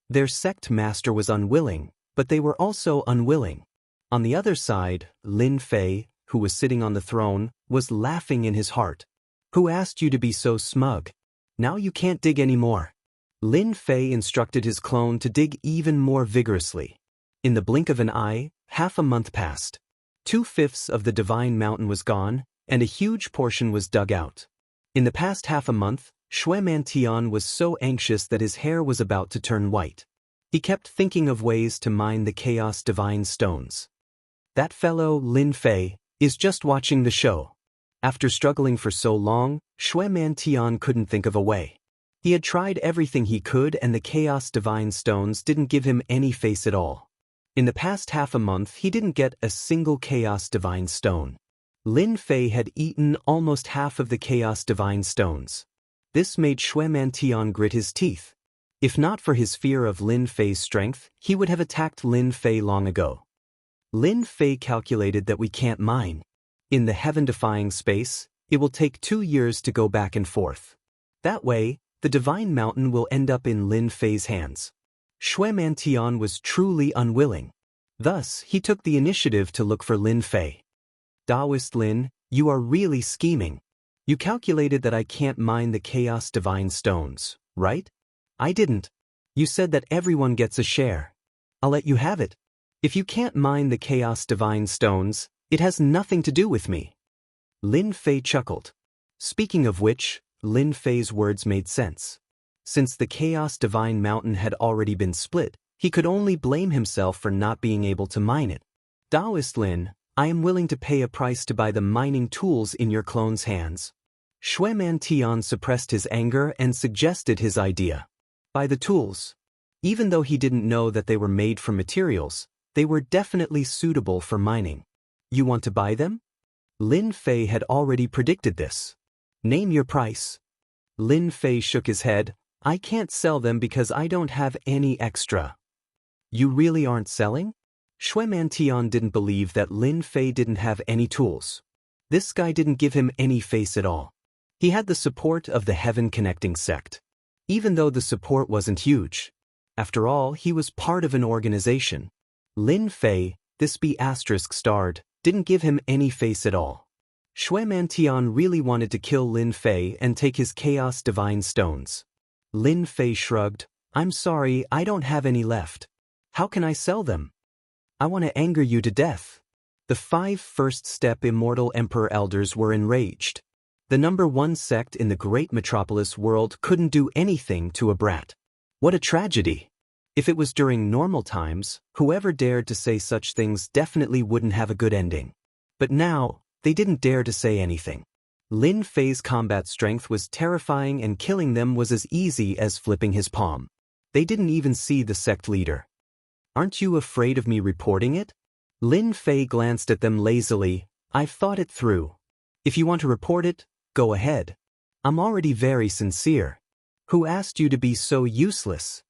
Their sect master was unwilling, but they were also unwilling. On the other side, Lin Fei, who was sitting on the throne, was laughing in his heart. "Who asked you to be so smug? Now you can't dig anymore." Lin Fei instructed his clone to dig even more vigorously. In the blink of an eye, half a month passed. 2/5 of the Divine Mountain was gone, and a huge portion was dug out. In the past half a month, Xianxia was so anxious that his hair was about to turn white. He kept thinking of ways to mine the Chaos Divine Stones. That fellow, Lin Fei, is just watching the show. After struggling for so long, Xianxia couldn't think of a way. He had tried everything he could and the Chaos Divine Stones didn't give him any face at all. In the past half a month he didn't get a single Chaos Divine Stone. Lin Fei had eaten almost half of the Chaos Divine Stones. This made Xue Mantian grit his teeth. If not for his fear of Lin Fei's strength, he would have attacked Lin Fei long ago. Lin Fei calculated that we can't mine. In the heaven-defying space, it will take 2 years to go back and forth. That way, the Divine Mountain will end up in Lin Fei's hands. Xue Mantian was truly unwilling. Thus, he took the initiative to look for Lin Fei. Taoist Lin, you are really scheming. You calculated that I can't mine the Chaos Divine Stones, right? I didn't. You said that everyone gets a share. I'll let you have it. If you can't mine the Chaos Divine Stones, it has nothing to do with me. Lin Fei chuckled. Speaking of which, Lin Fei's words made sense. Since the Chaos Divine Mountain had already been split, he could only blame himself for not being able to mine it. Taoist Lin, I am willing to pay a price to buy the mining tools in your clone's hands. Xue Mantian suppressed his anger and suggested his idea. Buy the tools. Even though he didn't know that they were made from materials, they were definitely suitable for mining. You want to buy them? Lin Fei had already predicted this. Name your price. Lin Fei shook his head. I can't sell them because I don't have any extra. You really aren't selling? Xue Mantian didn't believe that Lin Fei didn't have any tools. This guy didn't give him any face at all. He had the support of the Heaven Connecting sect. Even though the support wasn't huge. After all, he was part of an organization. Lin Fei, this B****, didn't give him any face at all. Xue Mantian really wanted to kill Lin Fei and take his Chaos Divine Stones. Lin Fei shrugged. I'm sorry, I don't have any left. How can I sell them? I want to anger you to death. The 5 first-step Immortal Emperor Elders were enraged. The #1 sect in the great metropolis world couldn't do anything to a brat. What a tragedy! If it was during normal times, whoever dared to say such things definitely wouldn't have a good ending. But now, they didn't dare to say anything. Lin Fei's combat strength was terrifying and killing them was as easy as flipping his palm. They didn't even see the sect leader. Aren't you afraid of me reporting it? Lin Fei glanced at them lazily. I've thought it through. If you want to report it, go ahead. I'm already very sincere. Who asked you to be so useless?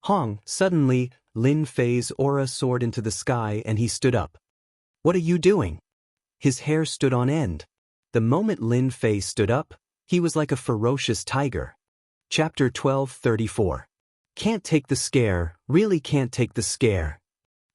Hong, suddenly, Lin Fei's aura soared into the sky and he stood up. What are you doing? His hair stood on end. The moment Lin Fei stood up, he was like a ferocious tiger. Chapter 12:34. Can't take the scare, really can't take the scare.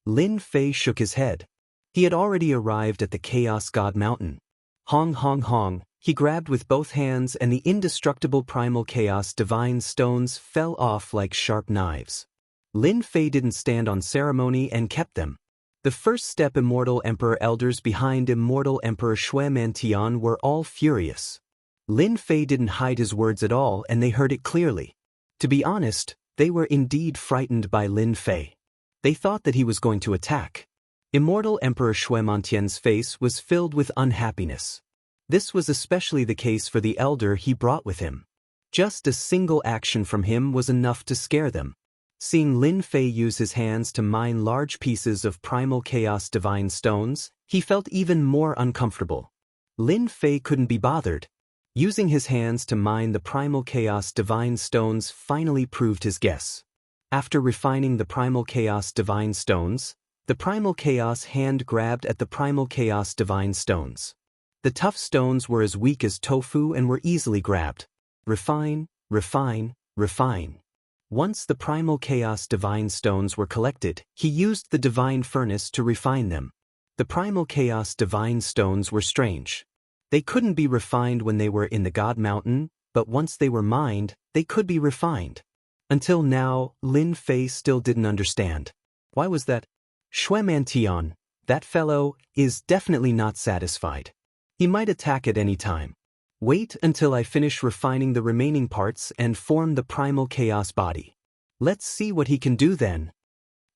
Lin Fei shook his head. He had already arrived at the Chaos God Mountain. Hong hong hong, he grabbed with both hands and the indestructible primal Chaos Divine Stones fell off like sharp knives. Lin Fei didn't stand on ceremony and kept them. The first-step Immortal Emperor Elders behind Immortal Emperor Xue Mantian were all furious. Lin Fei didn't hide his words at all and they heard it clearly. To be honest, they were indeed frightened by Lin Fei. They thought that he was going to attack. Immortal Emperor Xue Mantian's face was filled with unhappiness. This was especially the case for the elder he brought with him. Just a single action from him was enough to scare them. Seeing Lin Fei use his hands to mine large pieces of primal Chaos Divine Stones, he felt even more uncomfortable. Lin Fei couldn't be bothered. Using his hands to mine the primal Chaos Divine Stones finally proved his guess. After refining the primal Chaos Divine Stones, the primal Chaos hand grabbed at the primal Chaos Divine Stones. The tough stones were as weak as tofu and were easily grabbed. Refine, refine, refine. Once the primal Chaos Divine Stones were collected, he used the Divine Furnace to refine them. The primal Chaos Divine Stones were strange. They couldn't be refined when they were in the God Mountain, but once they were mined, they could be refined. Until now, Lin Fei still didn't understand. Why was that? Xue Mantian, that fellow, is definitely not satisfied. He might attack at any time. Wait until I finish refining the remaining parts and form the primal chaos body. Let's see what he can do then.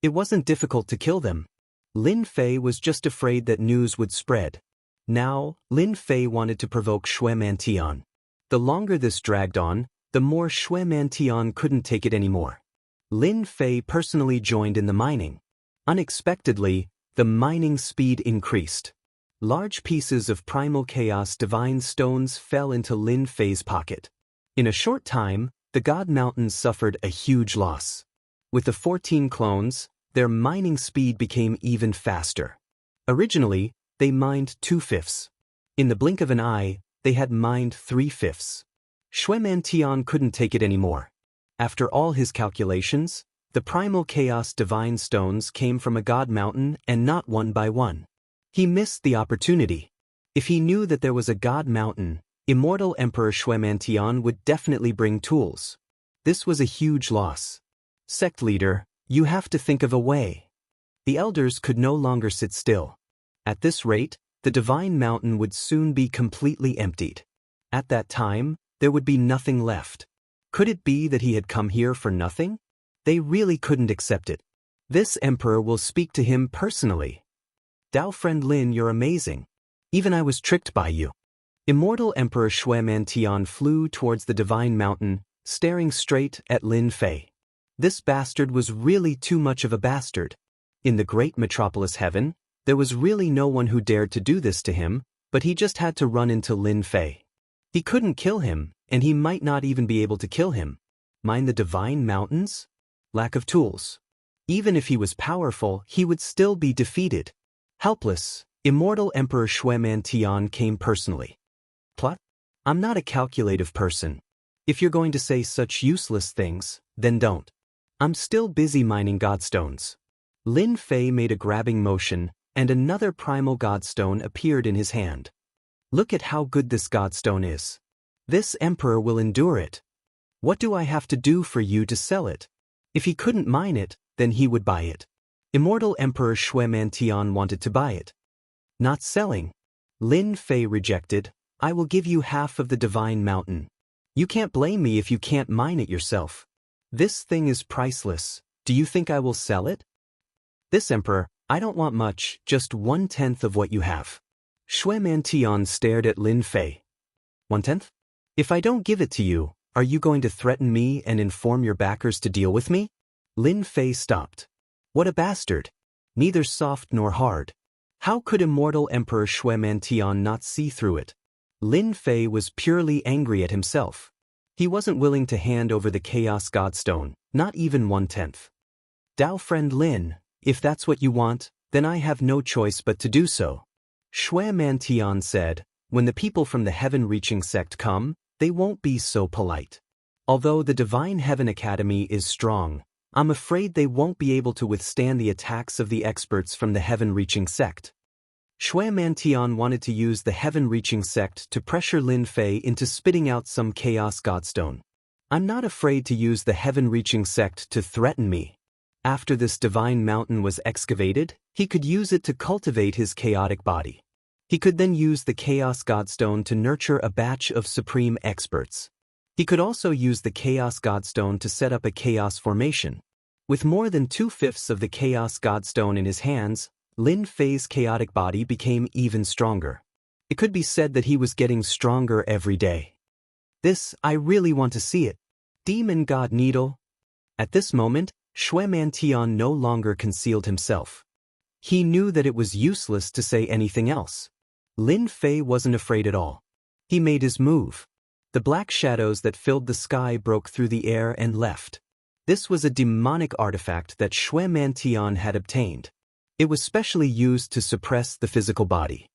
It wasn't difficult to kill them. Lin Fei was just afraid that news would spread. Now, Lin Fei wanted to provoke Xue Mantian. The longer this dragged on, the more Xue Mantian couldn't take it anymore. Lin Fei personally joined in the mining. Unexpectedly, the mining speed increased. Large pieces of primal chaos divine stones fell into Lin Fei's pocket. In a short time, the God Mountains suffered a huge loss. With the 14 clones, their mining speed became even faster. Originally, they mined 2/5. In the blink of an eye, they had mined 3/5. Shuemantian couldn't take it anymore. After all his calculations, the primal chaos divine stones came from a God Mountain and not one by one. He missed the opportunity. If he knew that there was a God Mountain, Immortal Emperor Shuemantian would definitely bring tools. This was a huge loss. Sect leader, you have to think of a way. The elders could no longer sit still. At this rate, the divine mountain would soon be completely emptied. At that time, there would be nothing left. Could it be that he had come here for nothing? They really couldn't accept it. This emperor will speak to him personally. Dao friend Lin, you're amazing. Even I was tricked by you. Immortal Emperor Shuemantian flew towards the divine mountain, staring straight at Lin Fei. This bastard was really too much of a bastard. In the great metropolis heaven, there was really no one who dared to do this to him, but he just had to run into Lin Fei. He couldn't kill him, and he might not even be able to kill him. Mine the divine mountains? Lack of tools. Even if he was powerful, he would still be defeated. Helpless, Immortal Emperor Shuemantian came personally. Plot? I'm not a calculative person. If you're going to say such useless things, then don't. I'm still busy mining godstones. Lin Fei made a grabbing motion, and another primal godstone appeared in his hand. Look at how good this godstone is. This emperor will endure it. What do I have to do for you to sell it? If he couldn't mine it, then he would buy it. Immortal Emperor Shuemantian wanted to buy it. Not selling. Lin Fei rejected. I will give you half of the divine mountain. You can't blame me if you can't mine it yourself. This thing is priceless. Do you think I will sell it? This emperor, I don't want much, just 1/10 of what you have. Shuemantian stared at Lin Fei. 1/10? If I don't give it to you, are you going to threaten me and inform your backers to deal with me? Lin Fei stopped. What a bastard. Neither soft nor hard. How could Immortal Emperor Shuemantian not see through it? Lin Fei was purely angry at himself. He wasn't willing to hand over the Chaos Godstone, not even 1/10. Dao friend Lin, if that's what you want, then I have no choice but to do so. Shuemantian said, when the people from the heaven-reaching sect come, they won't be so polite. Although the Divine Heaven Academy is strong, I'm afraid they won't be able to withstand the attacks of the experts from the heaven-reaching sect. Shuemantian wanted to use the heaven-reaching sect to pressure Lin Fei into spitting out some Chaos Godstone. I'm not afraid to use the heaven-reaching sect to threaten me. After this divine mountain was excavated, he could use it to cultivate his chaotic body. He could then use the Chaos Godstone to nurture a batch of supreme experts. He could also use the Chaos Godstone to set up a chaos formation. With more than 2/5 of the Chaos Godstone in his hands, Lin Fei's chaotic body became even stronger. It could be said that he was getting stronger every day. This, I really want to see it. Demon God Needle. At this moment, Shuemantian no longer concealed himself. He knew that it was useless to say anything else. Lin Fei wasn't afraid at all. He made his move. The black shadows that filled the sky broke through the air and left. This was a demonic artifact that Shuemantian had obtained. It was specially used to suppress the physical body.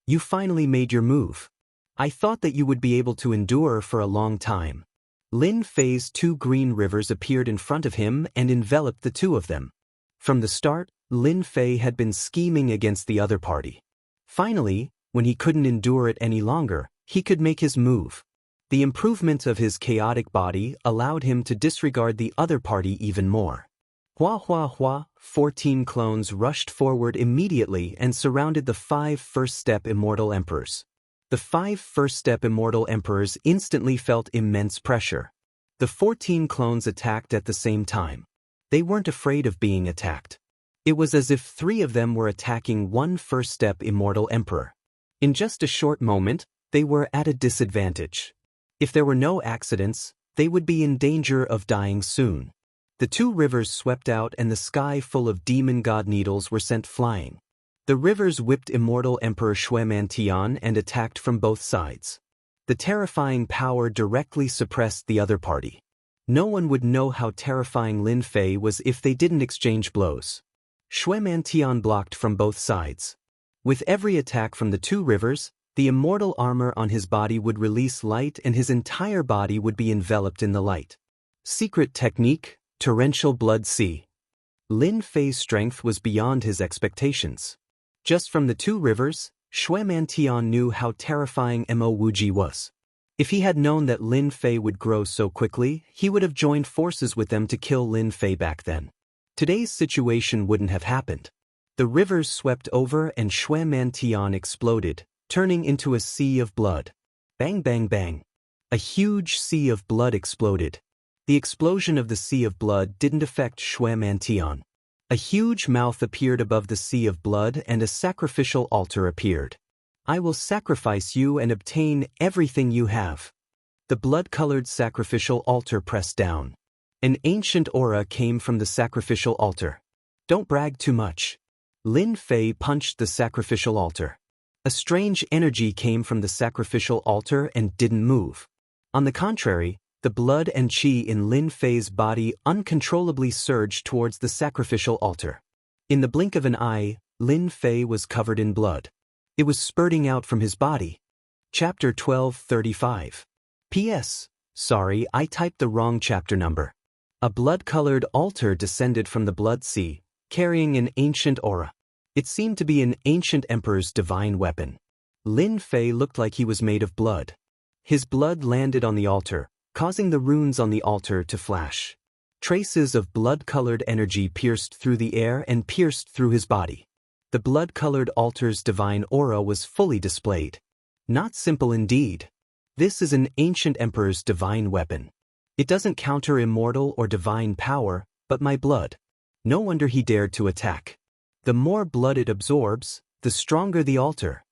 You finally made your move. I thought that you would be able to endure for a long time. Lin Fei's 2 green rivers appeared in front of him and enveloped the 2 of them. From the start, Lin Fei had been scheming against the other party. Finally, when he couldn't endure it any longer, he could make his move. The improvement of his chaotic body allowed him to disregard the other party even more. Hua hua hua, 14 clones rushed forward immediately and surrounded the 5 first-step Immortal Emperors. The 5 first-step Immortal Emperors instantly felt immense pressure. The 14 clones attacked at the same time. They weren't afraid of being attacked. It was as if 3 of them were attacking one first-step Immortal Emperor. In just a short moment, they were at a disadvantage. If there were no accidents, they would be in danger of dying soon. The two rivers swept out and the sky full of demon god needles were sent flying. The rivers whipped Immortal Emperor Shuemantian and attacked from both sides. The terrifying power directly suppressed the other party. No one would know how terrifying Lin Fei was if they didn't exchange blows. Shuemantian blocked from both sides. With every attack from the two rivers, the immortal armor on his body would release light and his entire body would be enveloped in the light. Secret technique, torrential blood sea. Lin Fei's strength was beyond his expectations. Just from the two rivers, Shuemantian knew how terrifying Mo Wuji was. If he had known that Lin Fei would grow so quickly, he would have joined forces with them to kill Lin Fei back then. Today's situation wouldn't have happened. The rivers swept over and Shuemantian exploded, turning into a sea of blood. Bang bang bang. A huge sea of blood exploded. The explosion of the sea of blood didn't affect Shuemantian. A huge mouth appeared above the sea of blood and a sacrificial altar appeared. I will sacrifice you and obtain everything you have. The blood-colored sacrificial altar pressed down. An ancient aura came from the sacrificial altar. Don't brag too much. Lin Fei punched the sacrificial altar. A strange energy came from the sacrificial altar and didn't move. On the contrary, the blood and qi in Lin Fei's body uncontrollably surged towards the sacrificial altar. In the blink of an eye, Lin Fei was covered in blood. It was spurting out from his body. Chapter 12:35. P.S. Sorry, I typed the wrong chapter number. A blood-colored altar descended from the blood sea, carrying an ancient aura. It seemed to be an ancient emperor's divine weapon. Lin Fei looked like he was made of blood. His blood landed on the altar, causing the runes on the altar to flash. Traces of blood-colored energy pierced through the air and pierced through his body. The blood-colored altar's divine aura was fully displayed. Not simple indeed. This is an ancient emperor's divine weapon. It doesn't counter immortal or divine power, but my blood. No wonder he dared to attack. The more blood it absorbs, the stronger the altar.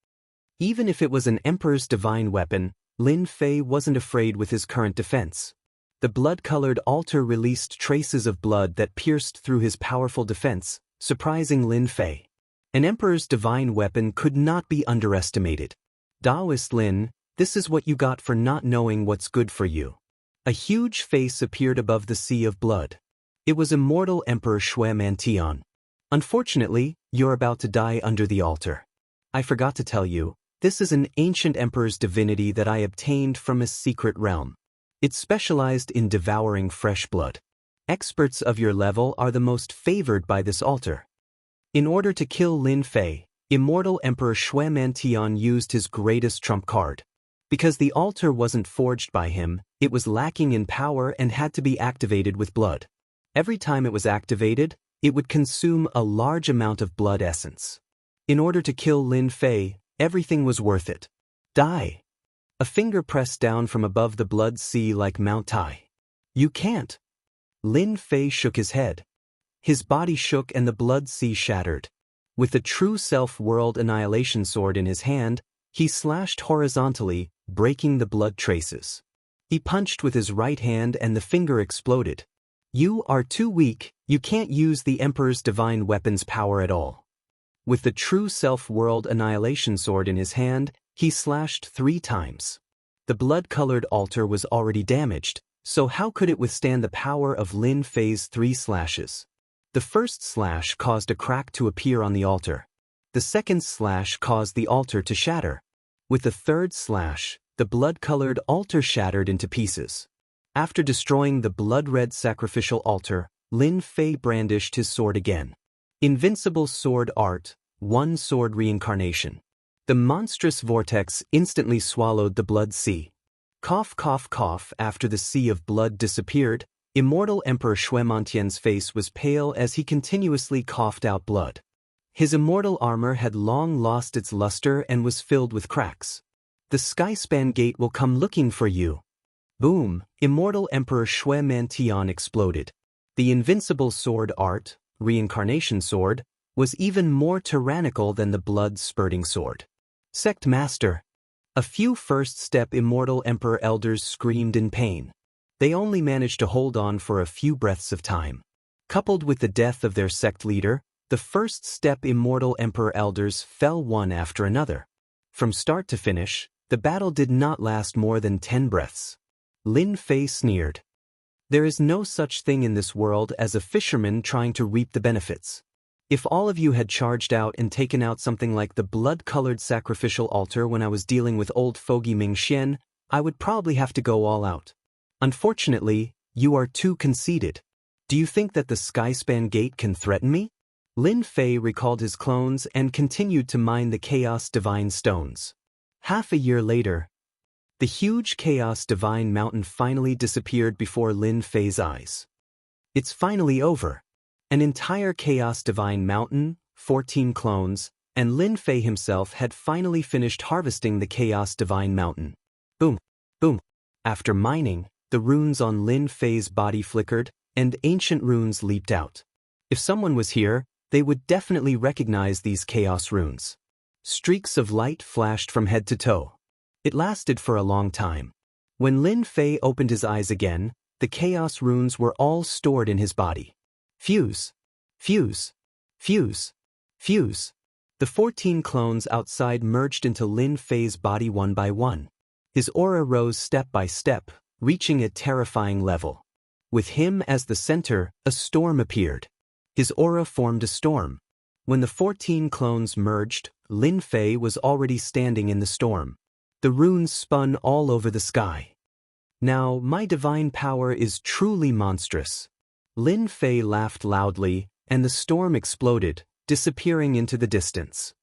Even if it was an emperor's divine weapon, Lin Fei wasn't afraid with his current defense. The blood-colored altar released traces of blood that pierced through his powerful defense, surprising Lin Fei. An emperor's divine weapon could not be underestimated. Taoist Lin, this is what you got for not knowing what's good for you. A huge face appeared above the sea of blood. It was Immortal Emperor Shuemantian. Unfortunately, you're about to die under the altar. I forgot to tell you, this is an ancient emperor's divinity that I obtained from a secret realm. It's specialized in devouring fresh blood. Experts of your level are the most favored by this altar. In order to kill Lin Fei, Immortal Emperor Shuemantian used his greatest trump card. Because the altar wasn't forged by him, it was lacking in power and had to be activated with blood. Every time it was activated, it would consume a large amount of blood essence. In order to kill Lin Fei, everything was worth it. Die. A finger pressed down from above the blood sea like Mount Tai. You can't. Lin Fei shook his head. His body shook and the blood sea shattered. With the true self-world annihilation sword in his hand, he slashed horizontally, breaking the blood traces. He punched with his right hand and the finger exploded. You are too weak, you can't use the Emperor's divine weapon's power at all. With the true self-world annihilation sword in his hand, he slashed 3 times. The blood-colored altar was already damaged, so how could it withstand the power of Lin Fei's 3 slashes? The first slash caused a crack to appear on the altar. The second slash caused the altar to shatter. With the third slash, the blood-colored altar shattered into pieces. After destroying the blood-red sacrificial altar, Lin Fei brandished his sword again. Invincible Sword Art, 1 Sword Reincarnation. The monstrous vortex instantly swallowed the blood sea. Cough cough cough. After the sea of blood disappeared, Immortal Emperor Shuemantian's face was pale as he continuously coughed out blood. His immortal armor had long lost its luster and was filled with cracks. The Skyspan Gate will come looking for you. Boom! Immortal Emperor Shuemantian exploded. The invincible sword art, reincarnation sword, was even more tyrannical than the blood-spurting sword. Sect Master. A few first-step Immortal Emperor elders screamed in pain. They only managed to hold on for a few breaths of time. Coupled with the death of their sect leader, the first step Immortal Emperor elders fell one after another. From start to finish, the battle did not last more than 10 breaths. Lin Fei sneered. There is no such thing in this world as a fisherman trying to reap the benefits. If all of you had charged out and taken out something like the blood-colored sacrificial altar when I was dealing with old fogey Ming Xian, I would probably have to go all out. Unfortunately, you are too conceited. Do you think that the Skyspan Gate can threaten me? Lin Fei recalled his clones and continued to mine the Chaos Divine Stones. Half a year later, the huge Chaos Divine Mountain finally disappeared before Lin Fei's eyes. It's finally over. An entire Chaos Divine Mountain, 14 clones, and Lin Fei himself had finally finished harvesting the Chaos Divine Mountain. Boom, boom. After mining, the runes on Lin Fei's body flickered, and ancient runes leaped out. If someone was here, they would definitely recognize these chaos runes. Streaks of light flashed from head to toe. It lasted for a long time. When Lin Fei opened his eyes again, the chaos runes were all stored in his body. Fuse, fuse, fuse, fuse. The 14 clones outside merged into Lin Fei's body one by one. His aura rose step by step, reaching a terrifying level. With him as the center, a storm appeared. His aura formed a storm. When the 14 clones merged, Lin Fei was already standing in the storm. The runes spun all over the sky. Now, my divine power is truly monstrous. Lin Fei laughed loudly, and the storm exploded, disappearing into the distance.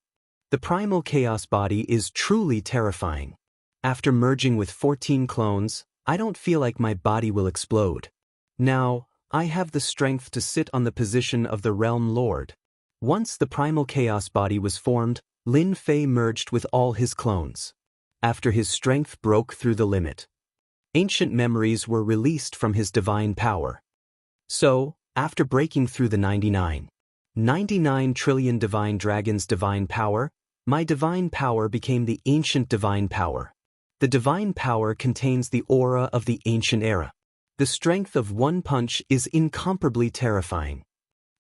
The primal chaos body is truly terrifying. After merging with 14 clones, I don't feel like my body will explode. Now, I have the strength to sit on the position of the Realm Lord. Once the primal chaos body was formed, Lin Fei merged with all his clones. After his strength broke through the limit, ancient memories were released from his divine power. So, after breaking through the 99 trillion divine dragons' divine power, my divine power became the ancient divine power. The divine power contains the aura of the ancient era. The strength of one punch is incomparably terrifying.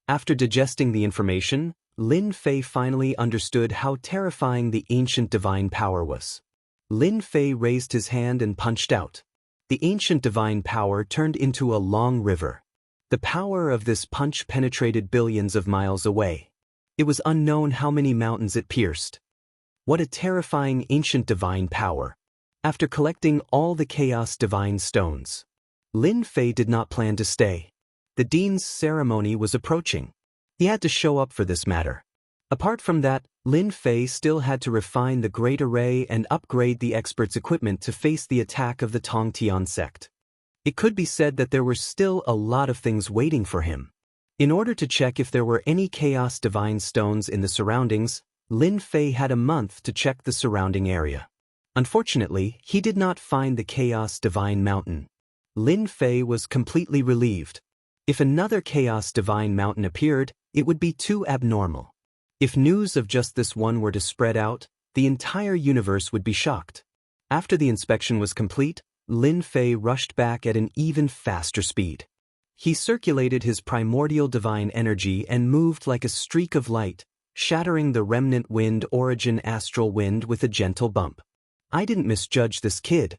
After digesting the information, Lin Fei finally understood how terrifying the ancient divine power was. Lin Fei raised his hand and punched out. The ancient divine power turned into a long river. The power of this punch penetrated billions of miles away. It was unknown how many mountains it pierced. What a terrifying ancient divine power. After collecting all the Chaos Divine Stones, Lin Fei did not plan to stay. The dean's ceremony was approaching. He had to show up for this matter. Apart from that, Lin Fei still had to refine the Great Array and upgrade the expert's equipment to face the attack of the Tongtian sect. It could be said that there were still a lot of things waiting for him. In order to check if there were any Chaos Divine Stones in the surroundings, Lin Fei had a month to check the surrounding area. Unfortunately, he did not find the Chaos Divine Mountain. Lin Fei was completely relieved. If another Chaos Divine Mountain appeared, it would be too abnormal. If news of just this one were to spread out, the entire universe would be shocked. After the inspection was complete, Lin Fei rushed back at an even faster speed. He circulated his primordial divine energy and moved like a streak of light, shattering the remnant wind origin astral wind with a gentle bump. I didn't misjudge this kid.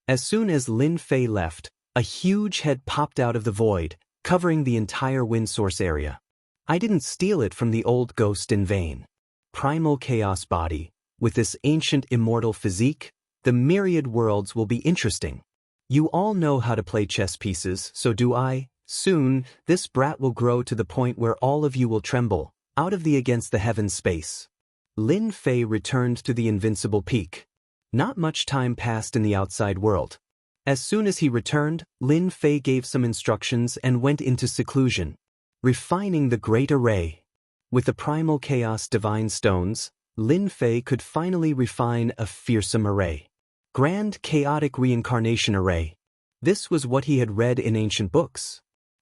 As soon as Lin Fei left, a huge head popped out of the void, covering the entire wind source area. I didn't steal it from the old ghost in vain. Primal chaos body, with this ancient immortal physique, the myriad worlds will be interesting. You all know how to play chess pieces, so do I. Soon, this brat will grow to the point where all of you will tremble, out of the against the heavens space. Lin Fei returned to the invincible peak. Not much time passed in the outside world. As soon as he returned, Lin Fei gave some instructions and went into seclusion. Refining the Great Array. With the primal chaos divine stones, Lin Fei could finally refine a fearsome array. Grand Chaotic Reincarnation Array. This was what he had read in ancient books.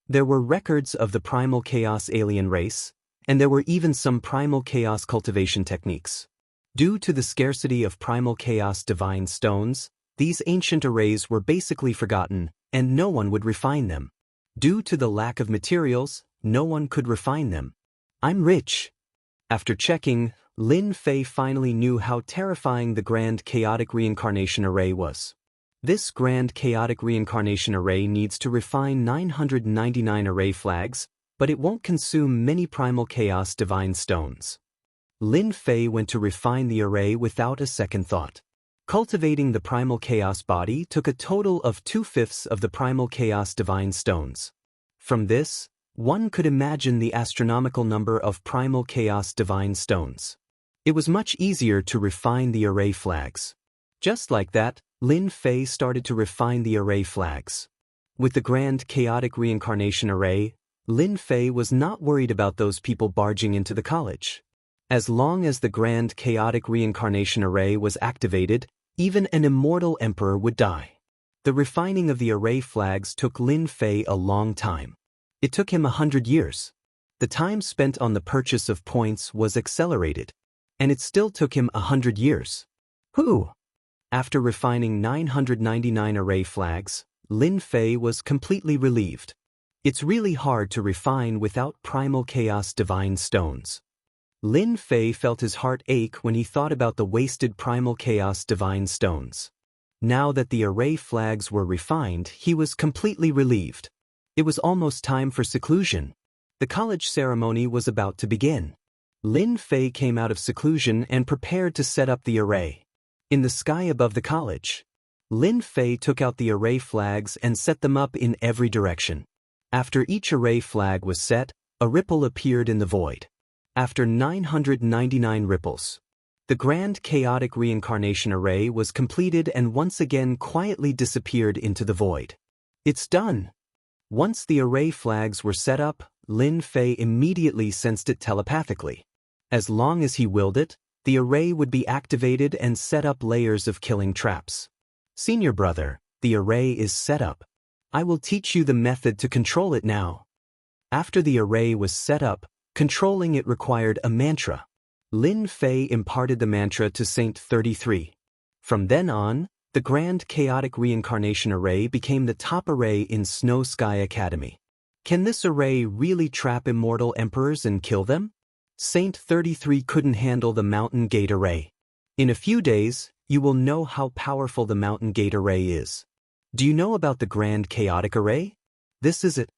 There were records of the primal chaos alien race, and there were even some primal chaos cultivation techniques. Due to the scarcity of primal chaos divine stones, these ancient arrays were basically forgotten, and no one would refine them. Due to the lack of materials, no one could refine them. I'm rich. After checking, Lin Fei finally knew how terrifying the Grand Chaotic Reincarnation Array was. This Grand Chaotic Reincarnation Array needs to refine 999 array flags, but it won't consume many Primal Chaos Divine Stones. Lin Fei went to refine the array without a second thought. Cultivating the Primal Chaos body took a total of 2/5 of the Primal Chaos Divine Stones. From this, one could imagine the astronomical number of Primal Chaos Divine Stones. It was much easier to refine the array flags. Just like that, Lin Fei started to refine the array flags. With the Grand Chaotic Reincarnation Array, Lin Fei was not worried about those people barging into the college. As long as the Grand Chaotic Reincarnation Array was activated, even an immortal emperor would die. The refining of the array flags took Lin Fei a long time. It took him 100 years. The time spent on the purchase of points was accelerated. And it still took him 100 years. After refining 999 array flags, Lin Fei was completely relieved. It's really hard to refine without Primal Chaos Divine Stones. Lin Fei felt his heart ache when he thought about the wasted Primal Chaos Divine Stones. Now that the array flags were refined, he was completely relieved. It was almost time for seclusion. The college ceremony was about to begin. Lin Fei came out of seclusion and prepared to set up the array. In the sky above the college, Lin Fei took out the array flags and set them up in every direction. After each array flag was set, a ripple appeared in the void. After 999 ripples, the Grand Chaotic Reincarnation Array was completed and once again quietly disappeared into the void. It's done! Once the array flags were set up, Lin Fei immediately sensed it telepathically. As long as he willed it, the array would be activated and set up layers of killing traps. Senior brother, the array is set up. I will teach you the method to control it now. After the array was set up, controlling it required a mantra. Lin Fei imparted the mantra to Saint 33. From then on, the Grand Chaotic Reincarnation Array became the top array in Snow Sky Academy. Can this array really trap immortal emperors and kill them? Saint 33 couldn't handle the Mountain Gate Array. In a few days, you will know how powerful the Mountain Gate Array is. Do you know about the Grand Chaotic Array? This is it.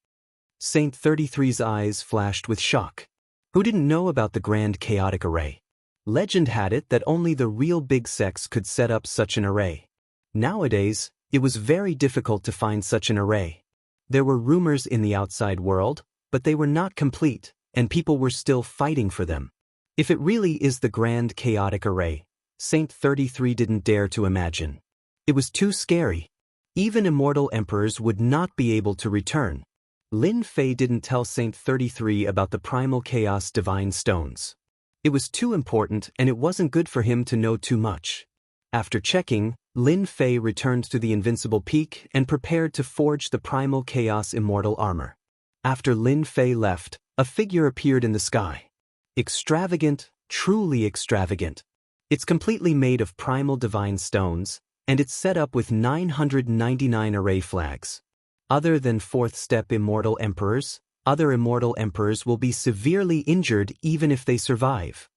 Saint 33's eyes flashed with shock. Who didn't know about the Grand Chaotic Array? Legend had it that only the real big sects could set up such an array. Nowadays, it was very difficult to find such an array. There were rumors in the outside world, but they were not complete, and people were still fighting for them. If it really is the Grand Chaotic Array, Saint 33 didn't dare to imagine. It was too scary. Even immortal emperors would not be able to return. Lin Fei didn't tell Saint 33 about the Primal Chaos Divine Stones. It was too important and it wasn't good for him to know too much. After checking, Lin Fei returned to the Invincible Peak and prepared to forge the Primal Chaos Immortal Armor. After Lin Fei left, a figure appeared in the sky. Extravagant, truly extravagant. It's completely made of primal divine stones, and it's set up with 999 array flags. Other than fourth step immortal emperors, other immortal emperors will be severely injured even if they survive.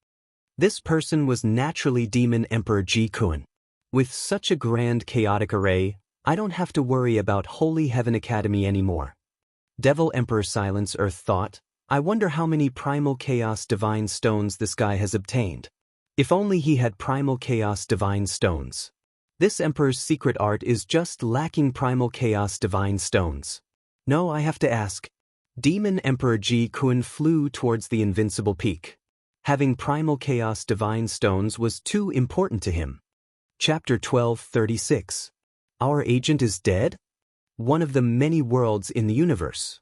This person was naturally Demon Emperor Ji Kun. With such a grand chaotic array, I don't have to worry about Holy Heaven Academy anymore. Devil Emperor Silence Earth thought, I wonder how many Primal Chaos Divine Stones this guy has obtained. If only he had Primal Chaos Divine Stones. This Emperor's secret art is just lacking Primal Chaos Divine Stones. No, I have to ask. Demon Emperor Ji Kun flew towards the Invincible Peak. Having Primal Chaos Divine Stones was too important to him. Chapter 1236. Our agent is dead? One of the many worlds in the universe.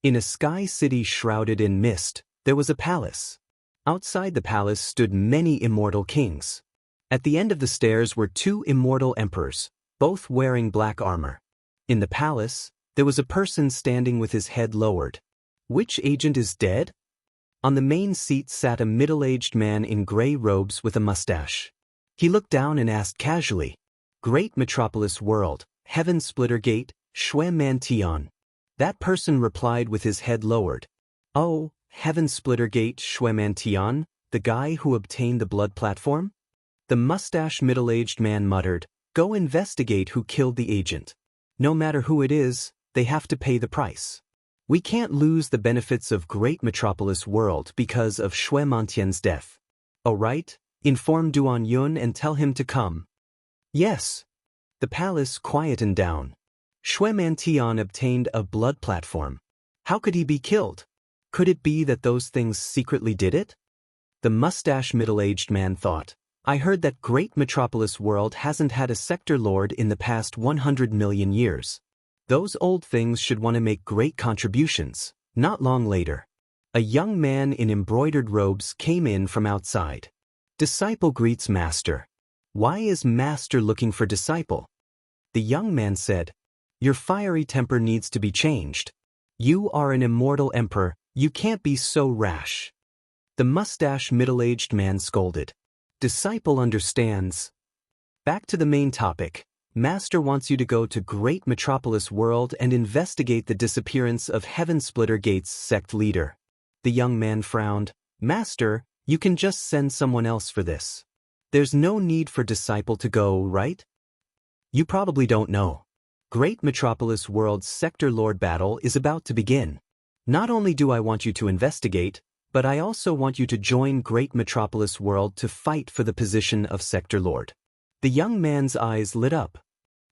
In a sky city shrouded in mist, there was a palace. Outside the palace stood many immortal kings. At the end of the stairs were two immortal emperors, both wearing black armor. In the palace, there was a person standing with his head lowered. Which agent is dead? On the main seat sat a middle-aged man in gray robes with a mustache. He looked down and asked casually, Great Metropolis World, Heaven Splitter Gate, Xue Mantian. That person replied with his head lowered. Oh, Heaven Splitter Gate Xue Mantian, the guy who obtained the blood platform? The mustached middle-aged man muttered, go investigate who killed the agent. No matter who it is, they have to pay the price. We can't lose the benefits of Great Metropolis World because of Xue Mantian's death. Oh right, inform Duan Yun and tell him to come. Yes. The palace quietened down. Xue Mantian obtained a blood platform. How could he be killed? Could it be that those things secretly did it? The mustached middle-aged man thought. I heard that Great Metropolis World hasn't had a sector lord in the past 100 million years. Those old things should want to make great contributions. Not long later, a young man in embroidered robes came in from outside. Disciple greets master. Why is master looking for disciple? The young man said, your fiery temper needs to be changed. You are an immortal emperor, you can't be so rash. The mustached middle-aged man scolded. Disciple understands. Back to the main topic. Master wants you to go to Great Metropolis World and investigate the disappearance of Heaven Splitter Gate's sect leader. The young man frowned. Master, you can just send someone else for this. There's no need for disciple to go, right? You probably don't know. Great Metropolis World's sector lord battle is about to begin. Not only do I want you to investigate, but I also want you to join Great Metropolis World to fight for the position of Sector Lord. The young man's eyes lit up.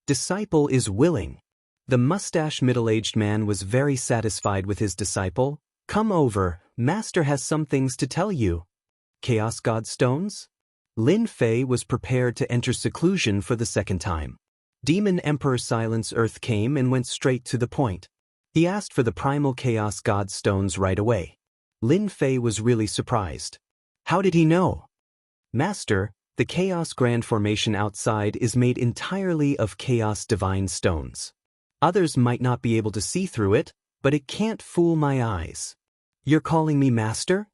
Disciple is willing. The mustached middle-aged man was very satisfied with his disciple. Come over, Master has some things to tell you. Chaos God Stones? Lin Fei was prepared to enter seclusion for the second time. Demon Emperor Silence Earth came and went straight to the point. He asked for the primal Chaos God Stones right away. Lin Fei was really surprised. How did he know? Master, the Chaos Grand Formation outside is made entirely of Chaos Divine Stones. Others might not be able to see through it, but it can't fool my eyes. You're calling me Master?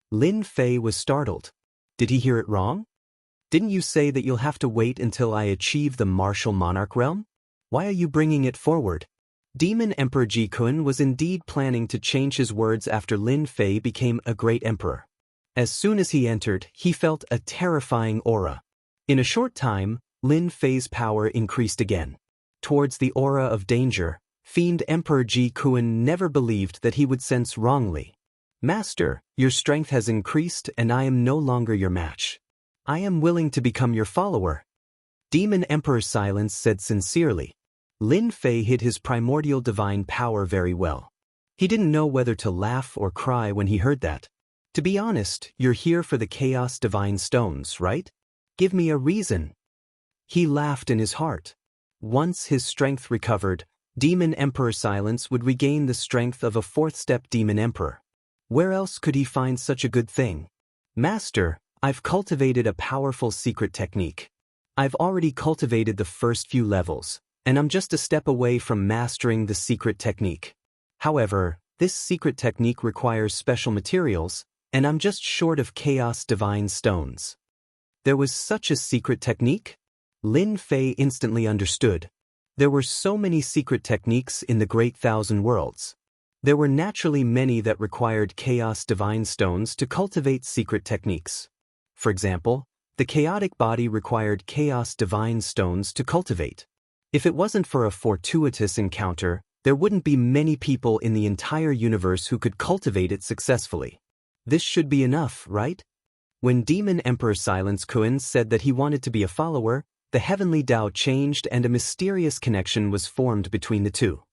Lin Fei was startled. Did he hear it wrong? Didn't you say that you'll have to wait until I achieve the martial monarch realm? Why are you bringing it forward? Demon Emperor Ji Kun was indeed planning to change his words after Lin Fei became a great emperor. As soon as he entered, he felt a terrifying aura. In a short time, Lin Fei's power increased again. Towards the aura of danger, Fiend Emperor Ji Kun never believed that he would sense wrongly. Master, your strength has increased and I am no longer your match. I am willing to become your follower. Demon Emperor Silence said sincerely. Lin Fei hid his primordial divine power very well. He didn't know whether to laugh or cry when he heard that. To be honest, you're here for the Chaos Divine Stones, right? Give me a reason. He laughed in his heart. Once his strength recovered, Demon Emperor Silence would regain the strength of a fourth-step Demon Emperor. Where else could he find such a good thing? Master, I've cultivated a powerful secret technique. I've already cultivated the first few levels, and I'm just a step away from mastering the secret technique. However, this secret technique requires special materials, and I'm just short of Chaos Divine Stones. There was such a secret technique? Lin Fei instantly understood. There were so many secret techniques in the Great Thousand Worlds. There were naturally many that required Chaos Divine Stones to cultivate secret techniques. For example, the chaotic body required Chaos Divine Stones to cultivate. If it wasn't for a fortuitous encounter, there wouldn't be many people in the entire universe who could cultivate it successfully. This should be enough, right? When Demon Emperor Silence Kun said that he wanted to be a follower, the heavenly Tao changed and a mysterious connection was formed between the two.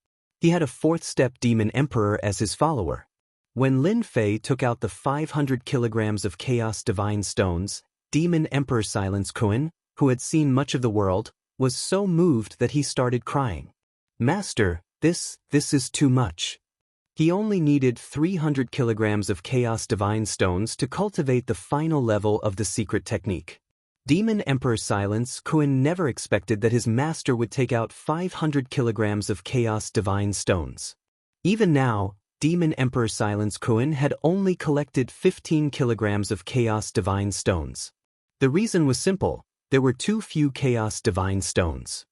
He had a fourth-step Demon Emperor as his follower. When Lin Fei took out the 500 kilograms of Chaos Divine Stones, Demon Emperor Silence Kun, who had seen much of the world, was so moved that he started crying. Master, this is too much. He only needed 300 kilograms of Chaos Divine Stones to cultivate the final level of the secret technique. Demon Emperor Silence Kun never expected that his master would take out 500 kilograms of Chaos Divine Stones. Even now, Demon Emperor Silence Kun had only collected 15 kilograms of Chaos Divine Stones. The reason was simple. There were too few Chaos Divine Stones.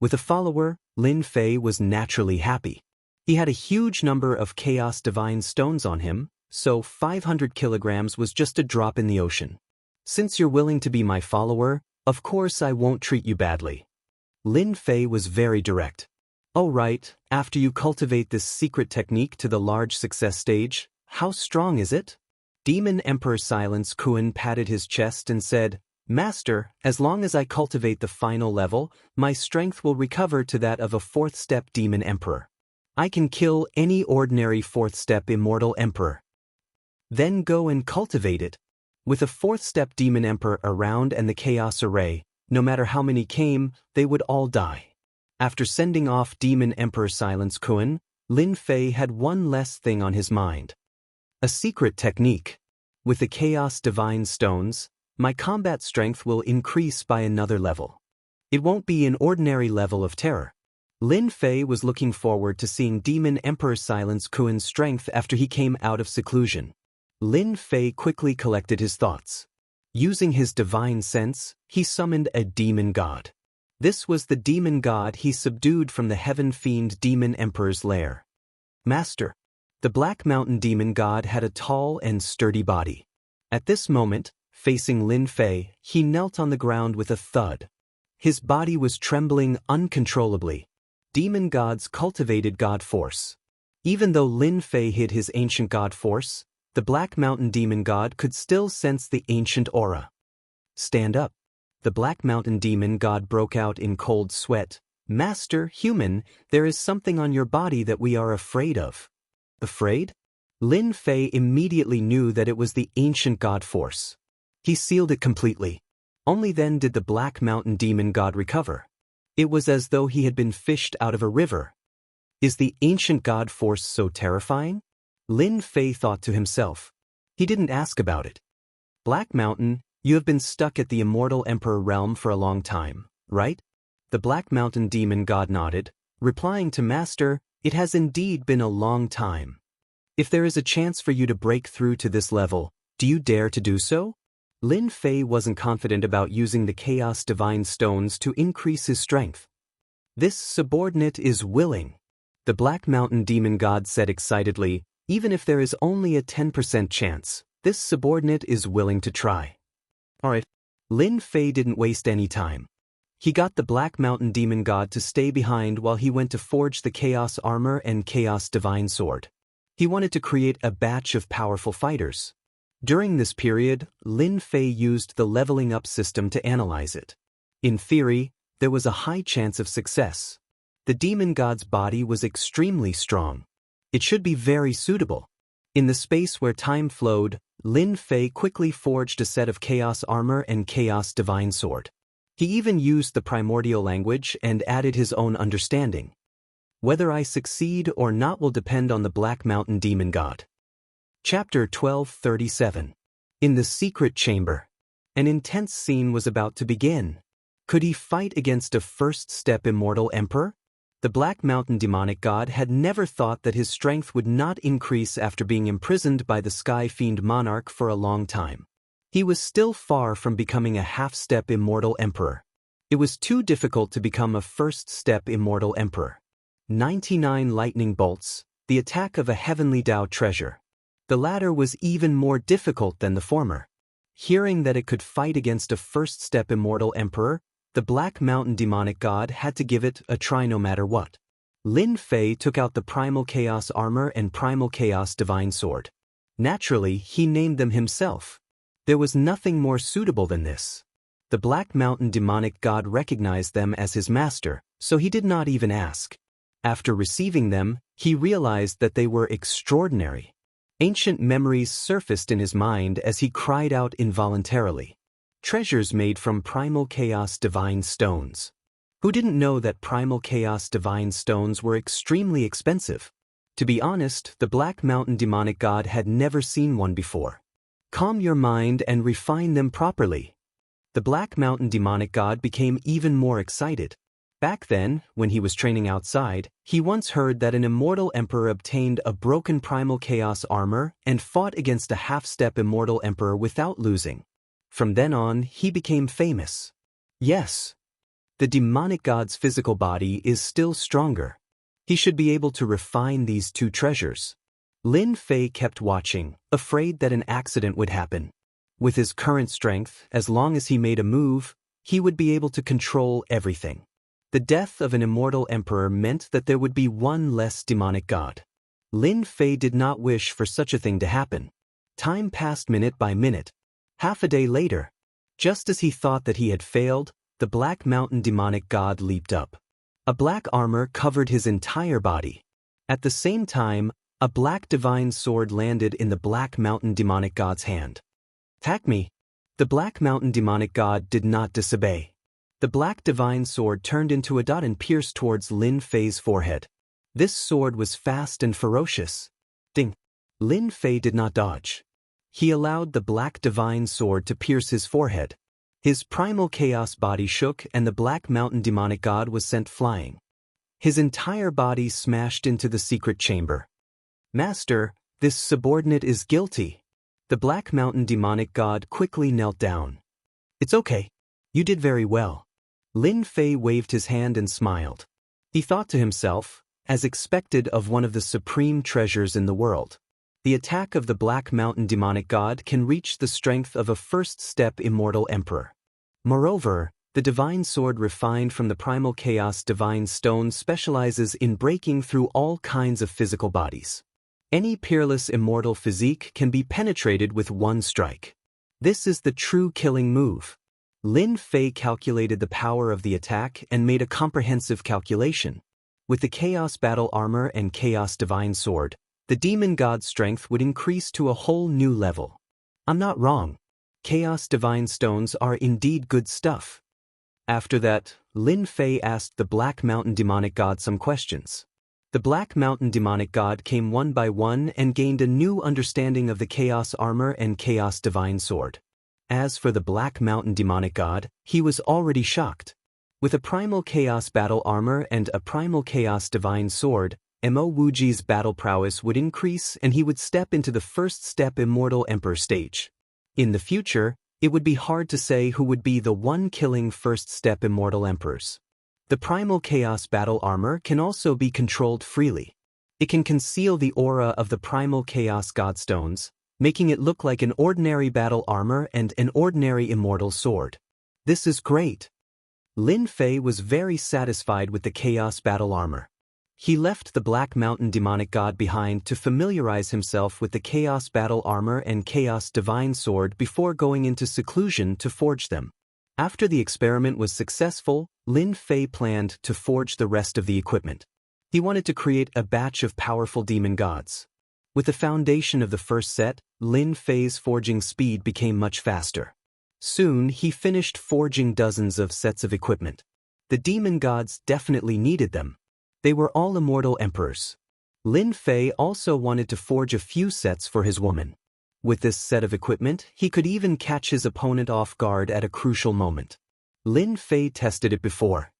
With a follower, Lin Fei was naturally happy. He had a huge number of Chaos Divine Stones on him, so 500 kilograms was just a drop in the ocean. Since you're willing to be my follower, of course I won't treat you badly. Lin Fei was very direct. Oh right, after you cultivate this secret technique to the large success stage, how strong is it? Demon Emperor Silence Kuan patted his chest and said, Master, as long as I cultivate the final level, my strength will recover to that of a 4th-step Demon Emperor. I can kill any ordinary 4th-step Immortal Emperor. Then go and cultivate it. With a 4th-step Demon Emperor around and the Chaos Array, no matter how many came, they would all die. After sending off Demon Emperor Silence Kuan, Lin Fei had one less thing on his mind. A secret technique. With the Chaos Divine Stones, my combat strength will increase by another level. It won't be an ordinary level of terror. Lin Fei was looking forward to seeing Demon Emperor Silence Kuan's strength after he came out of seclusion. Lin Fei quickly collected his thoughts. Using his divine sense, he summoned a demon god. This was the demon god he subdued from the Heaven Fiend Demon Emperor's lair. Master. The Black Mountain Demon God had a tall and sturdy body. At this moment, facing Lin Fei, he knelt on the ground with a thud. His body was trembling uncontrollably. Demon gods cultivated god force. Even though Lin Fei hid his ancient god force, the Black Mountain Demon God could still sense the ancient aura. Stand up. The Black Mountain Demon God broke out in cold sweat. Master, human, there is something on your body that we are afraid of. Afraid? Lin Fei immediately knew that it was the ancient god force. He sealed it completely. Only then did the Black Mountain Demon God recover. It was as though he had been fished out of a river. Is the ancient god force so terrifying? Lin Fei thought to himself. He didn't ask about it. Black Mountain, you have been stuck at the Immortal Emperor realm for a long time, right? The Black Mountain Demon God nodded, replying to Master, it has indeed been a long time. If there is a chance for you to break through to this level, do you dare to do so? Lin Fei wasn't confident about using the Chaos Divine Stones to increase his strength. This subordinate is willing. The Black Mountain Demon God said excitedly, even if there is only a 10% chance, this subordinate is willing to try. Alright. Lin Fei didn't waste any time. He got the Black Mountain Demon God to stay behind while he went to forge the Chaos Armor and Chaos Divine Sword. He wanted to create a batch of powerful fighters. During this period, Lin Fei used the leveling up system to analyze it. In theory, there was a high chance of success. The Demon God's body was extremely strong. It should be very suitable. In the space where time flowed, Lin Fei quickly forged a set of Chaos Armor and Chaos Divine Sword. He even used the primordial language and added his own understanding. Whether I succeed or not will depend on the Black Mountain Demon God. Chapter 1237. In the Secret Chamber. An intense scene was about to begin. Could he fight against a first-step Immortal Emperor? The Black Mountain Demonic God had never thought that his strength would not increase after being imprisoned by the Sky Fiend Monarch for a long time. He was still far from becoming a half-step Immortal Emperor. It was too difficult to become a first-step Immortal Emperor. 99 lightning bolts, the attack of a heavenly Tao treasure. The latter was even more difficult than the former. Hearing that it could fight against a first-step Immortal Emperor, the Black Mountain Demonic God had to give it a try no matter what. Lin Fei took out the Primal Chaos Armor and Primal Chaos Divine Sword. Naturally, he named them himself. There was nothing more suitable than this. The Black Mountain Demonic God recognized them as his master, so he did not even ask. After receiving them, he realized that they were extraordinary. Ancient memories surfaced in his mind as he cried out involuntarily. Treasures made from Primal Chaos Divine Stones. Who didn't know that Primal Chaos Divine Stones were extremely expensive? To be honest, the Black Mountain Demonic God had never seen one before. Calm your mind and refine them properly. The Black Mountain Demonic God became even more excited. Back then, when he was training outside, he once heard that an Immortal Emperor obtained a broken Primal Chaos Armor and fought against a half-step Immortal Emperor without losing. From then on, he became famous. Yes. The demonic god's physical body is still stronger. He should be able to refine these two treasures. Lin Fei kept watching, afraid that an accident would happen. With his current strength, as long as he made a move, he would be able to control everything. The death of an immortal emperor meant that there would be one less demonic god. Lin Fei did not wish for such a thing to happen. Time passed minute by minute. Half a day later, just as he thought that he had failed, the Black Mountain demonic god leaped up. A black armor covered his entire body. At the same time, a black divine sword landed in the Black Mountain demonic god's hand. "Attack me!" The Black Mountain demonic god did not disobey. The black divine sword turned into a dot and pierced towards Lin Fei's forehead. This sword was fast and ferocious. Ding! Lin Fei did not dodge. He allowed the black divine sword to pierce his forehead. His primal chaos body shook and the Black Mountain demonic god was sent flying. His entire body smashed into the secret chamber. "Master, this subordinate is guilty." The Black Mountain demonic god quickly knelt down. "It's okay. You did very well." Lin Fei waved his hand and smiled. He thought to himself, as expected of one of the supreme treasures in the world. The attack of the Black Mountain demonic god can reach the strength of a first-step immortal emperor. Moreover, the divine sword refined from the primal chaos divine stone specializes in breaking through all kinds of physical bodies. Any peerless immortal physique can be penetrated with one strike. This is the true killing move. Lin Fei calculated the power of the attack and made a comprehensive calculation. With the Chaos Battle Armor and Chaos Divine Sword, the demon god's strength would increase to a whole new level. I'm not wrong. Chaos Divine Stones are indeed good stuff. After that, Lin Fei asked the Black Mountain demonic god some questions. The Black Mountain demonic god came one by one and gained a new understanding of the Chaos Armor and Chaos Divine Sword. As for the Black Mountain demonic god, he was already shocked. With a primal Chaos Battle Armor and a primal Chaos Divine Sword, Mo Wuji's battle prowess would increase and he would step into the first-step Immortal Emperor stage. In the future, it would be hard to say who would be the one-killing first-step Immortal Emperors. The primal Chaos Battle Armor can also be controlled freely. It can conceal the aura of the primal Chaos Godstones, making it look like an ordinary battle armor and an ordinary immortal sword. This is great. Lin Fei was very satisfied with the Chaos Battle Armor. He left the Black Mountain demonic god behind to familiarize himself with the Chaos Battle Armor and Chaos Divine Sword before going into seclusion to forge them. After the experiment was successful, Lin Fei planned to forge the rest of the equipment. He wanted to create a batch of powerful demon gods. With the foundation of the first set, Lin Fei's forging speed became much faster. Soon, he finished forging dozens of sets of equipment. The demon gods definitely needed them. They were all immortal emperors. Lin Fei also wanted to forge a few sets for his woman. With this set of equipment, he could even catch his opponent off guard at a crucial moment. Lin Fei tested it before.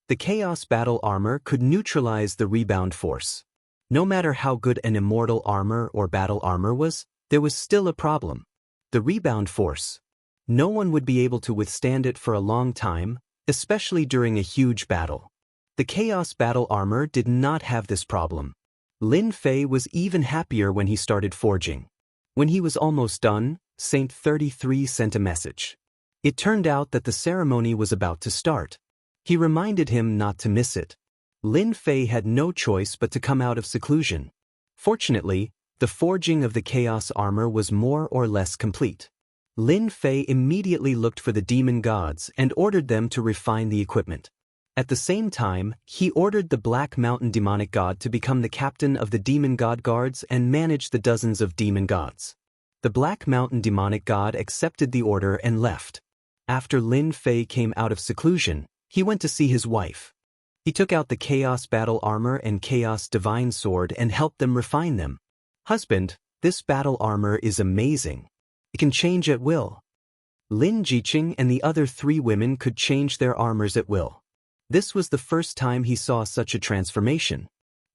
The Chaos Battle Armor could neutralize the rebound force. No matter how good an immortal armor or battle armor was, there was still a problem. The rebound force. No one would be able to withstand it for a long time, especially during a huge battle. The Chaos Battle Armor did not have this problem. Lin Fei was even happier when he started forging. When he was almost done, Saint 33 sent a message. It turned out that the ceremony was about to start. He reminded him not to miss it. Lin Fei had no choice but to come out of seclusion. Fortunately, the forging of the Chaos Armor was more or less complete. Lin Fei immediately looked for the demon gods and ordered them to refine the equipment. At the same time, he ordered the Black Mountain demonic god to become the captain of the demon god guards and manage the dozens of demon gods. The Black Mountain demonic god accepted the order and left. After Lin Fei came out of seclusion, he went to see his wife. He took out the Chaos Battle Armor and Chaos Divine Sword and helped them refine them. "Husband, this battle armor is amazing. It can change at will." Lin Jiqing and the other 3 women could change their armors at will. This was the first time he saw such a transformation.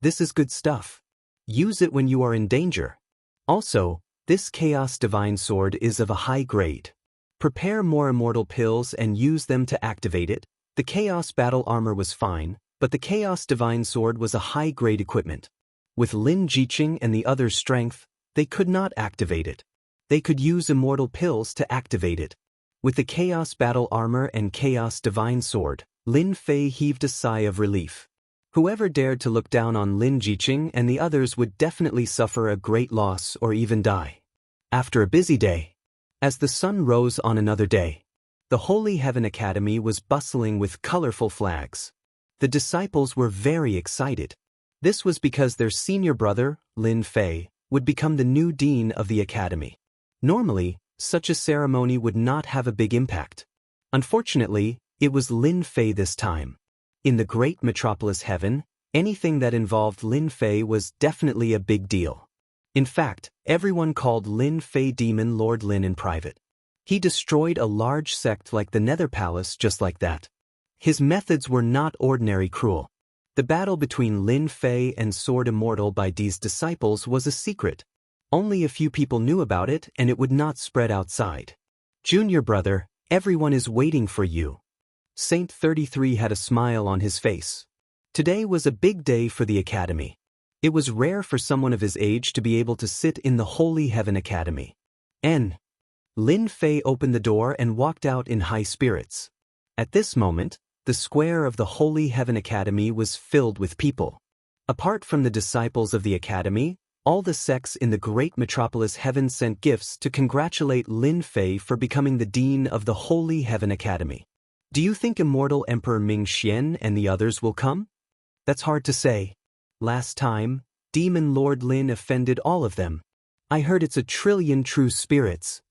This is good stuff. Use it when you are in danger. Also, this Chaos Divine Sword is of a high grade. Prepare more immortal pills and use them to activate it. The Chaos battle armor was fine, but the Chaos Divine Sword was a high-grade equipment. With Lin Jiqing and the others' strength, they could not activate it. They could use Immortal pills to activate it. With the Chaos battle armor and Chaos Divine Sword, Lin Fei heaved a sigh of relief. Whoever dared to look down on Lin Jiqing and the others would definitely suffer a great loss or even die. After a busy day, as the sun rose on another day, the Holy Heaven Academy was bustling with colorful flags. The disciples were very excited. This was because their senior brother, Lin Fei, would become the new dean of the academy. Normally, such a ceremony would not have a big impact. Unfortunately, it was Lin Fei this time. In the great metropolis heaven, anything that involved Lin Fei was definitely a big deal. In fact, everyone called Lin Fei Demon Lord Lin in private. He destroyed a large sect like the Nether Palace just like that. His methods were not ordinary cruel. The battle between Lin Fei and Sword Immortal by Dee's disciples was a secret. Only a few people knew about it and it would not spread outside. Junior brother, everyone is waiting for you. Saint 33 had a smile on his face. Today was a big day for the academy. It was rare for someone of his age to be able to sit in the Holy Heaven Academy. Lin Fei opened the door and walked out in high spirits. At this moment, the square of the Holy Heaven Academy was filled with people. Apart from the disciples of the academy, all the sects in the great metropolis heaven sent gifts to congratulate Lin Fei for becoming the dean of the Holy Heaven Academy. Do you think Immortal Emperor Ming Xian and the others will come? That's hard to say. Last time, Demon Lord Lin offended all of them. I heard it's 1,000,000,000,000 true spirits.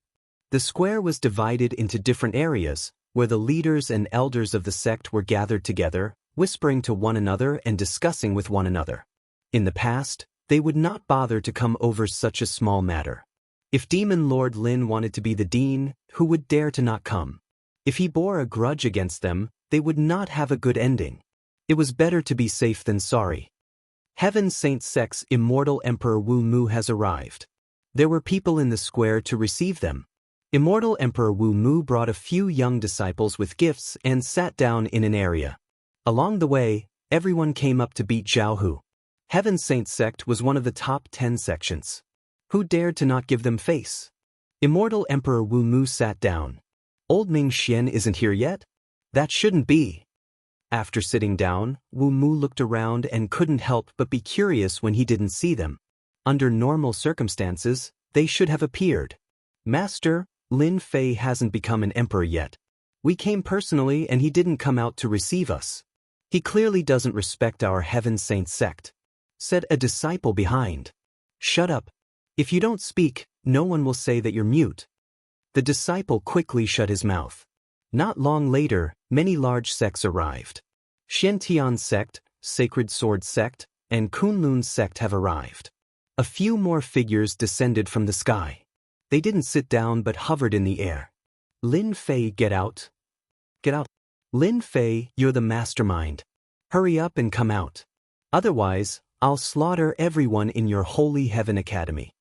The square was divided into different areas, where the leaders and elders of the sect were gathered together, whispering to one another and discussing with one another. In the past, they would not bother to come over such a small matter. If Demon Lord Lin wanted to be the dean, who would dare to not come? If he bore a grudge against them, they would not have a good ending. It was better to be safe than sorry. Heaven Saint Sect's Immortal Emperor Wu Mu has arrived. There were people in the square to receive them. Immortal Emperor Wu Mu brought a few young disciples with gifts and sat down in an area. Along the way, everyone came up to beat Zhao Hu. Heaven Saint Sect was one of the top 10 sections. Who dared to not give them face? Immortal Emperor Wu Mu sat down. Old Ming Xian isn't here yet? That shouldn't be. After sitting down, Wu Mu looked around and couldn't help but be curious when he didn't see them. Under normal circumstances, they should have appeared. Master, Lin Fei hasn't become an emperor yet. We came personally and he didn't come out to receive us. He clearly doesn't respect our Heaven Saint sect, said a disciple behind. Shut up. If you don't speak, no one will say that you're mute. The disciple quickly shut his mouth. Not long later, many large sects arrived. Xianxia sect, Sacred Sword sect, and Kunlun sect have arrived. A few more figures descended from the sky. They didn't sit down but hovered in the air. Lin Fei, get out. Get out. Lin Fei, you're the mastermind. Hurry up and come out. Otherwise, I'll slaughter everyone in your Holy Heaven Academy.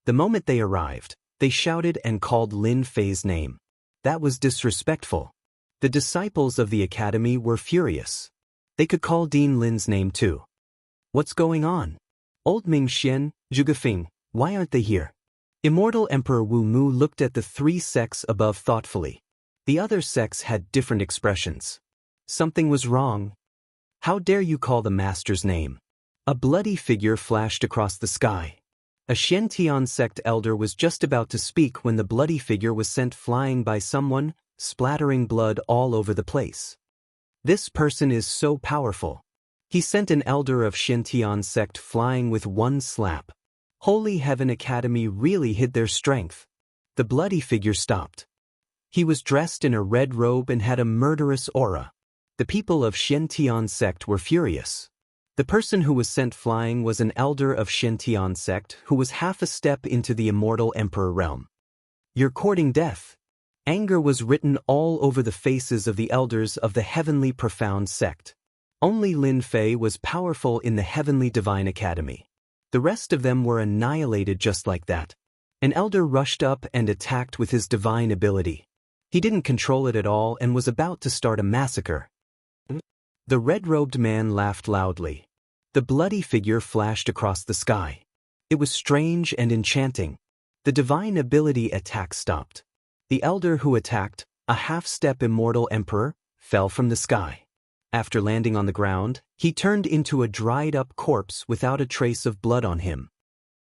The moment they arrived, they shouted and called Lin Fei's name. That was disrespectful. The disciples of the academy were furious. They could call Dean Lin's name too. What's going on? Old Ming Xian, Zhugafeng, why aren't they here? Immortal Emperor Wu Mu looked at the 3 sects above thoughtfully. The other sects had different expressions. Something was wrong. How dare you call the master's name? A bloody figure flashed across the sky. A Xianxia sect elder was just about to speak when the bloody figure was sent flying by someone, splattering blood all over the place. This person is so powerful. He sent an elder of Xianxia sect flying with one slap. Holy Heaven Academy really hid their strength. The bloody figure stopped. He was dressed in a red robe and had a murderous aura. The people of Xianxia sect were furious. The person who was sent flying was an elder of Xianxia sect who was half a step into the Immortal Emperor realm. You're courting death. Anger was written all over the faces of the elders of the Heavenly Profound sect. Only Lin Fei was powerful in the Heavenly Divine Academy. The rest of them were annihilated just like that. An elder rushed up and attacked with his divine ability. He didn't control it at all and was about to start a massacre. The red-robed man laughed loudly. The bloody figure flashed across the sky. It was strange and enchanting. The divine ability attack stopped. The elder who attacked, a half-step immortal emperor, fell from the sky. After landing on the ground, he turned into a dried-up corpse without a trace of blood on him.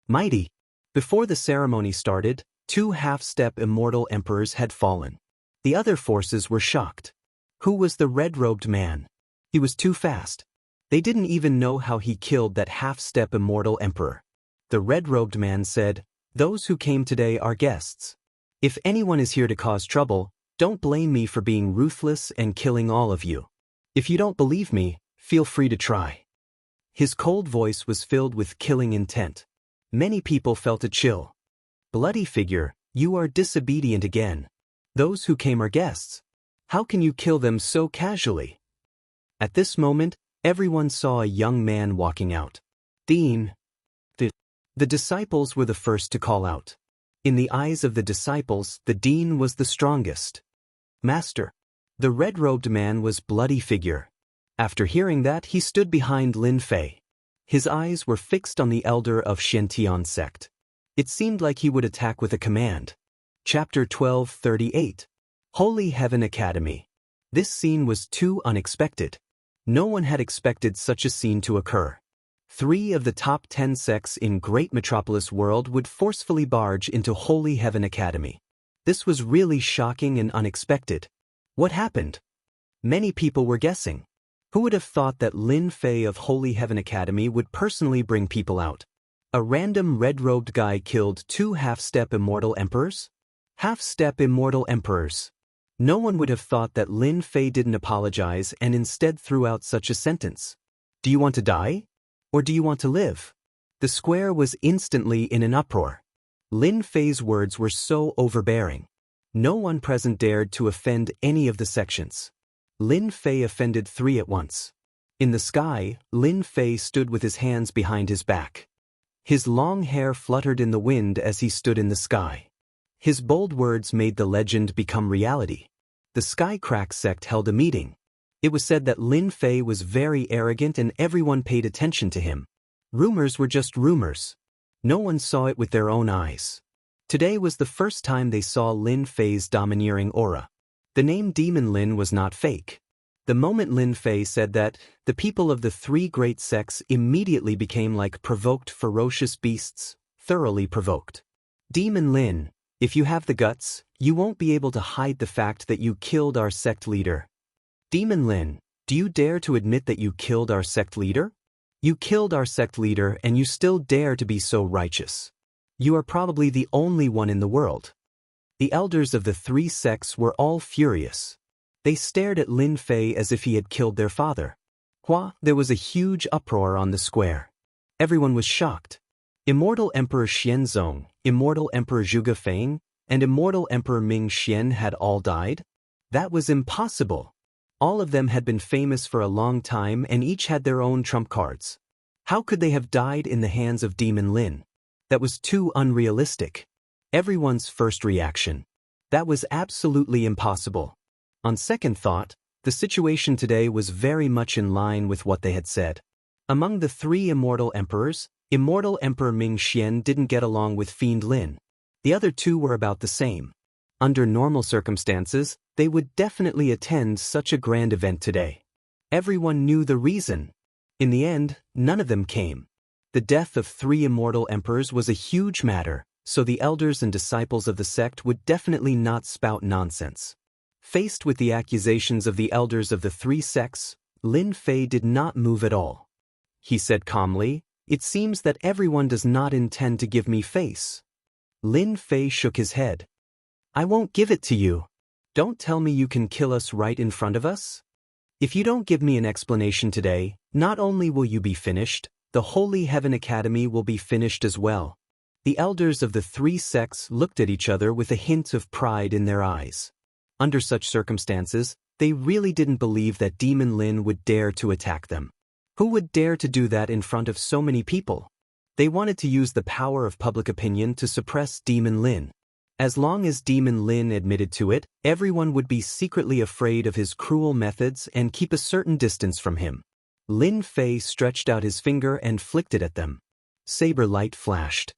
Mighty! Before the ceremony started, 2 half-step immortal emperors had fallen. The other forces were shocked. Who was the red-robed man? He was too fast. They didn't even know how he killed that half-step immortal emperor. The red-robed man said, "Those who came today are guests. If anyone is here to cause trouble, don't blame me for being ruthless and killing all of you. If you don't believe me, feel free to try." His cold voice was filled with killing intent. Many people felt a chill. Bloody figure, you are disobedient again. Those who came are guests. How can you kill them so casually? At this moment, everyone saw a young man walking out. Dean. The disciples were the first to call out. In the eyes of the disciples, the dean was the strongest. Master. The red-robed man was bloody figure. After hearing that, he stood behind Lin Fei. His eyes were fixed on the elder of Xianxia sect. It seemed like he would attack with a command. Chapter 12:38. Holy Heaven Academy. This scene was too unexpected. No one had expected such a scene to occur. 3 of the top 10 sects in Great Metropolis World would forcefully barge into Holy Heaven Academy. This was really shocking and unexpected. What happened? Many people were guessing. Who would have thought that Lin Fei of Holy Heaven Academy would personally bring people out? A random red-robed guy killed 2 half-step immortal emperors? Half-step immortal emperors. No one would have thought that Lin Fei didn't apologize and instead threw out such a sentence. Do you want to die? Or do you want to live? The square was instantly in an uproar. Lin Fei's words were so overbearing. No one present dared to offend any of the sections. Lin Fei offended 3 at once. In the sky, Lin Fei stood with his hands behind his back. His long hair fluttered in the wind as he stood in the sky. His bold words made the legend become reality. The Skycrack sect held a meeting. It was said that Lin Fei was very arrogant and everyone paid attention to him. Rumors were just rumors. No one saw it with their own eyes. Today was the first time they saw Lin Fei's domineering aura. The name Demon Lin was not fake. The moment Lin Fei said that, the people of the 3 great sects immediately became like provoked ferocious beasts, thoroughly provoked. Demon Lin, if you have the guts, you won't be able to hide the fact that you killed our sect leader. Demon Lin, do you dare to admit that you killed our sect leader? You killed our sect leader and you still dare to be so righteous. You are probably the only one in the world. The elders of the 3 sects were all furious. They stared at Lin Fei as if he had killed their father. There was a huge uproar on the square. Everyone was shocked. Immortal Emperor Xianzong, Immortal Emperor Zhuge Feng, and Immortal Emperor Ming Xian had all died? That was impossible. All of them had been famous for a long time and each had their own trump cards. How could they have died in the hands of Demon Lin? That was too unrealistic. Everyone's first reaction. That was absolutely impossible. On second thought, the situation today was very much in line with what they had said. Among the 3 immortal emperors, Immortal Emperor Ming Xian didn't get along with Fiend Lin. The other 2 were about the same. Under normal circumstances, they would definitely attend such a grand event today. Everyone knew the reason. In the end, none of them came. The death of 3 immortal emperors was a huge matter, so the elders and disciples of the sect would definitely not spout nonsense. Faced with the accusations of the elders of the 3 sects, Lin Fei did not move at all. He said calmly, "It seems that everyone does not intend to give me face." Lin Fei shook his head. "I won't give it to you. Don't tell me you can kill us right in front of us. If you don't give me an explanation today, not only will you be finished, the Holy Heaven Academy will be finished as well." The elders of the 3 sects looked at each other with a hint of pride in their eyes. Under such circumstances, they really didn't believe that Demon Lin would dare to attack them. Who would dare to do that in front of so many people? They wanted to use the power of public opinion to suppress Demon Lin. As long as Demon Lin admitted to it, everyone would be secretly afraid of his cruel methods and keep a certain distance from him. Lin Fei stretched out his finger and flicked it at them. Saber light flashed.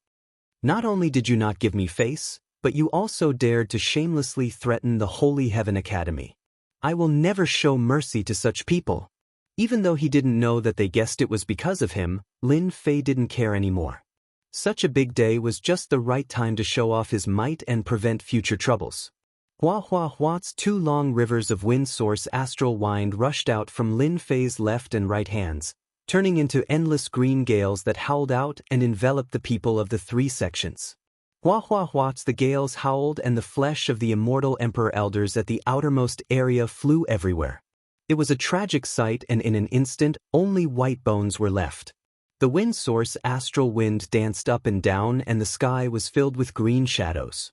Not only did you not give me face, but you also dared to shamelessly threaten the Holy Heaven Academy. I will never show mercy to such people. Even though he didn't know that they guessed it was because of him, Lin Fei didn't care anymore. Such a big day was just the right time to show off his might and prevent future troubles. Hua Hua Hua's 2 long rivers of wind source astral wind rushed out from Lin Fei's left and right hands, turning into endless green gales that howled out and enveloped the people of the 3 sections. Hua Hua Hua's the gales howled and the flesh of the immortal emperor elders at the outermost area flew everywhere. It was a tragic sight, and in an instant, only white bones were left. The wind source astral wind danced up and down and the sky was filled with green shadows.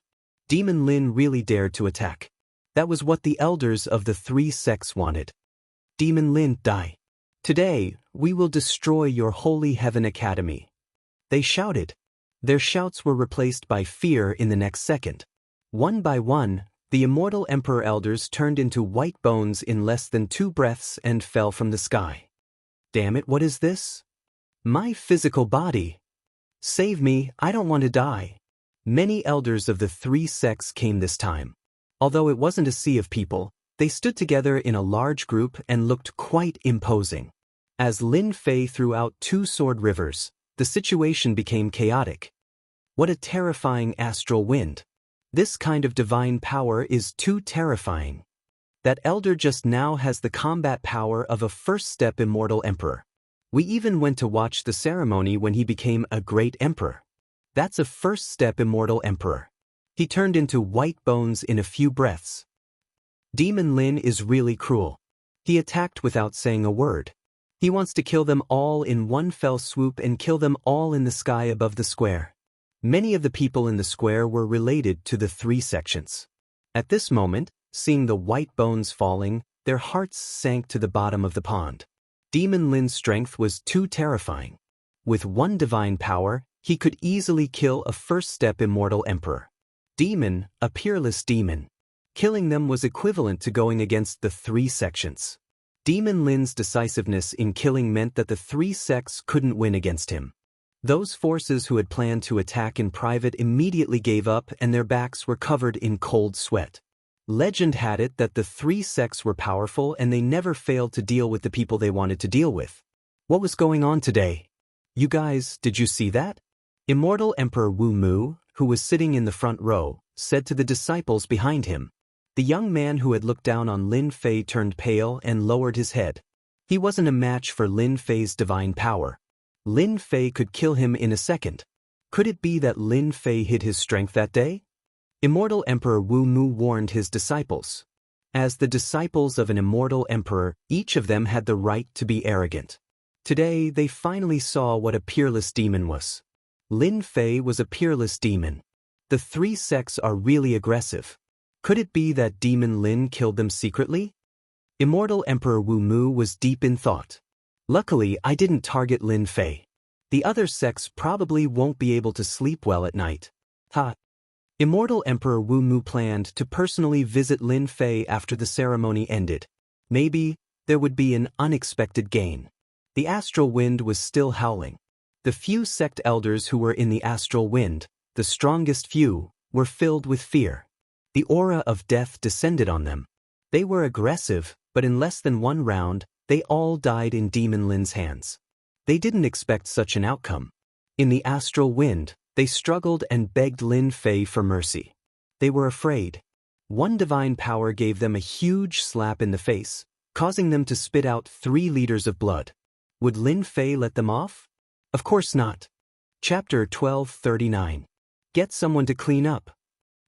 Demon Lin really dared to attack. That was what the elders of the 3 sects wanted. Demon Lin, die. Today, we will destroy your Holy Heaven Academy. They shouted. Their shouts were replaced by fear in the next second. One by one, the immortal emperor elders turned into white bones in less than 2 breaths and fell from the sky. Damn it, what is this? My physical body. Save me, I don't want to die. Many elders of the 3 sects came this time. Although it wasn't a sea of people, they stood together in a large group and looked quite imposing. As Lin Fei threw out 2 sword rivers, the situation became chaotic. What a terrifying astral wind. This kind of divine power is too terrifying. That elder just now has the combat power of a first-step immortal emperor. We even went to watch the ceremony when he became a great emperor. That's a first-step immortal emperor. He turned into white bones in a few breaths. Demon Lin is really cruel. He attacked without saying a word. He wants to kill them all in one fell swoop and kill them all in the sky above the square. Many of the people in the square were related to the 3 sections. At this moment, seeing the white bones falling, their hearts sank to the bottom of the pond. Demon Lin's strength was too terrifying. With one divine power, he could easily kill a first-step immortal emperor. Demon, a peerless demon. Killing them was equivalent to going against the 3 sections. Demon Lin's decisiveness in killing meant that the 3 sects couldn't win against him. Those forces who had planned to attack in private immediately gave up and their backs were covered in cold sweat. Legend had it that the 3 sects were powerful and they never failed to deal with the people they wanted to deal with. What was going on today? You guys, did you see that? Immortal Emperor Wu Mu, who was sitting in the front row, said to the disciples behind him. The young man who had looked down on Lin Fei turned pale and lowered his head. He wasn't a match for Lin Fei's divine power. Lin Fei could kill him in a second. Could it be that Lin Fei hid his strength that day? Immortal Emperor Wu Mu warned his disciples. As the disciples of an immortal emperor, each of them had the right to be arrogant. Today, they finally saw what a peerless demon was. Lin Fei was a peerless demon. The 3 sects are really aggressive. Could it be that Demon Lin killed them secretly? Immortal Emperor Wu Mu was deep in thought. Luckily, I didn't target Lin Fei. The other sects probably won't be able to sleep well at night. Ha! Immortal Emperor Wu Mu planned to personally visit Lin Fei after the ceremony ended. Maybe there would be an unexpected gain. The astral wind was still howling. The few sect elders who were in the astral wind, the strongest few, were filled with fear. The aura of death descended on them. They were aggressive, but in less than 1 round, they all died in Demon Lin's hands. They didn't expect such an outcome. In the astral wind, they struggled and begged Lin Fei for mercy. They were afraid. One divine power gave them a huge slap in the face, causing them to spit out 3 liters of blood. Would Lin Fei let them off? Of course not. Chapter 1239. Get someone to clean up.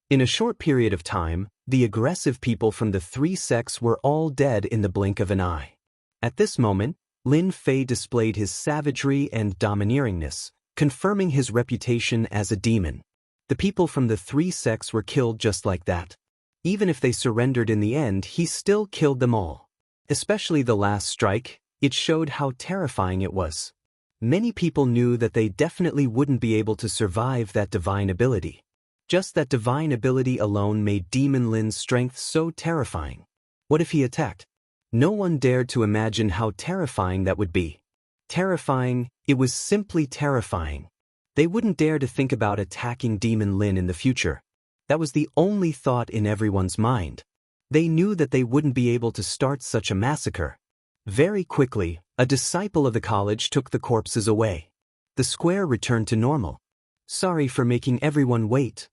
In a short period of time, the aggressive people from the 3 sects were all dead in the blink of an eye. At this moment, Lin Fei displayed his savagery and domineeringness, confirming his reputation as a demon. The people from the 3 sects were killed just like that. Even if they surrendered in the end, he still killed them all. Especially the last strike, it showed how terrifying it was. Many people knew that they definitely wouldn't be able to survive that divine ability. Just that divine ability alone made Demon Lin's strength so terrifying. What if he attacked? No one dared to imagine how terrifying that would be. Terrifying, it was simply terrifying. They wouldn't dare to think about attacking Demon Lin in the future. That was the only thought in everyone's mind. They knew that they wouldn't be able to start such a massacre. Very quickly, a disciple of the college took the corpses away. The square returned to normal. Sorry for making everyone wait.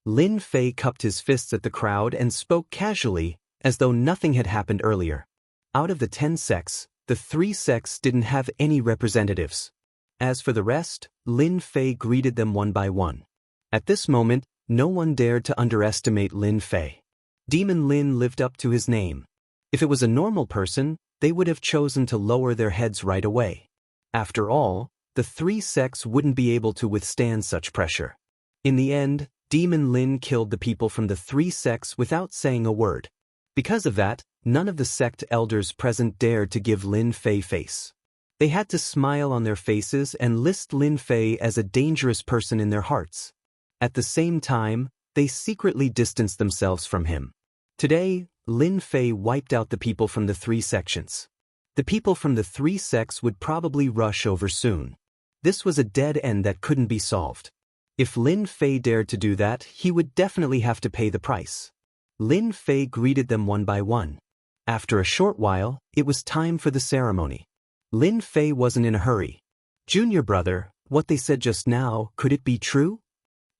Lin Fei cupped his fists at the crowd and spoke casually, as though nothing had happened earlier. Out of the 10 sects, the 3 sects didn't have any representatives. As for the rest, Lin Fei greeted them one by one. At this moment, no one dared to underestimate Lin Fei. Demon Lin lived up to his name. If it was a normal person, they would have chosen to lower their heads right away. After all, the 3 sects wouldn't be able to withstand such pressure. In the end, Demon Lin killed the people from the 3 sects without saying a word. Because of that, none of the sect elders present dared to give Lin Fei face. They had to smile on their faces and list Lin Fei as a dangerous person in their hearts. At the same time, they secretly distanced themselves from him. Today, Lin Fei wiped out the people from the 3 sections. The people from the 3 sects would probably rush over soon. This was a dead end that couldn't be solved. If Lin Fei dared to do that, he would definitely have to pay the price. Lin Fei greeted them one by one. After a short while, it was time for the ceremony. Lin Fei wasn't in a hurry. Junior brother, what they said just now, could it be true?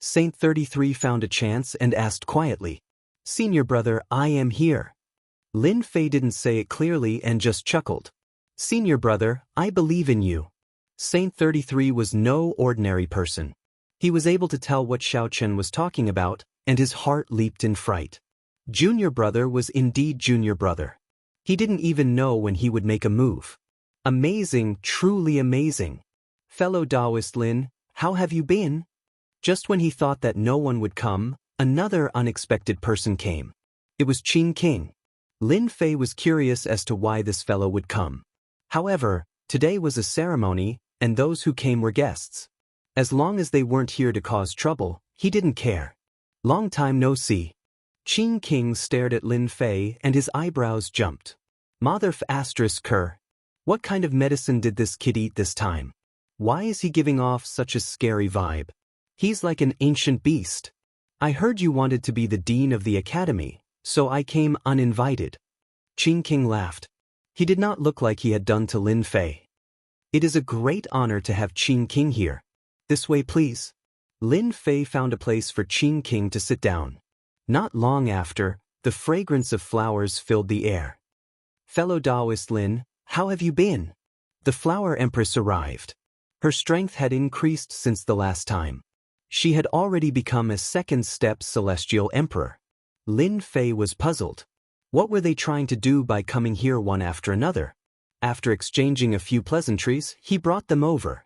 Saint 33 found a chance and asked quietly. Senior brother, I am here. Lin Fei didn't say it clearly and just chuckled. Senior brother, I believe in you. Saint 33 was no ordinary person. He was able to tell what Xiaochen was talking about, and his heart leaped in fright. Junior brother was indeed junior brother. He didn't even know when he would make a move. Amazing, truly amazing. Fellow Taoist Lin, how have you been? Just when he thought that no one would come, another unexpected person came. It was Qing King. Lin Fei was curious as to why this fellow would come. However, today was a ceremony, and those who came were guests. As long as they weren't here to cause trouble, he didn't care. Long time no see. Qing King stared at Lin Fei and his eyebrows jumped. Mother asterisk cur. What kind of medicine did this kid eat this time? Why is he giving off such a scary vibe? He's like an ancient beast. I heard you wanted to be the dean of the academy, so I came uninvited. Qing King laughed. He did not look like he had done to Lin Fei. It is a great honor to have Qing King here. This way please. Lin Fei found a place for Qing King to sit down. Not long after, the fragrance of flowers filled the air. Fellow Taoist Lin, how have you been? The Flower Empress arrived. Her strength had increased since the last time. She had already become a second-step Celestial Emperor. Lin Fei was puzzled. What were they trying to do by coming here one after another? After exchanging a few pleasantries, he brought them over.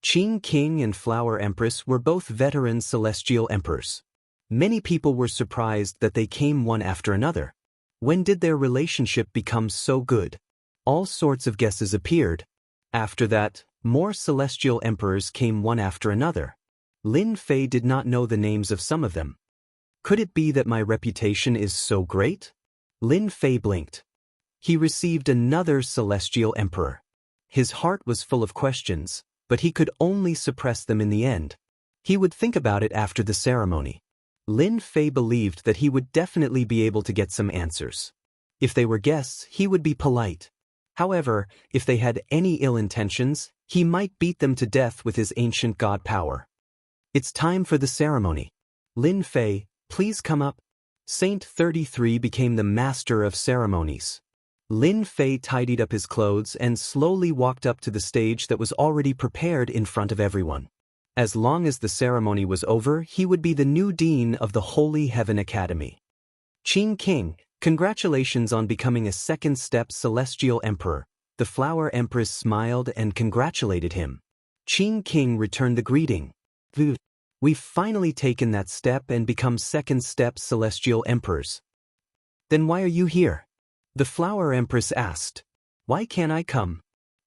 Qing King and Flower Empress were both veteran Celestial Emperors. Many people were surprised that they came one after another. When did their relationship become so good? All sorts of guesses appeared. After that, more Celestial Emperors came one after another. Lin Fei did not know the names of some of them. Could it be that my reputation is so great? Lin Fei blinked. He received another Celestial Emperor. His heart was full of questions, but he could only suppress them in the end. He would think about it after the ceremony. Lin Fei believed that he would definitely be able to get some answers. If they were guests, he would be polite. However, if they had any ill intentions, he might beat them to death with his ancient god power. It's time for the ceremony. Lin Fei, please come up. Saint 33 became the master of ceremonies. Lin Fei tidied up his clothes and slowly walked up to the stage that was already prepared in front of everyone. As long as the ceremony was over, he would be the new dean of the Holy Heaven Academy. Qing King, congratulations on becoming a second-step Celestial Emperor. The Flower Empress smiled and congratulated him. Qing King returned the greeting. We've finally taken that step and become second-step Celestial Emperors. Then why are you here? The Flower Empress asked. Why can't I come?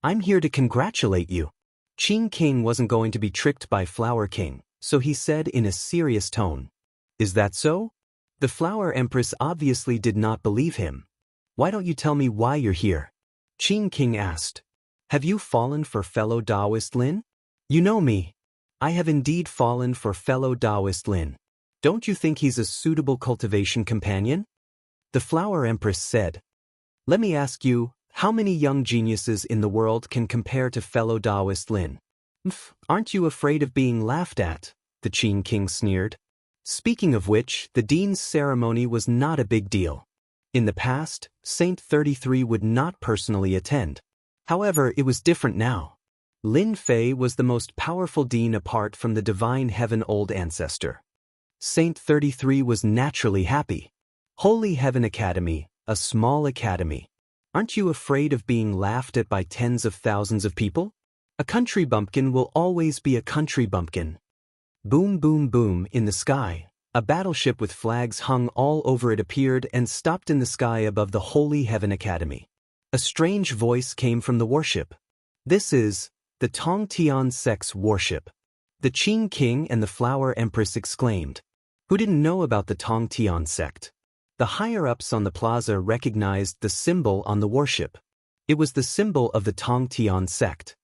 I'm here to congratulate you. Qing King wasn't going to be tricked by Flower King, so he said in a serious tone. Is that so? The Flower Empress obviously did not believe him. Why don't you tell me why you're here? Qing King asked. Have you fallen for fellow Taoist Lin? You know me. I have indeed fallen for fellow Taoist Lin. Don't you think he's a suitable cultivation companion? The Flower Empress said. Let me ask you, how many young geniuses in the world can compare to fellow Taoist Lin? Aren't you afraid of being laughed at? The Qing King sneered. Speaking of which, the dean's ceremony was not a big deal. In the past, Saint 33 would not personally attend. However, it was different now. Lin Fei was the most powerful dean apart from the divine heaven old ancestor. Saint 33 was naturally happy. Holy Heaven Academy, a small academy. Aren't you afraid of being laughed at by tens of thousands of people? A country bumpkin will always be a country bumpkin. Boom boom boom in the sky, a battleship with flags hung all over it appeared and stopped in the sky above the Holy Heaven Academy. A strange voice came from the warship. This is the Tongtian sect's warship. The Qing King and the Flower Empress exclaimed. Who didn't know about the Tongtian sect? The higher-ups on the plaza recognized the symbol on the warship. It was the symbol of the Tongtian sect.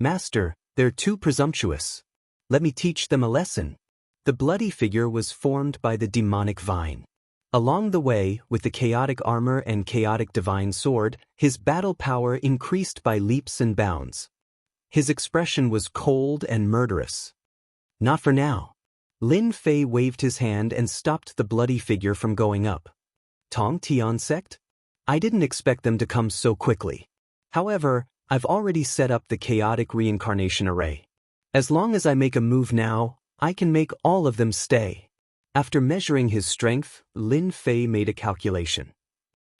Master, they're too presumptuous. Let me teach them a lesson. The bloody figure was formed by the demonic vine. Along the way, with the chaotic armor and chaotic divine sword, his battle power increased by leaps and bounds. His expression was cold and murderous. Not for now. Lin Fei waved his hand and stopped the bloody figure from going up. Tongtian sect? I didn't expect them to come so quickly. However, I've already set up the chaotic reincarnation array. As long as I make a move now, I can make all of them stay. After measuring his strength, Lin Fei made a calculation.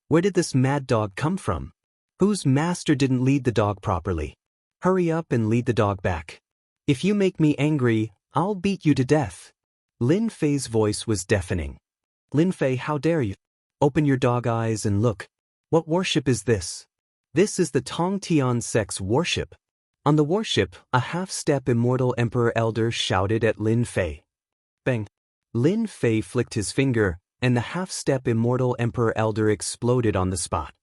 Where did this mad dog come from? Whose master didn't lead the dog properly? Hurry up and lead the dog back. If you make me angry, I'll beat you to death. Lin Fei's voice was deafening. Lin Fei, how dare you? Open your dog eyes and look. What warship is this? This is the Tongtian sect's warship. On the warship, a half-step Immortal Emperor Elder shouted at Lin Fei. Bang! Lin Fei flicked his finger, and the half-step Immortal Emperor Elder exploded on the spot.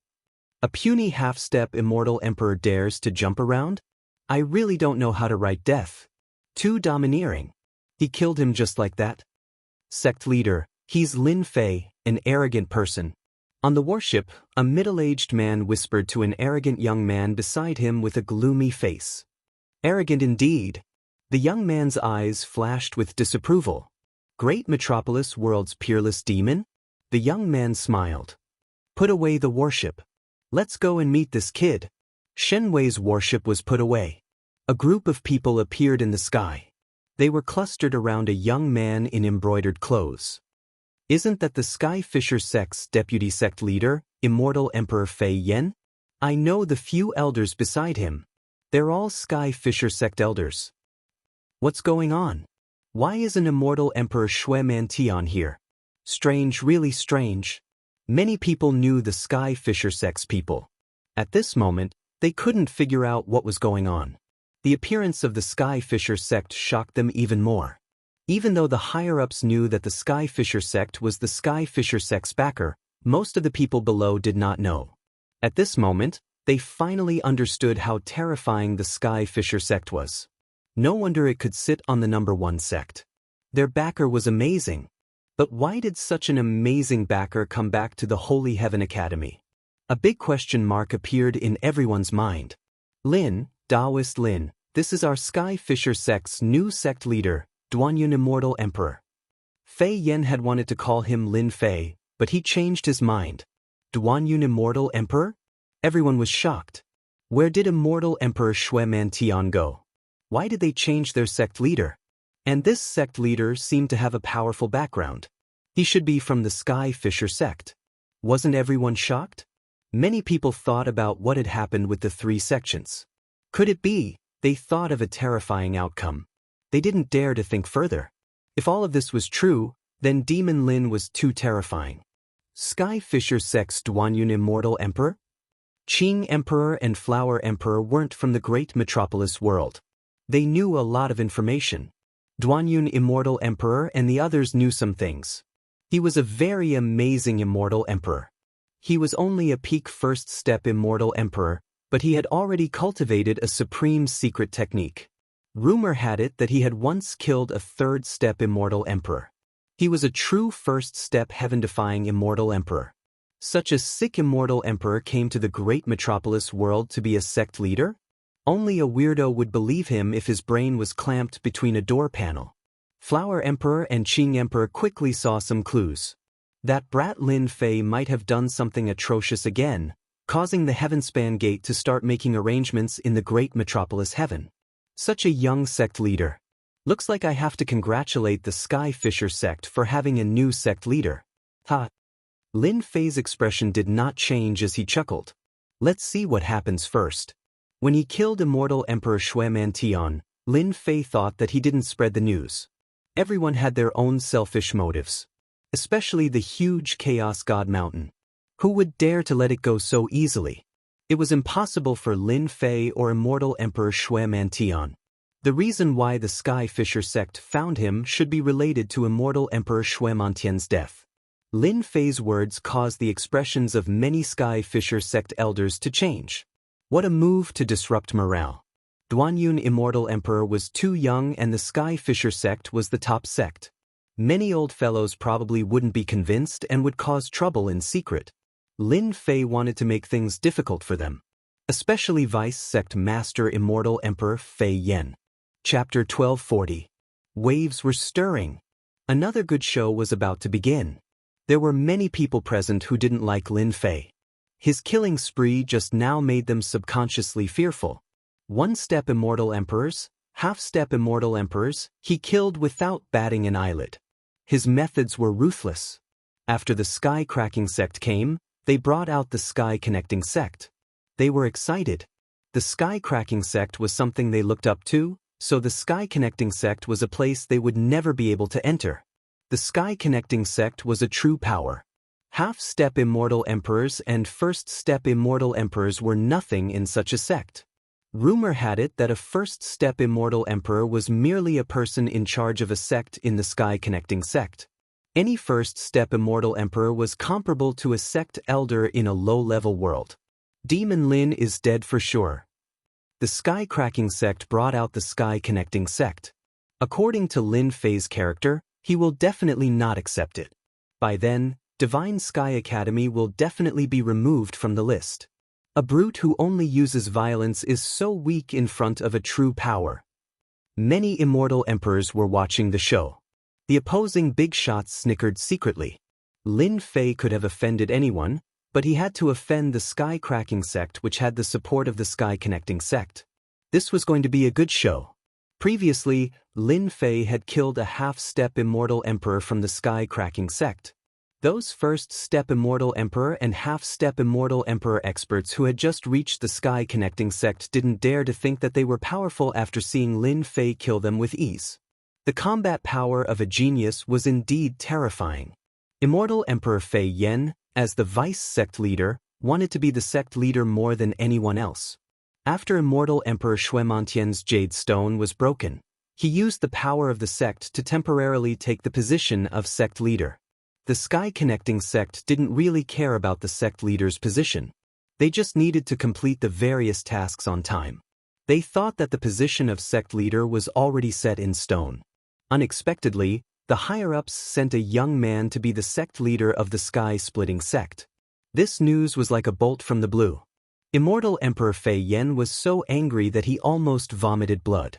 A puny half-step Immortal Emperor dares to jump around? I really don't know how to write death. Too domineering. He killed him just like that. Sect leader, he's Lin Fei, an arrogant person. On the warship, a middle-aged man whispered to an arrogant young man beside him with a gloomy face. Arrogant indeed. The young man's eyes flashed with disapproval. Great metropolis world's peerless demon? The young man smiled. Put away the warship. Let's go and meet this kid. Shenwei's warship was put away. A group of people appeared in the sky. They were clustered around a young man in embroidered clothes. Isn't that the Sky Fisher sect's deputy sect leader, Immortal Emperor Fei Yen? I know the few elders beside him. They're all Sky Fisher sect elders. What's going on? Why is an Immortal Emperor Shui Mantian here? Strange, really strange. Many people knew the Sky Fisher sect's people. At this moment, they couldn't figure out what was going on. The appearance of the Sky Fisher sect shocked them even more. Even though the higher-ups knew that the Sky Fisher sect was the Sky Fisher sect's backer, most of the people below did not know. At this moment, they finally understood how terrifying the Sky Fisher sect was. No wonder it could sit on the #1 sect. Their backer was amazing. But why did such an amazing backer come back to the Holy Heaven Academy? A big question mark appeared in everyone's mind. Lin, Taoist Lin, this is our Sky Fisher sect's new sect leader, Duanyun Immortal Emperor. Fei Yen had wanted to call him Lin Fei, but he changed his mind. Duanyun Immortal Emperor? Everyone was shocked. Where did Immortal Emperor Shui Mantian go? Why did they change their sect leader? And this sect leader seemed to have a powerful background. He should be from the Sky Fisher sect. Wasn't everyone shocked? Many people thought about what had happened with the 3 sections. Could it be? They thought of a terrifying outcome. They didn't dare to think further. If all of this was true, then Demon Lin was too terrifying. Sky Fisher sect's Duanyun Immortal Emperor? Qing Emperor and Flower Emperor weren't from the great metropolis world. They knew a lot of information. Duanyun Immortal Emperor and the others knew some things. He was a very amazing Immortal Emperor. He was only a peak first step Immortal Emperor, but he had already cultivated a supreme secret technique. Rumor had it that he had once killed a third step Immortal Emperor. He was a true first step heaven-defying Immortal Emperor. Such a sick Immortal Emperor came to the great metropolis world to be a sect leader? Only a weirdo would believe him if his brain was clamped between a door panel. Flower Emperor and Qing Emperor quickly saw some clues. That brat Lin Fei might have done something atrocious again, causing the Heavenspan Gate to start making arrangements in the great metropolis heaven. Such a young sect leader. Looks like I have to congratulate the Sky Fisher sect for having a new sect leader. Ha! Lin Fei's expression did not change as he chuckled. Let's see what happens first. When he killed Immortal Emperor Shui Mantian, Lin Fei thought that he didn't spread the news. Everyone had their own selfish motives. Especially the huge Chaos God Mountain. Who would dare to let it go so easily? It was impossible for Lin Fei or Immortal Emperor Shui Mantian. The reason why the Sky Fisher sect found him should be related to Immortal Emperor Shui Mantian's death. Lin Fei's words caused the expressions of many Sky Fisher sect elders to change. What a move to disrupt morale. Duanyun Immortal Emperor was too young and the Sky Fisher sect was the top sect. Many old fellows probably wouldn't be convinced and would cause trouble in secret. Lin Fei wanted to make things difficult for them. Especially Vice Sect Master Immortal Emperor Fei Yen. Chapter 1240. Waves were stirring. Another good show was about to begin. There were many people present who didn't like Lin Fei. His killing spree just now made them subconsciously fearful. One-step Immortal Emperors, half-step Immortal Emperors, he killed without batting an eyelid. His methods were ruthless. After the Sky Cracking sect came, they brought out the Sky Connecting sect. They were excited. The Sky Cracking sect was something they looked up to, so the Sky Connecting sect was a place they would never be able to enter. The Sky Connecting sect was a true power. Half-step Immortal Emperors and first-step Immortal Emperors were nothing in such a sect. Rumor had it that a first-step Immortal Emperor was merely a person in charge of a sect in the Sky Connecting sect. Any first-step Immortal Emperor was comparable to a sect elder in a low-level world. Demon Lin is dead for sure. The Sky Cracking sect brought out the Sky Connecting sect. According to Lin Fei's character, he will definitely not accept it. By then, Divine Sky Academy will definitely be removed from the list. A brute who only uses violence is so weak in front of a true power. Many Immortal Emperors were watching the show. The opposing big shots snickered secretly. Lin Fei could have offended anyone, but he had to offend the Sky Cracking sect which had the support of the Sky Connecting sect. This was going to be a good show. Previously, Lin Fei had killed a half-step Immortal Emperor from the Sky Cracking sect. Those first-step Immortal Emperor and half-step Immortal Emperor experts who had just reached the Sky Connecting sect didn't dare to think that they were powerful after seeing Lin Fei kill them with ease. The combat power of a genius was indeed terrifying. Immortal Emperor Fei Yen, as the vice sect leader, wanted to be the sect leader more than anyone else. After Immortal Emperor Shui Mantian's Jade Stone was broken, he used the power of the sect to temporarily take the position of sect leader. The Sky Connecting sect didn't really care about the sect leader's position. They just needed to complete the various tasks on time. They thought that the position of sect leader was already set in stone. Unexpectedly, the higher-ups sent a young man to be the sect leader of the Sky-Splitting sect. This news was like a bolt from the blue. Immortal Emperor Fei Yen was so angry that he almost vomited blood.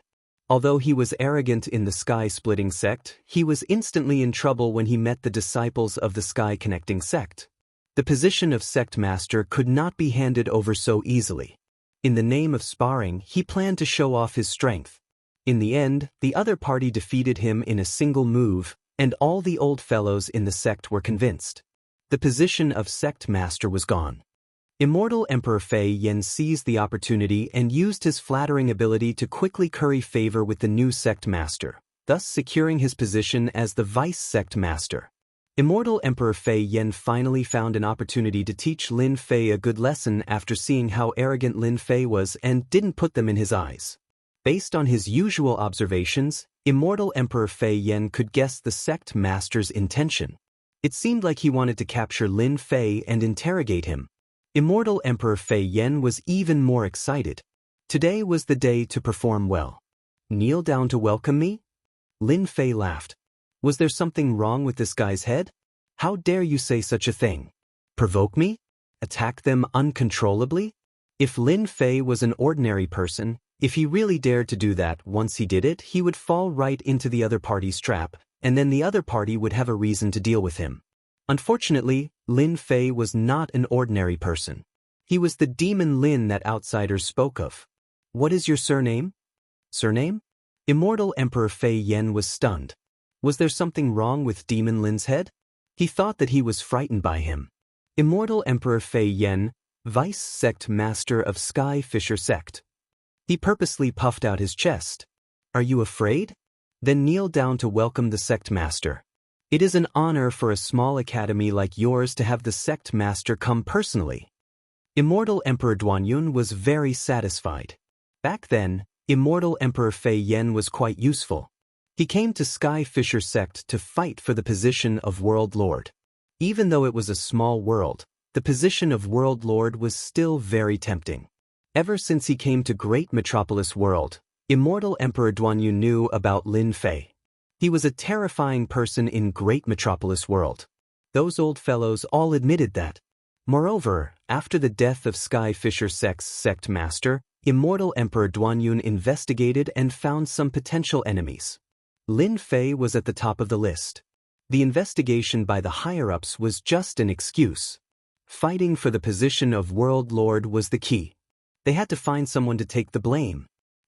Although he was arrogant in the Sky-Splitting sect, he was instantly in trouble when he met the disciples of the Sky Connecting sect. The position of sect master could not be handed over so easily. In the name of sparring, he planned to show off his strength. In the end, the other party defeated him in a single move, and all the old fellows in the sect were convinced. The position of sect master was gone. Immortal Emperor Fei Yen seized the opportunity and used his flattering ability to quickly curry favor with the new sect master, thus securing his position as the vice sect master. Immortal Emperor Fei Yen finally found an opportunity to teach Lin Fei a good lesson after seeing how arrogant Lin Fei was and didn't put them in his eyes. Based on his usual observations, Immortal Emperor Fei Yan could guess the sect master's intention. It seemed like he wanted to capture Lin Fei and interrogate him. Immortal Emperor Fei Yan was even more excited. Today was the day to perform well. Kneel down to welcome me? Lin Fei laughed. Was there something wrong with this guy's head? How dare you say such a thing? Provoke me? Attack them uncontrollably? If Lin Fei was an ordinary person, if he really dared to do that, once he did it, he would fall right into the other party's trap, and then the other party would have a reason to deal with him. Unfortunately, Lin Fei was not an ordinary person. He was the demon Lin that outsiders spoke of. What is your surname? Surname? Immortal Emperor Fei Yan was stunned. Was there something wrong with Demon Lin's head? He thought that he was frightened by him. Immortal Emperor Fei Yan, Vice Sect Master of Sky Fisher Sect. He purposely puffed out his chest. Are you afraid? Then kneel down to welcome the sect master. It is an honor for a small academy like yours to have the sect master come personally. Immortal Emperor Duanyun was very satisfied. Back then, Immortal Emperor Fei Yan was quite useful. He came to Sky Fisher Sect to fight for the position of World Lord. Even though it was a small world, the position of World Lord was still very tempting. Ever since he came to Great Metropolis World, Immortal Emperor Duanyun knew about Lin Fei. He was a terrifying person in Great Metropolis World. Those old fellows all admitted that. Moreover, after the death of Sky Fisher Sect's sect master, Immortal Emperor Duanyun investigated and found some potential enemies. Lin Fei was at the top of the list. The investigation by the higher-ups was just an excuse. Fighting for the position of World Lord was the key. They had to find someone to take the blame.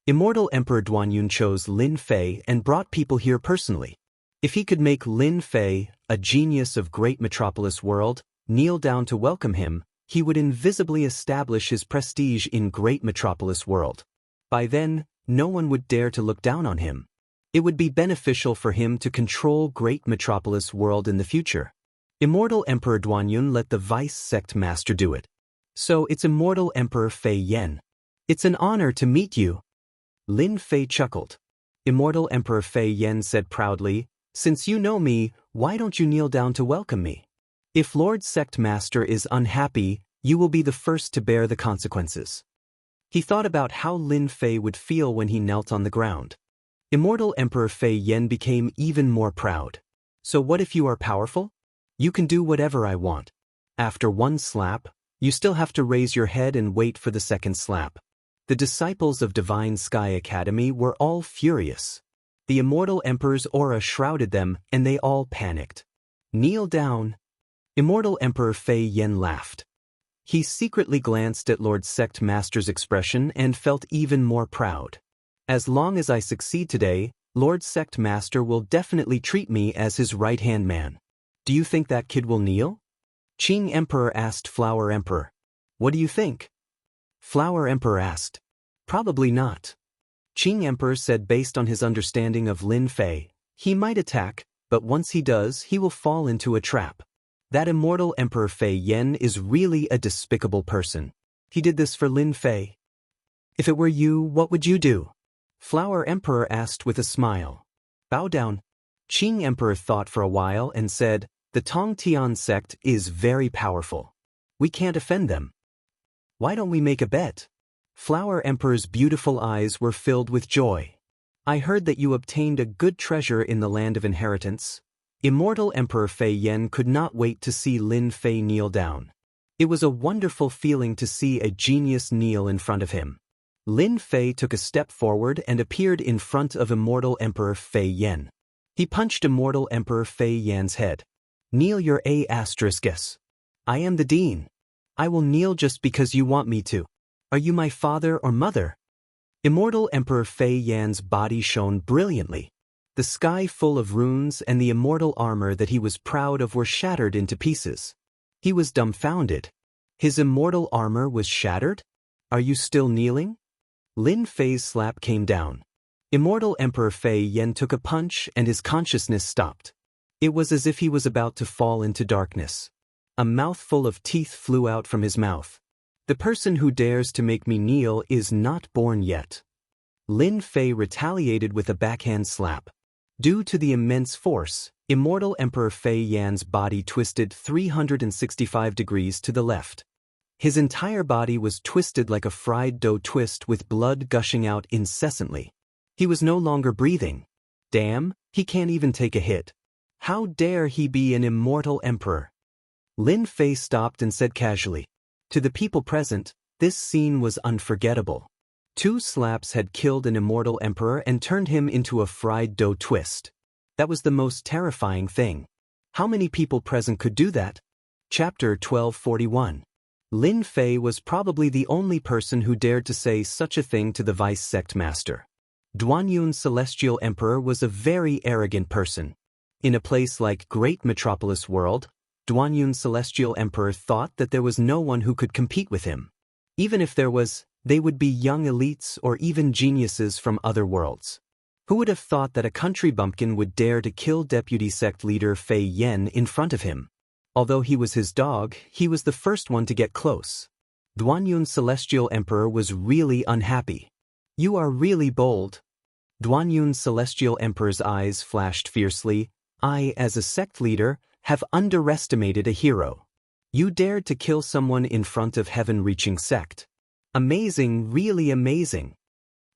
Immortal Emperor Duanyun chose Lin Fei and brought people here personally. If he could make Lin Fei, a genius of Great Metropolis World, kneel down to welcome him, he would invisibly establish his prestige in Great Metropolis World. By then, no one would dare to look down on him. It would be beneficial for him to control Great Metropolis World in the future. Immortal Emperor Duanyun let the Vice Sect Master do it. So it's Immortal Emperor Fei Yan. It's an honor to meet you. Lin Fei chuckled. Immortal Emperor Fei Yan said proudly, since you know me, why don't you kneel down to welcome me? If Lord Sect Master is unhappy, you will be the first to bear the consequences. He thought about how Lin Fei would feel when he knelt on the ground. Immortal Emperor Fei Yan became even more proud. So what if you are powerful? You can do whatever I want. After one slap, you still have to raise your head and wait for the second slap. The disciples of Divine Sky Academy were all furious. The Immortal Emperor's aura shrouded them, and they all panicked. Kneel down. Immortal Emperor Fei Yan laughed. He secretly glanced at Lord Sect Master's expression and felt even more proud. As long as I succeed today, Lord Sect Master will definitely treat me as his right-hand man. Do you think that kid will kneel? Qing Emperor asked Flower Emperor. What do you think? Flower Emperor asked. Probably not. Qing Emperor said based on his understanding of Lin Fei, he might attack, but once he does, he will fall into a trap. That Immortal Emperor Fei Yan is really a despicable person. He did this for Lin Fei. If it were you, what would you do? Flower Emperor asked with a smile. Bow down. Qing Emperor thought for a while and said, the Tongtian sect is very powerful. We can't offend them. Why don't we make a bet? Flower Emperor's beautiful eyes were filled with joy. I heard that you obtained a good treasure in the land of inheritance. Immortal Emperor Fei Yan could not wait to see Lin Fei kneel down. It was a wonderful feeling to see a genius kneel in front of him. Lin Fei took a step forward and appeared in front of Immortal Emperor Fei Yan. He punched Immortal Emperor Fei Yan's head. Kneel your A***s. I am the dean. I will kneel just because you want me to. Are you my father or mother? Immortal Emperor Fei Yan's body shone brilliantly. The sky full of runes and the immortal armor that he was proud of were shattered into pieces. He was dumbfounded. His immortal armor was shattered? Are you still kneeling? Lin Fei's slap came down. Immortal Emperor Fei Yan took a punch and his consciousness stopped. It was as if he was about to fall into darkness. A mouthful of teeth flew out from his mouth. The person who dares to make me kneel is not born yet. Lin Fei retaliated with a backhand slap. Due to the immense force, Immortal Emperor Fei Yan's body twisted 365 degrees to the left. His entire body was twisted like a fried dough twist with blood gushing out incessantly. He was no longer breathing. Damn, he can't even take a hit. How dare he be an immortal emperor? Lin Fei stopped and said casually. To the people present, this scene was unforgettable. 2 slaps had killed an immortal emperor and turned him into a fried dough twist. That was the most terrifying thing. How many people present could do that? Chapter 1241. Lin Fei was probably the only person who dared to say such a thing to the vice sect master. Duanyun Celestial Emperor was a very arrogant person. In a place like Great Metropolis World, Duanyun Celestial Emperor thought that there was no one who could compete with him. Even if there was, they would be young elites or even geniuses from other worlds. Who would have thought that a country bumpkin would dare to kill deputy sect leader Fei Yan in front of him? Although he was his dog, he was the first one to get close. Duanyun Celestial Emperor was really unhappy. You are really bold. Duanyun Celestial Emperor's eyes flashed fiercely. I, as a sect leader, have underestimated a hero. You dared to kill someone in front of heaven-reaching sect. Amazing, really amazing.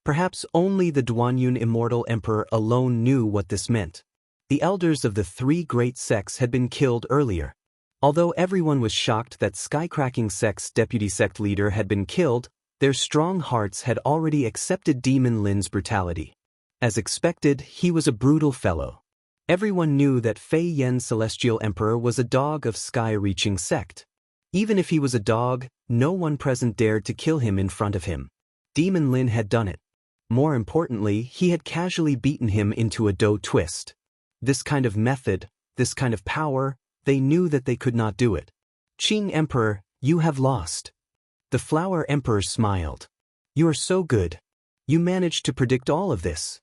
Perhaps only the Duanyun Immortal Emperor alone knew what this meant. The elders of the 3 great sects had been killed earlier. Although everyone was shocked that Skycracking Sect's deputy sect leader had been killed, their strong hearts had already accepted Demon Lin's brutality. As expected, he was a brutal fellow. Everyone knew that Fei Yan Celestial Emperor was a dog of Sky-reaching sect. Even if he was a dog, no one present dared to kill him in front of him. Demon Lin had done it. More importantly, he had casually beaten him into a dough twist. This kind of method, this kind of power, they knew that they could not do it. Qing Emperor, you have lost. The Flower Emperor smiled. You are so good. You managed to predict all of this.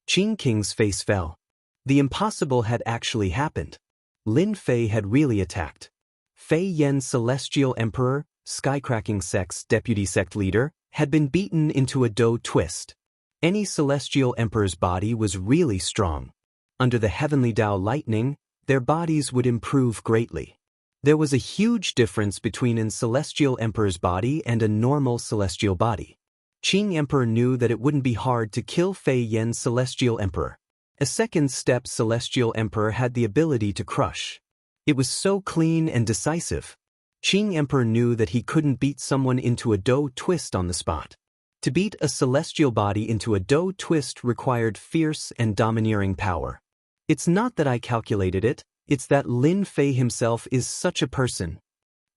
Qing King's face fell. The impossible had actually happened. Lin Fei had really attacked. Fei Yan Celestial Emperor, Skycracking Sect's deputy sect leader, had been beaten into a dough twist. Any Celestial Emperor's body was really strong. Under the heavenly Dao lightning, their bodies would improve greatly. There was a huge difference between a Celestial Emperor's body and a normal Celestial body. Qing Emperor knew that it wouldn't be hard to kill Fei Yan Celestial Emperor. A second-step Celestial Emperor had the ability to crush. It was so clean and decisive. Qing Emperor knew that he couldn't beat someone into a dough twist on the spot. To beat a celestial body into a dough twist required fierce and domineering power. It's not that I calculated it, it's that Lin Fei himself is such a person.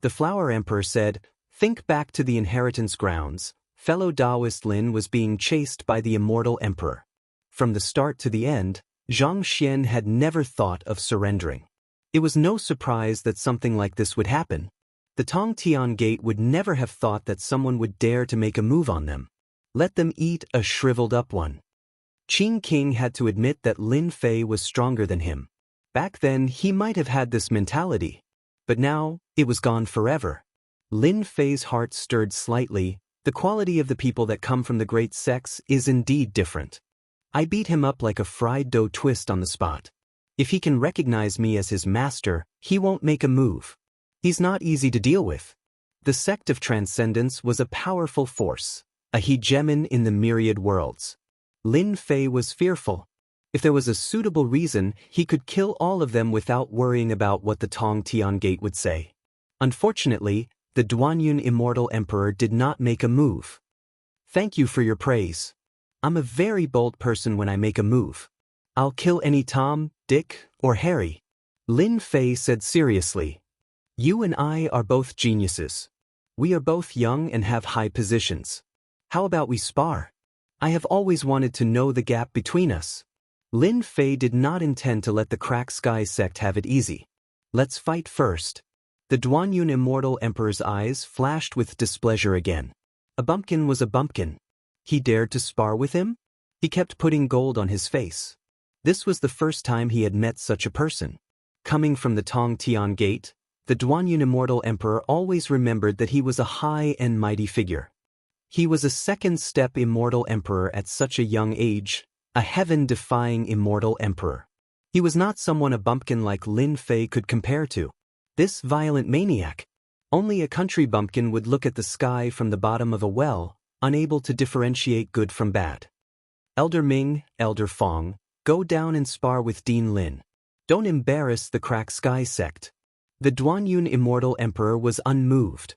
The Flower Emperor said, think back to the inheritance grounds. Fellow Taoist Lin was being chased by the Immortal Emperor. From the start to the end, Xianxia had never thought of surrendering. It was no surprise that something like this would happen. The Tongtian Gate would never have thought that someone would dare to make a move on them. Let them eat a shriveled-up one. Qing King had to admit that Lin Fei was stronger than him. Back then, he might have had this mentality. But now, it was gone forever. Lin Fei's heart stirred slightly. The quality of the people that come from the great sects is indeed different. I beat him up like a fried dough twist on the spot. If he can recognize me as his master, he won't make a move. He's not easy to deal with. The sect of transcendence was a powerful force, a hegemon in the myriad worlds. Lin Fei was fearful. If there was a suitable reason, he could kill all of them without worrying about what the Tongtian Gate would say. Unfortunately, the Duanyun Immortal Emperor did not make a move. Thank you for your praise. I'm a very bold person when I make a move. I'll kill any Tom, Dick, or Harry. Lin Fei said seriously. You and I are both geniuses. We are both young and have high positions. How about we spar? I have always wanted to know the gap between us. Lin Fei did not intend to let the Crack Sky sect have it easy. Let's fight first. The Duanyun Immortal Emperor's eyes flashed with displeasure again. A bumpkin was a bumpkin. He dared to spar with him? He kept putting gold on his face. This was the first time he had met such a person. Coming from the Tongtian Gate, the Duanyun Immortal Emperor always remembered that he was a high and mighty figure. He was a second-step immortal emperor at such a young age, a heaven-defying immortal emperor. He was not someone a bumpkin like Lin Fei could compare to. This violent maniac. Only a country bumpkin would look at the sky from the bottom of a well, unable to differentiate good from bad. Elder Ming, Elder Fong, go down and spar with Dean Lin. Don't embarrass the Crack Sky sect. The Duanyun Immortal Emperor was unmoved.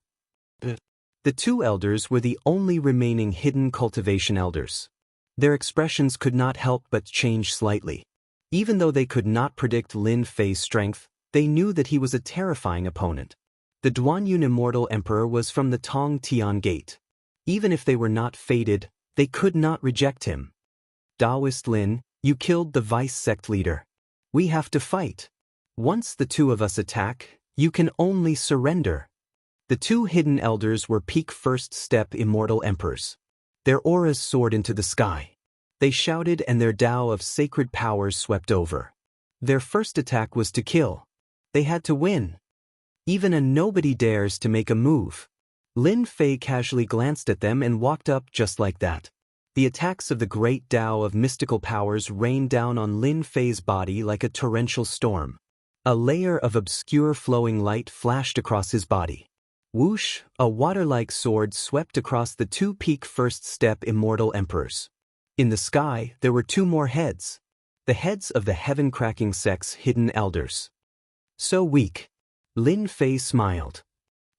The two elders were the only remaining hidden cultivation elders. Their expressions could not help but change slightly. Even though they could not predict Lin Fei's strength, they knew that he was a terrifying opponent. The Duanyun Immortal Emperor was from the Tong Tian Gate. Even if they were not fated, they could not reject him. Daoist Lin, you killed the vice sect leader. We have to fight. Once the two of us attack, you can only surrender. The two hidden elders were peak first-step immortal emperors. Their auras soared into the sky. They shouted and their Tao of sacred powers swept over. Their first attack was to kill. They had to win. Even a nobody dares to make a move. Lin Fei casually glanced at them and walked up just like that. The attacks of the great Tao of mystical powers rained down on Lin Fei's body like a torrential storm. A layer of obscure flowing light flashed across his body. Whoosh, a water-like sword swept across the two peak first-step immortal emperors. In the sky, there were two more heads. The heads of the heaven-cracking sect's hidden elders. So weak. Lin Fei smiled.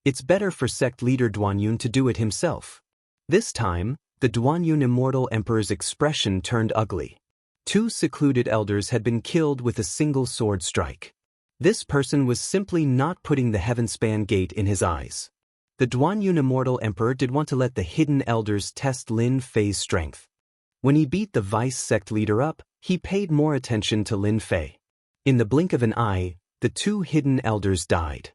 It's better for sect leader Duanyun to do it himself. This time, the Duanyun Immortal Emperor's expression turned ugly. Two secluded elders had been killed with a single sword strike. This person was simply not putting the Heavenspan Gate in his eyes. The Duanyun Immortal Emperor did want to let the hidden elders test Lin Fei's strength. When he beat the vice sect leader up, he paid more attention to Lin Fei. In the blink of an eye, the two hidden elders died.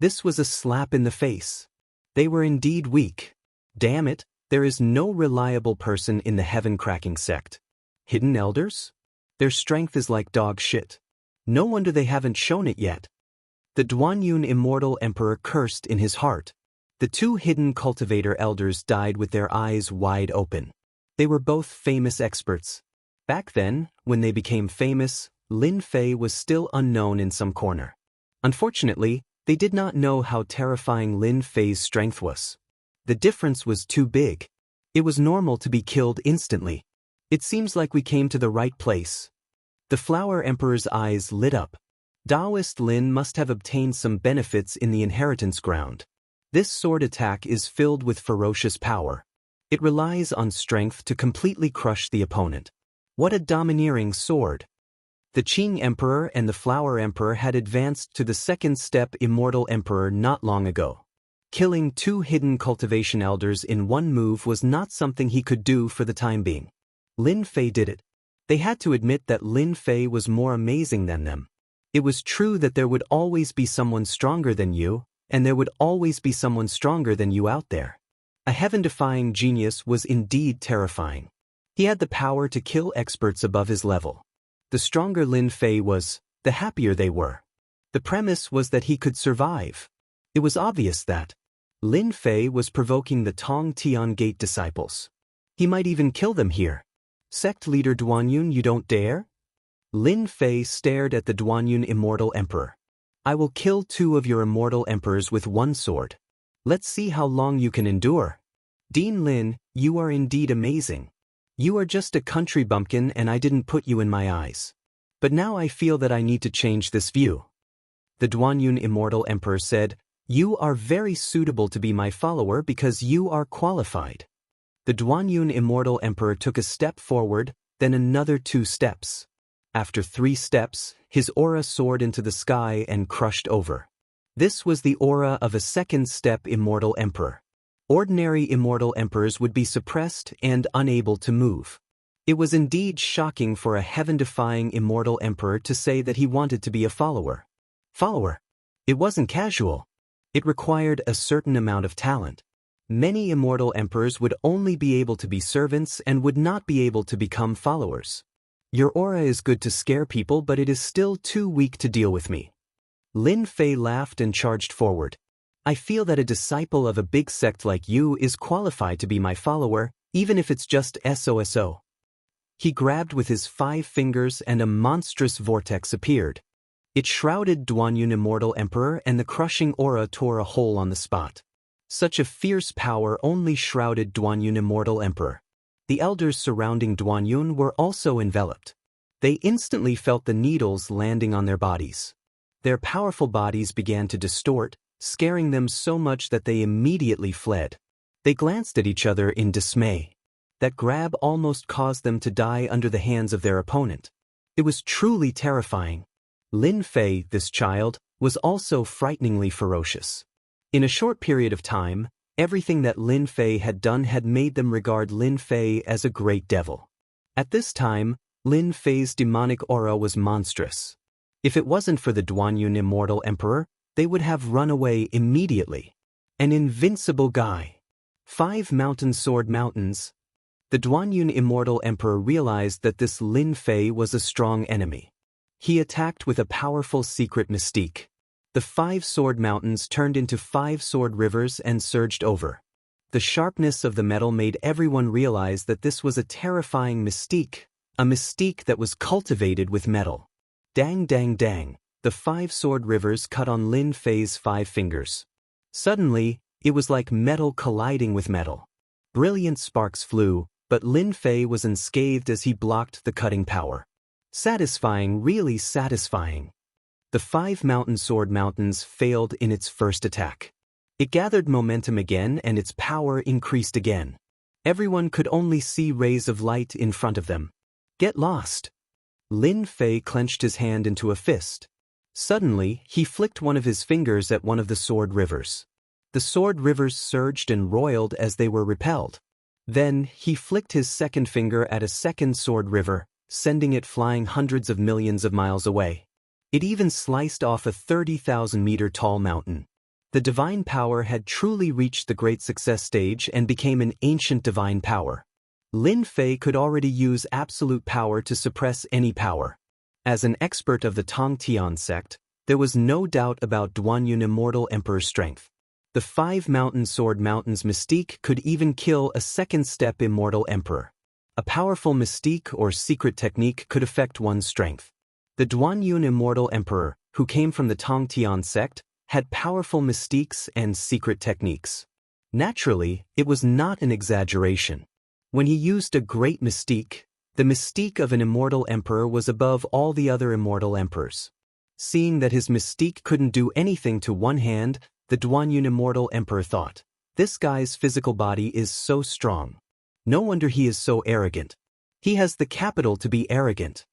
This was a slap in the face. They were indeed weak. Damn it, there is no reliable person in the heaven-cracking sect. Hidden elders? Their strength is like dog shit. No wonder they haven't shown it yet. The Duanyun Immortal Emperor cursed in his heart. The two hidden cultivator elders died with their eyes wide open. They were both famous experts. Back then, when they became famous, Lin Fei was still unknown in some corner. Unfortunately, they did not know how terrifying Lin Fei's strength was. The difference was too big. It was normal to be killed instantly. It seems like we came to the right place. The Flower Emperor's eyes lit up. Daoist Lin must have obtained some benefits in the inheritance ground. This sword attack is filled with ferocious power. It relies on strength to completely crush the opponent. What a domineering sword! The Qing Emperor and the Flower Emperor had advanced to the second-step Immortal Emperor not long ago. Killing two hidden cultivation elders in one move was not something he could do for the time being. Lin Fei did it. They had to admit that Lin Fei was more amazing than them. It was true that there would always be someone stronger than you, and there would always be someone stronger than you out there. A heaven-defying genius was indeed terrifying. He had the power to kill experts above his level. The stronger Lin Fei was, the happier they were. The premise was that he could survive. It was obvious that Lin Fei was provoking the Tong Tian Gate disciples. He might even kill them here. Sect leader Duanyun, you don't dare? Lin Fei stared at the Duanyun Immortal Emperor. I will kill two of your immortal emperors with one sword. Let's see how long you can endure. Dean Lin, you are indeed amazing. You are just a country bumpkin and I didn't put you in my eyes. But now I feel that I need to change this view. The Duanyun Immortal Emperor said, you are very suitable to be my follower because you are qualified. The Duanyun Immortal Emperor took a step forward, then another 2 steps. After 3 steps, his aura soared into the sky and crushed over. This was the aura of a second-step Immortal Emperor. Ordinary Immortal Emperors would be suppressed and unable to move. It was indeed shocking for a heaven-defying Immortal Emperor to say that he wanted to be a follower. Follower? It wasn't casual. It required a certain amount of talent. Many immortal emperors would only be able to be servants and would not be able to become followers. Your aura is good to scare people, but it is still too weak to deal with me. Lin Fei laughed and charged forward. I feel that a disciple of a big sect like you is qualified to be my follower, even if it's just SOSO. He grabbed with his 5 fingers and a monstrous vortex appeared. It shrouded Duanyun Immortal Emperor and the crushing aura tore a hole on the spot. Such a fierce power only shrouded Duanyun Immortal Emperor. The elders surrounding Duanyun were also enveloped. They instantly felt the needles landing on their bodies. Their powerful bodies began to distort, scaring them so much that they immediately fled. They glanced at each other in dismay. That grab almost caused them to die under the hands of their opponent. It was truly terrifying. Lin Fei, this child, was also frighteningly ferocious. In a short period of time, everything that Lin Fei had done had made them regard Lin Fei as a great devil. At this time, Lin Fei's demonic aura was monstrous. If it wasn't for the Duanyun Immortal Emperor, they would have run away immediately. An invincible guy. 5 mountain sword mountains. The Duanyun Immortal Emperor realized that this Lin Fei was a strong enemy. He attacked with a powerful secret mystique. The 5 sword mountains turned into 5 sword rivers and surged over. The sharpness of the metal made everyone realize that this was a terrifying mystique, a mystique that was cultivated with metal. Dang dang dang, the 5 sword rivers cut on Lin Fei's 5 fingers. Suddenly, it was like metal colliding with metal. Brilliant sparks flew, but Lin Fei was unscathed as he blocked the cutting power. Satisfying, really satisfying. The 5 mountain sword mountains failed in its first attack. It gathered momentum again and its power increased again. Everyone could only see rays of light in front of them. Get lost. Lin Fei clenched his hand into a fist. Suddenly, he flicked one of his fingers at one of the sword rivers. The sword rivers surged and roiled as they were repelled. Then, he flicked his second finger at a second sword river, sending it flying hundreds of millions of miles away. It even sliced off a 30,000-meter tall mountain. The divine power had truly reached the great success stage and became an ancient divine power. Lin Fei could already use absolute power to suppress any power. As an expert of the Tongtian sect, there was no doubt about Duanyun Immortal Emperor's strength. The 5 mountain sword mountains mystique could even kill a second-step Immortal Emperor. A powerful mystique or secret technique could affect one's strength. The Duanyun Immortal Emperor, who came from the Tongtian sect, had powerful mystiques and secret techniques. Naturally, it was not an exaggeration. When he used a great mystique, the mystique of an immortal emperor was above all the other immortal emperors. Seeing that his mystique couldn't do anything to one hand, the Duanyun Immortal Emperor thought, "This guy's physical body is so strong. No wonder he is so arrogant. He has the capital to be arrogant."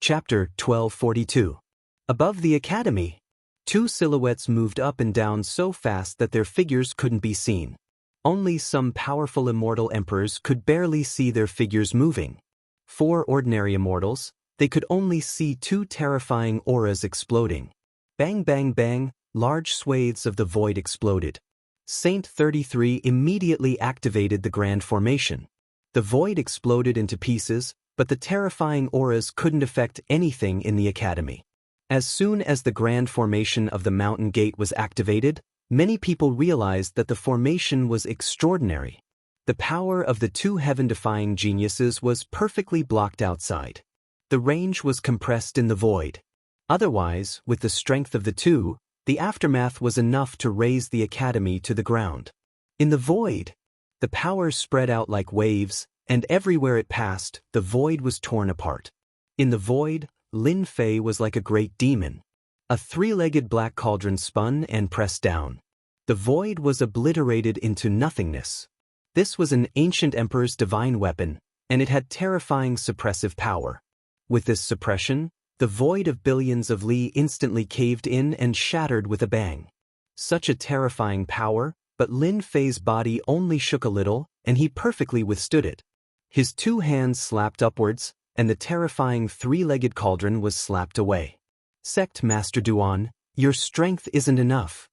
Chapter 1242. Above the academy, 2 silhouettes moved up and down so fast that their figures couldn't be seen. Only some powerful immortal emperors could barely see their figures moving. For ordinary immortals, they could only see 2 terrifying auras exploding. Bang bang bang, large swathes of the void exploded. Saint 33 immediately activated the Grand Formation. The void exploded into pieces, but the terrifying auras couldn't affect anything in the academy. As soon as the Grand Formation of the Mountain Gate was activated, many people realized that the formation was extraordinary. The power of the 2 heaven-defying geniuses was perfectly blocked outside. The range was compressed in the void. Otherwise, with the strength of the 2, the aftermath was enough to raise the academy to the ground. In the void, the power spread out like waves, and everywhere it passed, the void was torn apart. In the void, Lin Fei was like a great demon. A 3-legged black cauldron spun and pressed down. The void was obliterated into nothingness. This was an ancient emperor's divine weapon, and it had terrifying suppressive power. With this suppression, the void of billions of li instantly caved in and shattered with a bang. Such a terrifying power, but Lin Fei's body only shook a little, and he perfectly withstood it. His 2 hands slapped upwards, and the terrifying 3-legged cauldron was slapped away. Sect Master Duan, your strength isn't enough.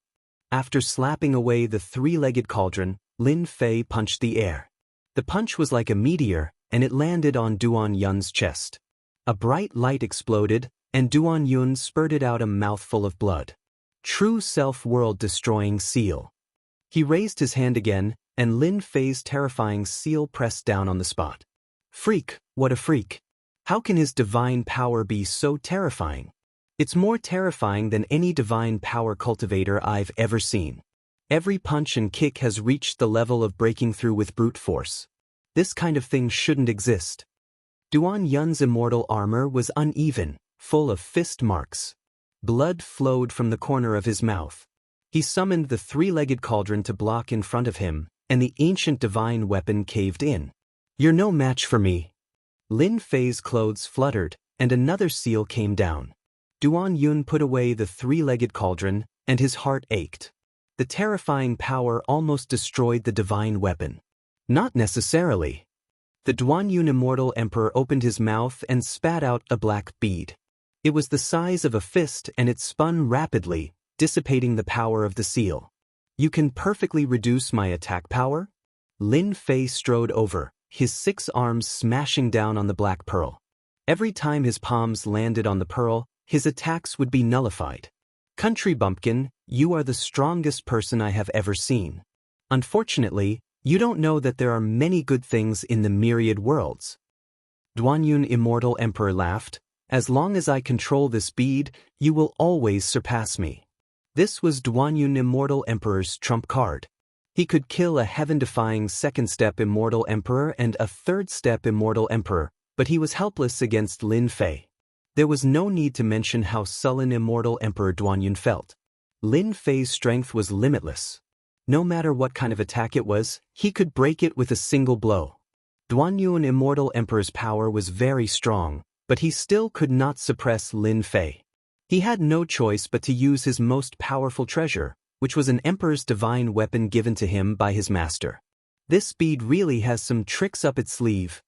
After slapping away the 3-legged cauldron, Lin Fei punched the air. The punch was like a meteor, and it landed on Duan Yun's chest. A bright light exploded, and Duan Yun spurted out a mouthful of blood. True self-world-destroying seal. He raised his hand again, and Lin Fei's terrifying seal pressed down on the spot. Freak, what a freak. How can his divine power be so terrifying? It's more terrifying than any divine power cultivator I've ever seen. Every punch and kick has reached the level of breaking through with brute force. This kind of thing shouldn't exist. Duan Yun's immortal armor was uneven, full of fist marks. Blood flowed from the corner of his mouth. He summoned the three-legged cauldron to block in front of him, and the ancient divine weapon caved in. You're no match for me. Lin Fei's clothes fluttered, and another seal came down. Duan Yun put away the three-legged cauldron, and his heart ached. The terrifying power almost destroyed the divine weapon. Not necessarily. The Duan Yun Immortal Emperor opened his mouth and spat out a black bead. It was the size of a fist and it spun rapidly, dissipating the power of the seal. You can perfectly reduce my attack power? Lin Fei strode over, his 6 arms smashing down on the black pearl. Every time his palms landed on the pearl, his attacks would be nullified. Country bumpkin, you are the strongest person I have ever seen. Unfortunately, you don't know that there are many good things in the myriad worlds. Duan Yun Immortal Emperor laughed. As long as I control this bead, you will always surpass me. This was Duan Yun Immortal Emperor's trump card. He could kill a heaven-defying second-step Immortal Emperor and a third-step Immortal Emperor, but he was helpless against Lin Fei. There was no need to mention how sullen Immortal Emperor Duan Yun felt. Lin Fei's strength was limitless. No matter what kind of attack it was, he could break it with a single blow. Duan Yun Immortal Emperor's power was very strong, but he still could not suppress Lin Fei. He had no choice but to use his most powerful treasure, which was an emperor's divine weapon given to him by his master. This bead really has some tricks up its sleeve.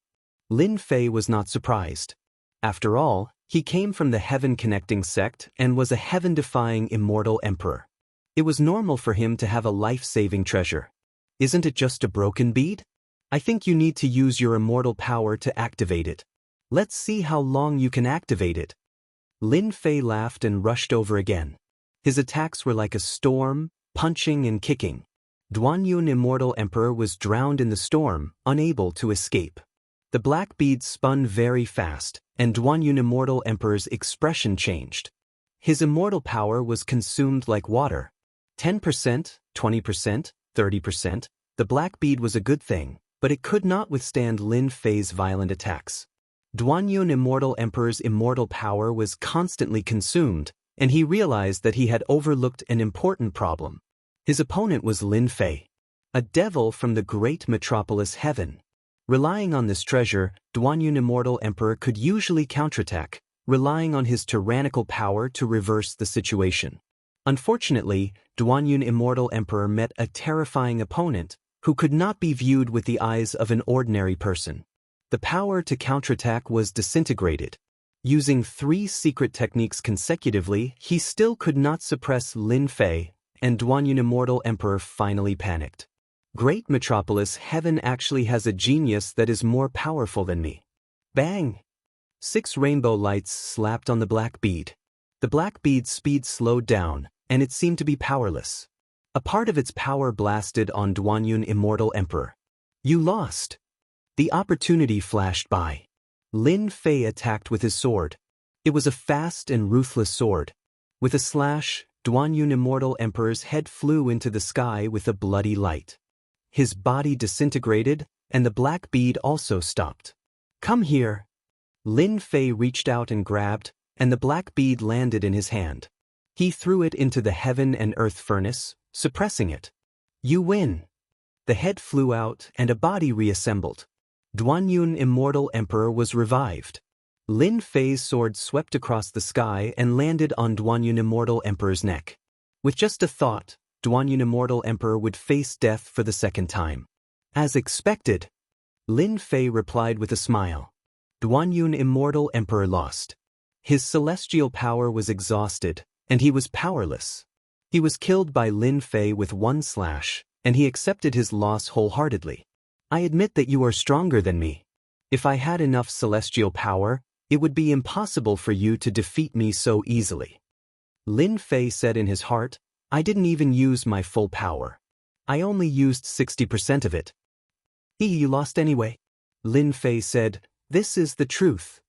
Lin Fei was not surprised. After all, he came from the heaven-connecting sect and was a heaven-defying immortal emperor. It was normal for him to have a life-saving treasure. Isn't it just a broken bead? I think you need to use your immortal power to activate it. Let's see how long you can activate it. Lin Fei laughed and rushed over again. His attacks were like a storm, punching and kicking. Duan Yun Immortal Emperor was drowned in the storm, unable to escape. The black bead spun very fast, and Duan Yun Immortal Emperor's expression changed. His immortal power was consumed like water. 10%, 20%, 30%, the black bead was a good thing, but it could not withstand Lin Fei's violent attacks. Duan Yun Immortal Emperor's immortal power was constantly consumed, and he realized that he had overlooked an important problem. His opponent was Lin Fei, a devil from the great metropolis heaven. Relying on this treasure, Duan Yun Immortal Emperor could usually counterattack, relying on his tyrannical power to reverse the situation. Unfortunately, Duan Yun Immortal Emperor met a terrifying opponent who could not be viewed with the eyes of an ordinary person. The power to counterattack was disintegrated. Using 3 secret techniques consecutively, he still could not suppress Lin Fei, and Duan Yun Immortal Emperor finally panicked. Great Metropolis Heaven actually has a genius that is more powerful than me. Bang! 6 rainbow lights slapped on the black bead. The black bead's speed slowed down, and it seemed to be powerless. A part of its power blasted on Duan Yun Immortal Emperor. You lost. The opportunity flashed by. Lin Fei attacked with his sword. It was a fast and ruthless sword. With a slash, Duan Yun Immortal Emperor's head flew into the sky with a bloody light. His body disintegrated, and the black bead also stopped. Come here. Lin Fei reached out and grabbed, and the black bead landed in his hand. He threw it into the heaven and earth furnace, suppressing it. You win. The head flew out and a body reassembled. Duan Yun Immortal Emperor was revived. Lin Fei's sword swept across the sky and landed on Duan Yun Immortal Emperor's neck. With just a thought, Duan Yun Immortal Emperor would face death for the second time. As expected, Lin Fei replied with a smile. Duan Yun Immortal Emperor lost. His celestial power was exhausted, and he was powerless. He was killed by Lin Fei with 1 slash, and he accepted his loss wholeheartedly. I admit that you are stronger than me. If I had enough celestial power, it would be impossible for you to defeat me so easily. Lin Fei said in his heart, I didn't even use my full power. I only used 60% of it. You lost anyway. Lin Fei said, this is the truth.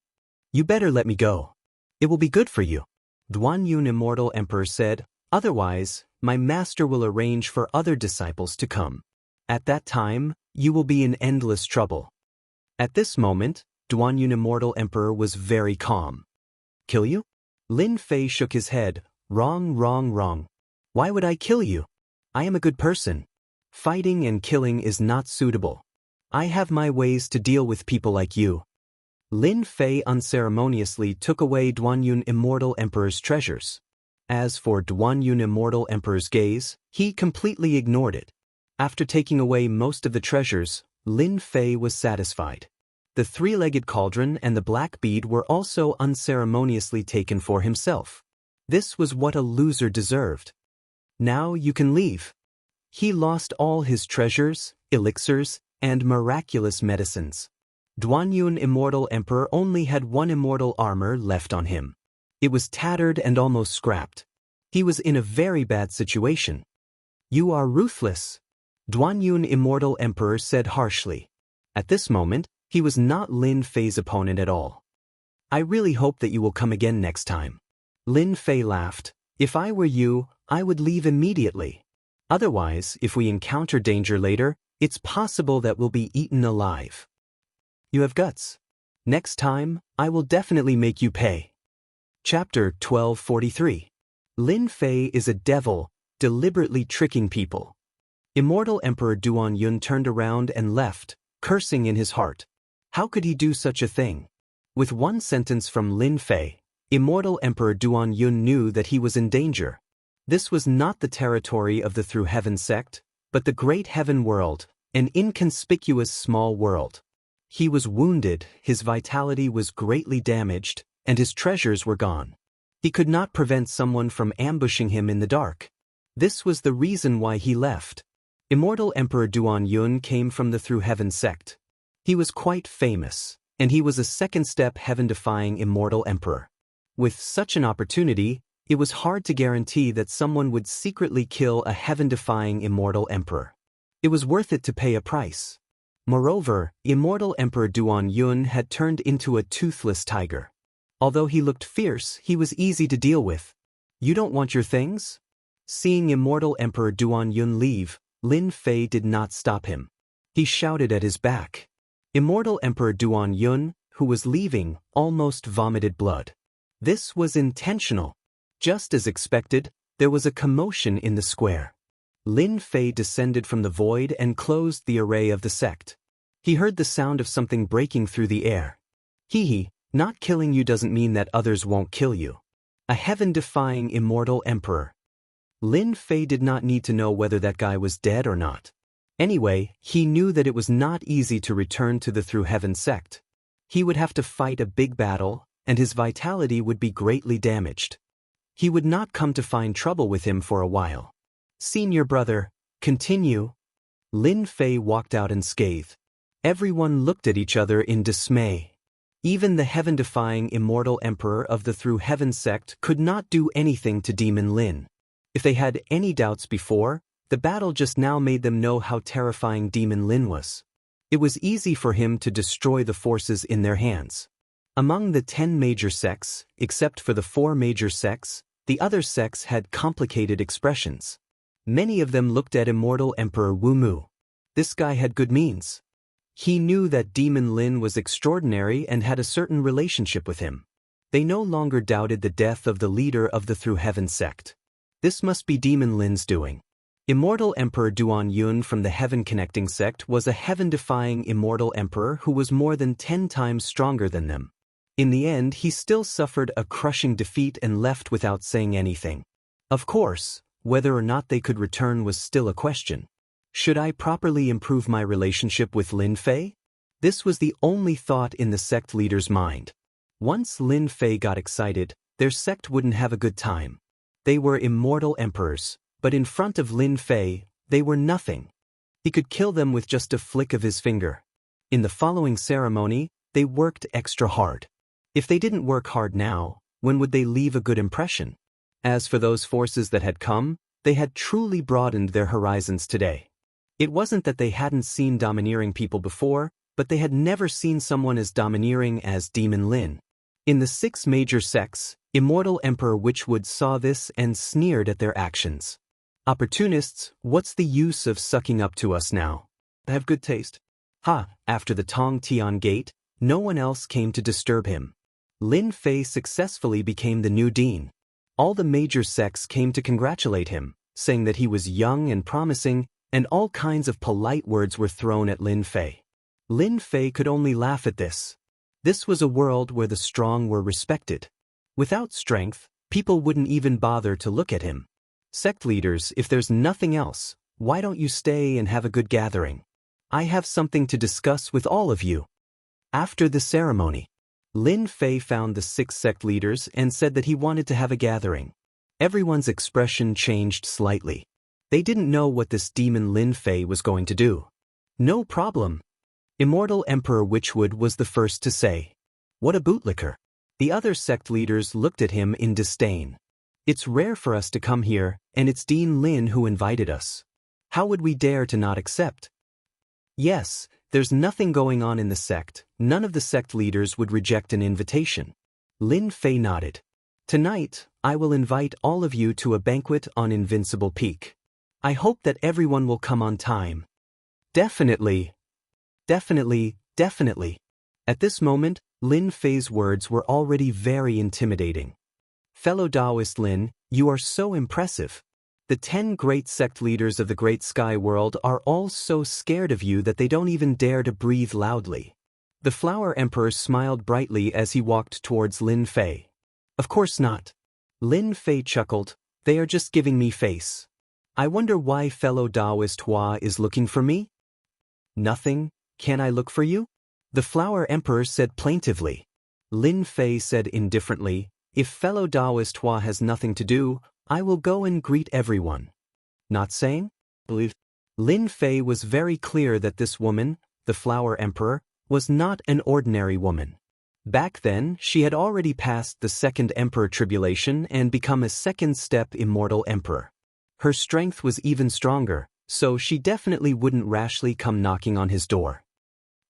You better let me go. It will be good for you. Duan Yun Immortal Emperor said, otherwise, my master will arrange for other disciples to come. At that time, you will be in endless trouble. At this moment, Duan Yun Immortal Emperor was very calm. Kill you? Lin Fei shook his head. Wrong, wrong, wrong. Why would I kill you? I am a good person. Fighting and killing is not suitable. I have my ways to deal with people like you. Lin Fei unceremoniously took away Duan Yun Immortal Emperor's treasures. As for Duan Yun Immortal Emperor's gaze, he completely ignored it. After taking away most of the treasures, Lin Fei was satisfied. The three-legged cauldron and the black bead were also unceremoniously taken for himself. This was what a loser deserved. Now you can leave. He lost all his treasures, elixirs, and miraculous medicines. Duan Yun Immortal Emperor only had one immortal armor left on him. It was tattered and almost scrapped. He was in a very bad situation. You are ruthless, Duan Yun Immortal Emperor said harshly. At this moment, he was not Lin Fei's opponent at all. I really hope that you will come again next time. Lin Fei laughed. If I were you, I would leave immediately. Otherwise, if we encounter danger later, it's possible that we'll be eaten alive. You have guts. Next time, I will definitely make you pay. Chapter 1243. Lin Fei is a devil, deliberately tricking people. Immortal Emperor Duan Yun turned around and left, cursing in his heart. How could he do such a thing? With one sentence from Lin Fei, Immortal Emperor Duan Yun knew that he was in danger. This was not the territory of the Through Heaven sect, but the Great Heaven World, an inconspicuous small world. He was wounded, his vitality was greatly damaged, and his treasures were gone. He could not prevent someone from ambushing him in the dark. This was the reason why he left. Immortal Emperor Duan Yun came from the Through Heaven sect. He was quite famous, and he was a second-step heaven-defying immortal emperor. With such an opportunity, it was hard to guarantee that someone would secretly kill a heaven-defying immortal emperor. It was worth it to pay a price. Moreover, Immortal Emperor Duan Yun had turned into a toothless tiger. Although he looked fierce, he was easy to deal with. You don't want your things? Seeing Immortal Emperor Duan Yun leave, Lin Fei did not stop him. He shouted at his back. Immortal Emperor Duan Yun, who was leaving, almost vomited blood. This was intentional. Just as expected, there was a commotion in the square. Lin Fei descended from the void and closed the array of the sect. He heard the sound of something breaking through the air. Not killing you doesn't mean that others won't kill you. A heaven-defying immortal emperor. Lin Fei did not need to know whether that guy was dead or not. Anyway, he knew that it was not easy to return to the Through Heaven sect. He would have to fight a big battle, and his vitality would be greatly damaged. He would not come to find trouble with him for a while. Senior brother, continue. Lin Fei walked out unscathed. Everyone looked at each other in dismay. Even the heaven-defying immortal emperor of the Through Heaven sect could not do anything to Demon Lin. If they had any doubts before, the battle just now made them know how terrifying Demon Lin was. It was easy for him to destroy the forces in their hands. Among the 10 major sects, except for the 4 major sects, the other sects had complicated expressions. Many of them looked at Immortal Emperor Wu Mu. This guy had good means. He knew that Demon Lin was extraordinary and had a certain relationship with him. They no longer doubted the death of the leader of the Through Heaven sect. This must be Demon Lin's doing. Immortal Emperor Duan Yun from the Heaven Connecting sect was a heaven-defying immortal emperor who was more than 10 times stronger than them. In the end, he still suffered a crushing defeat and left without saying anything. Of course, whether or not they could return was still a question. Should I properly improve my relationship with Lin Fei? This was the only thought in the sect leader's mind. Once Lin Fei got excited, their sect wouldn't have a good time. They were immortal emperors, but in front of Lin Fei, they were nothing. He could kill them with just a flick of his finger. In the following ceremony, they worked extra hard. If they didn't work hard now, when would they leave a good impression? As for those forces that had come, they had truly broadened their horizons today. It wasn't that they hadn't seen domineering people before, but they had never seen someone as domineering as Demon Lin. In the 6 major sects, Immortal Emperor Witchwood saw this and sneered at their actions. Opportunists, what's the use of sucking up to us now? I have good taste. After the Tong Tian Gate, no one else came to disturb him. Lin Fei successfully became the new dean. All the major sects came to congratulate him, saying that he was young and promising, and all kinds of polite words were thrown at Lin Fei. Lin Fei could only laugh at this. This was a world where the strong were respected. Without strength, people wouldn't even bother to look at him. Sect leaders, if there's nothing else, why don't you stay and have a good gathering? I have something to discuss with all of you. After the ceremony, Lin Fei found the 6 sect leaders and said that he wanted to have a gathering. Everyone's expression changed slightly. They didn't know what this demon Lin Fei was going to do. No problem. Immortal Emperor Witchwood was the first to say, "What a bootlicker." The other sect leaders looked at him in disdain. "It's rare for us to come here, and it's Dean Lin who invited us. How would we dare to not accept?" Yes, there's nothing going on in the sect. None of the sect leaders would reject an invitation. Lin Fei nodded. "Tonight, I will invite all of you to a banquet on Invincible Peak. I hope that everyone will come on time." Definitely. Definitely, definitely. At this moment, Lin Fei's words were already very intimidating. "Fellow Taoist Lin, you are so impressive. The 10 great sect leaders of the Great Sky World are all so scared of you that they don't even dare to breathe loudly." The Flower Emperor smiled brightly as he walked towards Lin Fei. "Of course not." Lin Fei chuckled, "They are just giving me face. I wonder why fellow Taoist Hua is looking for me?" "Nothing, can I look for you?" The Flower Emperor said plaintively. Lin Fei said indifferently, "If fellow Taoist Hua has nothing to do, I will go and greet everyone." Not saying? Believe. Lin Fei was very clear that this woman, the Flower Emperor, was not an ordinary woman. Back then, she had already passed the Second Emperor Tribulation and become a second-step Immortal Emperor. Her strength was even stronger, so she definitely wouldn't rashly come knocking on his door.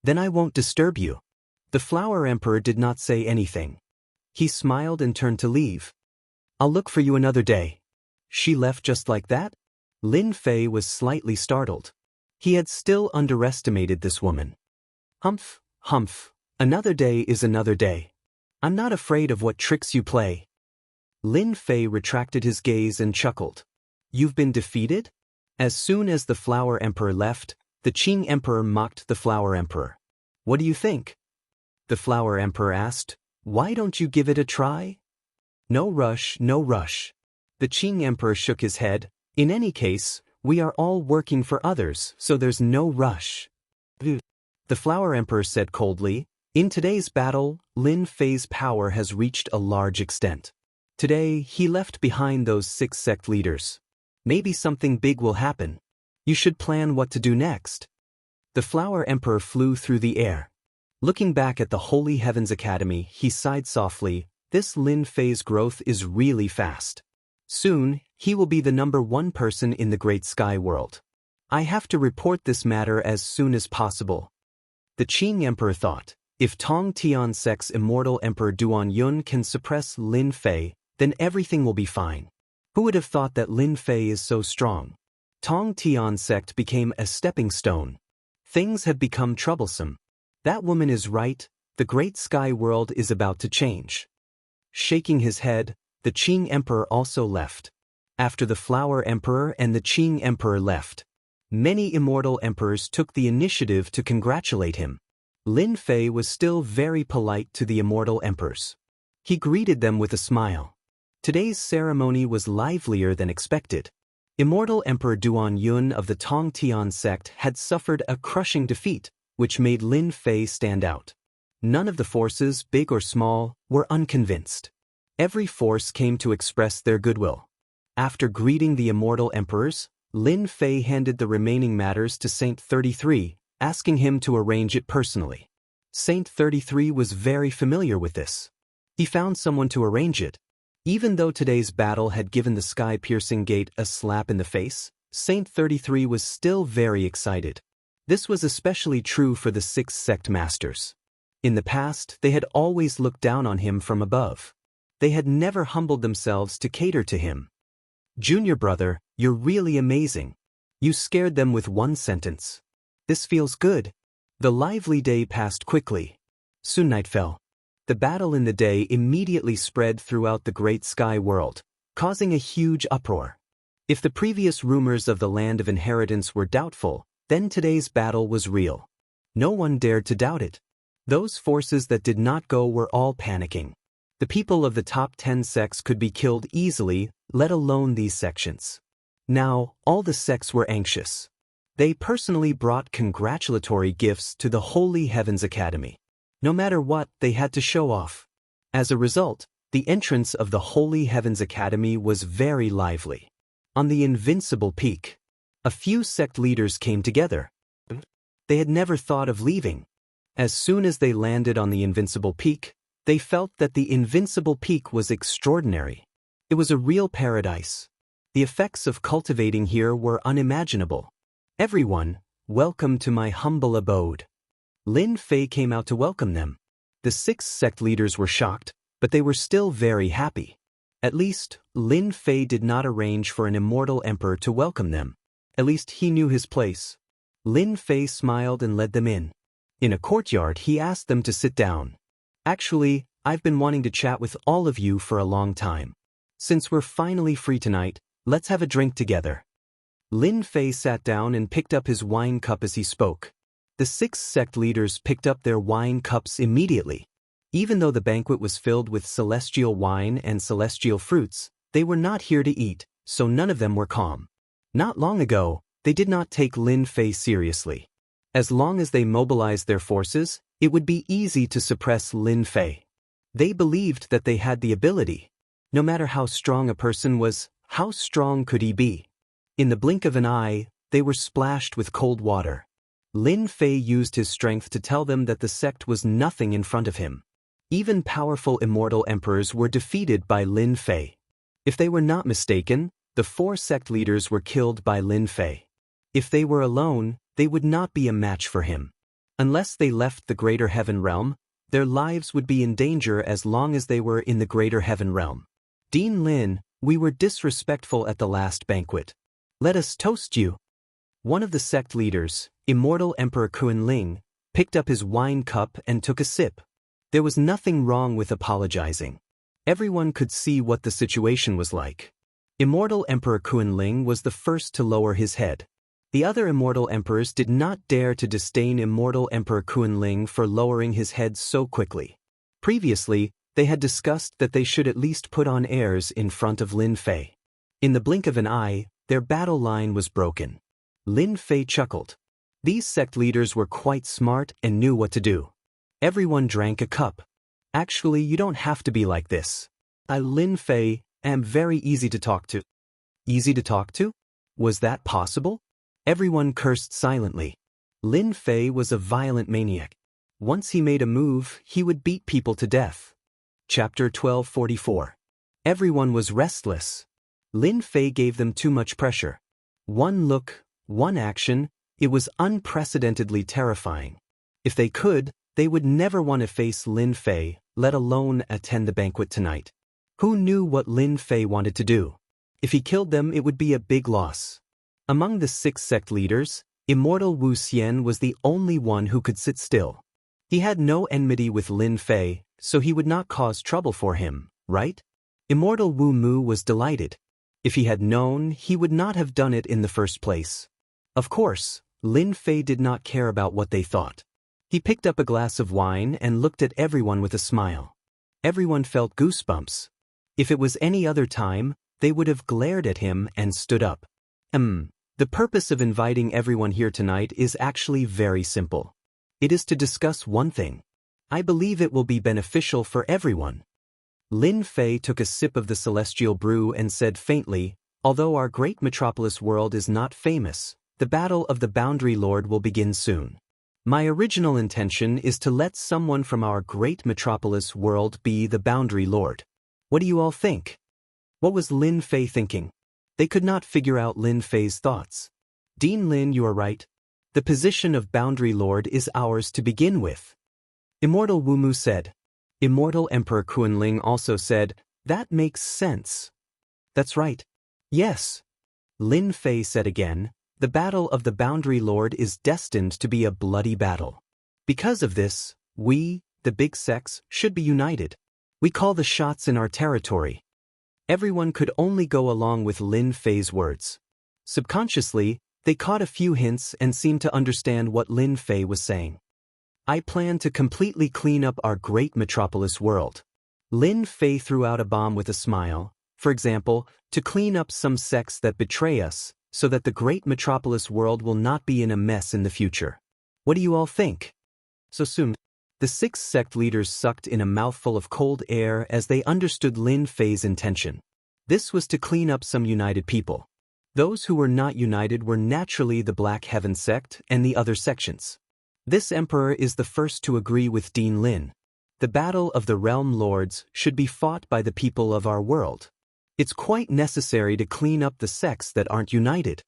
"Then I won't disturb you." The Flower Emperor did not say anything. He smiled and turned to leave. "I'll look for you another day." She left just like that? Lin Fei was slightly startled. He had still underestimated this woman. Humph, humph, another day is another day. I'm not afraid of what tricks you play." Lin Fei retracted his gaze and chuckled. "You've been defeated?" As soon as the Flower Emperor left, the Qing Emperor mocked the Flower Emperor. "What do you think?" The Flower Emperor asked, "Why don't you give it a try?" "No rush, no rush." The Qing Emperor shook his head. "In any case, we are all working for others, so there's no rush." The Flower Emperor said coldly, "In today's battle, Lin Fei's power has reached a large extent. Today, he left behind those 6 sect leaders. Maybe something big will happen. You should plan what to do next." The Flower Emperor flew through the air. Looking back at the Holy Heavens Academy, he sighed softly. This Lin Fei's growth is really fast. Soon, he will be the #1 person in the Great Sky World. I have to report this matter as soon as possible. The Qing Emperor thought, if Tong Tian Sect's Immortal Emperor Duan Yun can suppress Lin Fei, then everything will be fine. Who would have thought that Lin Fei is so strong? Tong Tian Sect became a stepping stone. Things have become troublesome. That woman is right, the Great Sky World is about to change. Shaking his head, the Qing Emperor also left. After the Flower Emperor and the Qing Emperor left, many Immortal Emperors took the initiative to congratulate him. Lin Fei was still very polite to the Immortal Emperors. He greeted them with a smile. Today's ceremony was livelier than expected. Immortal Emperor Duan Yun of the Tong Tian sect had suffered a crushing defeat, which made Lin Fei stand out. None of the forces, big or small, were unconvinced. Every force came to express their goodwill. After greeting the Immortal Emperors, Lin Fei handed the remaining matters to Saint 33, asking him to arrange it personally. Saint 33 was very familiar with this. He found someone to arrange it. Even though today's battle had given the sky-piercing gate a slap in the face, Saint 33 was still very excited. This was especially true for the 6 sect masters. In the past, they had always looked down on him from above. They had never humbled themselves to cater to him. "Junior brother, you're really amazing. You scared them with one sentence. This feels good." The lively day passed quickly. Soon night fell. The battle in the day immediately spread throughout the great sky world, causing a huge uproar. If the previous rumors of the land of inheritance were doubtful, then today's battle was real. No one dared to doubt it. Those forces that did not go were all panicking. The people of the top 10 sects could be killed easily, let alone these sections. Now, all the sects were anxious. They personally brought congratulatory gifts to the Holy Heavens Academy. No matter what, they had to show off. As a result, the entrance of the Holy Heavens Academy was very lively. On the Invincible Peak, a few sect leaders came together. They had never thought of leaving. As soon as they landed on the Invincible Peak, they felt that the Invincible Peak was extraordinary. It was a real paradise. The effects of cultivating here were unimaginable. "Everyone, welcome to my humble abode." Lin Fei came out to welcome them. The 6 sect leaders were shocked, but they were still very happy. At least, Lin Fei did not arrange for an immortal emperor to welcome them. At least he knew his place. Lin Fei smiled and led them in. In a courtyard, he asked them to sit down. "Actually, I've been wanting to chat with all of you for a long time. Since we're finally free tonight, let's have a drink together." Lin Fei sat down and picked up his wine cup as he spoke. The 6 sect leaders picked up their wine cups immediately. Even though the banquet was filled with celestial wine and celestial fruits, they were not here to eat, so none of them were calm. Not long ago, they did not take Lin Fei seriously. As long as they mobilized their forces, it would be easy to suppress Lin Fei. They believed that they had the ability. No matter how strong a person was, how strong could he be? In the blink of an eye, they were splashed with cold water. Lin Fei used his strength to tell them that the sect was nothing in front of him. Even powerful immortal emperors were defeated by Lin Fei. If they were not mistaken, the 4 sect leaders were killed by Lin Fei. If they were alone, they would not be a match for him. Unless they left the Greater Heaven Realm, their lives would be in danger as long as they were in the Greater Heaven Realm. "Dean Lin, we were disrespectful at the last banquet. Let us toast you." One of the sect leaders, Immortal Emperor Kunling, picked up his wine cup and took a sip. There was nothing wrong with apologizing. Everyone could see what the situation was like. Immortal Emperor Kunling was the first to lower his head. The other immortal emperors did not dare to disdain Immortal Emperor Kunling for lowering his head so quickly. Previously, they had discussed that they should at least put on airs in front of Lin Fei. In the blink of an eye, their battle line was broken. Lin Fei chuckled. These sect leaders were quite smart and knew what to do. Everyone drank a cup. "Actually, you don't have to be like this. Lin Fei, am very easy to talk to." Easy to talk to? Was that possible? Everyone cursed silently. Lin Fei was a violent maniac. Once he made a move, he would beat people to death. Chapter 1244. Everyone was restless. Lin Fei gave them too much pressure. One look, one action, it was unprecedentedly terrifying. If they could, they would never want to face Lin Fei, let alone attend the banquet tonight. Who knew what Lin Fei wanted to do? If he killed them, it would be a big loss. Among the 6 sect leaders, Immortal Wuxia was the only one who could sit still. He had no enmity with Lin Fei, so he would not cause trouble for him, right? Immortal Wu Mu was delighted. If he had known, he would not have done it in the first place. Of course, Lin Fei did not care about what they thought. He picked up a glass of wine and looked at everyone with a smile. Everyone felt goosebumps. If it was any other time, they would have glared at him and stood up. The purpose of inviting everyone here tonight is actually very simple. It is to discuss one thing. I believe it will be beneficial for everyone. Lin Fei took a sip of the celestial brew and said faintly, "Although our great metropolis world is not famous, the battle of the Boundary Lord will begin soon. My original intention is to let someone from our great metropolis world be the Boundary Lord. What do you all think? What was Lin Fei thinking? They could not figure out Lin Fei's thoughts. Dean Lin, you are right. The position of Boundary Lord is ours to begin with. Immortal Wumu said. Immortal Emperor Kunling also said, that makes sense. That's right. Yes. Lin Fei said again, the battle of the Boundary Lord is destined to be a bloody battle. Because of this, we, the big sects, should be united. We call the shots in our territory. Everyone could only go along with Lin Fei's words. Subconsciously, they caught a few hints and seemed to understand what Lin Fei was saying. I plan to completely clean up our great metropolis world. Lin Fei threw out a bomb with a smile, for example, to clean up some sects that betray us, so that the great metropolis world will not be in a mess in the future. What do you all think? So soon, the 6 sect leaders sucked in a mouthful of cold air as they understood Lin Fei's intention. This was to clean up some united people. Those who were not united were naturally the Black Heaven sect and the other sections. This emperor is the first to agree with Dean Lin. The battle of the realm lords should be fought by the people of our world. It's quite necessary to clean up the sects that aren't united.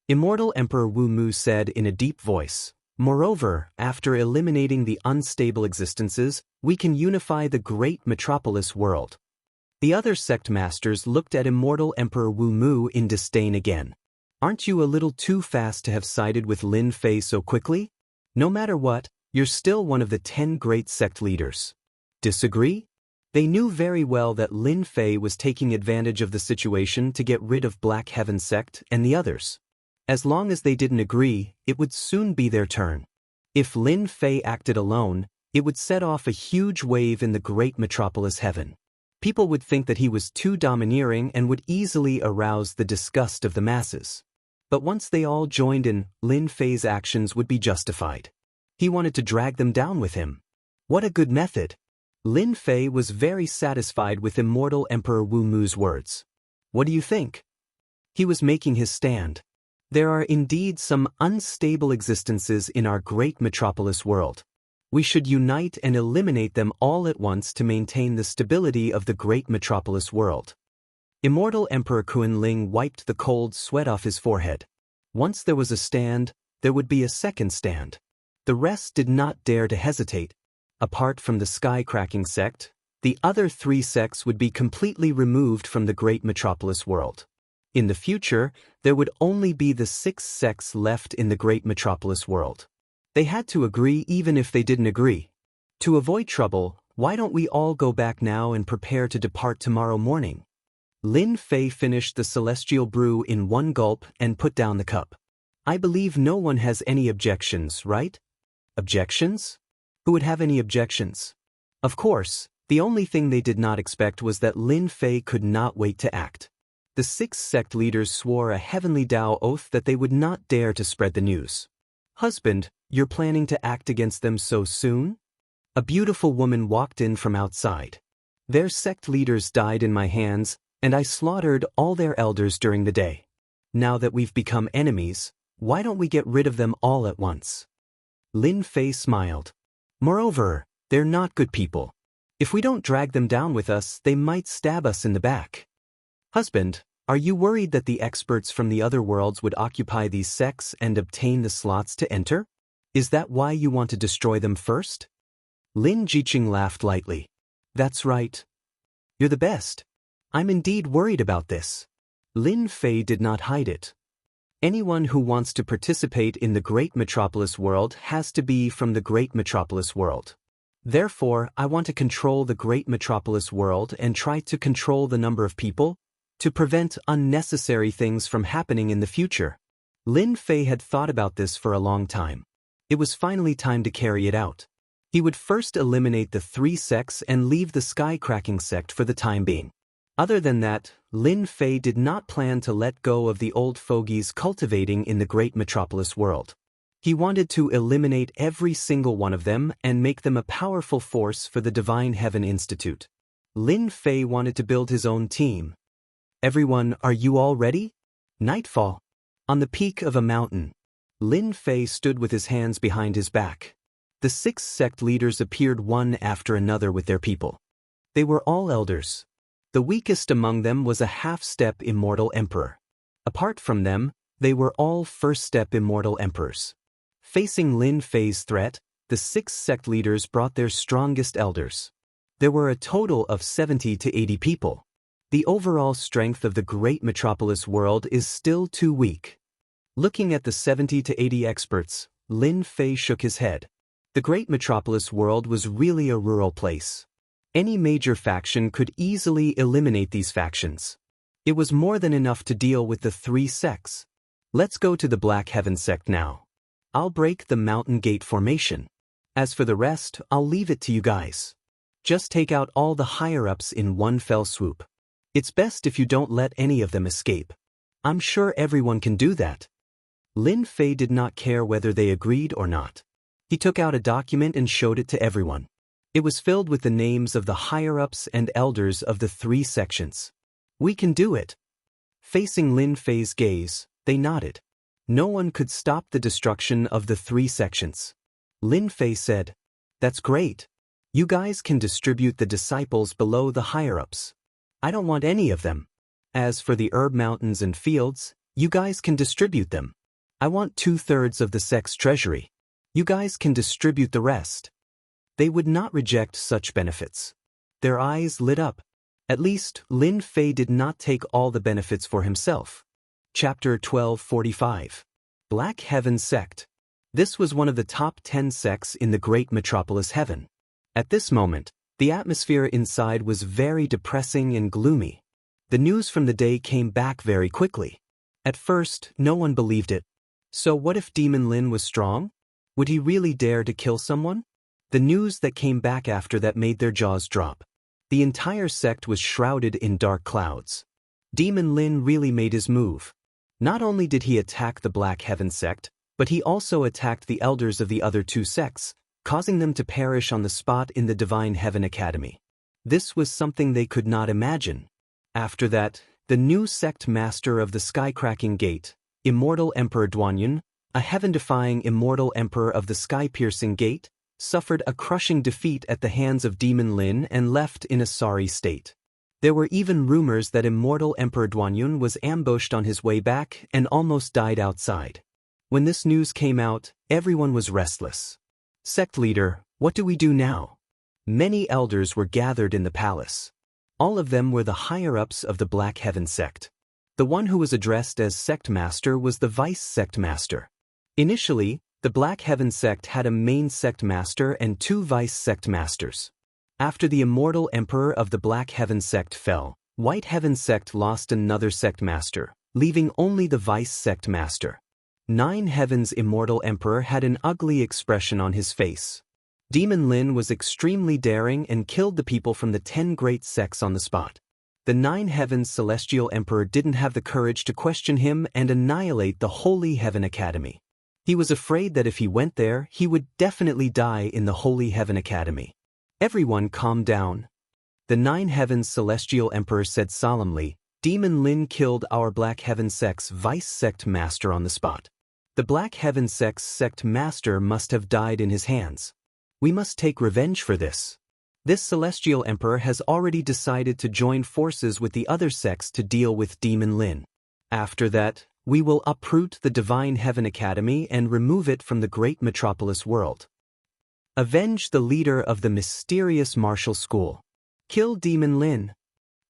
Immortal Emperor Wu Mu said in a deep voice, moreover, after eliminating the unstable existences, we can unify the great metropolis world. The other sect masters looked at Immortal Emperor Wu Mu in disdain again. Aren't you a little too fast to have sided with Lin Fei so quickly? No matter what, you're still one of the 10 great sect leaders. Disagree? They knew very well that Lin Fei was taking advantage of the situation to get rid of Black Heaven sect and the others. As long as they didn't agree, it would soon be their turn. If Lin Fei acted alone, it would set off a huge wave in the great metropolis heaven. People would think that he was too domineering and would easily arouse the disgust of the masses. But once they all joined in, Lin Fei's actions would be justified. He wanted to drag them down with him. What a good method! Lin Fei was very satisfied with Immortal Emperor Wu Mu's words. What do you think? He was making his stand. There are indeed some unstable existences in our great metropolis world. We should unite and eliminate them all at once to maintain the stability of the great metropolis world. Immortal Emperor Kunling wiped the cold sweat off his forehead. Once there was a stand, there would be a second stand. The rest did not dare to hesitate. Apart from the sky-cracking sect, the other 3 sects would be completely removed from the great metropolis world. In the future, there would only be the 6 sects left in the great metropolis world. They had to agree even if they didn't agree. To avoid trouble, why don't we all go back now and prepare to depart tomorrow morning? Lin Fei finished the celestial brew in one gulp and put down the cup. I believe no one has any objections, right? Objections? Who would have any objections? Of course, the only thing they did not expect was that Lin Fei could not wait to act. The 6 sect leaders swore a heavenly Tao oath that they would not dare to spread the news. Husband, you're planning to act against them so soon? A beautiful woman walked in from outside. Their sect leaders died in my hands, and I slaughtered all their elders during the day. Now that we've become enemies, why don't we get rid of them all at once? Lin Fei smiled. Moreover, they're not good people. If we don't drag them down with us, they might stab us in the back. Husband, are you worried that the experts from the other worlds would occupy these sects and obtain the slots to enter? Is that why you want to destroy them first? Lin Jiqing laughed lightly. That's right. You're the best. I'm indeed worried about this. Lin Fei did not hide it. Anyone who wants to participate in the great metropolis world has to be from the great metropolis world. Therefore, I want to control the great metropolis world and try to control the number of people, to prevent unnecessary things from happening in the future. Lin Fei had thought about this for a long time. It was finally time to carry it out. He would first eliminate the 3 sects and leave the sky-cracking sect for the time being. Other than that, Lin Fei did not plan to let go of the old fogies cultivating in the great metropolis world. He wanted to eliminate every single one of them and make them a powerful force for the Divine Heaven Institute. Lin Fei wanted to build his own team. Everyone, are you all ready? Nightfall. On the peak of a mountain, Lin Fei stood with his hands behind his back. The 6 sect leaders appeared one after another with their people. They were all elders. The weakest among them was a half-step Immortal Emperor. Apart from them, they were all first-step Immortal Emperors. Facing Lin Fei's threat, the 6 sect leaders brought their strongest elders. There were a total of 70 to 80 people. The overall strength of the great metropolis world is still too weak. Looking at the 70 to 80 experts, Lin Fei shook his head. The great metropolis world was really a rural place. Any major faction could easily eliminate these factions. It was more than enough to deal with the 3 sects. Let's go to the Black Heaven sect now. I'll break the Mountain Gate formation. As for the rest, I'll leave it to you guys. Just take out all the higher-ups in one fell swoop. It's best if you don't let any of them escape. I'm sure everyone can do that. Lin Fei did not care whether they agreed or not. He took out a document and showed it to everyone. It was filled with the names of the higher-ups and elders of the 3 sections. We can do it. Facing Lin Fei's gaze, they nodded. No one could stop the destruction of the 3 sections. Lin Fei said, "That's great. You guys can distribute the disciples below the higher-ups. I don't want any of them. As for the herb mountains and fields, you guys can distribute them. I want 2/3 of the sect's treasury. You guys can distribute the rest." They would not reject such benefits. Their eyes lit up. At least, Lin Fei did not take all the benefits for himself. Chapter 1245. Black Heaven Sect. This was one of the top 10 sects in the great metropolis heaven. At this moment, the atmosphere inside was very depressing and gloomy. The news from the day came back very quickly. At first, no one believed it. So what if Demon Lin was strong? Would he really dare to kill someone? The news that came back after that made their jaws drop. The entire sect was shrouded in dark clouds. Demon Lin really made his move. Not only did he attack the Black Heaven sect, but he also attacked the elders of the other 2 sects, causing them to perish on the spot in the Divine Heaven Academy. This was something they could not imagine. After that, the new sect master of the Sky-Cracking Gate, Immortal Emperor Duanyun, a heaven-defying Immortal Emperor of the Sky-Piercing Gate, suffered a crushing defeat at the hands of Demon Lin and left in a sorry state. There were even rumors that Immortal Emperor Duanyun was ambushed on his way back and almost died outside. When this news came out, everyone was restless. "Sect leader, what do we do now?" Many elders were gathered in the palace. All of them were the higher-ups of the Black Heaven sect. The one who was addressed as sect master was the vice sect master. Initially, the Black Heaven sect had a main sect master and 2 vice sect masters. After the Immortal Emperor of the Black Heaven sect fell, White Heaven sect lost another sect master, leaving only the vice sect master. 9 Heaven's Immortal Emperor had an ugly expression on his face. Demon Lin was extremely daring and killed the people from the 10 great sects on the spot. The 9 Heaven's Celestial Emperor didn't have the courage to question him and annihilate the Holy Heaven Academy. He was afraid that if he went there, he would definitely die in the Holy Heaven Academy. Everyone calmed down. The 9 Heaven's Celestial Emperor said solemnly, "Demon Lin killed our Black Heaven sect's vice sect master on the spot. The Black Heaven sect's sect master must have died in his hands. We must take revenge for this. This Celestial Emperor has already decided to join forces with the other sects to deal with Demon Lin. After that, we will uproot the Divine Heaven Academy and remove it from the great metropolis world. Avenge the leader of the mysterious martial school. Kill Demon Lin."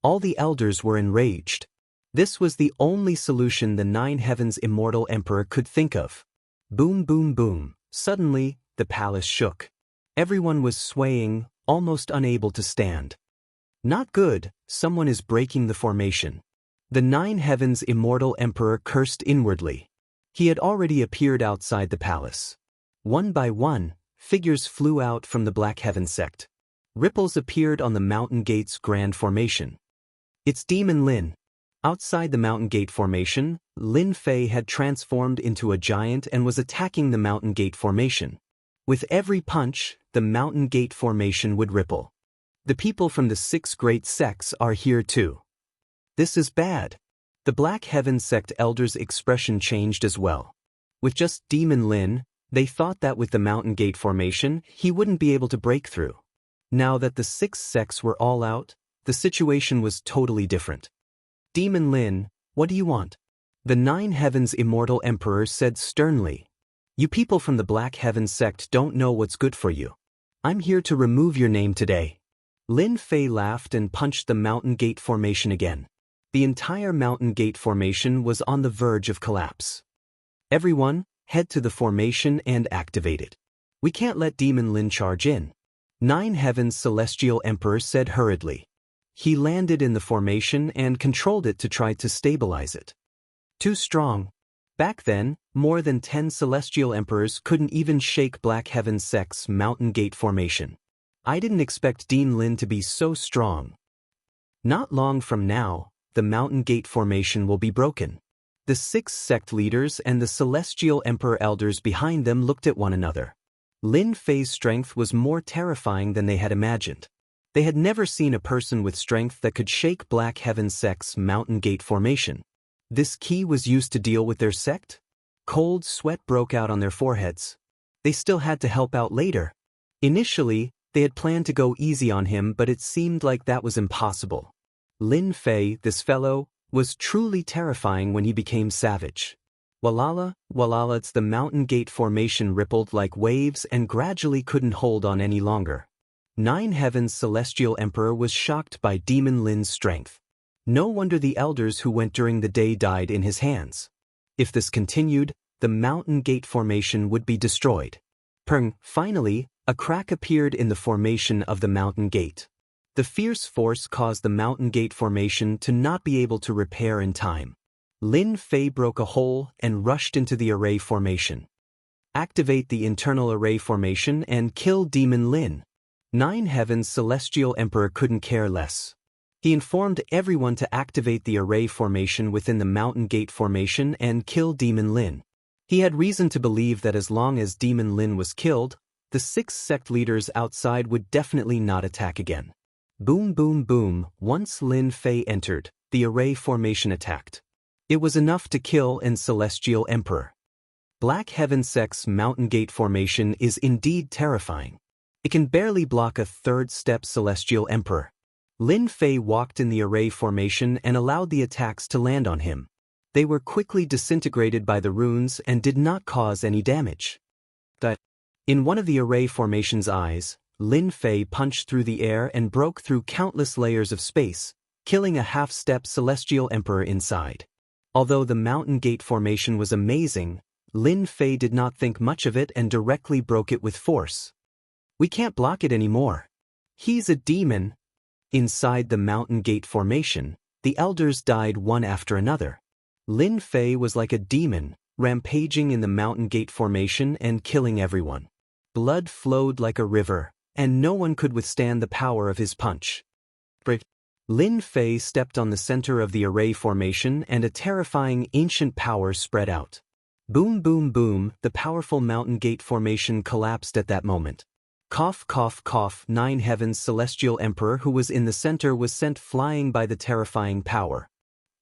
All the elders were enraged. This was the only solution the 9 Heaven's Immortal Emperor could think of. Boom, boom, boom. Suddenly, the palace shook. Everyone was swaying, almost unable to stand. Not good, someone is breaking the formation. The 9 Heaven's Immortal Emperor cursed inwardly. He had already appeared outside the palace. One by one, figures flew out from the Black Heaven sect. Ripples appeared on the Mountain Gate's grand formation. It's Demon Lin. Outside the Mountain Gate formation, Lin Fei had transformed into a giant and was attacking the Mountain Gate formation. With every punch, the Mountain Gate formation would ripple. The people from the 6 great sects are here too. This is bad. The Black Heaven sect elders' expression changed as well. With just Demon Lin, they thought that with the Mountain Gate formation, he wouldn't be able to break through. Now that the 6 sects were all out, the situation was totally different. Demon Lin, what do you want? The Nine Heavens Immortal Emperor said sternly. You people from the Black Heaven sect don't know what's good for you. I'm here to remove your name today. Lin Fei laughed and punched the mountain gate formation again. The entire mountain gate formation was on the verge of collapse. Everyone, head to the formation and activate it. We can't let Demon Lin charge in. Nine Heavens Celestial Emperor said hurriedly. He landed in the formation and controlled it to try to stabilize it. Too strong. Back then, more than 10 Celestial Emperors couldn't even shake Black Heaven sect's mountain gate formation. I didn't expect Demon Lin to be so strong. Not long from now, the mountain gate formation will be broken. The 6 sect leaders and the Celestial Emperor elders behind them looked at one another. Lin Fei's strength was more terrifying than they had imagined. They had never seen a person with strength that could shake Black Heaven sect's mountain gate formation. This key was used to deal with their sect? Cold sweat broke out on their foreheads. They still had to help out later. Initially, they had planned to go easy on him, but it seemed like that was impossible. Lin Fei, this fellow, was truly terrifying when he became savage. Walala, walala, the mountain gate formation rippled like waves and gradually couldn't hold on any longer. Nine Heavens Celestial Emperor was shocked by Demon Lin's strength. No wonder the elders who went during the day died in his hands. If this continued, the mountain gate formation would be destroyed. Finally, a crack appeared in the formation of the mountain gate. The fierce force caused the mountain gate formation to not be able to repair in time. Lin Fei broke a hole and rushed into the array formation. Activate the internal array formation and kill Demon Lin. Nine Heavens Celestial Emperor couldn't care less. He informed everyone to activate the array formation within the mountain gate formation and kill Demon Lin. He had reason to believe that as long as Demon Lin was killed, the 6 sect leaders outside would definitely not attack again. Boom boom boom, once Lin Fei entered, the array formation attacked. It was enough to kill an Celestial Emperor. Black Heaven sect's mountain gate formation is indeed terrifying. It can barely block a third-step Celestial Emperor. Lin Fei walked in the array formation and allowed the attacks to land on him. They were quickly disintegrated by the runes and did not cause any damage. In one of the array formation's eyes, Lin Fei punched through the air and broke through countless layers of space, killing a half-step Celestial Emperor inside. Although the mountain gate formation was amazing, Lin Fei did not think much of it and directly broke it with force. We can't block it anymore. He's a demon. Inside the mountain gate formation, the elders died one after another. Lin Fei was like a demon, rampaging in the mountain gate formation and killing everyone. Blood flowed like a river, and no one could withstand the power of his punch. Lin Fei stepped on the center of the array formation and a terrifying ancient power spread out. Boom boom boom, the powerful mountain gate formation collapsed at that moment. Cough cough cough, Nine Heavens Celestial Emperor who was in the center was sent flying by the terrifying power.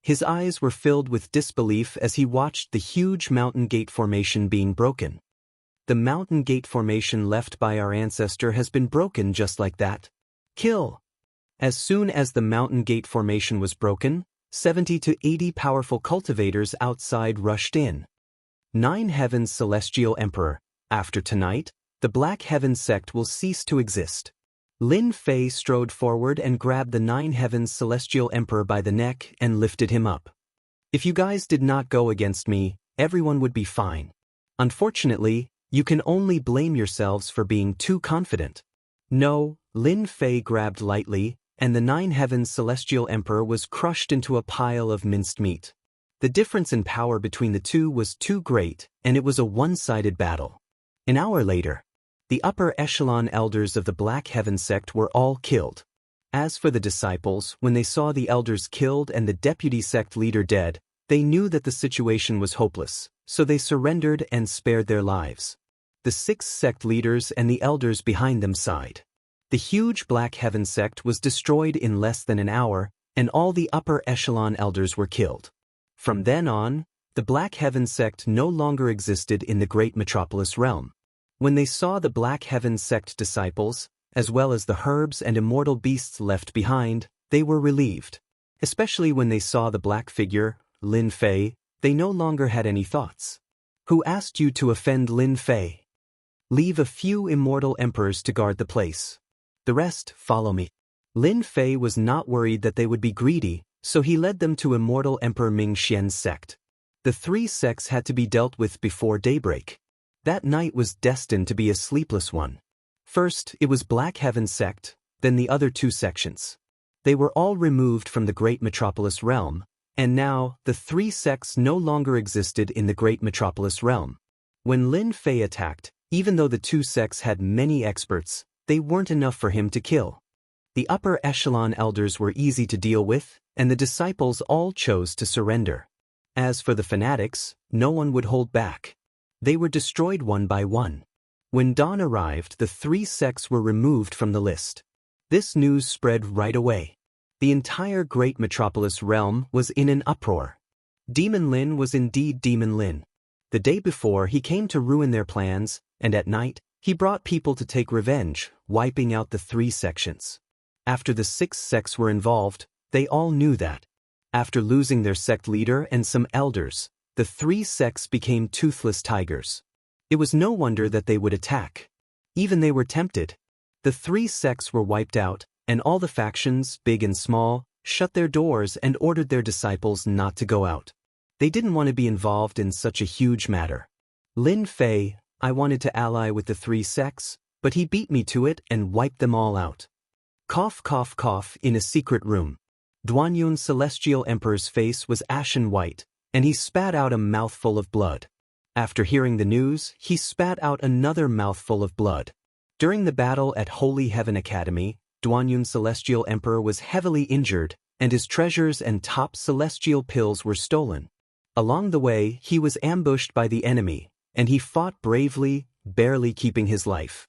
His eyes were filled with disbelief as he watched the huge mountain gate formation being broken. The mountain gate formation left by our ancestor has been broken just like that. Kill! As soon as the mountain gate formation was broken, 70 to 80 powerful cultivators outside rushed in. Nine Heavens Celestial Emperor, after tonight, the Black Heaven sect will cease to exist. Lin Fei strode forward and grabbed the Nine Heavens Celestial Emperor by the neck and lifted him up. If you guys did not go against me, everyone would be fine. Unfortunately, you can only blame yourselves for being too confident. No, Lin Fei grabbed lightly, and the Nine Heavens Celestial Emperor was crushed into a pile of minced meat. The difference in power between the two was too great, and it was a one-sided battle. An hour later, the upper echelon elders of the Black Heaven sect were all killed. As for the disciples, when they saw the elders killed and the deputy sect leader dead, they knew that the situation was hopeless, so they surrendered and spared their lives. The 6 sect leaders and the elders behind them sighed. The huge Black Heaven sect was destroyed in less than an hour, and all the upper echelon elders were killed. From then on, the Black Heaven sect no longer existed in the great metropolis realm. When they saw the Black Heaven sect disciples, as well as the herbs and immortal beasts left behind, They were relieved. Especially when they saw the black figure, Lin Fei, they no longer had any thoughts. Who asked you to offend Lin Fei? Leave a few immortal emperors to guard the place. The rest, follow me. Lin Fei was not worried that they would be greedy, so he led them to Immortal Emperor Ming Xian's sect. The 3 sects had to be dealt with before daybreak. That night was destined to be a sleepless one. First, it was Black Heaven sect, then the other 2 sections. They were all removed from the Great Metropolis realm, and now, the 3 sects no longer existed in the Great Metropolis realm. When Lin Fei attacked, even though the 2 sects had many experts, they weren't enough for him to kill. The upper echelon elders were easy to deal with, and the disciples all chose to surrender. As for the fanatics, no one would hold back. They were destroyed one by one. When dawn arrived, the 3 sects were removed from the list. This news spread right away. The entire Great Metropolis realm was in an uproar. Demon Lin was indeed Demon Lin. The day before, he came to ruin their plans, and at night, he brought people to take revenge, wiping out the 3 sections. After the 6 sects were involved, they all knew that. After losing their sect leader and some elders, the 3 sects became toothless tigers. It was no wonder that they would attack. Even they were tempted. The 3 sects were wiped out, and all the factions, big and small, shut their doors and ordered their disciples not to go out. They didn't want to be involved in such a huge matter. Lin Fei, I wanted to ally with the 3 sects, but he beat me to it and wiped them all out. Cough cough cough in a secret room. Duanyun's celestial emperor's face was ashen white, and he spat out a mouthful of blood. After hearing the news, he spat out another mouthful of blood. During the battle at Holy Heaven Academy, Duanyun's celestial emperor was heavily injured, and his treasures and top celestial pills were stolen. Along the way, he was ambushed by the enemy, and he fought bravely, barely keeping his life.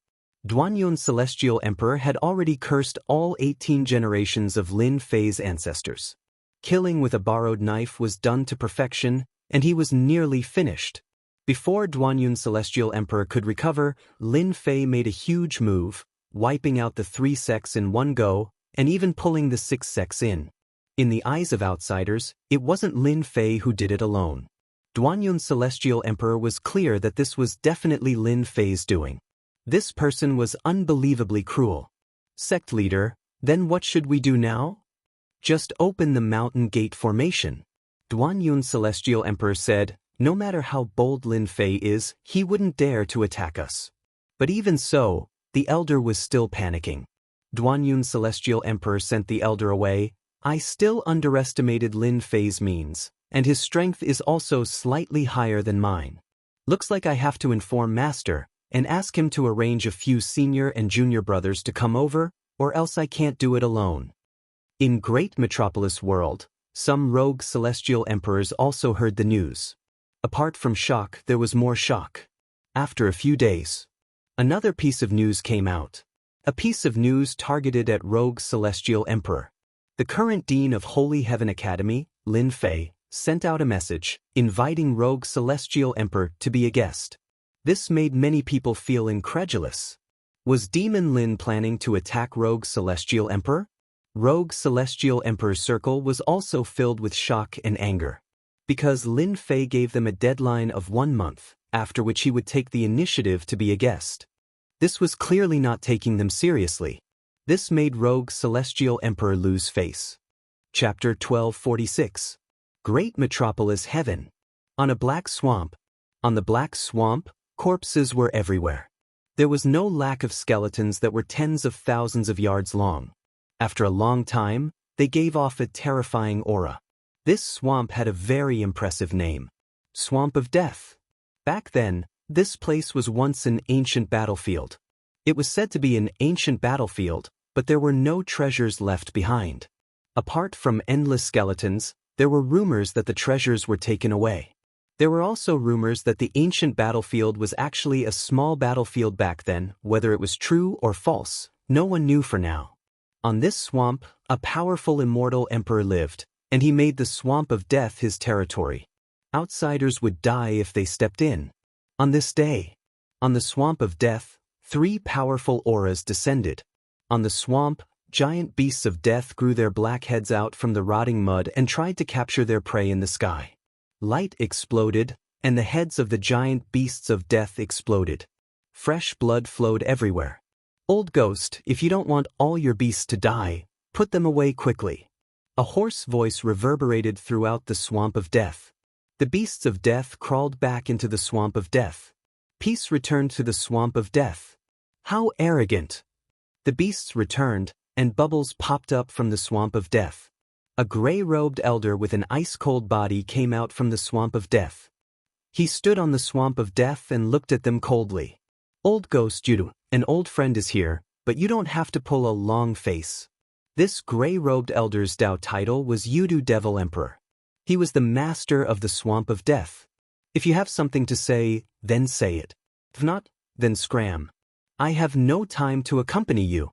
Duanyun's celestial emperor had already cursed all 18 generations of Lin Fei's ancestors. Killing with a borrowed knife was done to perfection, and he was nearly finished. Before Duanyun's celestial emperor could recover, Lin Fei made a huge move, wiping out the 3 sects in one go, and even pulling the 6 sects in. In the eyes of outsiders, it wasn't Lin Fei who did it alone. Duanyun's celestial emperor was clear that this was definitely Lin Fei's doing. This person was unbelievably cruel. Sect leader, then what should we do now? Just open the mountain gate formation. Duanyun's celestial emperor said, no matter how bold Lin Fei is, he wouldn't dare to attack us. But even so, the elder was still panicking. Duanyun's celestial emperor sent the elder away. I still underestimated Lin Fei's means, and his strength is also slightly higher than mine. Looks like I have to inform Master, and ask him to arrange a few senior and junior brothers to come over, or else I can't do it alone. In Great Metropolis World, some rogue celestial emperors also heard the news. Apart from shock, there was more shock. After a few days, another piece of news came out. A piece of news targeted at rogue celestial emperor. The current dean of Holy Heaven Academy, Lin Fei, sent out a message, inviting rogue celestial emperor to be a guest. This made many people feel incredulous. Was Demon Lin planning to attack Rogue Celestial Emperor? Rogue Celestial Emperor's circle was also filled with shock and anger. Because Lin Fei gave them a deadline of 1 month, after which he would take the initiative to be a guest. This was clearly not taking them seriously. This made Rogue Celestial Emperor lose face. Chapter 1246. Great Metropolis Heaven. On a black swamp. On the black swamp, corpses were everywhere. There was no lack of skeletons that were tens of thousands of yards long. After a long time, they gave off a terrifying aura. This swamp had a very impressive name. Swamp of Death. Back then, this place was once an ancient battlefield. It was said to be an ancient battlefield, but there were no treasures left behind. Apart from endless skeletons, there were rumors that the treasures were taken away. There were also rumors that the ancient battlefield was actually a small battlefield back then. Whether it was true or false, no one knew for now. On this swamp, a powerful immortal emperor lived, and he made the Swamp of Death his territory. Outsiders would die if they stepped in. On this day, on the Swamp of Death, 3 powerful auras descended. On the swamp, giant beasts of death grew their black heads out from the rotting mud and tried to capture their prey in the sky. Light exploded, and the heads of the giant beasts of death exploded. Fresh blood flowed everywhere. Old ghost, if you don't want all your beasts to die, put them away quickly. A hoarse voice reverberated throughout the swamp of death. The beasts of death crawled back into the swamp of death. Peace returned to the swamp of death. How arrogant! The beasts returned, and bubbles popped up from the swamp of death. A gray-robed elder with an ice-cold body came out from the swamp of death. He stood on the swamp of death and looked at them coldly. Old ghost Yudu, an old friend is here, but you don't have to pull a long face. This gray-robed elder's Dao title was Yudu Devil Emperor. He was the master of the swamp of death. If you have something to say, then say it. If not, then scram. I have no time to accompany you.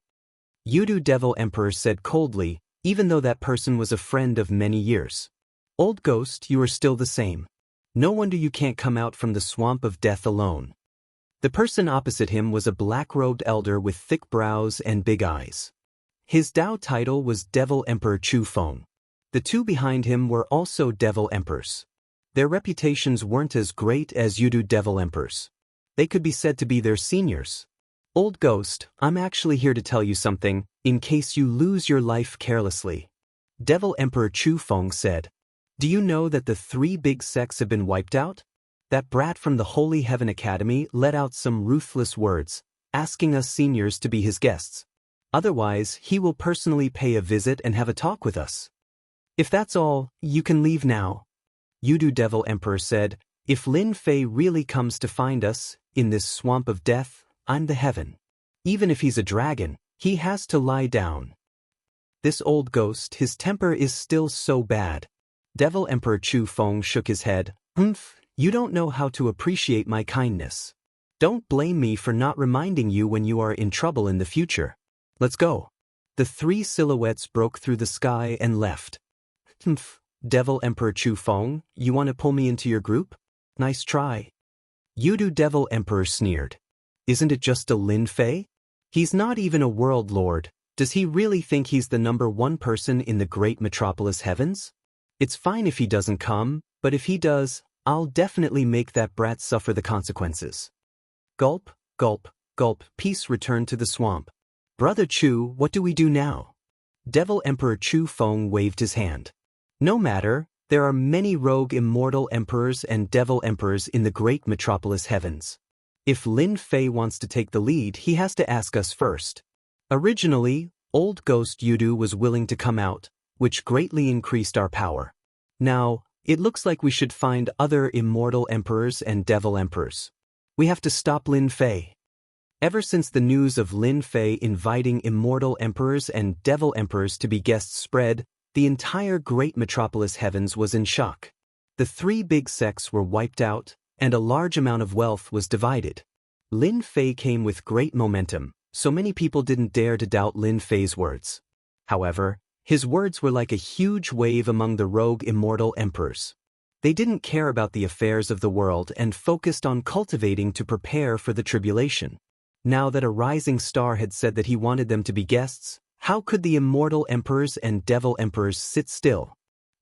Yudu Devil Emperor said coldly, even though that person was a friend of many years. Old ghost, you are still the same. No wonder you can't come out from the swamp of death alone. The person opposite him was a black-robed elder with thick brows and big eyes. His Dao title was Devil Emperor Chu Feng. The two behind him were also Devil Emperors. Their reputations weren't as great as Yudu Devil Emperors. They could be said to be their seniors. Old ghost, I'm actually here to tell you something, in case you lose your life carelessly. Devil Emperor Chu Feng said. Do you know that the 3 big sects have been wiped out? That brat from the Holy Heaven Academy let out some ruthless words, asking us seniors to be his guests. Otherwise, he will personally pay a visit and have a talk with us. If that's all, you can leave now. Yudu Devil Emperor said, if Lin Fei really comes to find us, in this swamp of death, I'm the heaven. Even if he's a dragon, he has to lie down. This old ghost, his temper is still so bad. Devil Emperor Chu Feng shook his head. You don't know how to appreciate my kindness. Don't blame me for not reminding you when you are in trouble in the future. Let's go. The 3 silhouettes broke through the sky and left. Devil Emperor Chu Feng, you want to pull me into your group? Nice try. Yudu Devil Emperor sneered. Isn't it just a Lin Fei? He's not even a world lord. Does he really think he's the #1 person in the great metropolis heavens? It's fine if he doesn't come, but if he does, I'll definitely make that brat suffer the consequences. Gulp, gulp, gulp, peace returned to the swamp. Brother Chu, what do we do now? Devil Emperor Chu Feng waved his hand. No matter, there are many rogue immortal emperors and devil emperors in the great metropolis heavens. If Lin Fei wants to take the lead, he has to ask us first. Originally, old ghost Yudu was willing to come out, which greatly increased our power. Now, it looks like we should find other immortal emperors and devil emperors. We have to stop Lin Fei. Ever since the news of Lin Fei inviting immortal emperors and devil emperors to be guests spread, the entire great metropolis heavens was in shock. The 3 big sects were wiped out, and a large amount of wealth was divided. Lin Fei came with great momentum, so many people didn't dare to doubt Lin Fei's words. However, his words were like a huge wave among the rogue immortal emperors. They didn't care about the affairs of the world and focused on cultivating to prepare for the tribulation. Now that a rising star had said that he wanted them to be guests, how could the immortal emperors and devil emperors sit still?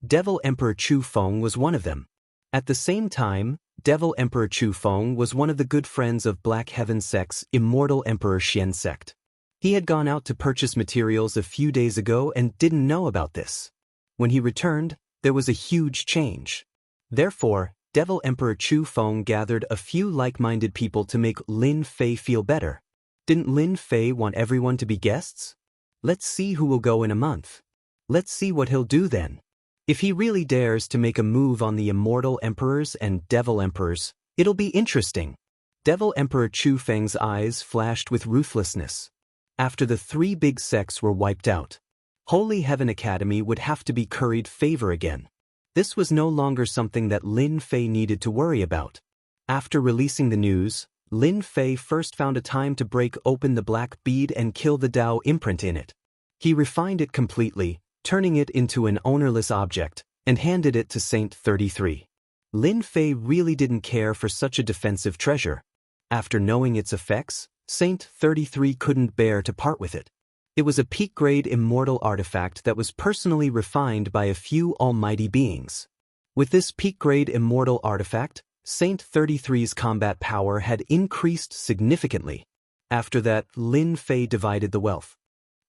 Devil Emperor Chu Feng was one of them. At the same time, Devil Emperor Chu Feng was one of the good friends of Black Heaven Sect's Immortal Emperor Xianxia. He had gone out to purchase materials a few days ago and didn't know about this. When he returned, there was a huge change. Therefore, Devil Emperor Chu Feng gathered a few like-minded people to make Lin Fei feel better. Didn't Lin Fei want everyone to be guests? Let's see who will go in a month. Let's see what he'll do then. If he really dares to make a move on the immortal emperors and devil emperors, it'll be interesting. Devil Emperor Chu Feng's eyes flashed with ruthlessness. After the 3 big sects were wiped out, Holy Heaven Academy would have to be curried favor again. This was no longer something that Lin Fei needed to worry about. After releasing the news, Lin Fei first found a time to break open the black bead and kill the Dao imprint in it. He refined it completely, turning it into an ownerless object, and handed it to Saint 33. Lin Fei really didn't care for such a defensive treasure. After knowing its effects, Saint 33 couldn't bear to part with it. It was a peak-grade immortal artifact that was personally refined by a few almighty beings. With this peak-grade immortal artifact, Saint 33's combat power had increased significantly. After that, Lin Fei divided the wealth.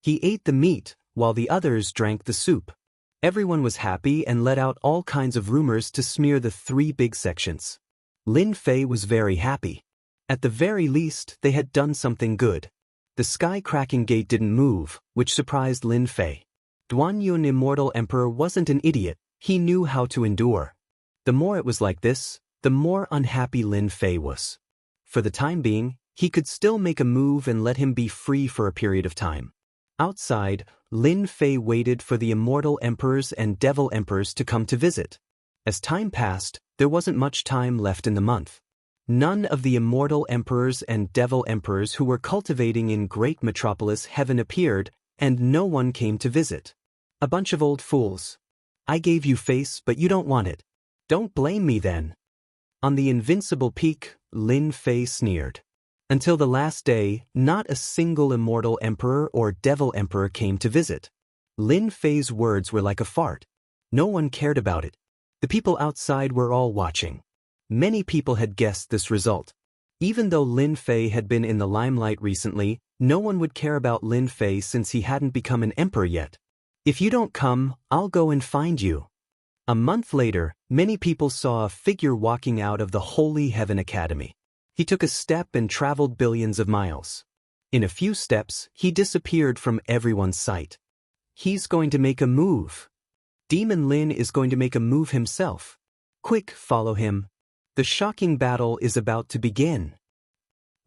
He ate the meat, while the others drank the soup. Everyone was happy and let out all kinds of rumors to smear the three big sections. Lin Fei was very happy. At the very least, they had done something good. The sky-cracking gate didn't move, which surprised Lin Fei. Duan Yun Immortal Emperor wasn't an idiot, he knew how to endure. The more it was like this, the more unhappy Lin Fei was. For the time being, he could still make a move and let him be free for a period of time. Outside, Lin Fei waited for the Immortal Emperors and Devil Emperors to come to visit. As time passed, there wasn't much time left in the month. None of the Immortal Emperors and Devil Emperors who were cultivating in Great Metropolis Heaven appeared, and no one came to visit. A bunch of old fools. I gave you face, but you don't want it. Don't blame me then. On the invincible peak, Lin Fei sneered. Until the last day, not a single Immortal Emperor or Devil Emperor came to visit. Lin Fei's words were like a fart. No one cared about it. The people outside were all watching. Many people had guessed this result. Even though Lin Fei had been in the limelight recently, no one would care about Lin Fei since he hadn't become an emperor yet. If you don't come, I'll go and find you. A month later, many people saw a figure walking out of the Holy Heaven Academy. He took a step and traveled billions of miles. In a few steps, he disappeared from everyone's sight. He's going to make a move. Demon Lin is going to make a move himself. Quick, follow him. The shocking battle is about to begin.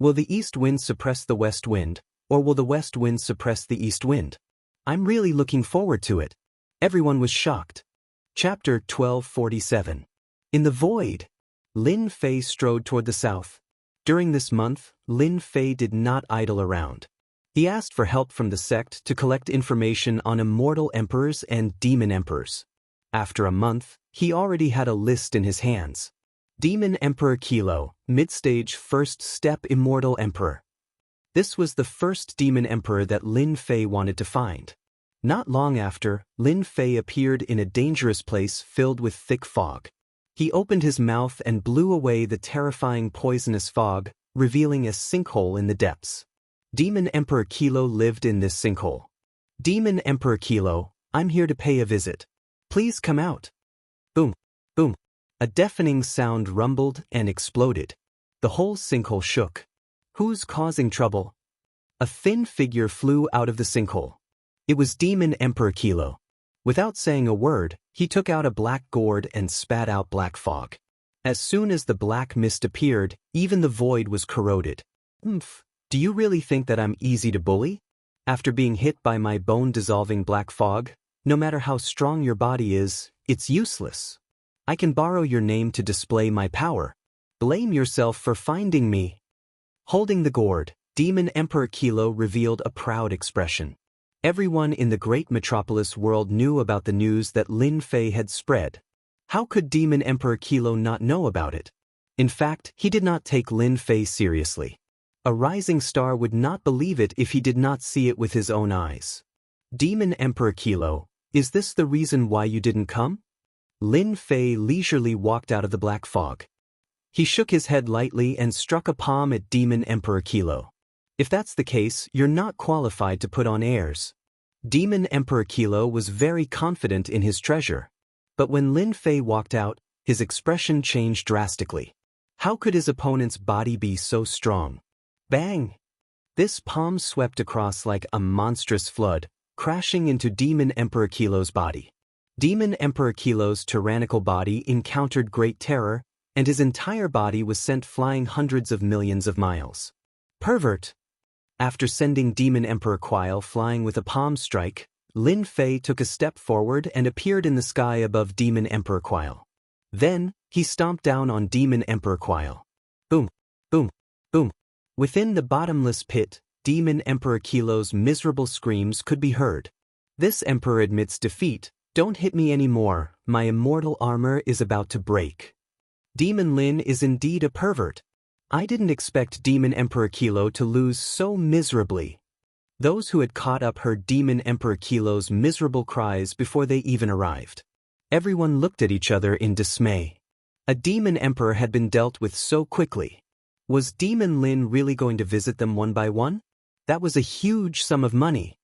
Will the east wind suppress the west wind, or will the west wind suppress the east wind? I'm really looking forward to it. Everyone was shocked. Chapter 1247. In the void. Lin Fei strode toward the south. During this month, Lin Fei did not idle around. He asked for help from the sect to collect information on immortal emperors and demon emperors. After a month, he already had a list in his hands. Demon Emperor Kilo, mid-stage first step Immortal Emperor. This was the first demon emperor that Lin Fei wanted to find. Not long after, Lin Fei appeared in a dangerous place filled with thick fog. He opened his mouth and blew away the terrifying poisonous fog, revealing a sinkhole in the depths. Demon Emperor Kilo lived in this sinkhole. Demon Emperor Kilo, I'm here to pay a visit. Please come out. Boom, boom. A deafening sound rumbled and exploded. The whole sinkhole shook. Who's causing trouble? A thin figure flew out of the sinkhole. It was Demon Emperor Kilo. Without saying a word, he took out a black gourd and spat out black fog. As soon as the black mist appeared, even the void was corroded. Do you really think that I'm easy to bully? After being hit by my bone-dissolving black fog, no matter how strong your body is, it's useless. I can borrow your name to display my power. Blame yourself for finding me. Holding the gourd, Demon Emperor Kilo revealed a proud expression. Everyone in the great metropolis world knew about the news that Lin Fei had spread. How could Demon Emperor Kilo not know about it? In fact, he did not take Lin Fei seriously. A rising star would not believe it if he did not see it with his own eyes. Demon Emperor Kilo, is this the reason why you didn't come? Lin Fei leisurely walked out of the black fog. He shook his head lightly and struck a palm at Demon Emperor Kilo. If that's the case, you're not qualified to put on airs. Demon Emperor Kilo was very confident in his treasure. But when Lin Fei walked out, his expression changed drastically. How could his opponent's body be so strong? Bang! This palm swept across like a monstrous flood, crashing into Demon Emperor Kilo's body. Demon Emperor Kilo's tyrannical body encountered great terror, and his entire body was sent flying hundreds of millions of miles. Pervert! After sending Demon Emperor Quile flying with a palm strike, Lin Fei took a step forward and appeared in the sky above Demon Emperor Quile. Then, he stomped down on Demon Emperor Quile. Boom, boom, boom. Within the bottomless pit, Demon Emperor Kilo's miserable screams could be heard. This emperor admits defeat. Don't hit me anymore, my immortal armor is about to break. Demon Lin is indeed a pervert. I didn't expect Demon Emperor Kilo to lose so miserably. Those who had caught up heard Demon Emperor Kilo's miserable cries before they even arrived. Everyone looked at each other in dismay. A demon emperor had been dealt with so quickly. Was Demon Lin really going to visit them one by one? That was a huge sum of money.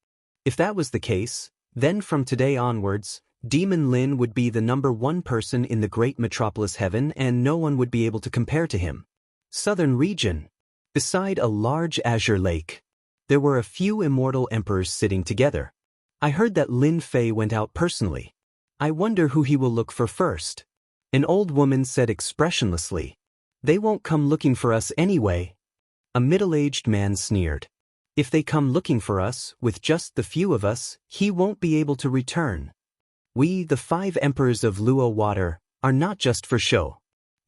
If that was the case, then from today onwards, Demon Lin would be the #1 person in the great metropolis heaven and no one would be able to compare to him. Southern region. Beside a large azure lake. There were a few immortal emperors sitting together. I heard that Lin Fei went out personally. I wonder who he will look for first. An old woman said expressionlessly. They won't come looking for us anyway. A middle-aged man sneered. If they come looking for us, with just the few of us, he won't be able to return. We, the 5 emperors of Luo Water, are not just for show.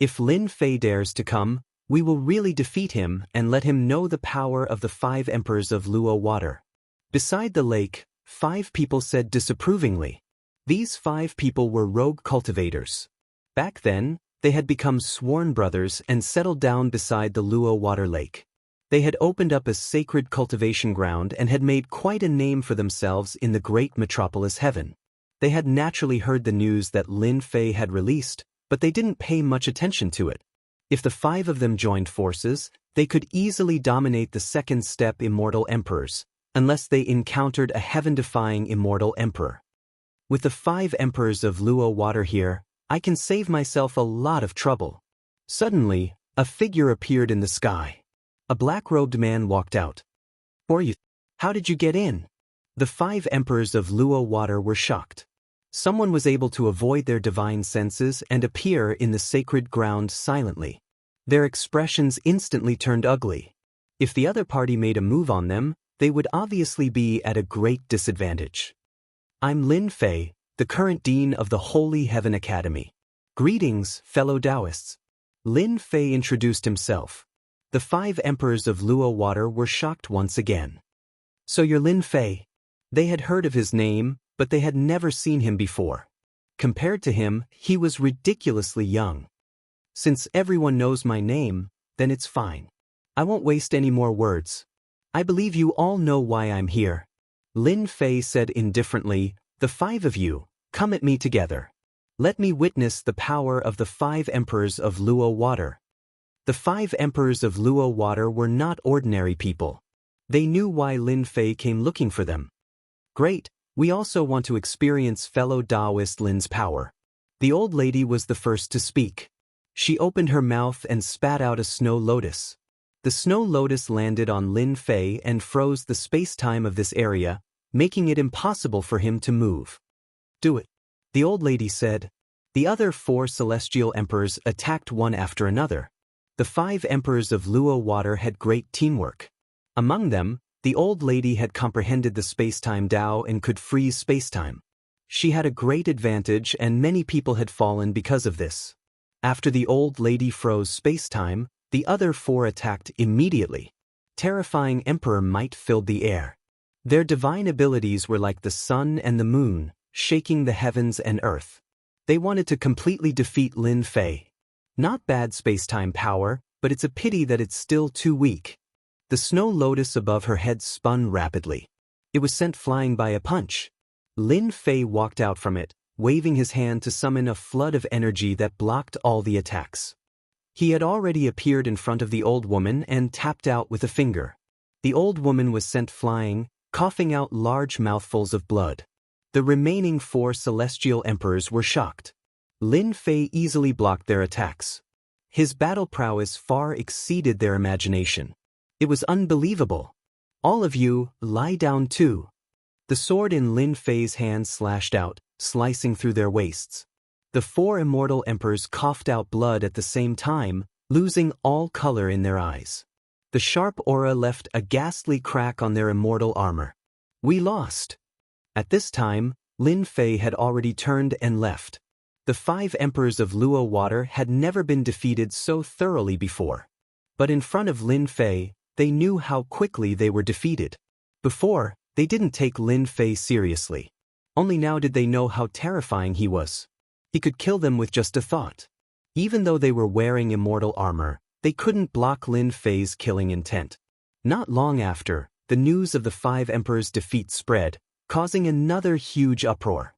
If Lin Fei dares to come, we will really defeat him and let him know the power of the 5 emperors of Luo Water. Beside the lake, 5 people said disapprovingly. These 5 people were rogue cultivators. Back then, they had become sworn brothers and settled down beside the Luo Water Lake. They had opened up a sacred cultivation ground and had made quite a name for themselves in the great metropolis heaven. They had naturally heard the news that Lin Fei had released, but they didn't pay much attention to it. If the 5 of them joined forces, they could easily dominate the second step immortal emperors, unless they encountered a heaven-defying immortal emperor. With the 5 emperors of Luo Water here, I can save myself a lot of trouble. Suddenly, a figure appeared in the sky. A black-robed man walked out. "Who are you? How did you get in?" The 5 emperors of Luo Water were shocked. Someone was able to avoid their divine senses and appear in the sacred ground silently. Their expressions instantly turned ugly. If the other party made a move on them, they would obviously be at a great disadvantage. "I'm Lin Fei, the current dean of the Holy Heaven Academy. Greetings, fellow Taoists." Lin Fei introduced himself. The 5 emperors of Luo Water were shocked once again. "So you're Lin Fei?" They had heard of his name, but they had never seen him before. Compared to him, he was ridiculously young. "Since everyone knows my name, then it's fine. I won't waste any more words. I believe you all know why I'm here." Lin Fei said indifferently, "The 5 of you, come at me together. Let me witness the power of the 5 emperors of Luo Water." The 5 emperors of Luo Water were not ordinary people. They knew why Lin Fei came looking for them. "Great, we also want to experience fellow Taoist Lin's power." The old lady was the first to speak. She opened her mouth and spat out a snow lotus. The snow lotus landed on Lin Fei and froze the space-time of this area, making it impossible for him to move. "Do it," the old lady said. The other 4 celestial emperors attacked one after another. The 5 emperors of Luo Water had great teamwork. Among them, the old lady had comprehended the space-time Tao and could freeze space-time. She had a great advantage and many people had fallen because of this. After the old lady froze space-time, the other 4 attacked immediately. Terrifying emperor might filled the air. Their divine abilities were like the sun and the moon, shaking the heavens and earth. They wanted to completely defeat Lin Fei. Not bad space-time power, but it's a pity that it's still too weak. The snow lotus above her head spun rapidly. It was sent flying by a punch. Lin Fei walked out from it, waving his hand to summon a flood of energy that blocked all the attacks. He had already appeared in front of the old woman and tapped out with a finger. The old woman was sent flying, coughing out large mouthfuls of blood. The remaining 4 celestial emperors were shocked. Lin Fei easily blocked their attacks. His battle prowess far exceeded their imagination. It was unbelievable. "All of you, lie down too." The sword in Lin Fei's hand slashed out, slicing through their waists. The 4 immortal emperors coughed out blood at the same time, losing all color in their eyes. The sharp aura left a ghastly crack on their immortal armor. "We lost." At this time, Lin Fei had already turned and left. The 5 emperors of Luo Water had never been defeated so thoroughly before. But in front of Lin Fei, they knew how quickly they were defeated. Before, they didn't take Lin Fei seriously. Only now did they know how terrifying he was. He could kill them with just a thought. Even though they were wearing immortal armor, they couldn't block Lin Fei's killing intent. Not long after, the news of the 5 emperors' defeat spread, causing another huge uproar.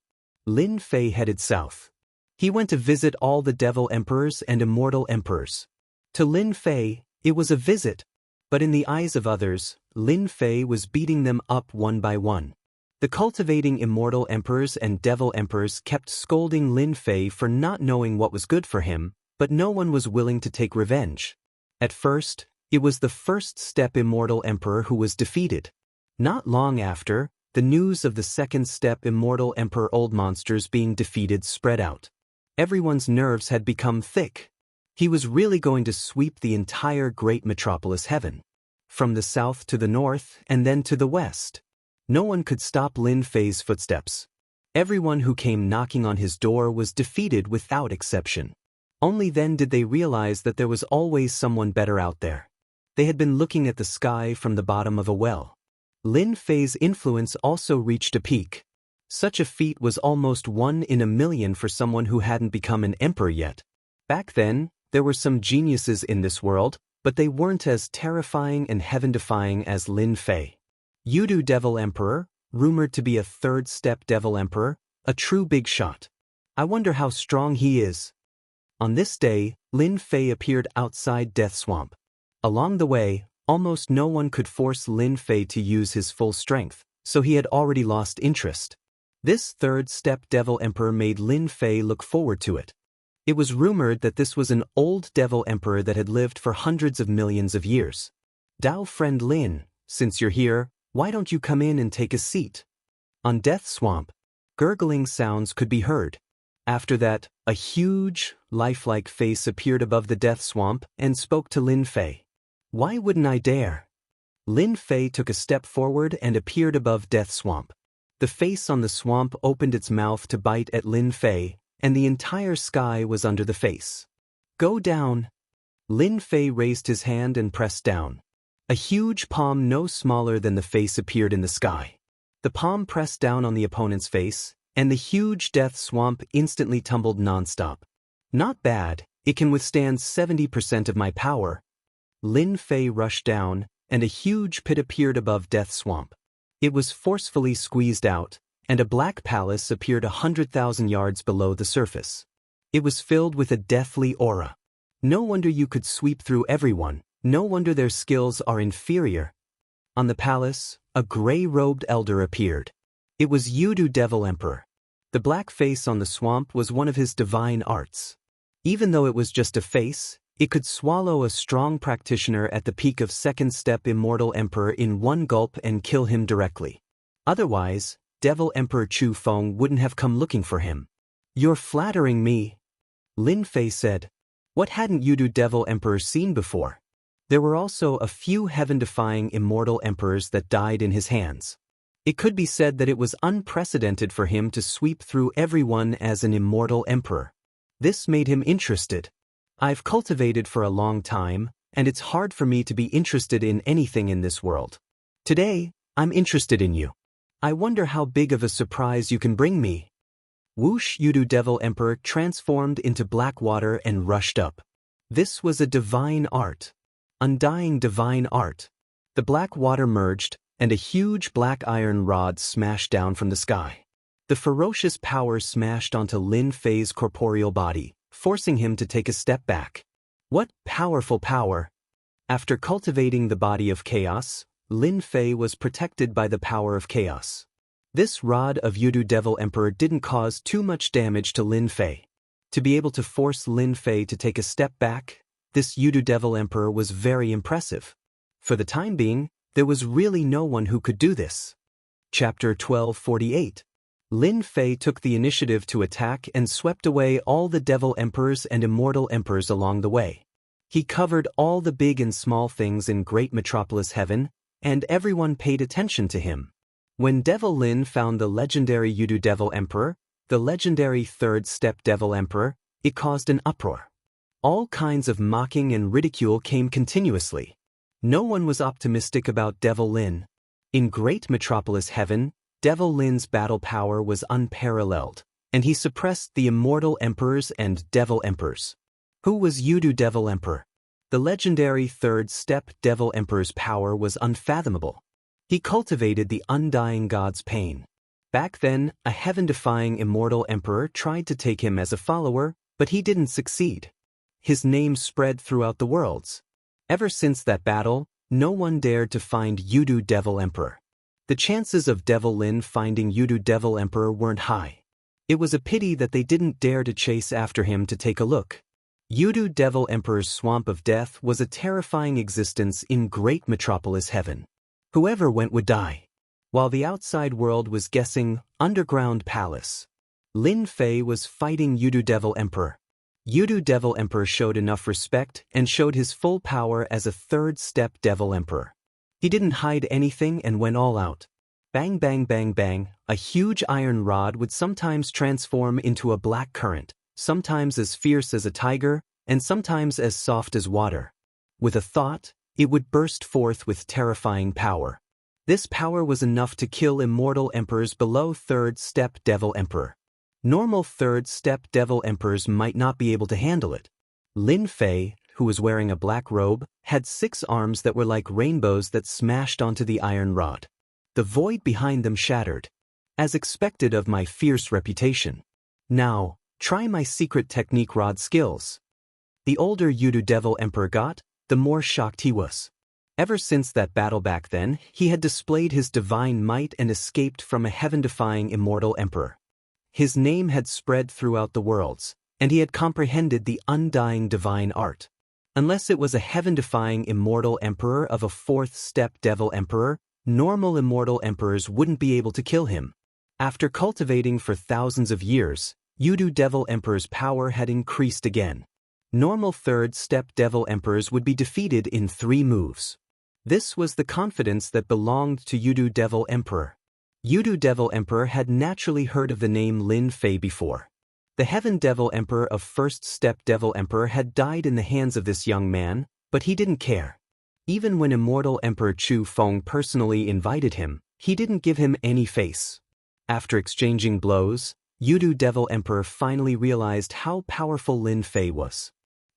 Lin Fei headed south. He went to visit all the devil emperors and immortal emperors. To Lin Fei, it was a visit, but in the eyes of others, Lin Fei was beating them up one by one. The cultivating immortal emperors and devil emperors kept scolding Lin Fei for not knowing what was good for him, but no one was willing to take revenge. At first, it was the first step immortal emperor who was defeated. Not long after, the news of the second step immortal emperor old monsters being defeated spread out. Everyone's nerves had become thick. He was really going to sweep the entire great metropolis heaven. From the south to the north and then to the west. No one could stop Lin Fei's footsteps. Everyone who came knocking on his door was defeated without exception. Only then did they realize that there was always someone better out there. They had been looking at the sky from the bottom of a well. Lin Fei's influence also reached a peak. Such a feat was almost 1 in a million for someone who hadn't become an emperor yet. Back then, there were some geniuses in this world, but they weren't as terrifying and heaven-defying as Lin Fei. Yudu Devil Emperor, rumored to be a 3rd step Devil Emperor, a true big shot. I wonder how strong he is. On this day, Lin Fei appeared outside Death Swamp. Along the way, almost no one could force Lin Fei to use his full strength, so he had already lost interest. This 3rd step Devil Emperor made Lin Fei look forward to it. It was rumored that this was an old Devil Emperor that had lived for hundreds of millions of years. Dao friend Lin, since you're here, why don't you come in and take a seat? On Death Swamp, gurgling sounds could be heard. After that, a huge, lifelike face appeared above the Death Swamp and spoke to Lin Fei. Why wouldn't I dare? Lin Fei took a step forward and appeared above Death Swamp. The face on the swamp opened its mouth to bite at Lin Fei, and the entire sky was under the face. Go down. Lin Fei raised his hand and pressed down. A huge palm no smaller than the face appeared in the sky. The palm pressed down on the opponent's face, and the huge Death Swamp instantly tumbled nonstop. Not bad, it can withstand 70% of my power. Lin Fei rushed down, and a huge pit appeared above Death Swamp. It was forcefully squeezed out, and a black palace appeared 100,000 yards below the surface. It was filled with a deathly aura. No wonder you could sweep through everyone. No wonder their skills are inferior. On the palace, a gray-robed elder appeared. It was Yudu Devil Emperor. The black face on the swamp was one of his divine arts. Even though it was just a face, it could swallow a strong practitioner at the peak of 2nd step Immortal Emperor in one gulp and kill him directly. Otherwise, Devil Emperor Chu Feng wouldn't have come looking for him. You're flattering me, Lin Fei said. What hadn't Yudu Devil Emperor seen before? There were also a few heaven-defying immortal emperors that died in his hands. It could be said that it was unprecedented for him to sweep through everyone as an immortal emperor. This made him interested. I've cultivated for a long time, and it's hard for me to be interested in anything in this world. Today, I'm interested in you. I wonder how big of a surprise you can bring me. Whoosh! Yudu Devil Emperor transformed into black water and rushed up. This was a divine art. Undying divine art. The black water merged, and a huge black iron rod smashed down from the sky. The ferocious power smashed onto Lin Fei's corporeal body, forcing him to take a step back. What powerful power! After cultivating the body of chaos, Lin Fei was protected by the power of chaos. This rod of Yudu Devil Emperor didn't cause too much damage to Lin Fei. To be able to force Lin Fei to take a step back, this Yudu Devil Emperor was very impressive. For the time being, there was really no one who could do this. Chapter 1248. Lin Fei took the initiative to attack and swept away all the Devil Emperors and Immortal Emperors along the way. He covered all the big and small things in Great Metropolis Heaven, and everyone paid attention to him. When Devil Lin found the legendary Yudu Devil Emperor, the legendary 3rd step Devil Emperor, it caused an uproar. All kinds of mocking and ridicule came continuously. No one was optimistic about Devil Lin. In Great Metropolis Heaven, Devil Lin's battle power was unparalleled, and he suppressed the Immortal Emperors and Devil Emperors. Who was Yudu Devil Emperor? The legendary 3rd step Devil Emperor's power was unfathomable. He cultivated the undying god's pain. Back then, a heaven-defying immortal emperor tried to take him as a follower, but he didn't succeed. His name spread throughout the worlds. Ever since that battle, no one dared to find Yudu Devil Emperor. The chances of Devil Lin finding Yudu Devil Emperor weren't high. It was a pity that they didn't dare to chase after him to take a look. Yudu Devil Emperor's Swamp of Death was a terrifying existence in great metropolis heaven. Whoever went would die. While the outside world was guessing underground palace, Lin Fei was fighting Yudu Devil Emperor. Yudu Devil Emperor showed enough respect and showed his full power as a third-step Devil Emperor. He didn't hide anything and went all out. Bang bang bang bang, a huge iron rod would sometimes transform into a black current, sometimes as fierce as a tiger, and sometimes as soft as water. With a thought, it would burst forth with terrifying power. This power was enough to kill immortal emperors below third-step Devil Emperor. Normal third-step Devil Emperors might not be able to handle it. Lin Fei, who was wearing a black robe, had 6 arms that were like rainbows that smashed onto the iron rod. The void behind them shattered. As expected of my fierce reputation. Now, try my secret technique rod skills. The older Yudu Devil Emperor got, the more shocked he was. Ever since that battle back then, he had displayed his divine might and escaped from a heaven-defying immortal emperor. His name had spread throughout the worlds, and he had comprehended the undying divine art. Unless it was a heaven-defying immortal emperor of a 4th-step Devil Emperor, normal immortal emperors wouldn't be able to kill him. After cultivating for thousands of years, Yudu Devil Emperor's power had increased again. Normal 3rd-step Devil Emperors would be defeated in 3 moves. This was the confidence that belonged to Yudu Devil Emperor. Yudu Devil Emperor had naturally heard of the name Lin Fei before. The Heaven Devil Emperor of 1st-step Devil Emperor had died in the hands of this young man, but he didn't care. Even when Immortal Emperor Chu Feng personally invited him, he didn't give him any face. After exchanging blows, Yudu Devil Emperor finally realized how powerful Lin Fei was.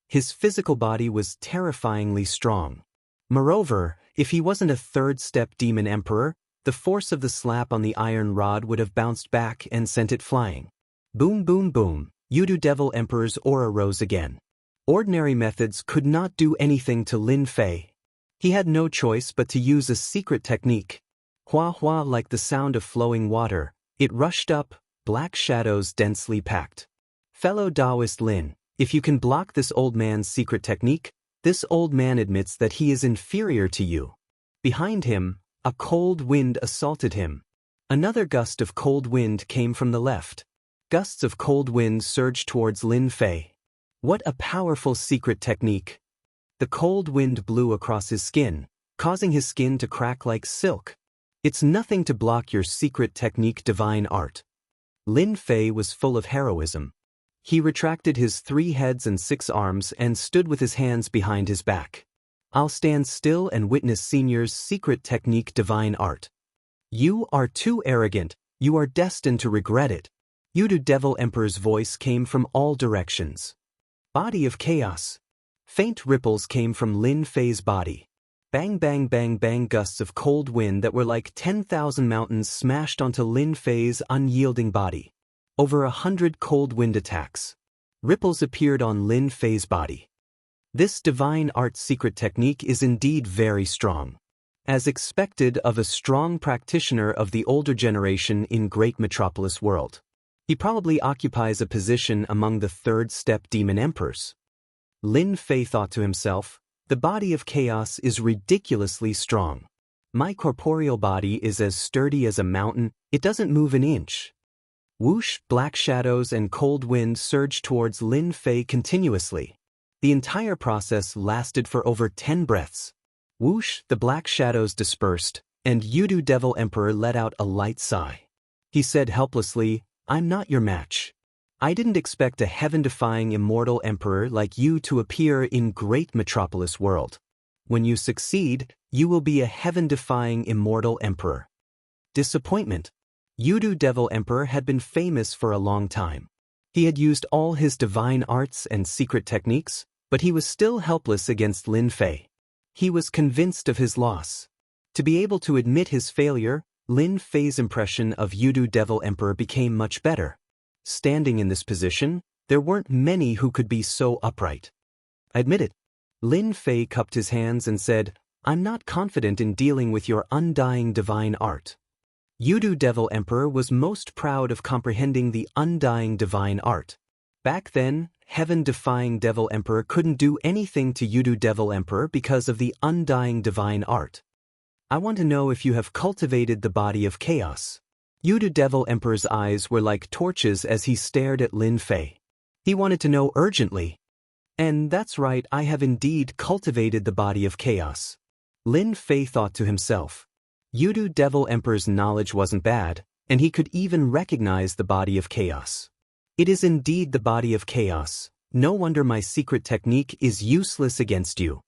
His physical body was terrifyingly strong. Moreover, if he wasn't a 3rd-step Demon Emperor, the force of the slap on the iron rod would have bounced back and sent it flying. Boom boom boom, Yudu Devil Emperor's aura rose again. Ordinary methods could not do anything to Lin Fei. He had no choice but to use a secret technique. Hua hua, like the sound of flowing water, it rushed up, black shadows densely packed. Fellow Taoist Lin, if you can block this old man's secret technique, this old man admits that he is inferior to you. Behind him, a cold wind assaulted him. Another gust of cold wind came from the left. Gusts of cold wind surged towards Lin Fei. What a powerful secret technique. The cold wind blew across his skin, causing his skin to crack like silk. It's nothing to block your secret technique divine art. Lin Fei was full of heroism. He retracted his 3 heads and 6 arms and stood with his hands behind his back. I'll stand still and witness Senior's secret technique divine art. You are too arrogant, you are destined to regret it. Yudu Devil Emperor's voice came from all directions. Body of chaos. Faint ripples came from Lin Fei's body. Bang bang bang bang, gusts of cold wind that were like 10,000 mountains smashed onto Lin Fei's unyielding body. Over 100 cold wind attacks. Ripples appeared on Lin Fei's body. This divine art secret technique is indeed very strong. As expected of a strong practitioner of the older generation in great metropolis world. He probably occupies a position among the 3rd-step demon emperors. Lin Fei thought to himself, the body of chaos is ridiculously strong. My corporeal body is as sturdy as a mountain, it doesn't move an inch. Whoosh, black shadows and cold wind surged towards Lin Fei continuously. The entire process lasted for over 10 breaths. Whoosh, the black shadows dispersed, and Yudu Devil Emperor let out a light sigh. He said helplessly, I'm not your match. I didn't expect a heaven-defying immortal emperor like you to appear in great metropolis world. When you succeed, you will be a heaven-defying immortal emperor. Disappointment. Yudu Devil Emperor had been famous for a long time. He had used all his divine arts and secret techniques, but he was still helpless against Lin Fei. He was convinced of his loss. To be able to admit his failure, Lin Fei's impression of Yudu Devil Emperor became much better. Standing in this position, there weren't many who could be so upright. I admit it. Lin Fei cupped his hands and said, I'm not confident in dealing with your undying divine art. Yudu Devil Emperor was most proud of comprehending the undying divine art. Back then, heaven-defying Devil Emperor couldn't do anything to Yudu Devil Emperor because of the undying divine art. I want to know if you have cultivated the body of chaos. Yudu Devil Emperor's eyes were like torches as he stared at Lin Fei. He wanted to know urgently. And that's right, I have indeed cultivated the body of chaos. Lin Fei thought to himself. Yudu Devil Emperor's knowledge wasn't bad, and he could even recognize the body of chaos. It is indeed the body of chaos. No wonder my secret technique is useless against you.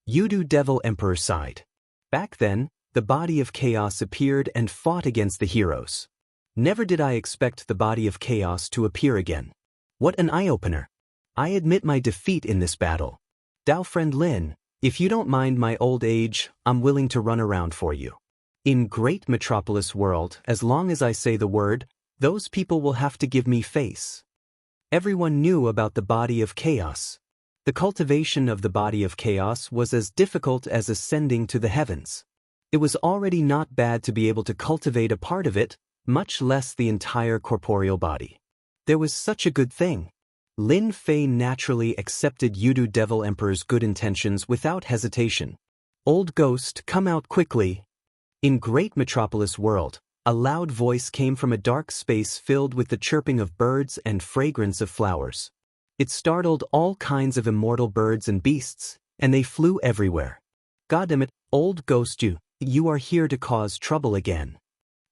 Yudu Devil Emperor sighed. Back then, the body of chaos appeared and fought against the heroes. Never did I expect the body of chaos to appear again. What an eye-opener. I admit my defeat in this battle. Dao friend Lin, if you don't mind my old age, I'm willing to run around for you. In great metropolis world, as long as I say the word, those people will have to give me face. Everyone knew about the body of chaos. The cultivation of the body of chaos was as difficult as ascending to the heavens. It was already not bad to be able to cultivate a part of it, much less the entire corporeal body. There was such a good thing. Lin Fei naturally accepted Yudu Devil Emperor's good intentions without hesitation. Old ghost, come out quickly. In great metropolis world, a loud voice came from a dark space filled with the chirping of birds and fragrance of flowers. It startled all kinds of immortal birds and beasts, and they flew everywhere. Goddamn, old ghost, you are here to cause trouble again.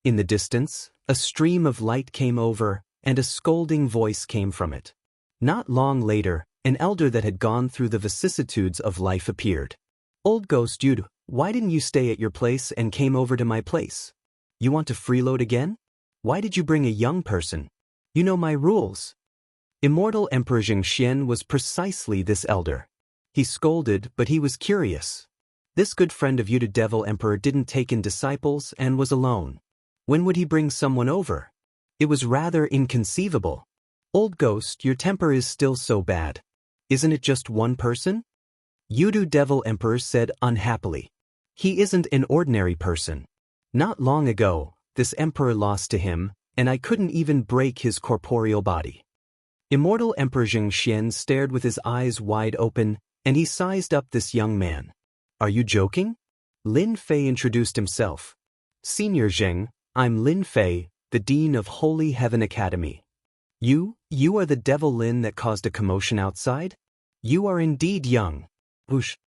In the distance, a stream of light came over, and a scolding voice came from it. Not long later, an elder that had gone through the vicissitudes of life appeared. Old ghost, why didn't you stay at your place and came over to my place? You want to freeload again? Why did you bring a young person? You know my rules. Immortal Emperor Xianxia was precisely this elder. He scolded, but he was curious. This good friend of Yudu Devil Emperor didn't take in disciples and was alone. When would he bring someone over? It was rather inconceivable. Old ghost, your temper is still so bad. Isn't it just one person? Yudu Devil Emperor said unhappily. He isn't an ordinary person. Not long ago, this emperor lost to him, and I couldn't even break his corporeal body. Immortal Emperor Xianxia stared with his eyes wide open, and he sized up this young man. Are you joking? Lin Fei introduced himself. Senior Zheng, I'm Lin Fei, the Dean of Holy Heaven Academy. You are the devil Lin that caused a commotion outside? You are indeed young. Whoosh.